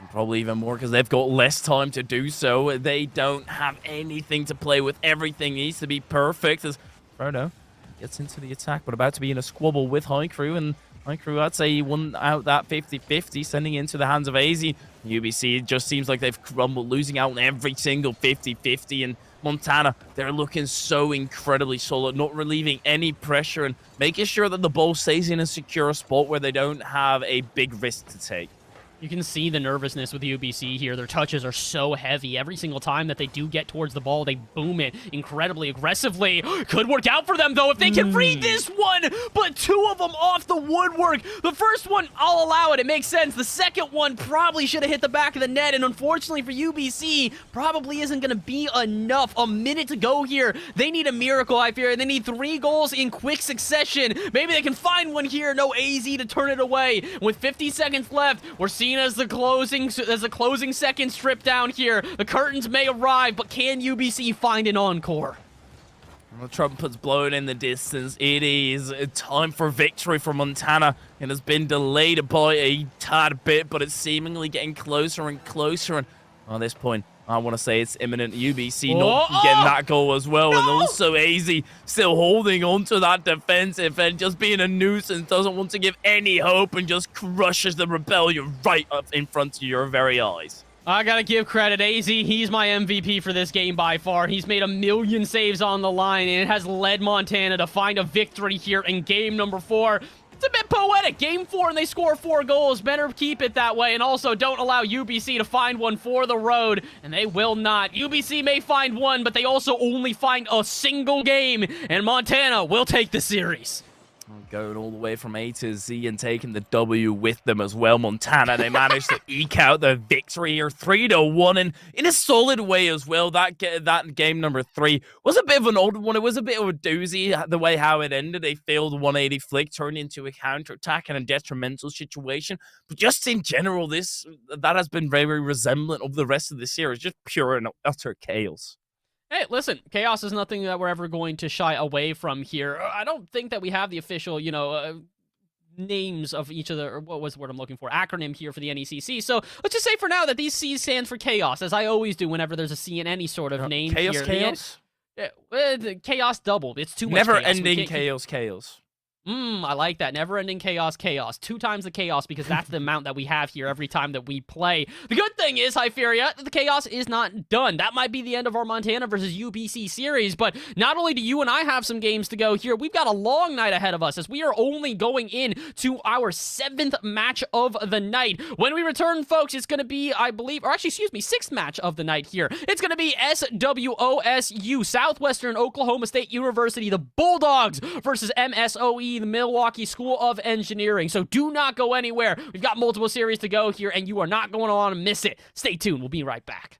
Probably even more because they've got less time to do so. They don't have anything to play with. Everything needs to be perfect as Frodo gets into the attack, but about to be in a squabble with iCrew, and iCrew, I'd say he won out that 50-50, sending it into the hands of AZ. UBC, it just seems like they've crumbled, losing out on every single 50-50, and Montana, they're looking so incredibly solid, not relieving any pressure and making sure that the ball stays in a secure spot where they don't have a big risk to take. You can see the nervousness with UBC here. Their touches are so heavy. Every single time that they do get towards the ball, they boom it incredibly aggressively. Could work out for them, though, if they can read this one. But two of them off the woodwork. The first one, I'll allow it. It makes sense. The second one probably should have hit the back of the net. And unfortunately for UBC, probably isn't going to be enough. A minute to go here. They need a miracle, I fear. They need 3 goals in quick succession. Maybe they can find one here. No AZ to turn it away. With 50 seconds left, we're seeing as the closing seconds strip down here. The curtains may arrive, but can UBC find an encore? The trumpet's blowing in the distance. It is time for victory for Montana. It has been delayed by a tad bit, but it's seemingly getting closer and closer. And at this point, I want to say it's imminent. UBC not getting that goal as well. And also AZ still holding on to that defensive and just being a nuisance. Doesn't want to give any hope and just crushes the rebellion right up in front of your very eyes. I gotta give credit. AZ, he's my MVP for this game by far. He's made 1 million saves on the line, and it has led Montana to find a victory here in game number 4. It's a bit poetic. Game 4 and they score 4 goals. Better keep it that way. And also don't allow UBC to find one for the road. And they will not. UBC may find one, but they also only find a single game. And Montana will take the series. Going all the way from A to Z and taking the W with them as well. Montana, they managed to eke out the victory here, 3-1, and in a solid way as well. That game number 3 was a bit of an odd one. It was a bit of a doozy, the way how it ended. A failed 180 flick turned into a counterattack and a detrimental situation. But just in general, that has been very resemblant of the rest of the series. Just pure and utter chaos. Hey, listen, chaos is nothing that we're ever going to shy away from here. I don't think that we have the official, names of each of the, or what was the word I'm looking for, acronym here for the NECC. So let's just say for now that these C stands for chaos, as I always do whenever there's a C in any sort of name here. Chaos? Chaos doubled. It's too much Never chaos. ending chaos. I like that. Never-ending chaos. 2 times the chaos, because that's the amount that we have here every time that we play. The good thing is, Hypheria, the chaos is not done. That might be the end of our Montana versus UBC series, but not only do you and I have some games to go here, we've got a long night ahead of us, as we are only going in to our 7th match of the night. When we return, folks, it's going to be, I believe, or actually, excuse me, 6th match of the night here. It's going to be SWOSU, Southwestern Oklahoma State University, the Bulldogs versus MSOE, the Milwaukee School of Engineering. So do not go anywhere. We've got multiple series to go here, and you are not going to want to miss it. Stay tuned. We'll be right back.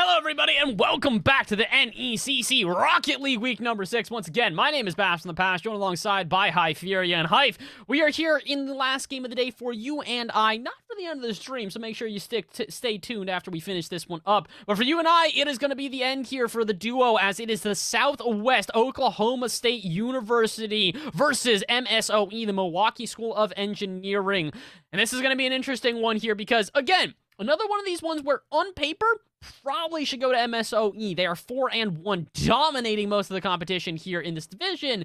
Hello, everybody, and welcome back to the NECC Rocket League Week number 6. Once again, my name is Bash from the Past, joined alongside by Hypheria and Hype. We are here in the last game of the day for you and I, not for the end of the stream, so make sure you stay tuned after we finish this one up. But for you and I, it is going to be the end here for the duo, as it is the Southwest Oklahoma State University versus MSOE, the Milwaukee School of Engineering. And this is going to be an interesting one here because, again, another one of these ones where, on paper, probably should go to MSOE. They are 4-1, dominating most of the competition here in this division,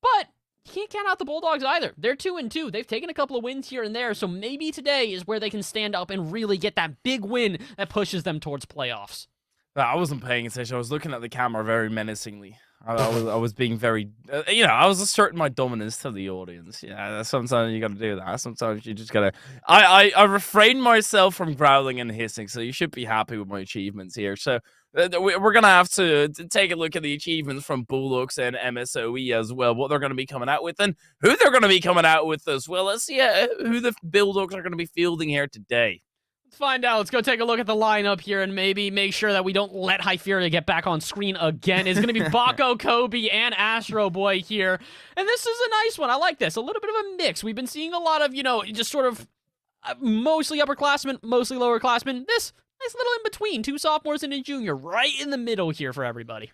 but you can't count out the Bulldogs either. They're 2-2. They've taken a couple of wins here and there, so maybe today is where they can stand up and really get that big win that pushes them towards playoffs. I wasn't paying attention. I was looking at the camera very menacingly. I was being very, I was asserting my dominance to the audience. Yeah, sometimes you got to do that. Sometimes you just got to. I refrained myself from growling and hissing, so you should be happy with my achievements here. So we're gonna have to take a look at the achievements from Bulldogs and MSOE as well. What they're gonna be coming out with and who they're gonna be coming out with as well. Let's see who the Bulldogs are gonna be fielding here today. Let's find out. Let's go take a look at the lineup here and maybe make sure that we don't let Hypheria get back on screen again. It's going to be Baco, Kobe, and Astro Boy here. And this is a nice one. I like this. A little bit of a mix. We've been seeing a lot of, just sort of mostly upperclassmen, mostly lowerclassmen. This nice little in between. 2 sophomores and a junior right in the middle here for everybody.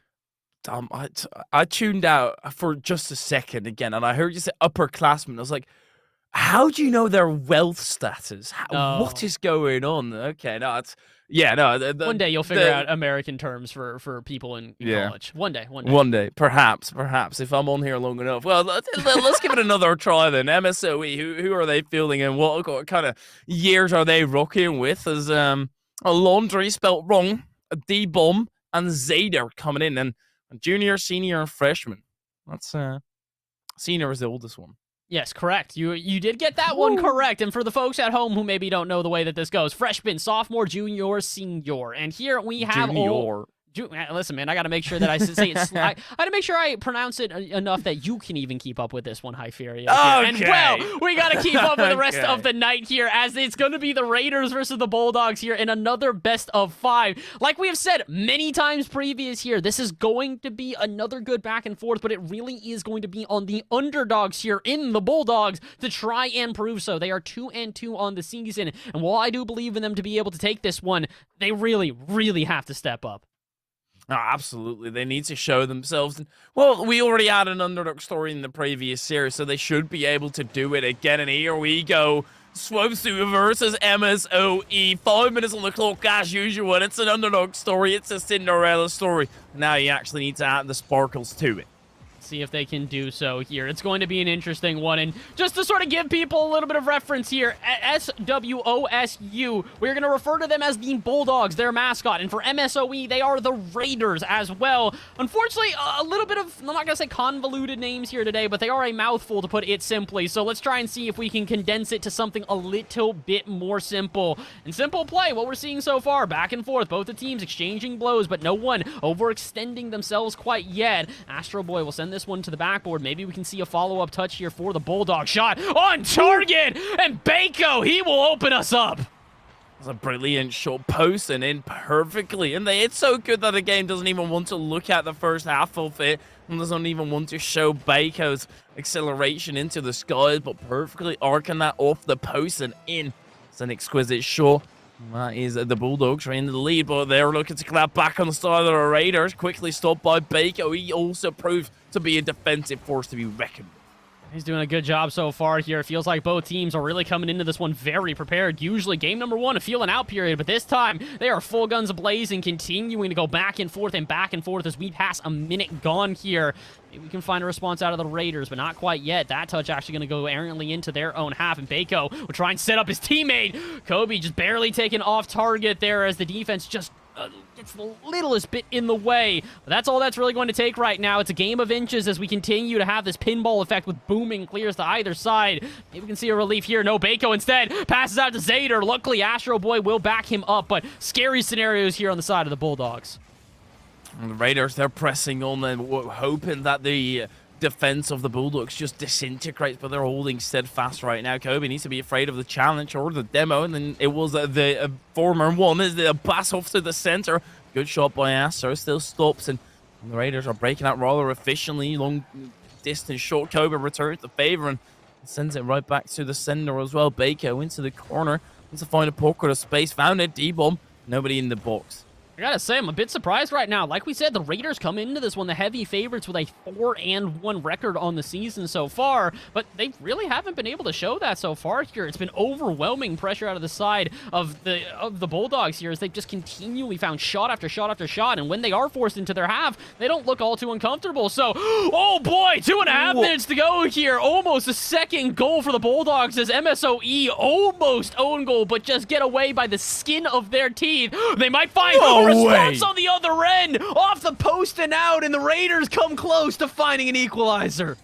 I tuned out for just a second again, and I heard you say upperclassmen. I was like, how do you know their wealth status? What is going on? Okay, no, it's one day you'll figure out American terms for people in college. One day. Perhaps, if I'm on here long enough. Well, let's give it another try then. MSOE, who are they fielding and what kind of years are they rocking with? As a Laundry spelt wrong, a D-Bomb, and Zader coming in, and a junior, senior, and freshman. That's senior is the oldest one. Yes, correct. You did get that one correct. And for the folks at home who maybe don't know the way that this goes, freshman, sophomore, junior, senior. And here we have listen, man, I got to make sure that I say it. I got to make sure I pronounce it enough that you can even keep up with this one, Hypheria. Okay. And well, we got to keep up with the rest of the night here, as it's going to be the Raiders versus the Bulldogs here in another best of 5. Like we have said many times previous here, this is going to be another good back and forth, but it really is going to be on the underdogs here in the Bulldogs to try and prove so. They are 2-2 on the season, and while I do believe in them to be able to take this one, they really, really have to step up. Oh, absolutely. They need to show themselves. Well, we already had an underdog story in the previous series, so they should be able to do it again. And here we go. Swoopsu versus MSOE. 5 minutes on the clock as usual. And it's an underdog story. It's a Cinderella story. Now you actually need to add the sparkles to it. See if they can do so here. It's going to be an interesting one. And just to sort of give people a little bit of reference here, SWOSU, we're going to refer to them as the Bulldogs, their mascot. And for MSOE, they are the Raiders as well. Unfortunately, a little bit of, I'm not going to say convoluted names here today, but they are a mouthful, to put it simply. So let's try and see if we can condense it to something a little bit more simple. And simple play, what we're seeing so far, back and forth, both the teams exchanging blows, but no one overextending themselves quite yet. Astro Boy will send this one to the backboard. Maybe we can see a follow-up touch here for the Bulldog. Shot on target, and Baco, he will open us up. It's a brilliant shot, posting in perfectly. And it's so good that the game doesn't even want to look at the first half of it, and doesn't even want to show Baco's acceleration into the skies, but perfectly arcing that off the post and in. It's an exquisite shot. That is the Bulldogs are in the lead, but they're looking to clap back on the side of the Raiders. Quickly stopped by Baco. He also proved to be a defensive force to be reckoned with. He's doing a good job so far here. It feels like both teams are really coming into this one very prepared. Usually game number 1, a feel and out period, but this time they are full guns blazing, continuing to go back and forth as we pass a minute gone here. Maybe we can find a response out of the Raiders, but not quite yet. That touch actually going to go errantly into their own half, and Baco will try and set up his teammate. Kobe just barely taken off target there as the defense just gets the littlest bit in the way. But that's all that's really going to take right now. It's a game of inches as we continue to have this pinball effect with booming clears to either side. Maybe we can see a relief here. No, Baco instead passes out to Zader. Luckily, Astro Boy will back him up, but scary scenarios here on the side of the Bulldogs. And the Raiders, they're pressing on and hoping that the defense of the Bulldogs just disintegrates, but they're holding steadfast right now. Kobe needs to be afraid of the challenge or the demo, and then it was the former one is the pass off to the center. Good shot by Astro. Still stops, and the Raiders are breaking out rather efficiently. Long distance shot. Kobe returns the favor and sends it right back to the sender as well. Baco into the corner. Wants to find a pocket of space. Found it. D-bomb. Nobody in the box. I gotta say, I'm a bit surprised right now. Like we said, the Raiders come into this one the heavy favorites with a 4-1 record on the season so far, but they really haven't been able to show that so far here. It's been overwhelming pressure out of the side of the Bulldogs here as they've just continually found shot after shot after shot, and when they are forced into their half, they don't look all too uncomfortable. So, oh boy, 2.5 minutes to go here. Almost a second goal for the Bulldogs as MSOE almost own goal, but just get away by the skin of their teeth. They might find response on the other end, off the post and out, and the Raiders come close to finding an equalizer.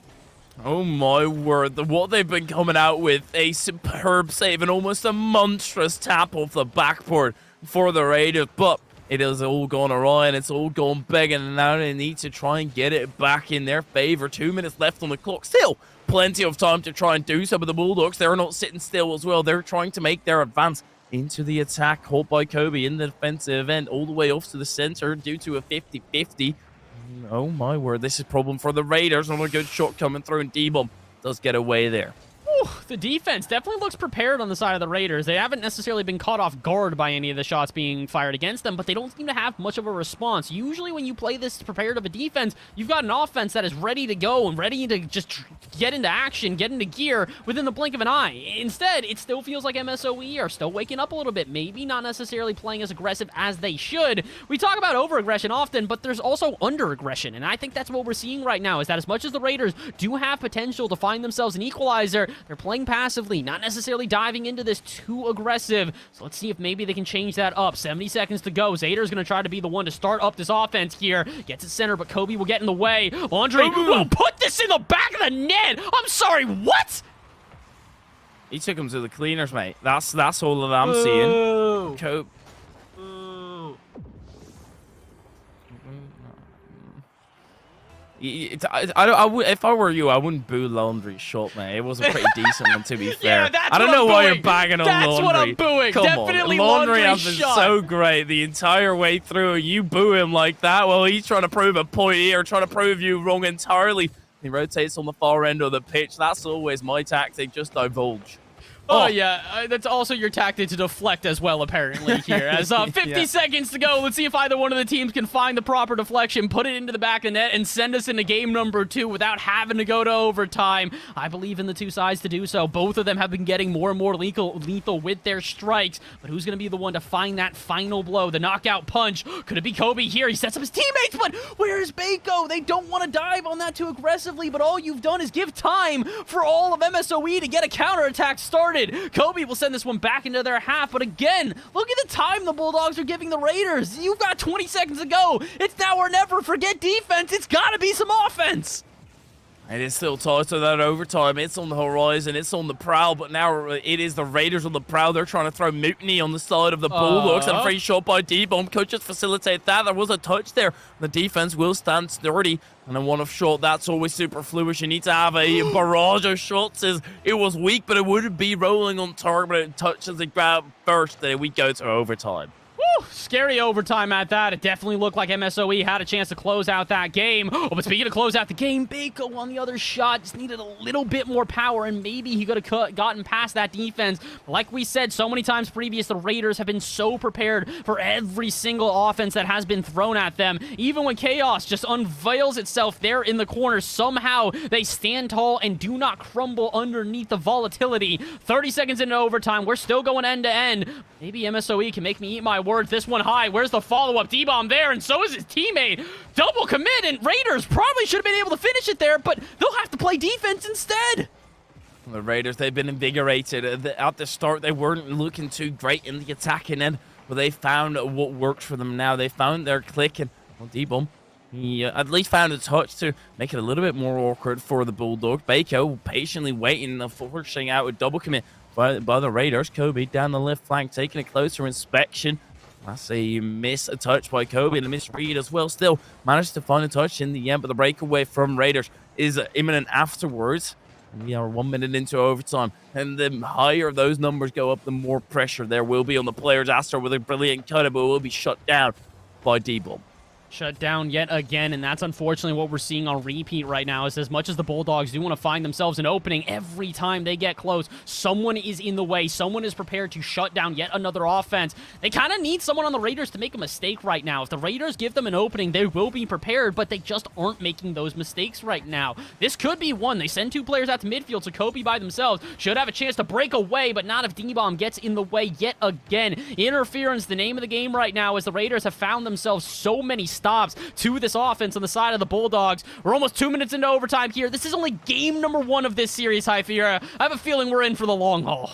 Oh my word, what they've been coming out with, a superb save and almost a monstrous tap off the backboard for the Raiders, but it has all gone awry and it's all gone big, and now they need to try and get it back in their favor. 2 minutes left on the clock, still plenty of time to try and do so, but the Bulldogs, they're not sitting still as well. They're trying to make their advance into the attack, caught by Kobe in the defensive end, all the way off to the center due to a 50-50. Oh my word, this is a problem for the Raiders. Not a good shot coming through, and D-bomb does get away there. The defense definitely looks prepared on the side of the Raiders. They haven't necessarily been caught off guard by any of the shots being fired against them, but they don't seem to have much of a response. Usually when you play this prepared of a defense, you've got an offense that is ready to go and ready to just get into action, get into gear within the blink of an eye. Instead, it still feels like MSOE are still waking up a little bit, maybe not necessarily playing as aggressive as they should. We talk about over-aggression often, but there's also under-aggression, and I think that's what we're seeing right now, is that as much as the Raiders do have potential to find themselves an equalizer, they're playing passively, not necessarily diving into this too aggressive. So let's see if maybe they can change that up. 70 seconds to go. Zader's going to try to be the one to start up this offense here. Gets it center, but Kobe will get in the way. Andre will put this in the back of the net. I'm sorry, what? He took him to the cleaners, mate. That's all that I'm seeing. Kobe. If I were you, I wouldn't boo Laundry's shot, man. It was a pretty decent one, to be fair. Yeah, I don't know why you're bagging on Laundry. That's what I'm booing. Come Definitely on. Laundry has Laundry's been shot. so great the entire way through. You boo him like that. Well, he's trying to prove a point here, trying to prove you wrong entirely. He rotates on the far end of the pitch. That's always my tactic. Just divulge. Oh, yeah, that's also your tactic to deflect as well, apparently, here. As 50 seconds to go, let's see if either one of the teams can find the proper deflection, put it into the back of the net, and send us into game number 2 without having to go to overtime. I believe in the two sides to do so. Both of them have been getting more and more lethal with their strikes, but who's going to be the one to find that final blow, the knockout punch? Could it be Kobe here? He sets up his teammates, but where's Baco? They don't want to dive on that too aggressively, but all you've done is give time for all of MSOE to get a counterattack started. Kobe will send this one back into their half, but again, look at the time the Bulldogs are giving the Raiders. You've got 20 seconds to go. It's now or never. Forget defense. It's got to be some offense. It is still tight to that overtime. It's on the horizon. It's on the prowl, but now it is the Raiders on the prowl. They're trying to throw mutiny on the side of the Bulldogs. And a free shot by D-bomb could just facilitate that. There was a touch there. The defense will stand sturdy. And a one-off shot, that's always superfluous. You need to have a barrage of shots. It was weak, but it wouldn't be rolling on target, but it touches the ground first. Then we go to overtime. Woo, scary overtime at that. It definitely looked like MSOE had a chance to close out that game. Oh, but speaking of close out the game, Baco on the other shot just needed a little bit more power, and maybe he could have gotten past that defense. Like we said so many times previous, the Raiders have been so prepared for every single offense that has been thrown at them. Even when chaos just unveils itself there in the corner, somehow they stand tall and do not crumble underneath the volatility. 30 seconds into overtime, we're still going end to end. Maybe MSOE can make me eat my words. This one high. Where's the follow-up? D-bomb there, and so is his teammate. Double commit, and Raiders probably should have been able to finish it there, but they'll have to play defense instead. The Raiders, they've been invigorated. At the start, they weren't looking too great in the attacking end, but they found what works for them now. They found their click, and well, D-bomb, he at least found a touch to make it a little bit more awkward for the Bulldogs. Baco patiently waiting, forcing out a double commit by the Raiders. Kobe down the left flank, taking a closer inspection. That's a miss, a touch by Kobe, and a misread as well. Still managed to find a touch in the end, but the breakaway from Raiders is imminent afterwards. And we are 1 minute into overtime, and the higher those numbers go up, the more pressure there will be on the players. Astro with a brilliant cutter, but will be shut down by D-Bomb. Shut down yet again, and that's unfortunately what we're seeing on repeat right now, is as much as the Bulldogs do want to find themselves an opening, every time they get close, someone is in the way. Someone is prepared to shut down yet another offense. They kind of need someone on the Raiders to make a mistake right now. If the Raiders give them an opening, they will be prepared, but they just aren't making those mistakes right now. This could be one. They send 2 players out to midfield, so Kobe by themselves should have a chance to break away, but not if D-Bomb gets in the way yet again. Interference, the name of the game right now, as the Raiders have found themselves so many stops to this offense on the side of the Bulldogs. We're almost 2 minutes into overtime here. This is only game number 1 of this series, Hypera. I have a feeling we're in for the long haul.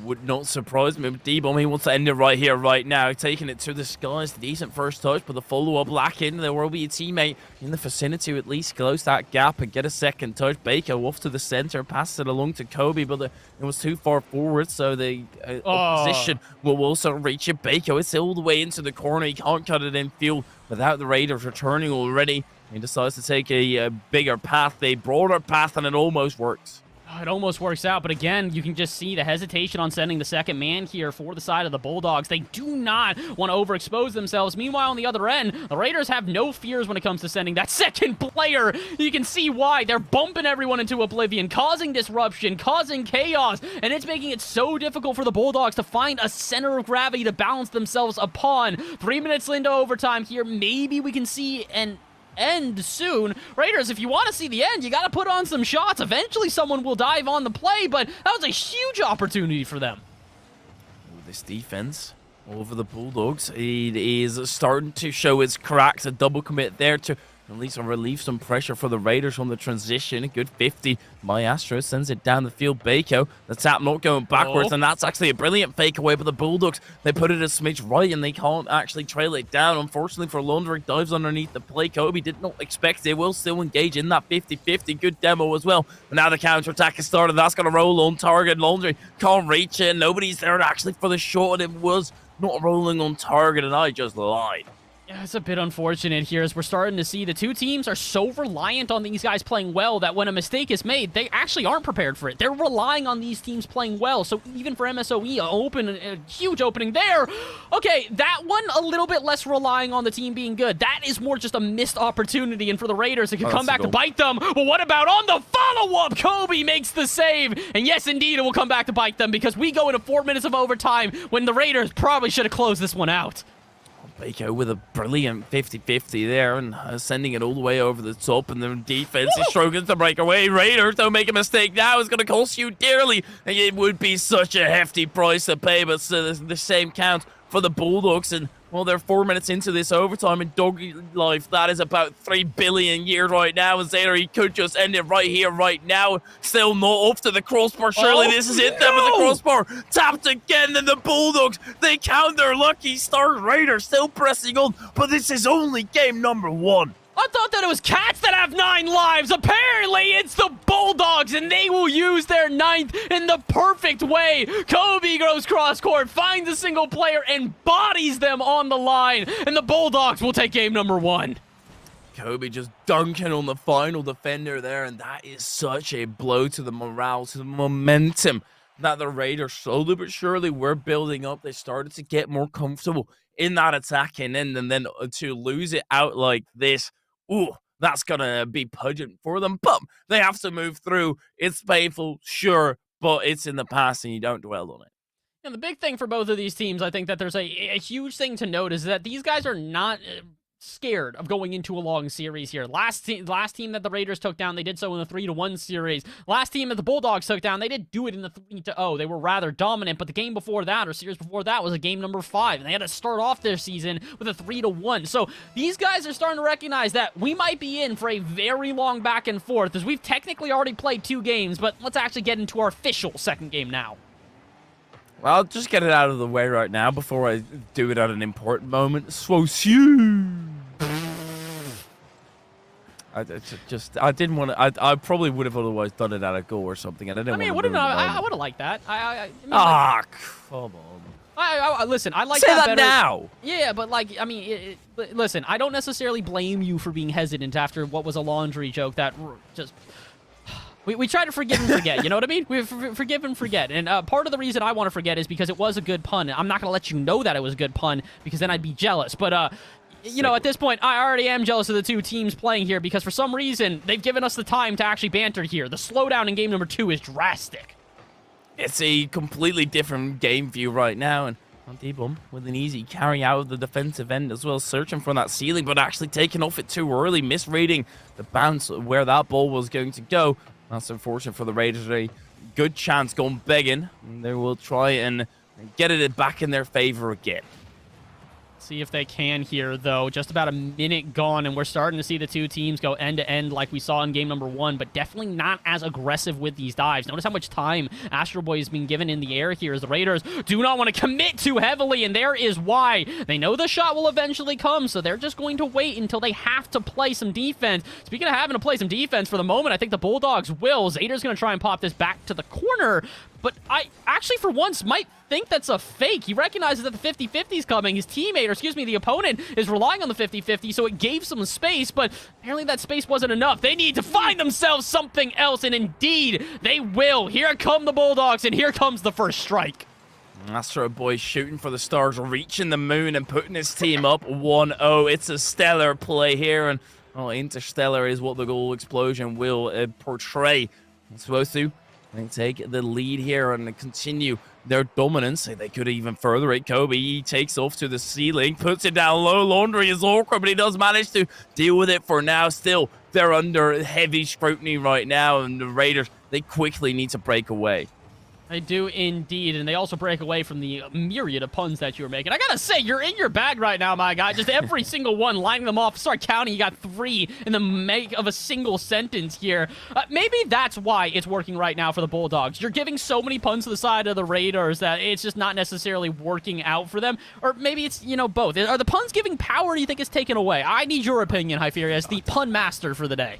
Would not surprise me. D-Bomb, he wants to end it right here, right now. Taking it to the skies. Decent first touch, but the follow-up lack in. There will be a teammate in the vicinity to at least close that gap and get a second touch. Baker off to the center, passes it along to Kobe, but it was too far forward, so the opposition will also reach it. Baker, it's all the way into the corner. He can't cut it in field without the Raiders returning already. He decides to take a bigger path, a broader path, and it almost works. It almost works out, but again, you can just see the hesitation on sending the second man here for the side of the Bulldogs. They do not want to overexpose themselves. Meanwhile, on the other end, the Raiders have no fears when it comes to sending that second player. You can see why. They're bumping everyone into oblivion, causing disruption, causing chaos, and it's making it so difficult for the Bulldogs to find a center of gravity to balance themselves upon. 3 minutes into overtime here. Maybe we can see an end soon. Raiders, if you want to see the end, you got to put on some shots. Eventually someone will dive on the play, but that was a huge opportunity for them. This defense over the Bulldogs, it is starting to show its cracks. A double commit there to at least relieve some pressure for the Raiders from the transition. A good 50 by Astro, sends it down the field. Bako, the tap not going backwards, and that's actually a brilliant fake away. But the Bulldogs, they put it a smidge right, and they can't actually trail it down. Unfortunately for Laundry, dives underneath the play. Kobe did not expect it. Will still engage in that 50-50. Good demo as well. But now the counter-attack has started. That's going to roll on target. Laundry can't reach it. Nobody's there actually for the shot. It was not rolling on target, and I just lied. Yeah, it's a bit unfortunate here as we're starting to see the two teams are so reliant on these guys playing well that when a mistake is made, they actually aren't prepared for it. They're relying on these teams playing well. So even for MSOE, a huge opening there. Okay, that one a little bit less relying on the team being good. That is more just a missed opportunity, and for the Raiders, it could come back to bite them. But what about on the follow-up? Kobe makes the save. And yes, indeed, it will come back to bite them because we go into 4 minutes of overtime when the Raiders probably should have closed this one out. Bako with a brilliant 50-50 there and sending it all the way over the top, and the defense is struggling to break away. Raiders, don't make a mistake now. It's going to cost you dearly. It would be such a hefty price to pay, but the same count for the Bulldogs. And well, they're 4 minutes into this overtime in doggy life. That is about 3 billion years right now. And Zader, he could just end it right here, right now. Still not off to the crossbar. Surely this is it then with the crossbar. Tapped again, and the Bulldogs, they count their lucky start. Raiders still pressing on, but this is only game number 1. I thought that it was cats that have 9 lives. Apparently, it's the Bulldogs, and they will use their 9th in the perfect way. Kobe goes cross-court, finds a single player, and bodies them on the line. And the Bulldogs will take game number 1. Kobe just dunking on the final defender there, and that is such a blow to the morale, to the momentum that the Raiders slowly but surely were building up. They started to get more comfortable in that attacking end, and then to lose it out like this, ooh, that's going to be pungent for them. But they have to move through. It's painful, sure, but it's in the past and you don't dwell on it. And the big thing for both of these teams, I think that there's a huge thing to note is that these guys are not scared of going into a long series here. Last team that the Raiders took down, they did so in the 3-1 series. Last team that the Bulldogs took down, they did do it in the 3-0. They were rather dominant, but the game before that, or series before that, was a game number 5, and they had to start off their season with a 3-1. So these guys are starting to recognize that we might be in for a very long back and forth, as we've technically already played 2 games, but let's actually get into our official second game now. Well, I'll just get it out of the way right now before I do it at an important moment. I didn't want to. I probably would have otherwise done it at a goal or something. And I would have liked that. Come on. Listen, I like Say that that better. now. Yeah, but listen, I don't necessarily blame you for being hesitant after what was a laundry joke that just. We try to forgive and forget, you know what I mean? We forgive and forget. And part of the reason I want to forget is because it was a good pun. I'm not going to let you know that it was a good pun because then I'd be jealous. But, you know, at this point, I already am jealous of the two teams playing here because for some reason, they've given us the time to actually banter here. The slowdown in game number 2 is drastic. It's a completely different game view right now, and D-Bum with an easy carry out of the defensive end as well, searching for that ceiling, but actually taking off it too early, misreading the bounce where that ball was going to go. That's unfortunate for the Raiders. A good chance going begging, and they will try and get it back in their favor again. See if they can here, though. Just about a minute gone, and we're starting to see the two teams go end-to-end like we saw in game number 1, but definitely not as aggressive with these dives. Notice how much time Astro Boy has been given in the air here as the Raiders do not want to commit too heavily, and there is why. They know the shot will eventually come, so they're just going to wait until they have to play some defense. Speaking of having to play some defense, for the moment, I think the Bulldogs will. Zader's going to try and pop this back to the corner, but I actually, for once, might think that's a fake. He recognizes that the 50-50 is coming. His teammate, or excuse me, the opponent, is relying on the 50-50, so it gave some space, but apparently that space wasn't enough. They need to find themselves something else, and indeed, they will. Here come the Bulldogs, and here comes the first strike. Astro Boy shooting for the stars, reaching the moon and putting his team up 1-0. It's a stellar play here, and interstellar is what the goal explosion will portray. It's supposed to. They take the lead here and continue their dominance. They could even further it. Kobe, he takes off to the ceiling, puts it down low. Laundry is awkward, but he does manage to deal with it for now. Still, they're under heavy scrutiny right now, and the Raiders, they quickly need to break away. They do indeed, and they also break away from the myriad of puns that you were making. I gotta say, you're in your bag right now, my guy. Just every single one, lining them off. Start counting, you got 3 in the make of a single sentence here. Maybe that's why it's working right now for the Bulldogs. You're giving so many puns to the side of the Raiders that it's just not necessarily working out for them. Or maybe it's, you know, both. Are the puns giving power, or do you think it's taken away? I need your opinion, Hypheria, as the pun master for the day.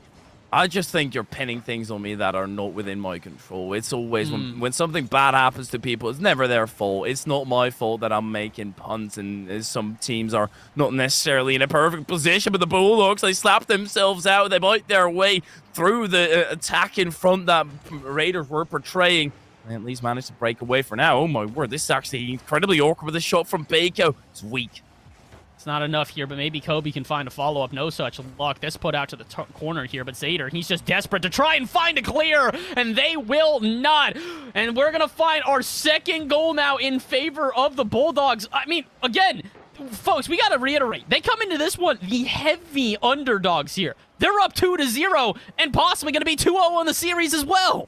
I just think you're pinning things on me that are not within my control. It's always when something bad happens to people, it's never their fault. It's not my fault that I'm making puns, and some teams are not necessarily in a perfect position. But the Bulldogs, they slap themselves out. They bite their way through the attack in front that Raiders were portraying. And at least managed to break away for now. Oh my word, this is actually incredibly awkward with a shot from Bako. It's weak. It's not enough here, but maybe Kobe can find a follow-up. No such luck. This put out to the corner here, but Zader, he's just desperate to try and find a clear, and they will not. And we're going to find our second goal now in favor of the Bulldogs. I mean, again, folks, we got to reiterate. They come into this one the heavy underdogs here. They're up 2-0 and possibly going to be 2-0 in the series as well.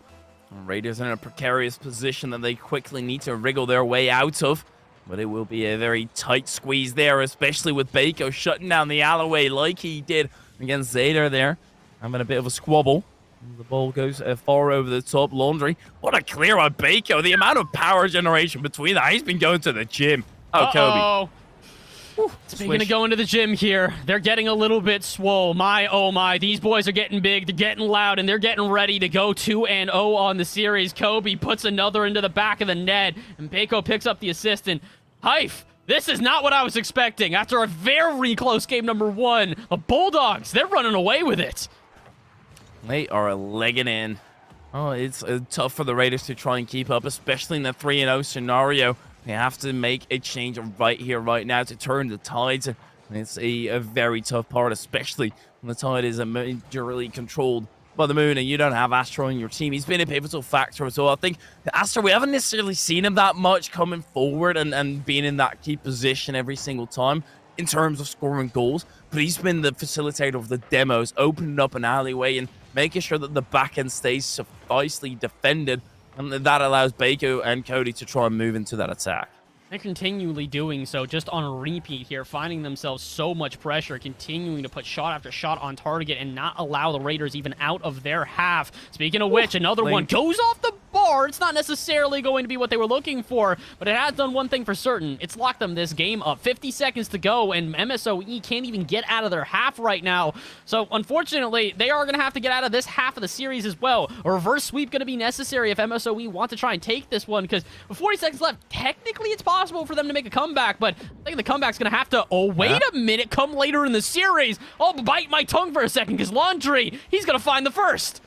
Raiders in a precarious position that they quickly need to wriggle their way out of. But it will be a very tight squeeze there, especially with Bako shutting down the alleyway like he did against Zader there. Having a bit of a squabble. The ball goes far over the top. Laundry. What a clear on Bako. The amount of power generation between that. He's been going to the gym. Oh, Kobe. Speaking of going to the gym here, they're getting a little bit swole. My, oh my, these boys are getting big, they're getting loud, and they're getting ready to go 2-0 on the series. Kobe puts another into the back of the net, and Bako picks up the assist, and Hyph, this is not what I was expecting. After a very close game number 1, the Bulldogs, they're running away with it. They are legging in. Oh, it's tough for the Raiders to try and keep up, especially in the 3-0 scenario. They have to make a change right here, right now, to turn the tides. And it's a very tough part, especially when the tide is majorly controlled by the moon and you don't have Astro in your team. He's been a pivotal factor as well. I think Astro, we haven't necessarily seen him that much coming forward and being in that key position every single time in terms of scoring goals. But he's been the facilitator of the demos, opening up an alleyway and making sure that the back end stays sufficiently defended. And that allows Bako and Cody to try and move into that attack. They're continually doing so, just on repeat here, finding themselves so much pressure, continuing to put shot after shot on target and not allow the Raiders even out of their half. Speaking of which, another one goes off the bar. It's not necessarily going to be what they were looking for, but it has done one thing for certain. It's locked them this game up. 50 seconds to go, and MSOE can't even get out of their half right now. So, unfortunately, they are going to have to get out of this half of the series as well. A reverse sweep going to be necessary if MSOE want to try and take this one, because with 40 seconds left, technically it's possible for them to make a comeback, but I think the comeback's going to have to, oh, wait a minute, come later in the series. I'll bite my tongue for a second, because Laundry, he's going to find the first.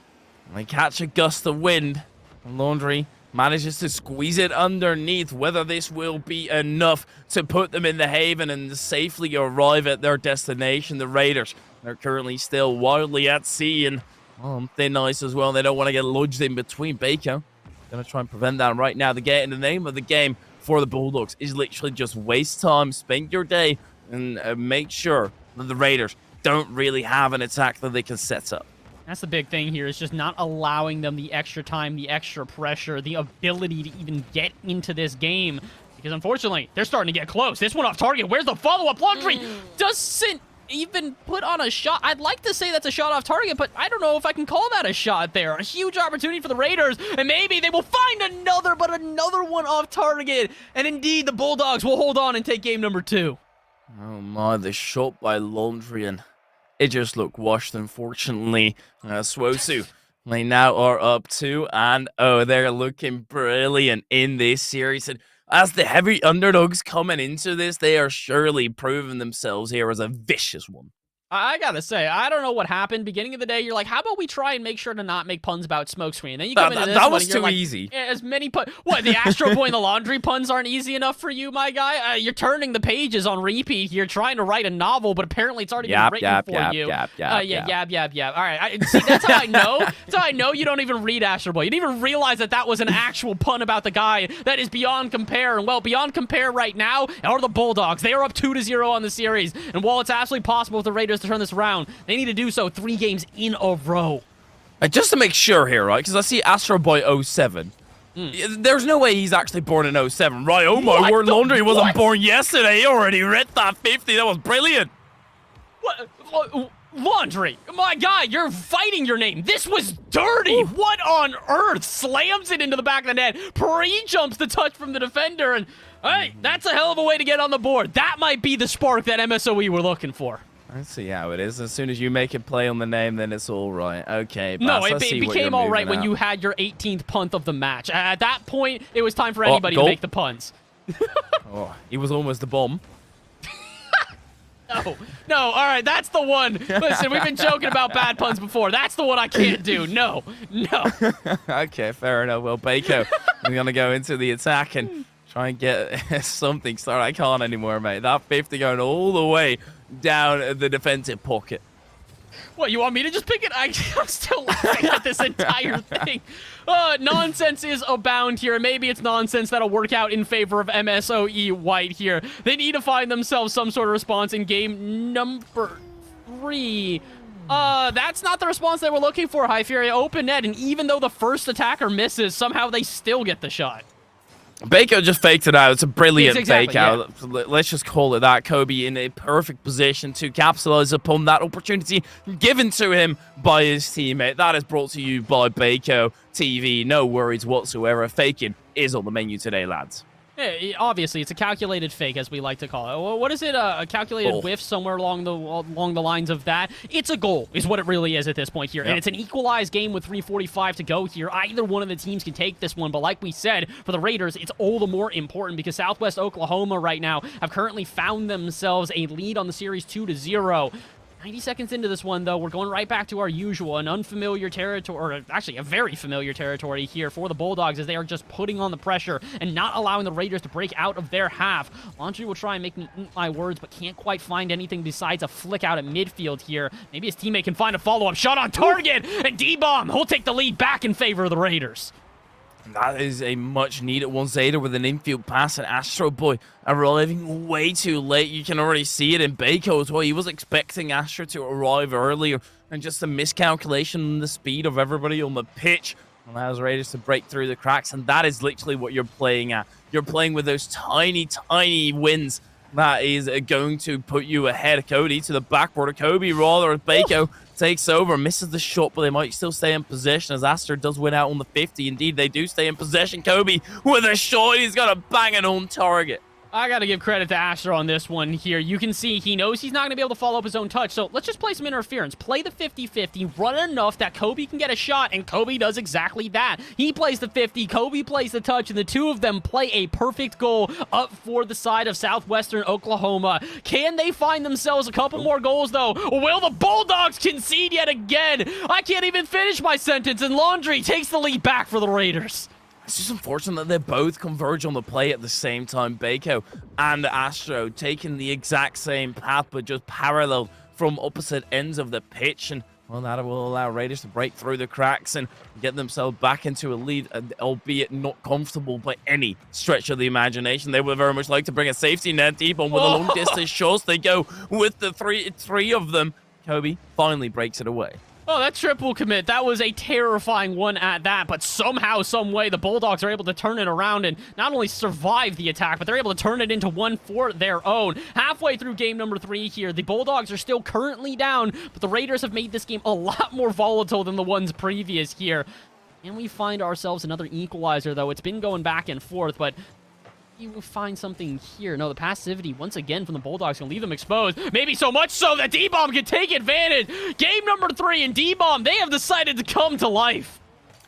They catch a gust of wind. Laundry manages to squeeze it underneath. Whether this will be enough to put them in the haven and safely arrive at their destination. The Raiders, they're currently still wildly at sea and on thin ice as well. They don't want to get lodged in between. Baker gonna try and prevent that right now. The name of the game for the Bulldogs is literally just waste time, spend your day, and make sure that the Raiders don't really have an attack that they can set up. That's the big thing here, is just not allowing them the extra time, the extra pressure, the ability to even get into this game. Because unfortunately, they're starting to get close. This one off target. Where's the follow-up? Laundry doesn't even put on a shot. I'd like to say that's a shot off target, but I don't know if I can call that a shot there. A huge opportunity for the Raiders, and maybe they will find another one off target. And indeed, the Bulldogs will hold on and take game number 2. Oh my, the shot by Laundry, and it just looked washed, unfortunately. Swosu, they now are up 2, and they're looking brilliant in this series. And as the heavy underdogs coming into this, they are surely proving themselves here as a vicious one. I gotta say, I don't know what happened. Beginning of the day, you're like, how about we try and make sure to not make puns about Smokescreen? Then you come into this that one was and you're too like, easy. As many puns. What, the Astro Boy and the Laundry puns aren't easy enough for you, my guy? You're turning the pages on repeat here, trying to write a novel, but apparently it's already been written for you. Yab. All right, see, that's how I know. That's how I know you don't even read Astro Boy. You didn't even realize that was an actual pun about the guy that is beyond compare. And well, beyond compare right now are the Bulldogs. They are up 2-0 on the series. And while it's absolutely possible for the Raiders to turn this around, they need to do so 3 games in a row. Just to make sure here, right? Because I see Astro Boy 07. There's no way he's actually born in 07, right? Oh my word, Laundry wasn't born yesterday. He already read that 50. That was brilliant. What? Laundry, my guy, you're fighting your name. This was dirty. What on earth? Slams it into the back of the net. Pre-jumps the touch from the defender. And, hey, that's a hell of a way to get on the board. That might be the spark that MSOE were looking for. I see how it is. As soon as you make it play on the name, then it's all right. Okay, no, it became all right when you had your 18th punt of the match. At that point, it was time for anybody to make the punts. He was almost the bomb. No, all right, that's the one. Listen, we've been joking about bad puns before. That's the one I can't do. No. Okay, fair enough. Well, Baco, I'm going to go into the attack and try and get something started. I can't anymore, mate. That 50 going all the way down the defensive pocket. What, you want me to just pick it? I'm still laughing at this entire thing. Nonsense is abound here. Maybe it's nonsense that'll work out in favor of MSOE White here. They need to find themselves some sort of response in game number 3. That's not the response they were looking for, High Fury. Open net, and even though the first attacker misses, somehow they still get the shot. Baco just faked it out. It's a brilliant fake out. Yeah. Let's just call it that. Kobe in a perfect position to capitalize upon that opportunity given to him by his teammate. That is brought to you by Baco TV. No worries whatsoever. Faking is on the menu today, lads. Yeah, obviously, it's a calculated fake, as we like to call it. What is it? A calculated whiff somewhere along the lines of that? It's a goal, is what it really is at this point here. Yep. And it's an equalized game with 3:45 to go here. Either one of the teams can take this one, but like we said, for the Raiders, it's all the more important because Southwest Oklahoma right now have currently found themselves a lead on the series 2-0. 90 seconds into this one, though, we're going right back to our usual, an unfamiliar territory, or actually a very familiar territory here for the Bulldogs as they are just putting on the pressure and not allowing the Raiders to break out of their half. Laundry will try and make me eat my words, but can't quite find anything besides a flick out at midfield here. Maybe his teammate can find a follow-up shot on target, and D-Bomb, he'll take the lead back in favor of the Raiders. That is a much-needed one. Zeta with an infield pass, and Astro Boy arriving way too late. You can already see it in Baco as well. He was expecting Astro to arrive earlier, and just a miscalculation in the speed of everybody on the pitch allows Raiders to break through the cracks, and that is literally what you're playing at. You're playing with those tiny, tiny wins. That is going to put you ahead. Cody to the backboard. Kobe rather. Baco takes over, misses the shot, but they might still stay in possession as Astor does win out on the 50. Indeed, they do stay in possession. Kobe with a shot. He's got a banging on target. I got to give credit to Astro on this one here. You can see he knows he's not going to be able to follow up his own touch, so let's just play some interference. Play the 50-50, run enough that Kobe can get a shot, and Kobe does exactly that. He plays the 50, Kobe plays the touch, and the two of them play a perfect goal up for the side of Southwestern Oklahoma. Can they find themselves a couple more goals, though? Will the Bulldogs concede yet again? I can't even finish my sentence, and Laundry takes the lead back for the Raiders. It's just unfortunate that they both converge on the play at the same time. Baco and Astro taking the exact same path, but just parallel from opposite ends of the pitch. And, well, that will allow Raiders to break through the cracks and get themselves back into a lead, albeit not comfortable by any stretch of the imagination. They would very much like to bring a safety net deep on with the long distance shots. They go with the three of them. Kobe finally breaks it away. Oh, that triple commit, that was a terrifying one at that, but somehow, some way, the Bulldogs are able to turn it around and not only survive the attack, but they're able to turn it into one for their own. Halfway through game number 3 here, the Bulldogs are still currently down, but the Raiders have made this game a lot more volatile than the ones previous here. And we find ourselves another equalizer, though. It's been going back and forth, but you will find something here. No, the passivity, once again, from the Bulldogs can leave them exposed. Maybe so much so that D-Bomb can take advantage. Game number 3, and D-Bomb, they have decided to come to life.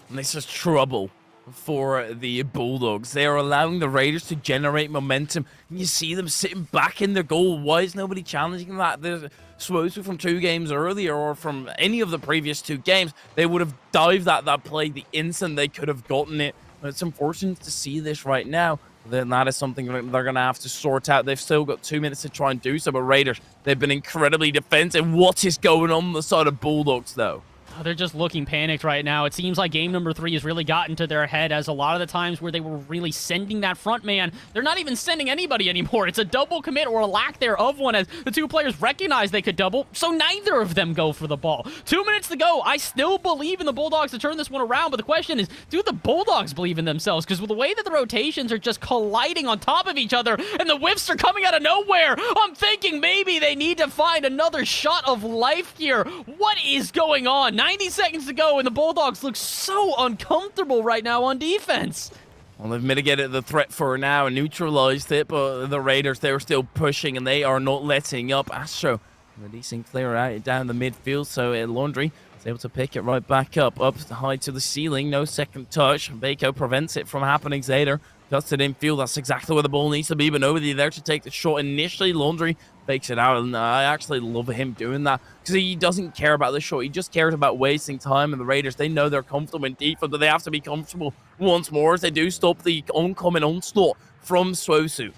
And this is trouble for the Bulldogs. They are allowing the Raiders to generate momentum. And you see them sitting back in their goal. Why is nobody challenging that? There's Swosu from 2 games earlier, or from any of the previous 2 games. They would have dived at that play the instant they could have gotten it. But it's unfortunate to see this right now. Then that is something they're going to have to sort out. They've still got 2 minutes to try and do so, but Raiders, they've been incredibly defensive. What is going on the side of Bulldogs, though? Oh, they're just looking panicked right now. It seems like game number 3 has really gotten to their head, as a lot of the times where they were really sending that front man, they're not even sending anybody anymore. It's a double commit or a lack thereof one, as the 2 players recognize they could double, so neither of them go for the ball. 2 minutes to go. I still believe in the Bulldogs to turn this one around, but the question is, do the Bulldogs believe in themselves? Because with the way that the rotations are just colliding on top of each other and the whiffs are coming out of nowhere, I'm thinking maybe they need to find another shot of life here. What is going on? 90 seconds to go, and the Bulldogs look so uncomfortable right now on defense. Well, they've mitigated the threat for now and neutralized it, but the Raiders, they're still pushing, and they are not letting up. Astro, a decent clear out down the midfield, so Laundry is able to pick it right back up high to the ceiling. No second touch. Baco prevents it from happening. Zader cuts it infield. That's exactly where the ball needs to be, but nobody there to take the shot initially. Laundry fakes it out, and I actually love him doing that because he doesn't care about the shot. He just cares about wasting time, and the Raiders, they know they're comfortable in defense, but they have to be comfortable once more as they do stop the oncoming onslaught from Swosu.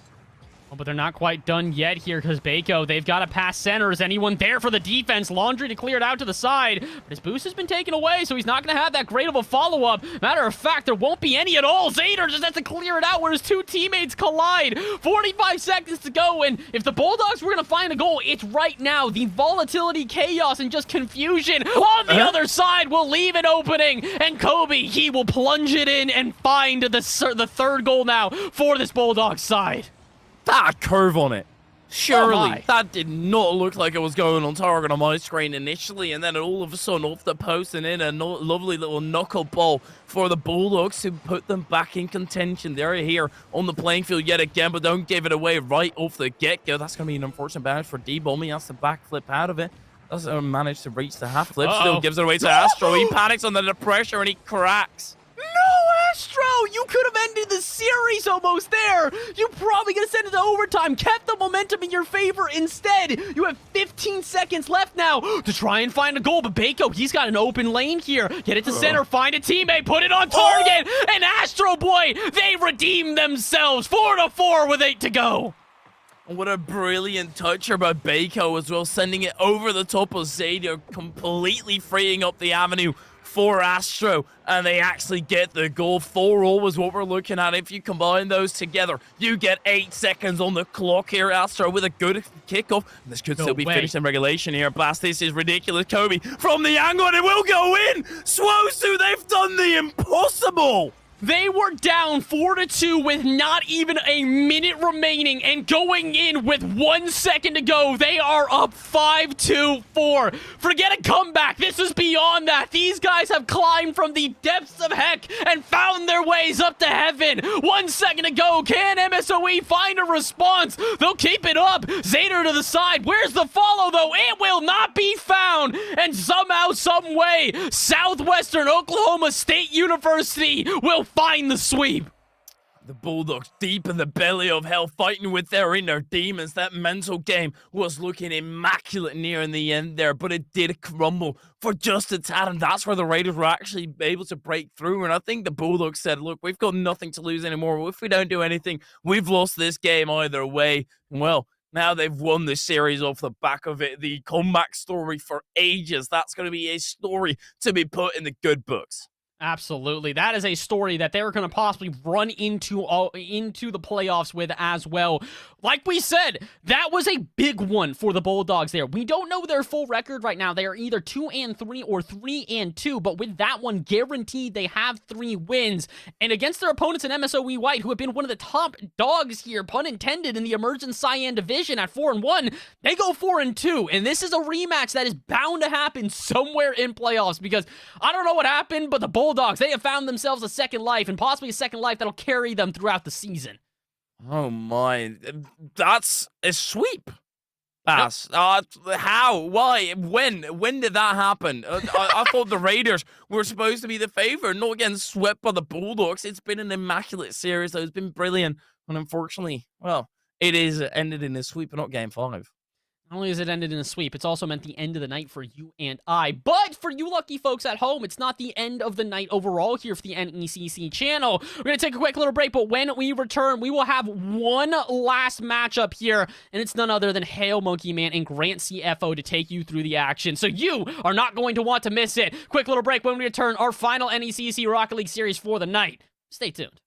Oh, but they're not quite done yet here, because Baco, they've got to pass center. Is anyone there for the defense? Laundry to clear it out to the side, but his boost has been taken away, so he's not going to have that great of a follow-up. Matter of fact, there won't be any at all. Zader just has to clear it out where his 2 teammates collide. 45 seconds to go, and if the Bulldogs were going to find a goal, it's right now. The volatility, chaos, and just confusion on the other side will leave an opening, and Kobe, he will plunge it in and find the 3rd goal now for this Bulldogs side. That curve on it. Surely, my. that did not look like it was going on target on my screen initially, and then all of a sudden off the post and in a lovely little knuckleball for the Bulldogs to put them back in contention. They're here on the playing field yet again, but don't give it away right off the get-go. That's going to be an unfortunate bounce for D-Bomb. He has to backflip out of it. Doesn't manage to reach the half flip. Still gives it away to Astro. He panics under the pressure and he cracks. No, Astro! You could have ended the series almost there! You probably could have sent it to overtime, kept the momentum in your favor. Instead, you have 15 seconds left now to try and find a goal, but Baco, he's got an open lane here. Get it to center, find a teammate, put it on target, and Astro Boy, they redeem themselves. 4-4 with 8 to go. What a brilliant toucher by Baco as well, sending it over the top of Zadio, completely freeing up the avenue for Astro, and they actually get the goal. 4-all was what we're looking at. If you combine those together, you get 8 seconds on the clock here. Astro with a good kickoff. This could still be finished in regulation here. Blast, this is ridiculous. Kobe from the angle, and it will go in. Swosu, they've done the impossible. They were down 4-2 with not even a minute remaining, and going in with 1 second to go, they are up 5-4. Forget a comeback. This is beyond that. These guys have climbed from the depths of heck and found their ways up to heaven. 1 second to go. Can MSOE find a response? They'll keep it up. Zader to the side. Where's the follow, though? It will not be found. And somehow, some way, Southwestern Oklahoma State University will find the sweep. The Bulldogs deep in the belly of hell, fighting with their inner demons. That mental game was looking immaculate near in the end there, but it did crumble for just a tad, and that's where the Raiders were actually able to break through. And I think the Bulldogs said, look, we've got nothing to lose anymore. If we don't do anything, we've lost this game either way. Well, now they've won the series off the back of it. The comeback story for ages. That's going to be a story to be put in the good books. Absolutely. That is a story that they're going to possibly run into the playoffs with as well. Like we said, that was a big one for the Bulldogs there. We don't know their full record right now. They are either 2-3 or 3-2, but with that one guaranteed, they have 3 wins. And against their opponents in MSOE White, who have been one of the top dogs here, pun intended, in the Emergents Cyan division at 4-1, they go 4-2. And this is a rematch that is bound to happen somewhere in playoffs, because I don't know what happened, but the Bulldogs, they have found themselves a second life, and possibly a second life that'll carry them throughout the season. Oh my, that's a sweep. Pass. How? Why? When did that happen? I thought the Raiders were supposed to be the favorite, not getting swept by the Bulldogs. It's been an immaculate series, though. It's been brilliant. And unfortunately, well, it is ended in a sweep, but not game 5. Not only has it ended in a sweep, it's also meant the end of the night for you and I. But for you lucky folks at home, it's not the end of the night overall here for the NECC channel. We're going to take a quick little break, but when we return, we will have one last matchup here, and it's none other than HailMonkeyman and Grantcfo to take you through the action. So you are not going to want to miss it. Quick little break when we return, our final NECC Rocket League series for the night. Stay tuned.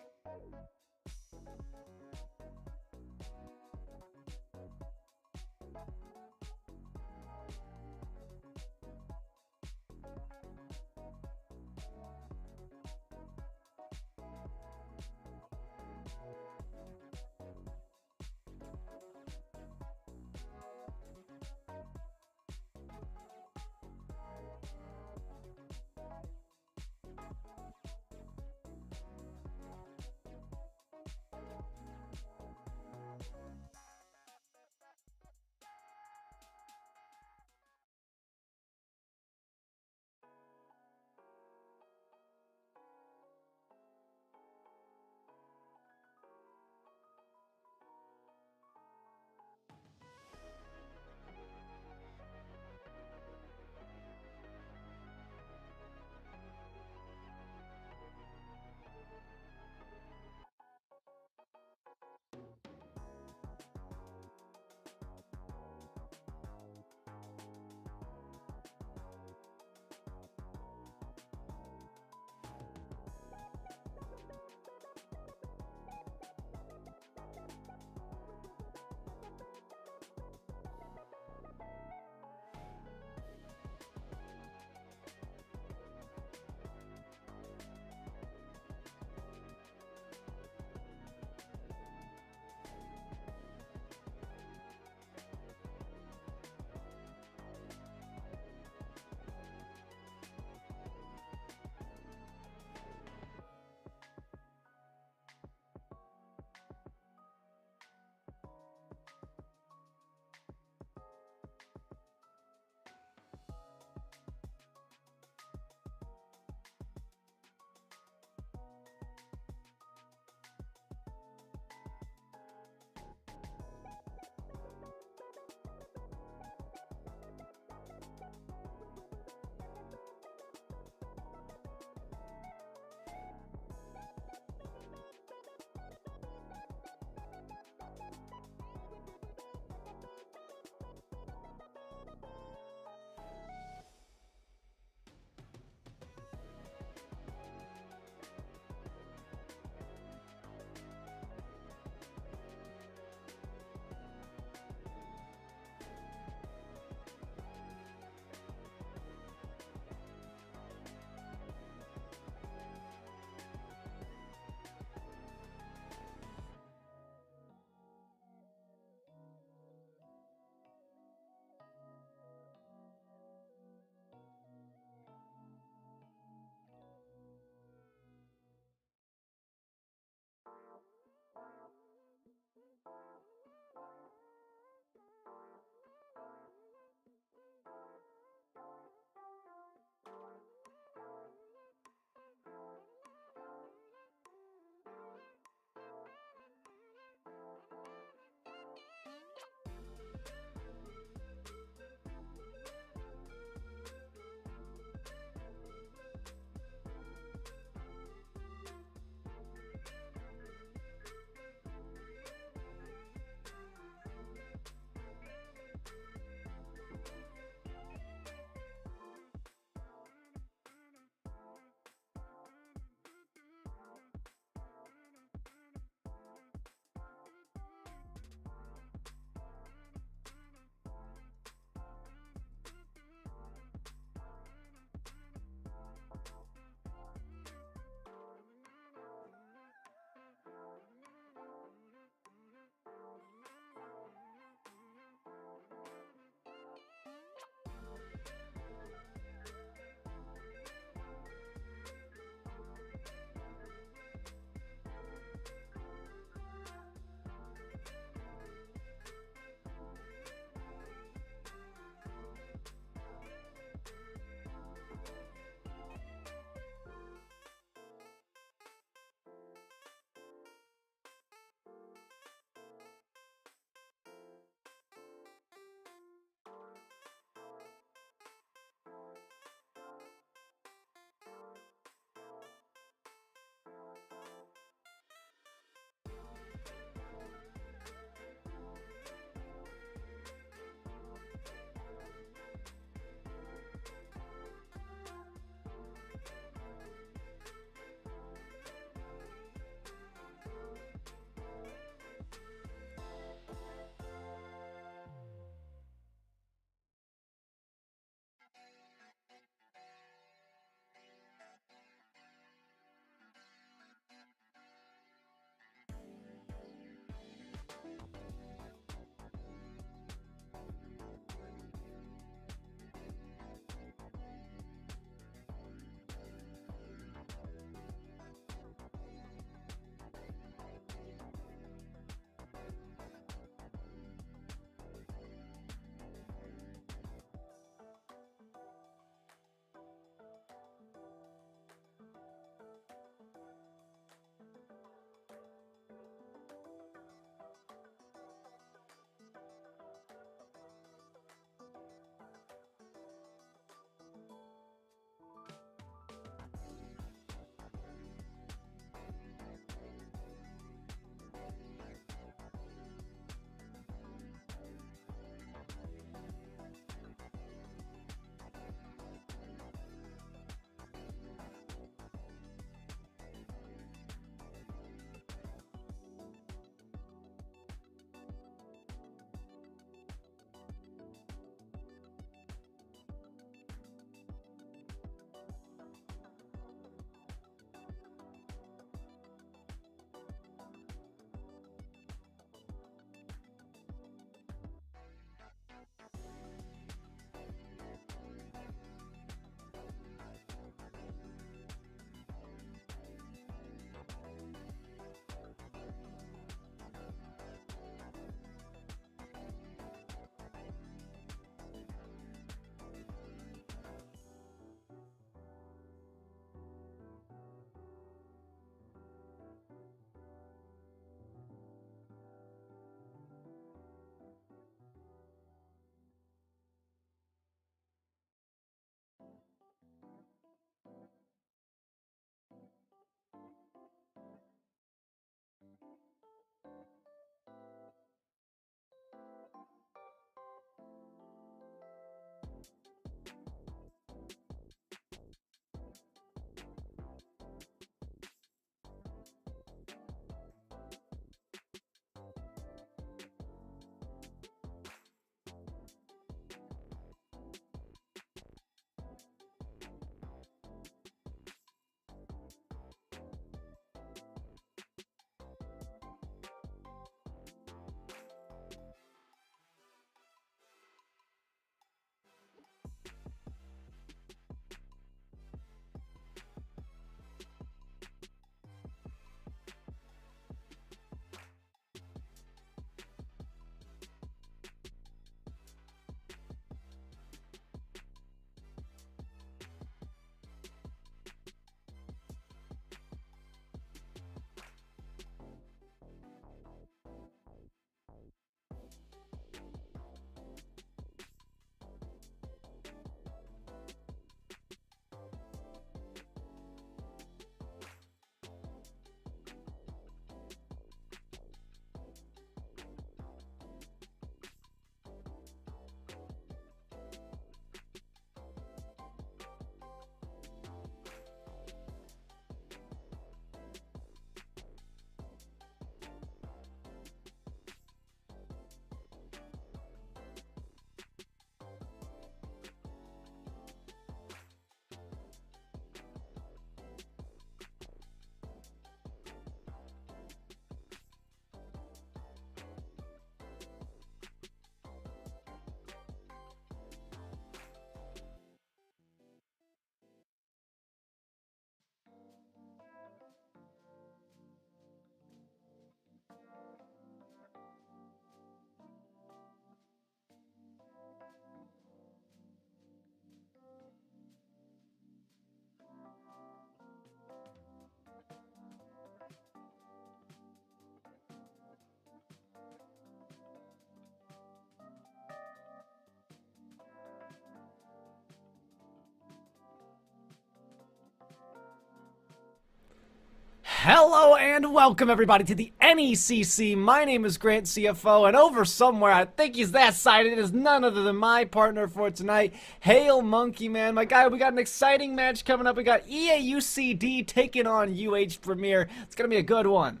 Hello and welcome everybody to the NECC. My name is Grantcfo, and over somewhere, I think he's that side, it is none other than my partner for tonight, HailMonkeyman. My guy, we got an exciting match coming up. We got EaUCD taking on Premier. It's gonna be a good one.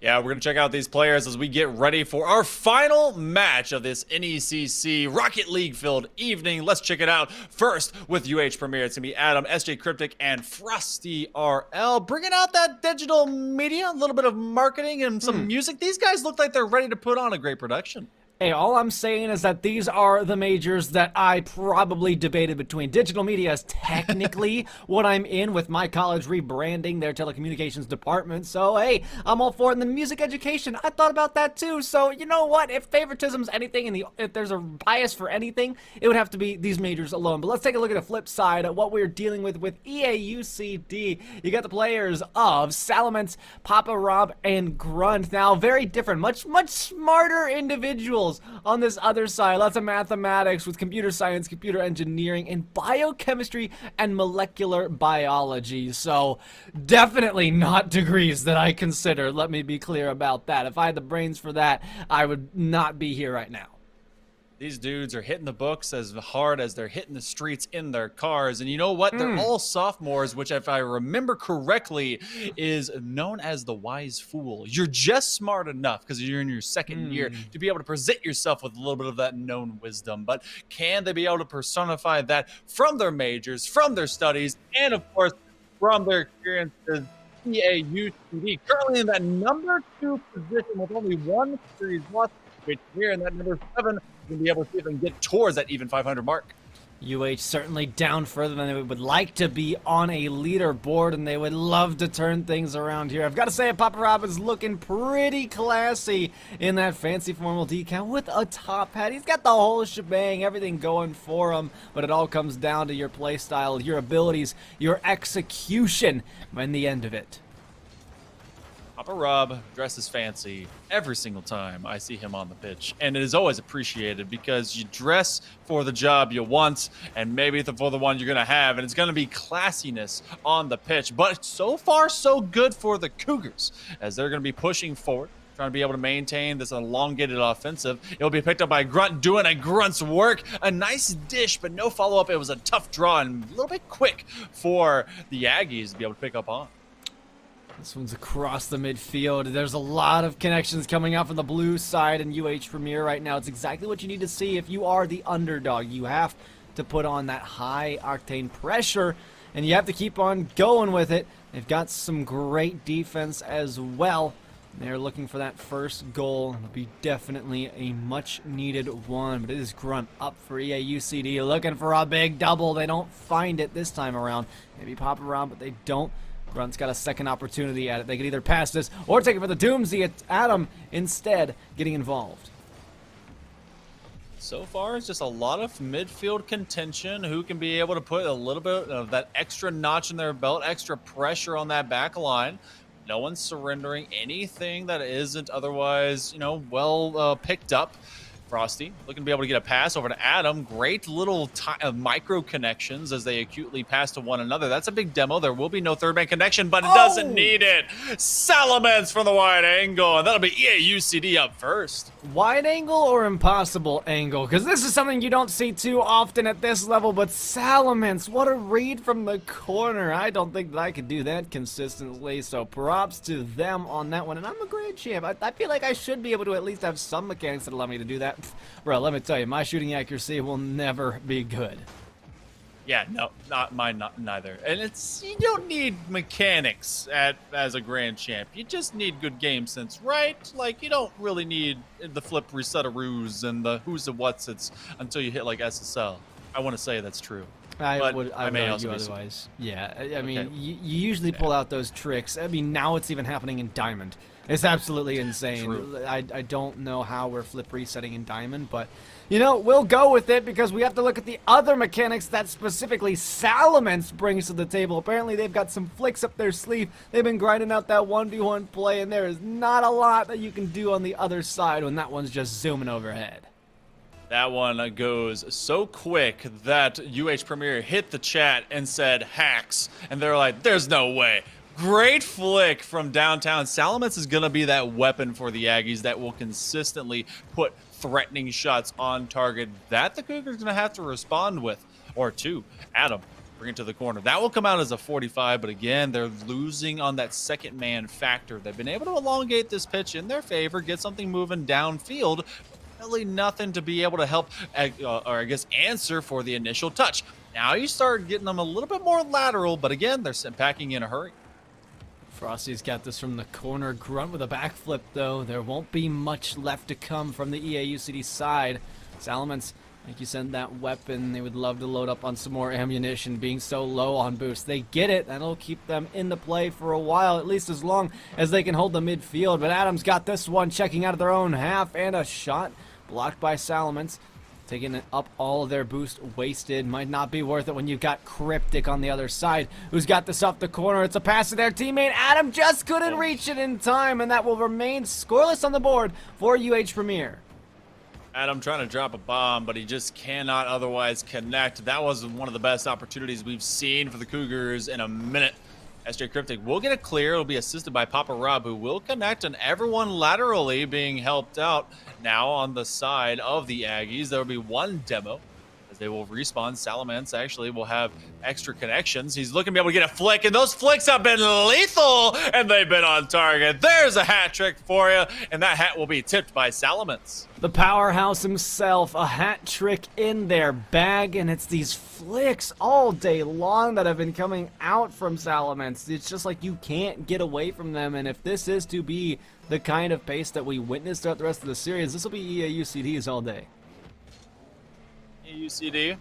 Yeah, we're going to check out these players as we get ready for our final match of this NECC Rocket League-filled evening. Let's check it out first with Premier. It's going to be Adam, SJ Cryptic, and Frosty RL. Bringing out that digital media, a little bit of marketing and some music. These guys look like they're ready to put on a great production. Hey, all I'm saying is that these are the majors that I probably debated between. Digital media is technically what I'm in with my college rebranding their telecommunications department. So, hey, I'm all for it. And the music education, I thought about that too. So, you know what? If favoritism's anything, and if there's a bias for anything, it would have to be these majors alone. But let's take a look at the flip side of what we're dealing with EaUCD. You got the players of Salamence, Papa Rob, and Grunt. Now, very different, much smarter individuals on this other side. Lots of mathematics with computer science, computer engineering, and biochemistry and molecular biology. So definitely not degrees that I consider. Let me be clear about that. If I had the brains for that, I would not be here right now. These dudes are hitting the books as hard as they're hitting the streets in their cars. And you know what? They're all sophomores, which, if I remember correctly, is known as the wise fool. You're just smart enough, because you're in your second year, to be able to present yourself with a little bit of that known wisdom. But can they be able to personify that from their majors, from their studies, and, of course, from their experiences? EaUCD currently in that number 2 position with only 1 series lost. Which here in that number 7 can be able to see if they can get towards that even 500 mark. certainly down further than they would like to be on a leaderboard, and they would love to turn things around here. I've got to say, Papa Rob is looking pretty classy in that fancy formal decal with a top hat. He's got the whole shebang, everything going for him, but it all comes down to your play style, your abilities, your execution in the end of it. Papa Rob dresses fancy every single time I see him on the pitch, and it is always appreciated because you dress for the job you want and maybe for the one you're going to have, and it's going to be classiness on the pitch. But so far, so good for the Cougars as they're going to be pushing forward, trying to be able to maintain this elongated offensive. It'll be picked up by Grunt doing a Grunt's work. A nice dish, but no follow-up. It was a tough draw and a little bit quick for the Aggies to be able to pick up on. This one's across the midfield. There's a lot of connections coming out from the blue side in Premier right now. It's exactly what you need to see if you are the underdog. You have to put on that high octane pressure, and you have to keep on going with it. They've got some great defense as well. They're looking for that first goal. It'll be definitely a much needed one, but it is Grunt up for EaUCD, looking for a big double. They don't find it this time around. Maybe pop around, but they don't. Grunt's got a second opportunity at it. They can either pass this or take it for the Doomsday. It's Adam instead getting involved. So far, it's just a lot of midfield contention. Who can be able to put a little bit of that extra notch in their belt, extra pressure on that back line. No one's surrendering anything that isn't otherwise, well picked up. Frosty looking to be able to get a pass over to Adam. Great little micro connections as they acutely pass to one another. That's a big demo. There will be no third man connection, but it doesn't need it. Salamence from the wide angle, and that'll be EaUCD up first. Wide angle or impossible angle? Because this is something you don't see too often at this level, but Salamence, what a read from the corner. I don't think that I could do that consistently, so props to them on that one. And I'm a great champ. I feel like I should be able to at least have some mechanics that allow me to do that. Bro, let me tell you, my shooting accuracy will never be good. Yeah, no, not mine, neither. And you don't need mechanics as a grand champ. You just need good game sense, right? Like, you don't really need the flip reset of ruse and the who's and what's it's until you hit like SSL. I want to say that's true. I would argue otherwise. Yeah, I mean, you usually pull out those tricks. I mean, now it's even happening in Diamond. It's absolutely insane. True. I don't know how we're flip resetting in Diamond, but, we'll go with it because we have to look at the other mechanics that specifically Salamence brings to the table. Apparently, they've got some flicks up their sleeve. They've been grinding out that 1v1 play, and there is not a lot that you can do on the other side when that one's just zooming overhead. That one goes so quick that Premier hit the chat and said hacks, and they're like, there's no way. Great flick from downtown. Salamence is going to be that weapon for the Aggies that will consistently put threatening shots on target that the Cougars going to have to respond with. Or two, Adam, bring it to the corner. That will come out as a 45, but again, they're losing on that second man factor. They've been able to elongate this pitch in their favor, get something moving downfield. Really nothing to be able to help, or I guess answer for the initial touch. Now you start getting them a little bit more lateral, but again, they're packing in a hurry. Frosty's got this from the corner. Grunt with a backflip, though. There won't be much left to come from the EaUCD side. Salamence, like you said, that weapon, they would love to load up on some more ammunition, being so low on boost. They get it. That'll keep them in the play for a while, at least as long as they can hold the midfield. But Adams got this one, checking out of their own half, and a shot blocked by Salamence. Taking it up, all of their boost wasted. Might not be worth it when you've got Cryptic on the other side, who's got this off the corner. It's a pass to their teammate. Adam just couldn't reach it in time, and that will remain scoreless on the board for UH Premier. Adam trying to drop a bomb, but he just cannot otherwise connect. That was one of the best opportunities we've seen for the Cougars in a minute. SJ Cryptic will get a clear. It'll be assisted by Papa Rob, who will connect, and everyone laterally being helped out. Now on the side of the Aggies, there will be one demo as they will respawn. Salamence actually will have extra connections. He's looking to be able to get a flick, and those flicks have been lethal, and they've been on target. There's a hat trick for you, and that hat will be tipped by Salamence. The powerhouse himself, a hat trick in their bag, and it's these flicks all day long that have been coming out from Salamence. It's just like you can't get away from them, and if this is to be the kind of pace that we witness throughout the rest of the series, this will be EaUCDs all day. EaUCD,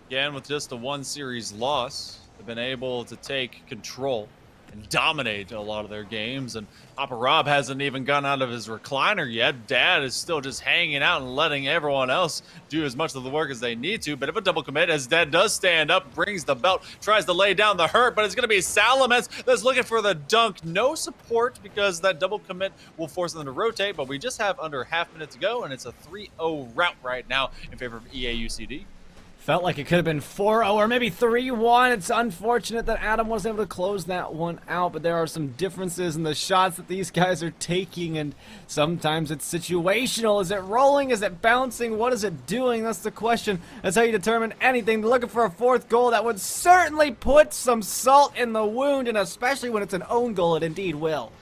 again, with just a one series loss, have been able to take control and dominate a lot of their games. And Papa Rob hasn't even gotten out of his recliner yet. Dad is still just hanging out and letting everyone else do as much of the work as they need to. Bit of a double commit as Dad does stand up, brings the belt, tries to lay down the hurt, but it's going to be Salamence that's looking for the dunk. No support because that double commit will force them to rotate, but we just have under half minute to go, and it's a 3-0 route right now in favor of EaUCD. Felt like it could have been 4-0 or maybe 3-1. It's unfortunate that Adam wasn't able to close that one out, but there are some differences in the shots that these guys are taking, and sometimes it's situational. Is it rolling? Is it bouncing? What is it doing? That's the question. That's how you determine anything. They're looking for a fourth goal that would certainly put some salt in the wound, and especially when it's an own goal, it indeed will.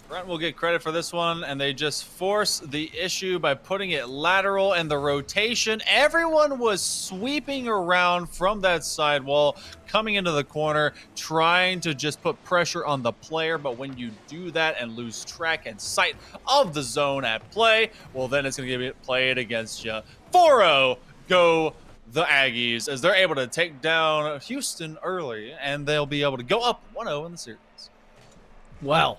Brent will get credit for this one, and they just force the issue by putting it lateral, and the rotation. Everyone was sweeping around from that sidewall, coming into the corner, trying to just put pressure on the player. But when you do that and lose track and sight of the zone at play, well, then it's going to get played against you. 4-0 go the Aggies as they're able to take down Houston early, and they'll be able to go up 1-0 in the series. Well,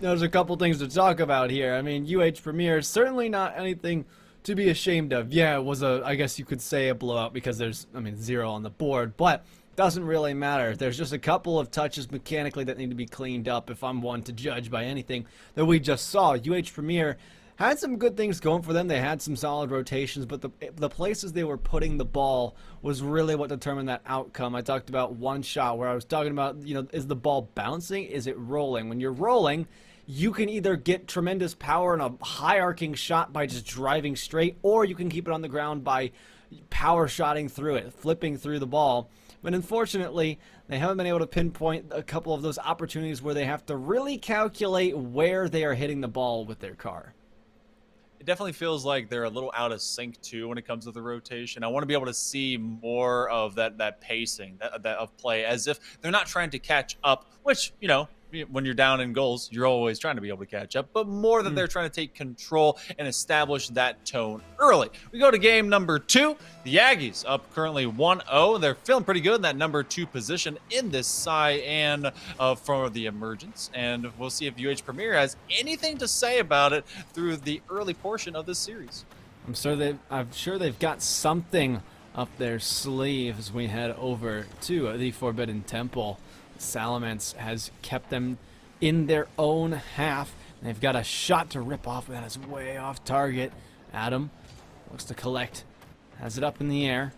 there's a couple things to talk about here. I mean, UH Premier is certainly not anything to be ashamed of. Yeah, it was I guess you could say a blowout because there's, 0 on the board, but doesn't really matter. There's just a couple of touches mechanically that need to be cleaned up if I'm one to judge by anything that we just saw. UH Premier had some good things going for them. They had some solid rotations, but the places they were putting the ball was really what determined that outcome. I talked about one shot where I was talking about, is the ball bouncing? Is it rolling? When you're rolling, you can either get tremendous power in a high arcing shot by just driving straight, or you can keep it on the ground by power shotting through it, flipping through the ball. But unfortunately, they haven't been able to pinpoint a couple of those opportunities where they have to really calculate where they are hitting the ball with their car. It definitely feels like they're a little out of sync too when it comes to the rotation. I want to be able to see more of that pacing that of play, as if they're not trying to catch up, which, when you're down in goals, you're always trying to be able to catch up, but more that they're trying to take control and establish that tone early. We go to game number 2. The Aggies up currently 1-0. They're feeling pretty good in that number 2 position in this Cyan for the Emergents, and we'll see if UH Premier has anything to say about it through the early portion of this series. I'm sure they've got something up their sleeve as we head over to the Forbidden Temple. Salamence has kept them in their own half. And they've got a shot to rip off, but that is way off target. Adam looks to collect, has it up in the air,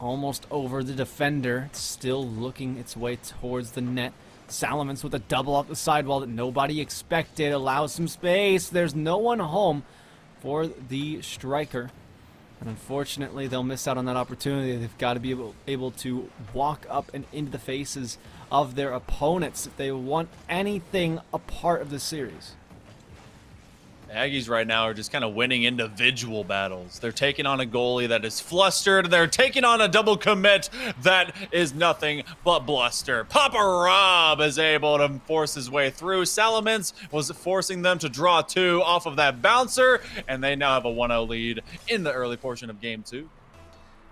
almost over the defender. It's still looking its way towards the net. Salamence with a double off the sidewall that nobody expected. Allows some space. There's no one home for the striker. And unfortunately, they'll miss out on that opportunity. They've got to be able to walk up and into the faces of their opponents if they want anything a part of the series. The Aggies right now are just kind of winning individual battles. They're taking on a goalie that is flustered. They're taking on a double commit that is nothing but bluster. Papa Rob is able to force his way through. Salamence was forcing them to draw 2 off of that bouncer, and they now have a 1-0 lead in the early portion of Game 2.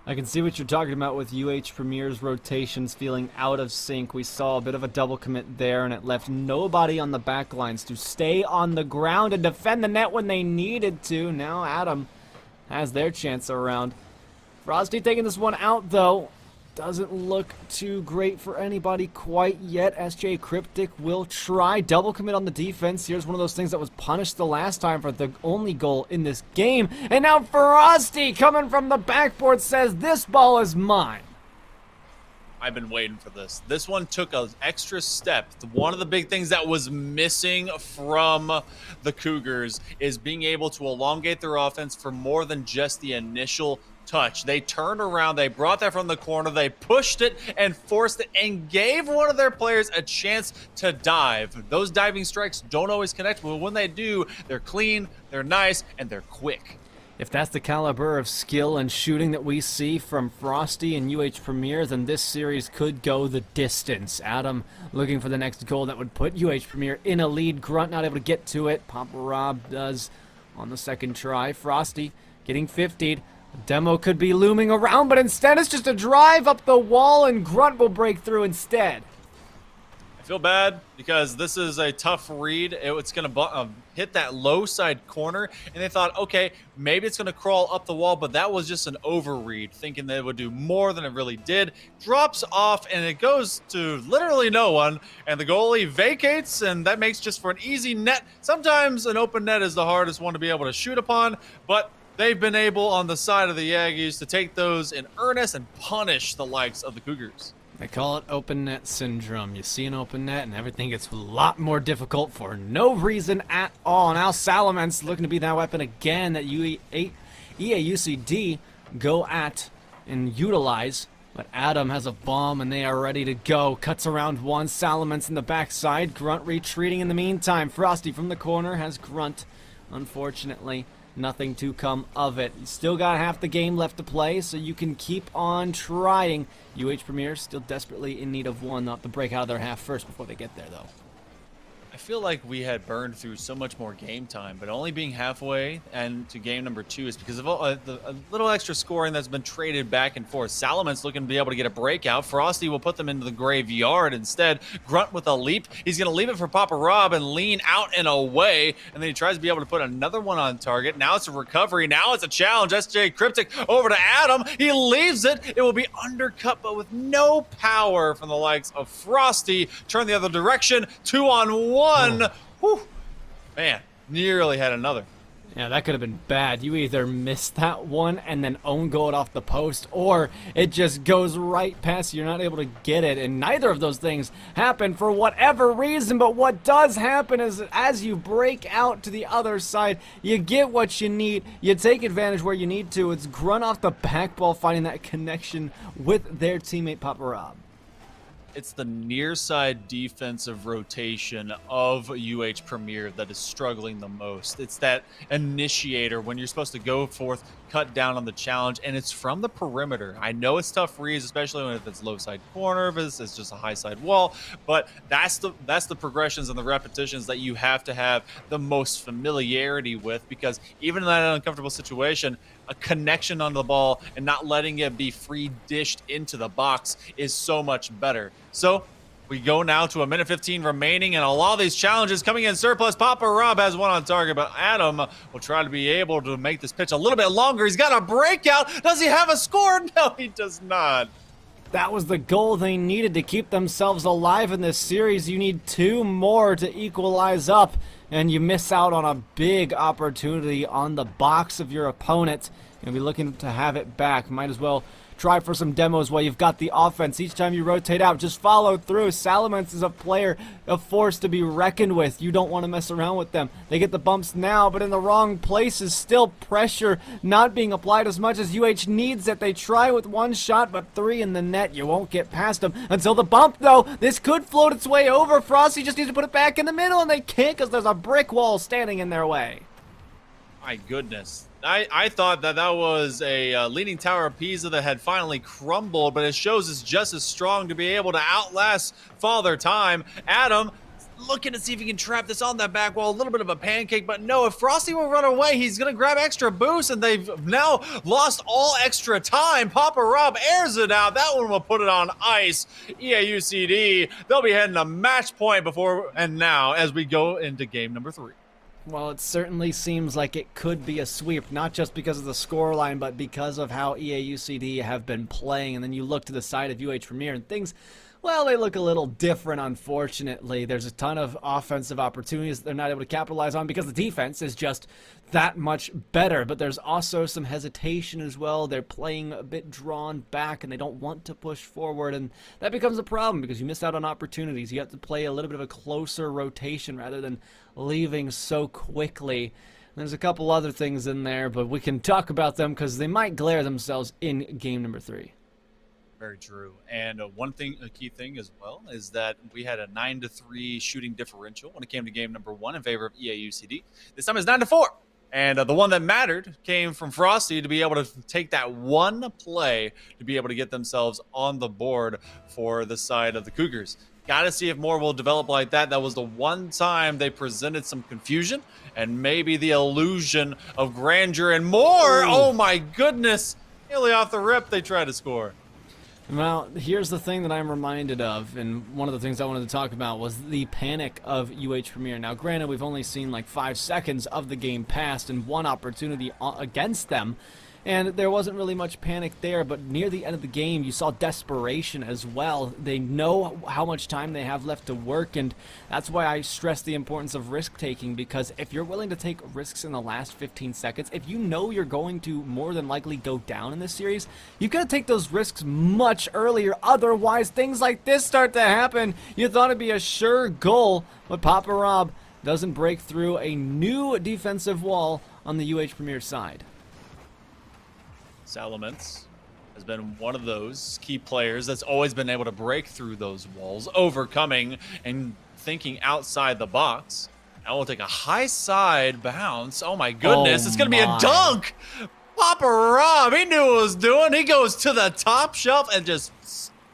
I can see what you're talking about with UH Premier's rotations feeling out of sync. We saw a bit of a double commit there, and it left nobody on the back lines to stay on the ground and defend the net when they needed to. Now Adam has their chance around. Frosty taking this one out, though. Doesn't look too great for anybody quite yet. SJ Cryptic will try. Double commit on the defense. Here's one of those things that was punished the last time for the only goal in this game. And now Frosty coming from the backboard says, this ball is mine. I've been waiting for this. This one took an extra step. One of the big things that was missing from the Cougars is being able to elongate their offense for more than just the initial touch. They turned around, they brought that from the corner, they pushed it and forced it and gave one of their players a chance to dive. Those diving strikes don't always connect, but when they do, they're clean, they're nice, and they're quick. If that's the caliber of skill and shooting that we see from Frosty and UH Premier, then this series could go the distance. Adam looking for the next goal that would put UH Premier in a lead. Grunt not able to get to it. Papa Rob does on the second try. Frosty getting 50'd. Demo could be looming around, but instead it's just a drive up the wall, and Grunt will break through instead. I feel bad because this is a tough read. It's going to hit that low side corner, and they thought, okay, maybe it's going to crawl up the wall, but that was just an overread, thinking that it would do more than it really did. Drops off, and it goes to literally no one, and the goalie vacates, and that makes just for an easy net. Sometimes an open net is the hardest one to be able to shoot upon, but they've been able on the side of the Aggies to take those in earnest and punish the likes of the Cougars. They call it open net syndrome. You see an open net and everything gets a lot more difficult for no reason at all. Now Salamence looking to be that weapon again that EaUCD go at and utilize. But Adam has a bomb and they are ready to go. Cuts around one. Salamence in the backside. Grunt retreating in the meantime. Frosty from the corner has Grunt. Unfortunately, nothing to come of it. You still got half the game left to play, so you can keep on trying. UH Premier still desperately in need of one. Not to break out of their half first before they get there, though. I feel like we had burned through so much more game time, but only being halfway and to game number 2 is because of a little extra scoring that's been traded back and forth. Salamence looking to be able to get a breakout. Frosty will put them into the graveyard instead. Grunt with a leap. He's going to leave it for Papa Rob and lean out and away, and then he tries to be able to put another one on target. Now it's a recovery. Now it's a challenge. SJ Cryptic over to Adam. He leaves it. It will be undercut, but with no power from the likes of Frosty. Turn the other direction. 2-on-1. Whew. Man, nearly had another. Yeah, that could have been bad. You either missed that one and then own goal it off the post, or it just goes right past you. You're not able to get it, and neither of those things happen for whatever reason. But what does happen is as you break out to the other side, you get what you need. You take advantage where you need to. It's Grunt off the back ball, finding that connection with their teammate Papa Rob. It's the near side defensive rotation of UH Premier that is struggling the most. It's that initiator when you're supposed to go forth, cut down on the challenge, and it's from the perimeter. I know it's tough reads, especially when if it's low side corner, if it's just a high side wall, but that's the progressions and the repetitions that you have to have the most familiarity with, because even in that uncomfortable situation, a connection on the ball and not letting it be free dished into the box is so much better. So we go now to 1:15 remaining, and a lot of these challenges coming in surplus. Papa Rob has one on target, but Adam will try to be able to make this pitch a little bit longer. He's got a breakout. Does he have a score? No, he does not. That was the goal they needed to keep themselves alive in this series. You need 2 more to equalize up, and you miss out on a big opportunity on the box of your opponent. You'll be looking to have it back. Might as well try for some demos while you've got the offense. Each time you rotate out, just follow through. Salamence is a player, a force to be reckoned with. You don't want to mess around with them. They get the bumps now, but in the wrong places. Still pressure not being applied as much as UH needs it. They try with one shot, but 3 in the net. You won't get past them until the bump, though. This could float its way over. Frosty just needs to put it back in the middle, and they can't because there's a brick wall standing in their way. My goodness. I thought that was a Leaning Tower of Pisa that had finally crumbled, but it shows it's just as strong to be able to outlast Father Time. Adam looking to see if he can trap this on that back wall. A little bit of a pancake, but no, if Frosty will run away, he's going to grab extra boost, and they've now lost all extra time. Papa Rob airs it out. That one will put it on ice. EaUCD, they'll be heading to match point before and now as we go into game number 3. Well, it certainly seems like it could be a sweep, not just because of the scoreline, but because of how EaUCD have been playing. And then you look to the side of UH Premier and things, well, they look a little different, unfortunately. There's a ton of offensive opportunities that they're not able to capitalize on because the defense is just that much better. But there's also some hesitation as well. They're playing a bit drawn back, and they don't want to push forward. And that becomes a problem because you miss out on opportunities. You have to play a little bit of a closer rotation rather than leaving so quickly. There's a couple other things in there, but we can talk about them because they might glare themselves in game number 3. Very true. And a key thing as well, is that we had a 9-3 shooting differential when it came to game number 1 in favor of EaUCD. This time it's 9-4. And the one that mattered came from Frosty to be able to take that one play to be able to get themselves on the board for the side of the Cougars. Got to see if more will develop like that. That was the one time they presented some confusion and maybe the illusion of grandeur and more. Oh my goodness. Nearly off the rip, they tried to score. Well, here's the thing that I'm reminded of, and one of the things I wanted to talk about was the panic of UH Premier. Now, granted, we've only seen like 5 seconds of the game passed and one opportunity against them, and there wasn't really much panic there, but near the end of the game, you saw desperation as well. They know how much time they have left to work, and that's why I stress the importance of risk-taking, because if you're willing to take risks in the last 15 seconds, if you know you're going to more than likely go down in this series, you've got to take those risks much earlier. Otherwise, things like this start to happen. You thought it'd be a sure goal, but Papa Rob doesn't break through a new defensive wall on the UH Premier side. Salamence has been one of those key players that's always been able to break through those walls, overcoming and thinking outside the box. Now we'll take a high side bounce. Oh my goodness, it's going to be a dunk. Papa Rob, he knew what he was doing. He goes to the top shelf and just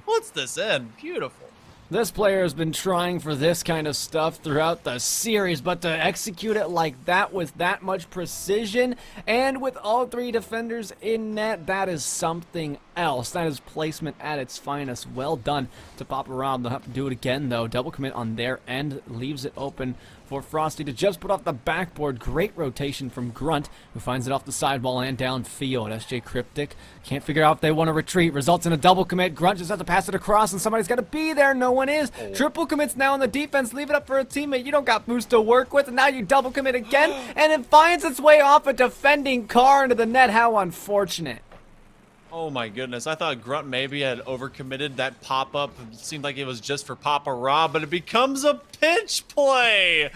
puts this in. Beautiful. This player has been trying for this kind of stuff throughout the series, but to execute it like that with that much precision and with all 3 defenders in net, that is something else. That is placement at its finest. Well done to Papa Rob. They'll have to do it again, though. Double commit on their end leaves it open for Frosty to just put off the backboard. Great rotation from Grunt, who finds it off the sidewall and downfield. SJ Cryptic can't figure out if they want to retreat. Results in a double commit. Grunt just has to pass it across, and somebody's got to be there. No one is. Triple commits now on the defense. Leave it up for a teammate. You don't got boost to work with, and now you double commit again, and it finds its way off a defending car into the net. How unfortunate. Oh my goodness, I thought Grunt maybe had overcommitted that pop-up. It seemed like it was just for Papa Rob, but it becomes a pinch play,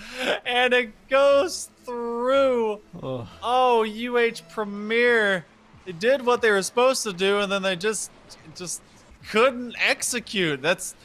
and it goes through. Oh, UH Premier. They did what they were supposed to do, and then they just couldn't execute. That's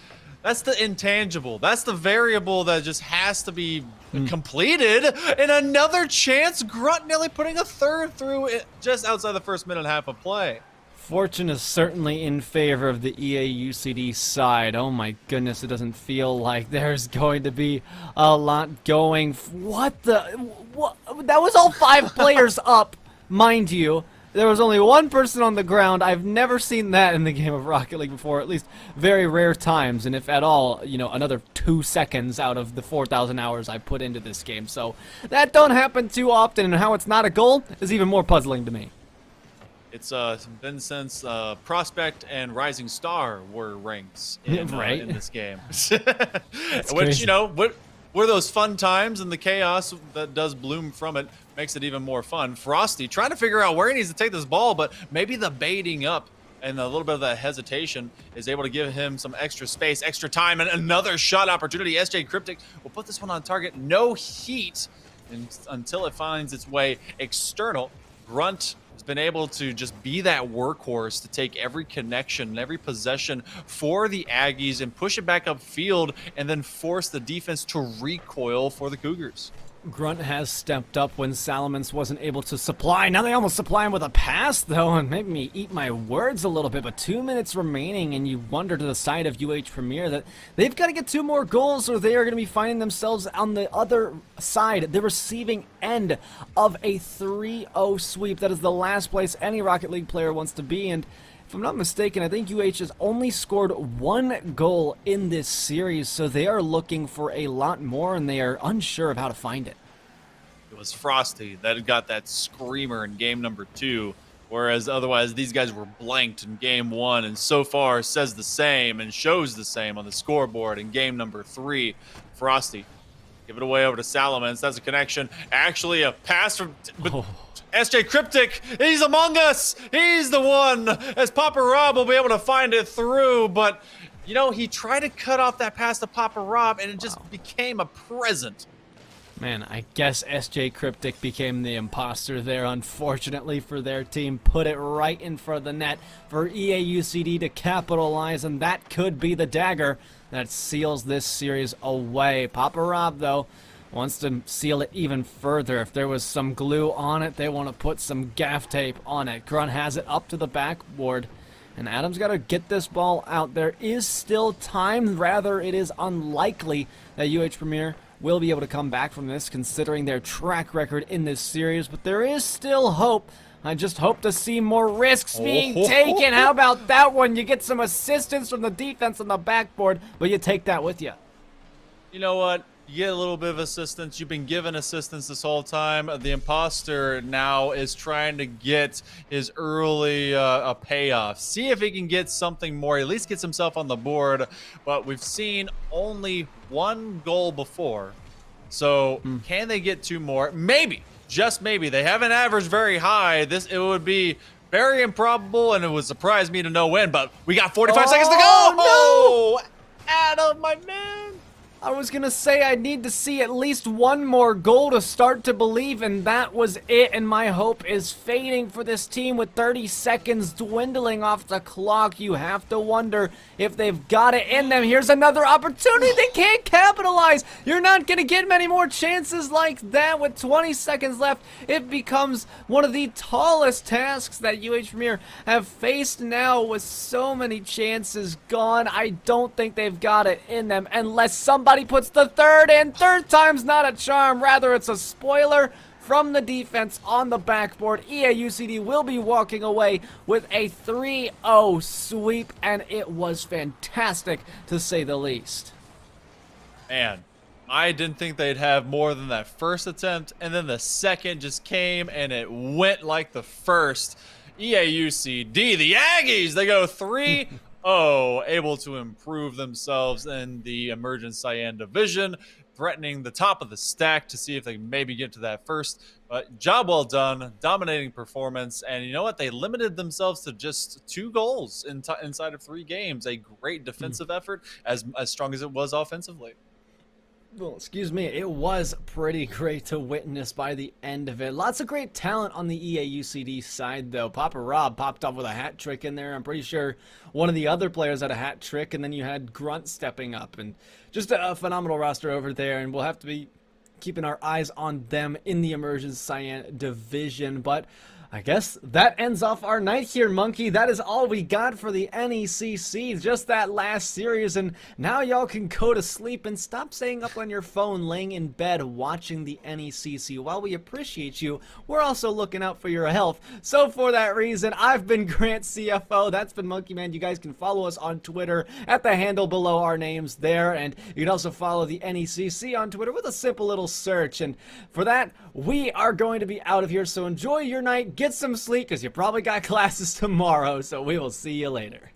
the intangible. That's the variable that just has to be completed. And another chance, Grunt nearly putting a third through it just outside the first minute and a half of play. Fortune is certainly in favor of the EaUCD side. Oh my goodness, it doesn't feel like there's going to be a lot going. What? That was all 5 players up, mind you. There was only 1 person on the ground. I've never seen that in the game of Rocket League before, at least very rare times, and if at all, you know, another 2 seconds out of the 4,000 hours I put into this game. So that don't happen too often, and how it's not a goal is even more puzzling to me. It's been since Prospect and Rising Star were ranked in this game. Which, you know, were those fun times, and the chaos that does bloom from it makes it even more fun. Frosty trying to figure out where he needs to take this ball, but maybe the baiting up and a little bit of that hesitation is able to give him some extra space, extra time, and another shot opportunity. SJ Cryptic will put this one on target. No heat until it finds its way external. Grunt has been able to just be that workhorse to take every connection and every possession for the Aggies and push it back upfield and then force the defense to recoil for the Cougars. Grunt has stepped up when Salamence wasn't able to supply. Now they almost supply him with a pass, though, and made me eat my words a little bit. But 2 minutes remaining, and you wonder to the side of UH Premier that they've got to get 2 more goals or they are going to be finding themselves on the other side, the receiving end of a 3-0 sweep. That is the last place any Rocket League player wants to be. And if I'm not mistaken, I think UH has only scored 1 goal in this series, so they are looking for a lot more, and they are unsure of how to find it. It was Frosty that got that screamer in game number 2, whereas otherwise these guys were blanked in game 1, and so far says the same and shows the same on the scoreboard in game number 3. Frosty, give it away over to Salamence. That's a connection. Actually, a pass from... SJ Cryptic, he's among us. He's the one, as Papa Rob will be able to find it through. But, you know, he tried to cut off that pass to Papa Rob, and it just became a present. Man, I guess SJ Cryptic became the imposter there, unfortunately for their team. Put it right in front of the net for EaUCD to capitalize, and that could be the dagger that seals this series away. Papa Rob, though, wants to seal it even further. If there was some glue on it, they want to put some gaff tape on it. Grunt has it up to the backboard, and Adam's got to get this ball out. There is still time. Rather, it is unlikely that UH Premier will be able to come back from this, considering their track record in this series, but there is still hope. I just hope to see more risks being taken. How about that one? You get some assistance from the defense on the backboard, but you take that with you. You know what? You get a little bit of assistance. You've been given assistance this whole time. The imposter now is trying to get his early a payoff. See if he can get something more. At least gets himself on the board. But we've seen only 1 goal before. So can they get 2 more? Maybe. Just maybe. They haven't averaged very high. It would be very improbable, and it would surprise me to no win. But we got 45 seconds to go. No! Adam, my man. I was gonna say I need to see at least 1 more goal to start to believe, and that was it, and my hope is fading for this team with 30 seconds dwindling off the clock. You have to wonder if they've got it in them. Here's another opportunity. They can't capitalize. You're not gonna get many more chances like that with 20 seconds left. It becomes one of the tallest tasks that UH Premier have faced now with so many chances gone. I don't think they've got it in them unless somebody puts the third in. Third time's not a charm, rather it's a spoiler from the defense on the backboard. EaUCD will be walking away with a 3-0 sweep, and it was fantastic to say the least. Man, I didn't think they'd have more than that first attempt, and then the second just came and it went like the first. EaUCD, the Aggies, they go 3-0, able to improve themselves in the Emergents Cyan division, threatening the top of the stack to see if they can maybe get to that first. But job well done, dominating performance, and you know what? They limited themselves to just 2 goals inside of 3 games. A great defensive effort, as strong as it was offensively. Well, excuse me, it was pretty great to witness by the end of it. Lots of great talent on the EaUCD side, though. Papa Rob popped off with a hat trick in there. I'm pretty sure one of the other players had a hat trick, and then you had Grunt stepping up. And just a phenomenal roster over there, and we'll have to be keeping our eyes on them in the Emergents Cyan division. But I guess that ends off our night here, Monkey. That is all we got for the NECC, just that last series, and now y'all can go to sleep and stop staying up on your phone laying in bed watching the NECC. While we appreciate you, we're also looking out for your health. So for that reason, I've been Grantcfo. That's been Monkeyman. You guys can follow us on Twitter at the handle below our names there, and you can also follow the NECC on Twitter with a simple little search. And for that, we are going to be out of here, so enjoy your night. Get some sleep, because you probably got classes tomorrow, so we will see you later.